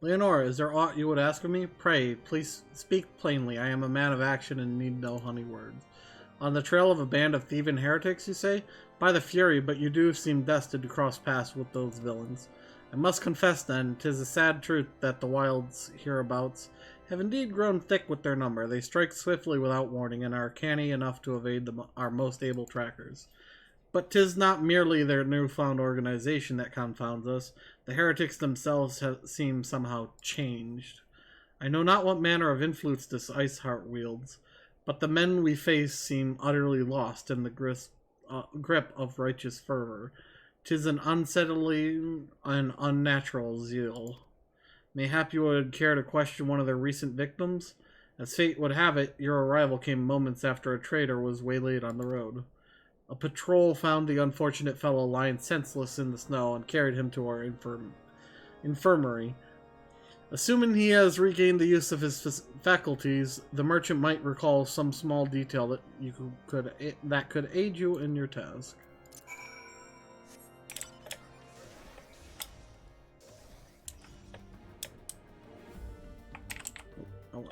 S1: Leonora, is there aught you would ask of me? Pray, please speak plainly. I am a man of action and need no honey words. On the trail of a band of thieving heretics, you say? By the Fury, but you do seem destined to cross paths with those villains. I must confess, then, 'tis a sad truth that the wilds hereabouts have indeed grown thick with their number. They strike swiftly without warning, and are canny enough to evade our most able trackers. But 'tis not merely their newfound organization that confounds us. The heretics themselves seem somehow changed. I know not what manner of influence this Iceheart wields, but the men we face seem utterly lost in the grip of righteous fervor. 'Tis an unsettling and unnatural zeal. Mayhap you would care to question one of their recent victims? As fate would have it, your arrival came moments after a traitor was waylaid on the road. A patrol found the unfortunate fellow lying senseless in the snow and carried him to our infirmary. Assuming he has regained the use of his faculties, the merchant might recall some small detail that could aid you in your task. Oh.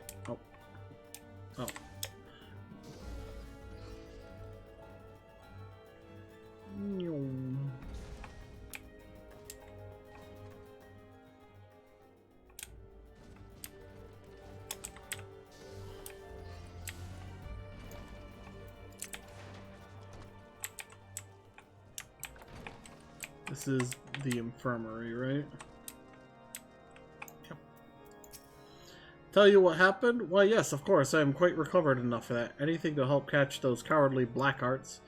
S1: This is the infirmary, right? Yep. Tell you what happened? Why, yes, of course. I am quite recovered enough for that. Anything to help catch those cowardly black arts.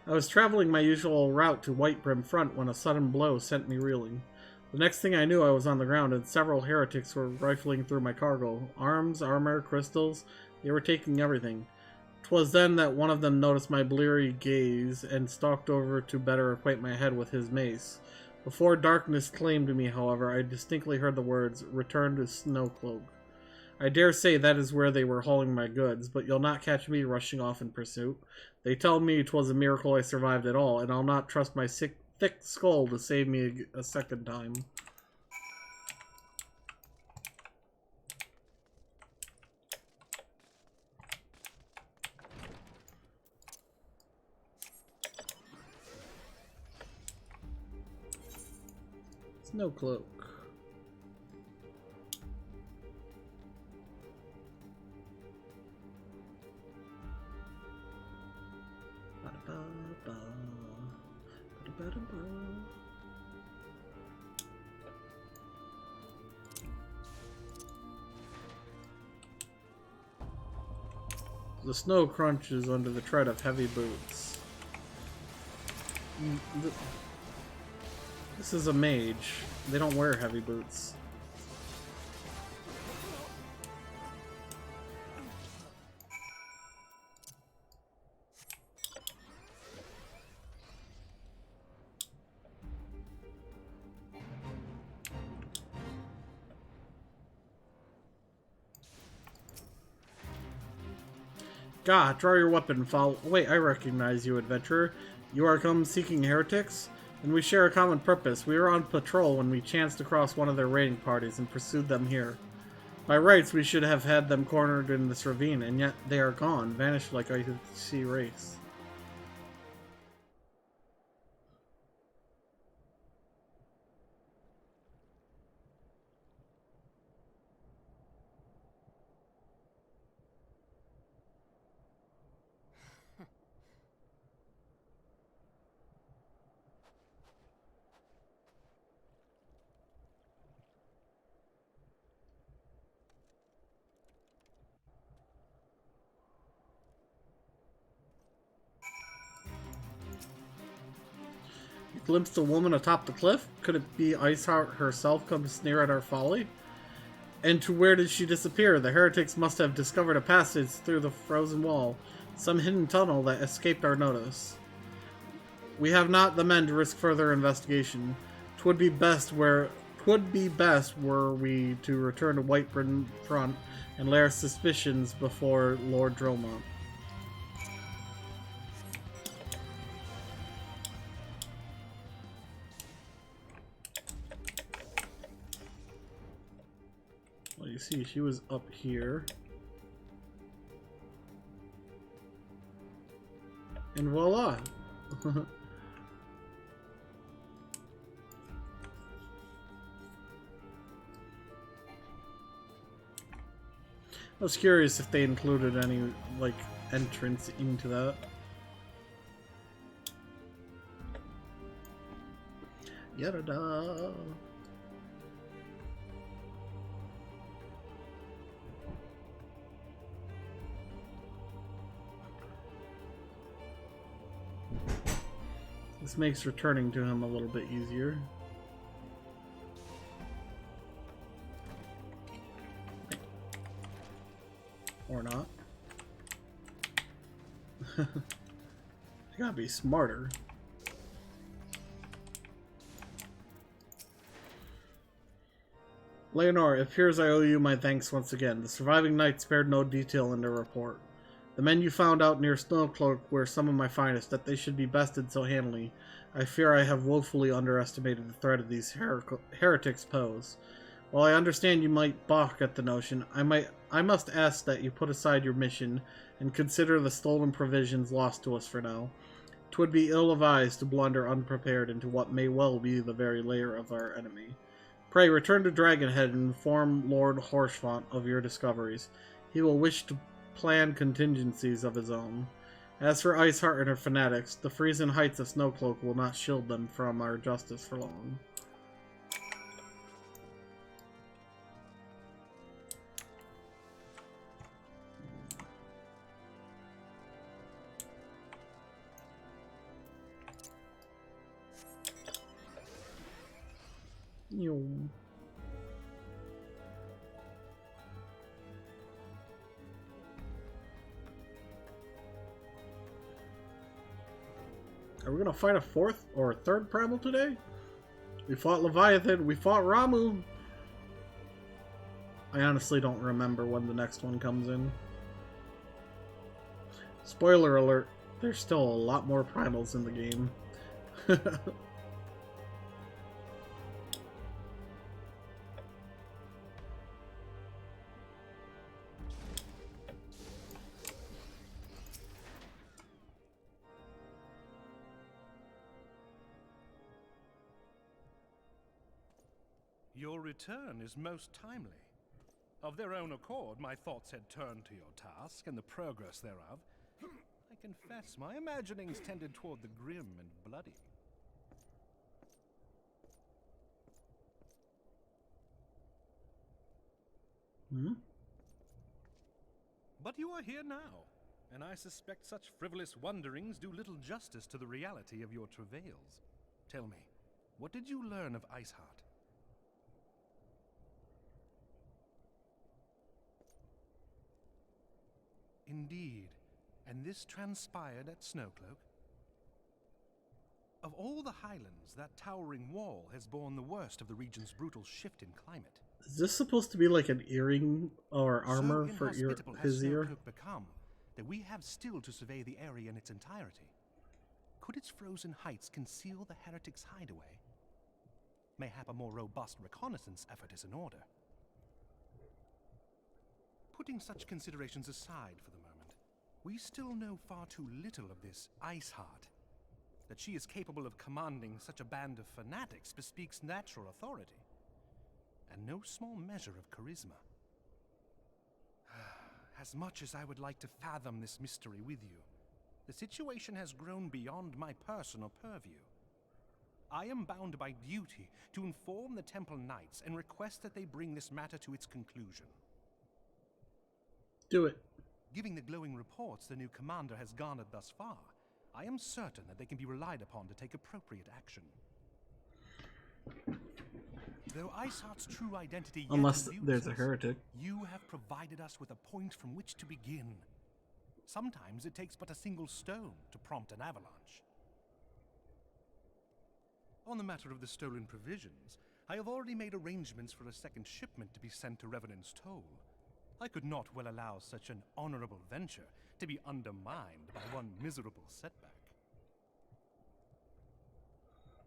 S1: I was traveling my usual route to Whitebrim Front when a sudden blow sent me reeling. The next thing I knew, I was on the ground, and several heretics were rifling through my cargo. Arms, armor, crystals, they were taking everything. 'Twas then that one of them noticed my bleary gaze and stalked over to better acquaint my head with his mace. Before darkness claimed me, however, I distinctly heard the words, "Return to Snowcloak." I dare say that is where they were hauling my goods, but you'll not catch me rushing off in pursuit. They tell me 'twas a miracle I survived at all, and I'll not trust my thick skull to save me a second time. Snowcloak. The snow crunches under the tread of heavy boots. This is a mage. They don't wear heavy boots. Gah, draw your weapon, foul. Wait, I recognize you, adventurer. You are come seeking heretics? And we share a common purpose. We were on patrol when we chanced across one of their raiding parties and pursued them here. By rights, we should have had them cornered in this ravine, and yet they are gone, vanished like I could see race. Glimpsed a woman atop the cliff? Could it be Iceheart herself come to sneer at our folly? And to where did she disappear? The heretics must have discovered a passage through the frozen wall, some hidden tunnel that escaped our notice. We have not the men to risk further investigation. 'Twould be best were we to return to Whiteburn Front and lay our suspicions before Lord Dromont. Well, you see, she was up here. And voila! I was curious if they included any, like, entrance into that. Yada-da! This makes returning to him a little bit easier. Or not. I gotta be smarter. Leonor, it appears I owe you my thanks once again. The surviving knight spared no detail in their report. The men you found out near Snowcloak were some of my finest. That they should be bested so handily, I fear I have woefully underestimated the threat of these heretics pose. While I understand you might balk at the notion, I must ask that you put aside your mission and consider the stolen provisions lost to us for now. 'Twould be ill-advised to blunder unprepared into what may well be the very lair of our enemy. Pray return to Dragonhead and inform Lord Horshfont of your discoveries. He will wish to plan contingencies of his own. As for Iceheart and her fanatics, the freezing heights of Snowcloak will not shield them from our justice for long. Are we gonna fight a fourth or a third primal today? We fought Leviathan. We fought Ramu. I honestly don't remember when the next one comes in. Spoiler alert, there's still a lot more primals in the game.
S16: Your return is most timely. Of their own accord, my thoughts had turned to your task and the progress thereof. I confess, my imaginings tended toward the grim and bloody.
S1: Hmm?
S16: But you are here now, and I suspect such frivolous wonderings do little justice to the reality of your travails. Tell me, what did you learn of Iceheart? Indeed. And this transpired at Snowcloak? Of all the highlands, that towering wall has borne the worst of the region's brutal shift in climate.
S1: Is this supposed to be like an earring or armor
S16: so
S1: for
S16: inhospitable
S1: his
S16: has
S1: ear?
S16: Snowcloak become that we have still to survey the area in its entirety. Could its frozen heights conceal the heretics' hideaway? Mayhap a more robust reconnaissance effort is in order. Putting such considerations aside for the moment, we still know far too little of this Iceheart. That she is capable of commanding such a band of fanatics bespeaks natural authority, and no small measure of charisma. As much as I would like to fathom this mystery with you, the situation has grown beyond my personal purview. I am bound by duty to inform the Temple Knights and request that they bring this matter to its conclusion.
S1: Do it.
S16: Given the glowing reports the new commander has garnered thus far, I am certain that they can be relied upon to take appropriate action. Though Iceheart's true identity yet
S1: Unless
S16: eludes
S1: there's a
S16: us,
S1: heretic.
S16: you have provided us with a point from which to begin. Sometimes it takes but a single stone to prompt an avalanche. On the matter of the stolen provisions, I have already made arrangements for a second shipment to be sent to Revenant's Toll. I could not well allow such an honorable venture to be undermined by one miserable setback.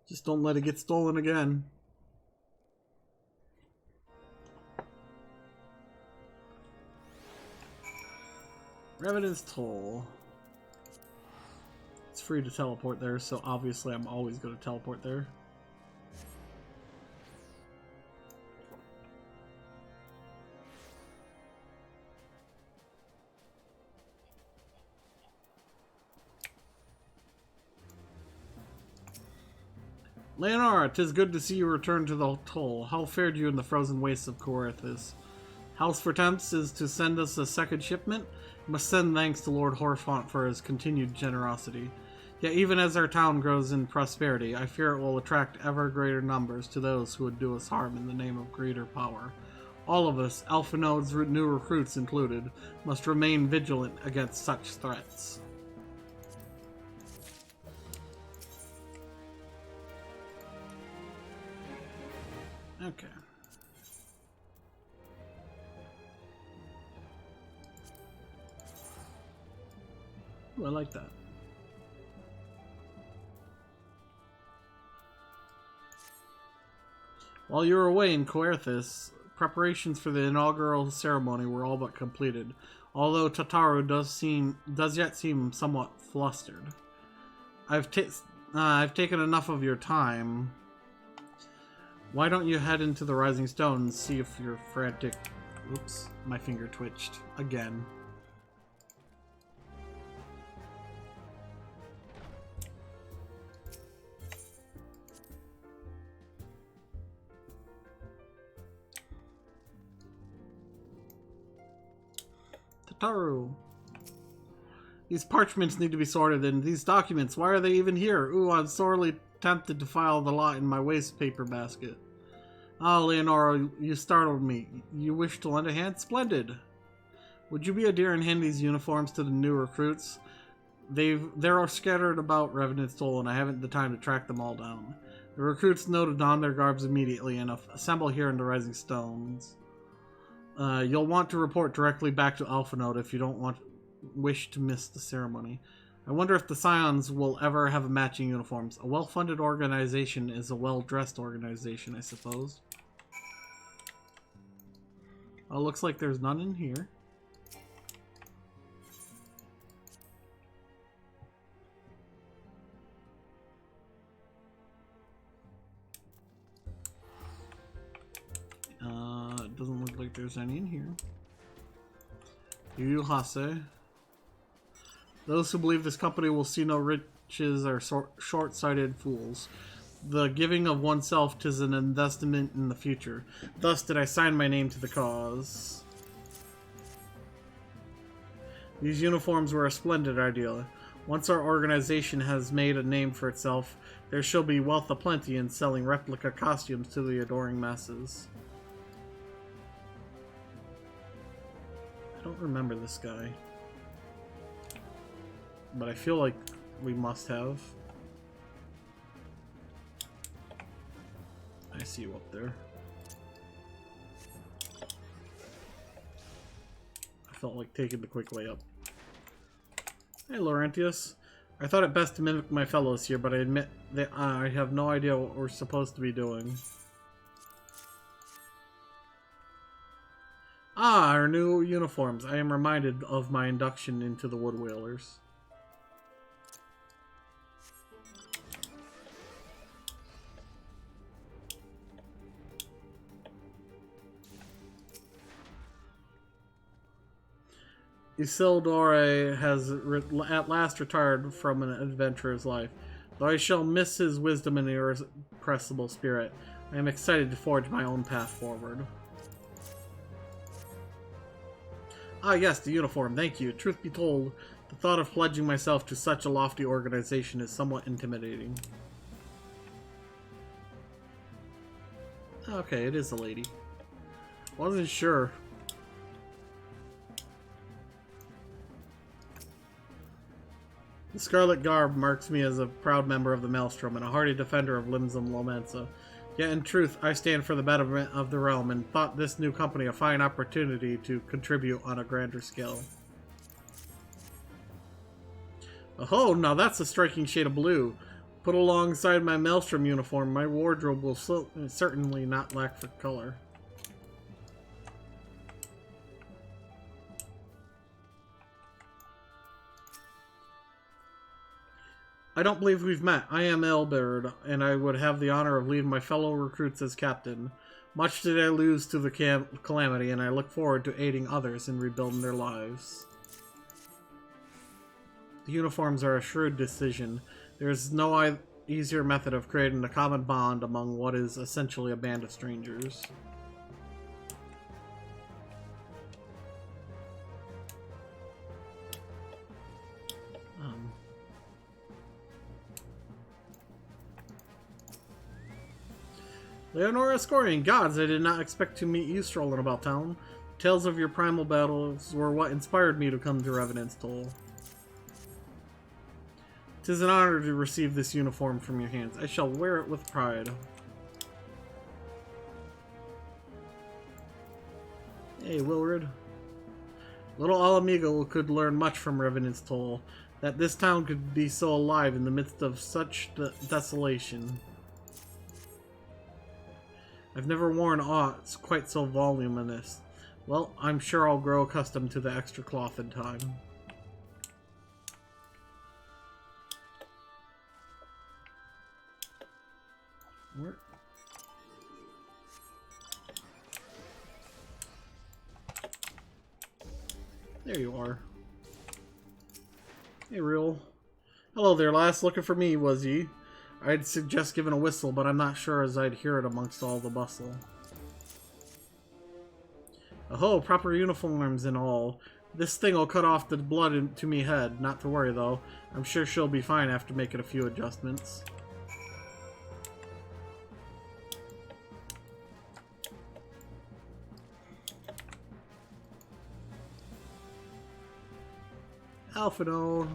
S1: Just don't let it get stolen again. Revenant's Toll. It's free to teleport there, so obviously I'm always going to teleport there. Leonora, 'tis good to see you return to the Toll. How fared you in the frozen wastes of Coerthas? House for Temps is to send us a second shipment. Must send thanks to Lord Horfont for his continued generosity. Yet even as our town grows in prosperity, I fear it will attract ever greater numbers to those who would do us harm in the name of greater power. All of us, Alpha Node's new recruits included, must remain vigilant against such threats. Okay. Ooh, I like that. While you were away in Coerthas, preparations for the inaugural ceremony were all but completed, although Tataru does yet seem somewhat flustered. I've taken enough of your time. Why don't you head into the Rising Stone and see if your frantic... Oops, my finger twitched again. Tataru. These parchments need to be sorted, and these documents, why are they even here? Ooh, I'm sorely tempted to file the lot in my waste paper basket. Ah, Leonora, you startled me. You wish to lend a hand? Splendid. Would you be a dear and hand these uniforms to the new recruits? They're scattered about Revenant's Toll, and I haven't the time to track them all down. The recruits noted on their garbs immediately and assemble here in the Rising Stones. You'll want to report directly back to Alphanode if you don't wish to miss the ceremony. I wonder if the Scions will ever have matching uniforms. A well-funded organization is a well-dressed organization, I suppose. Oh, looks like there's none in here. It doesn't look like there's any in here. Yu Hase. Those who believe this company will see no riches are short-sighted fools. The giving of oneself 'tis an investment in the future. Thus did I sign my name to the cause. These uniforms were a splendid idea. Once our organization has made a name for itself, there shall be wealth aplenty in selling replica costumes to the adoring masses. I don't remember this guy, but I feel like we must have. I see you up there. I felt like taking the quick way up. Hey, Laurentius. I thought it best to mimic my fellows here, but I admit that I have no idea what we're supposed to be doing. Ah, our new uniforms. I am reminded of my induction into the Wood Whalers. Isildur has at last retired from an adventurer's life. Though I shall miss his wisdom and irrepressible spirit, I am excited to forge my own path forward. Ah yes, the uniform, thank you. Truth be told, the thought of pledging myself to such a lofty organization is somewhat intimidating. Okay, it is a lady. Wasn't sure. The scarlet garb marks me as a proud member of the Maelstrom and a hardy defender of Limsum Lomensa. Yet in truth, I stand for the betterment of the realm and thought this new company a fine opportunity to contribute on a grander scale. Oh, now that's a striking shade of blue. Put alongside my Maelstrom uniform, my wardrobe will certainly not lack for color. I don't believe we've met. I am Elbird, and I would have the honor of leading my fellow recruits as captain. Much did I lose to the calamity, and I look forward to aiding others in rebuilding their lives. The uniforms are a shrewd decision. There is no easier method of creating a common bond among what is essentially a band of strangers. Leonora Escorian, gods, I did not expect to meet you strolling about town. Tales of your primal battles were what inspired me to come to Revenant's Toll. 'Tis an honor to receive this uniform from your hands. I shall wear it with pride. Hey, Wilred. Little Alamigo could learn much from Revenant's Toll. That this town could be so alive in the midst of such desolation. I've never worn aught quite so voluminous. Well, I'm sure I'll grow accustomed to the extra cloth in time. Where? There you are. Hey, Real. Hello there, lass. Looking for me, was ye? I'd suggest giving a whistle, but I'm not sure as I'd hear it amongst all the bustle. Oh, proper uniforms and all. This thing'll cut off the blood into me head. Not to worry, though. I'm sure she'll be fine after making a few adjustments. Alphino.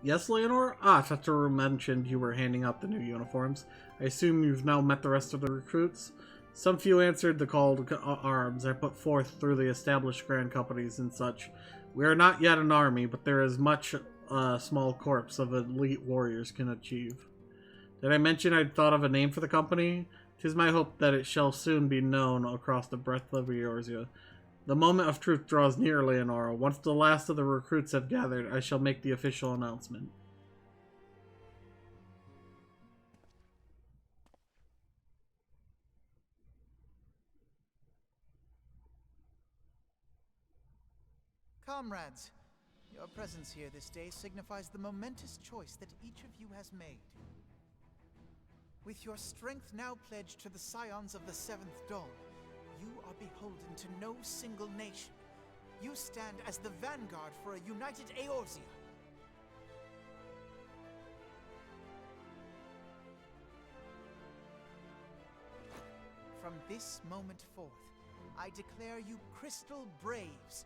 S1: Yes, Leonor? Ah, Satoru mentioned you were handing out the new uniforms. I assume you've now met the rest of the recruits? Some few answered the call to arms I put forth through the established grand companies and such. We are not yet an army, but there is much a small corps of elite warriors can achieve. Did I mention I'd thought of a name for the company? 'Tis my hope that it shall soon be known across the breadth of Eorzea. The moment of truth draws near, Leonora. Once the last of the recruits have gathered, I shall make the official announcement.
S3: Comrades, your presence here this day signifies the momentous choice that each of you has made. With your strength now pledged to the scions of the Seventh Dawn, you are beholden to no single nation. You stand as the vanguard for a united Eorzea. From this moment forth, I declare you Crystal Braves.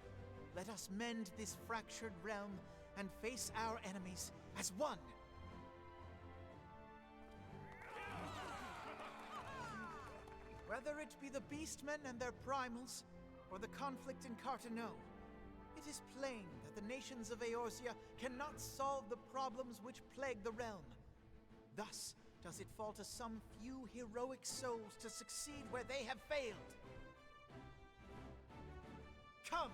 S3: Let us mend this fractured realm and face our enemies as one. Whether it be the Beastmen and their primals, or the conflict in Carteneau, it is plain that the nations of Eorzea cannot solve the problems which plague the realm. Thus does it fall to some few heroic souls to succeed where they have failed. Come,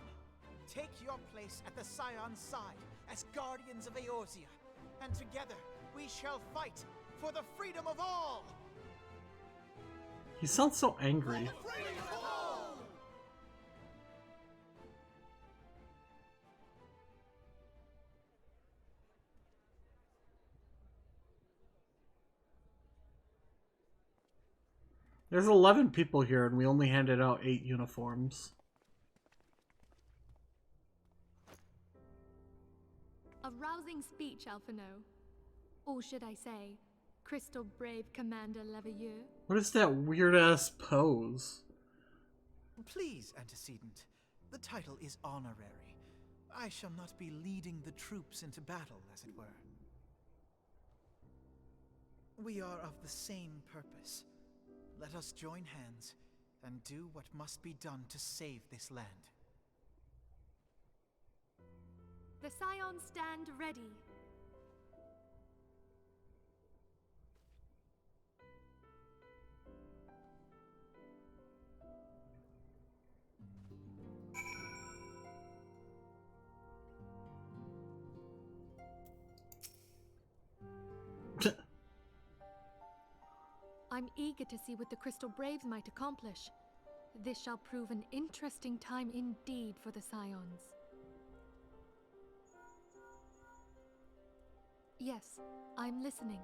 S3: take your place at the Scion's side as guardians of Eorzea, and together we shall fight for the freedom of all!
S1: He sounds so angry. There's 11 people here and we only handed out 8 uniforms.
S11: A rousing speech, Alphino. Or should I say, Crystal Brave Commander Leveilleur.
S1: What is that weird-ass pose?
S3: Please, Antecedent. The title is honorary. I shall not be leading the troops into battle, as it were. We are of the same purpose. Let us join hands and do what must be done to save this land.
S11: The Scions stand ready. I'm eager to see what the Crystal Braves might accomplish. This shall prove an interesting time indeed for the Scions. Yes, I'm listening.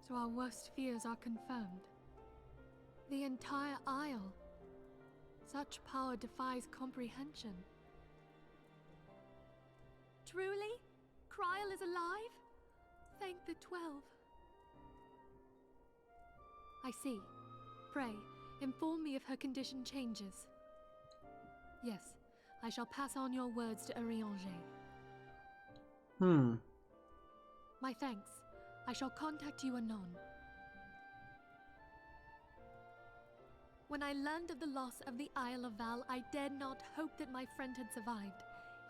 S11: So our worst fears are confirmed. The entire Isle. Such power defies comprehension. Truly? Kryl is alive? Thank the 12. I see. Pray, inform me if her condition changes. Yes, I shall pass on your words to Urianger. My thanks. I shall contact you anon. When I learned of the loss of the Isle of Val, I dared not hope that my friend had survived.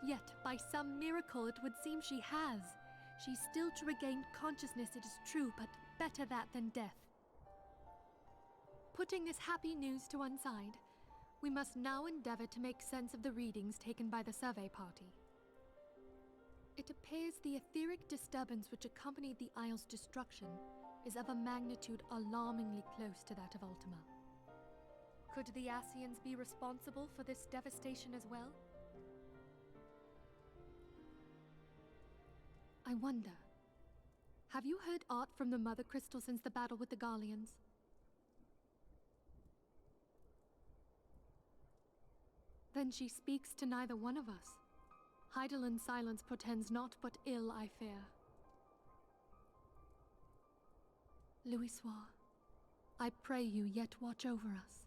S11: Yet, by some miracle, it would seem she has. She's still to regain consciousness, it is true, but better that than death. Putting this happy news to one side, we must now endeavor to make sense of the readings taken by the survey party. It appears the etheric disturbance which accompanied the Isle's destruction is of a magnitude alarmingly close to that of Ultima. Could the Ascians be responsible for this devastation as well? I wonder, have you heard aught from the Mother Crystal since the battle with the Garleans? Then she speaks to neither one of us. Heidel's silence portends naught but ill, I fear. Louisoix, I pray you yet watch over us.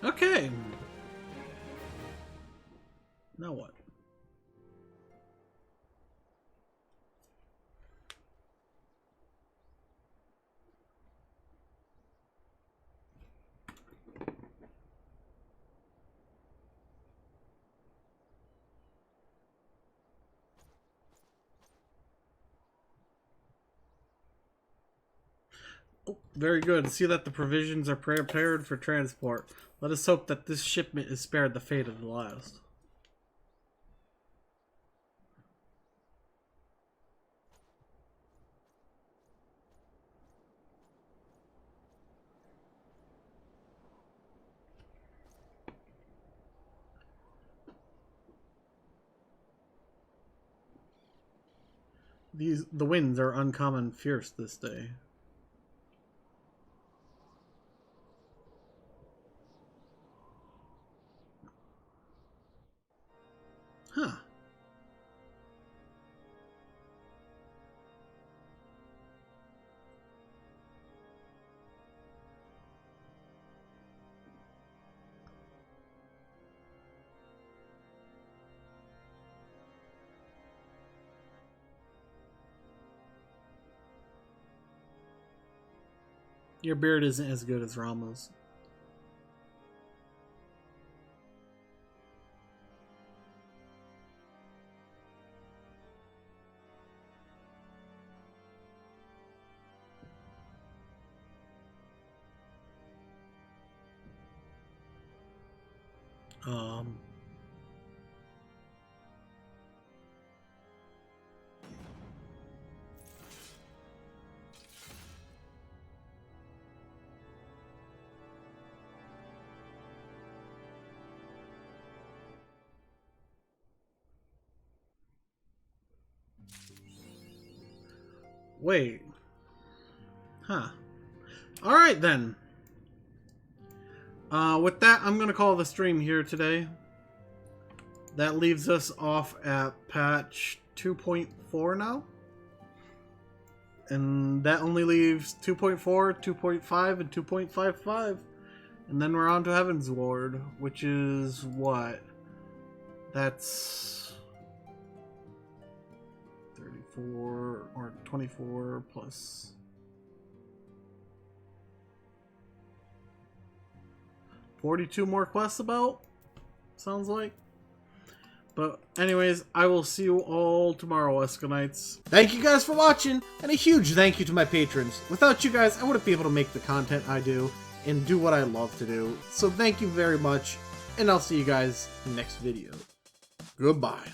S1: Okay. Now what? Oh, very good. See that the provisions are prepared for transport. Let us hope that this shipment is spared the fate of the last. The winds are uncommon fierce this day. Huh. Your beard isn't as good as Rama's. Wait. Huh. Alright then. With that, I'm going to call the stream here today. That leaves us off at patch 2.4 now. And that only leaves 2.4, 2.5, and 2.55. And then we're on to Heaven's Ward, which is what? That's 34 or 24 plus 42 more quests about, sounds like. But anyways, I will see you all tomorrow, EscoNitz. Thank you guys for watching, and a huge thank you to my patrons. Without you guys, I wouldn't be able to make the content I do and do what I love to do. So thank you very much, and I'll see you guys in the next video. Goodbye.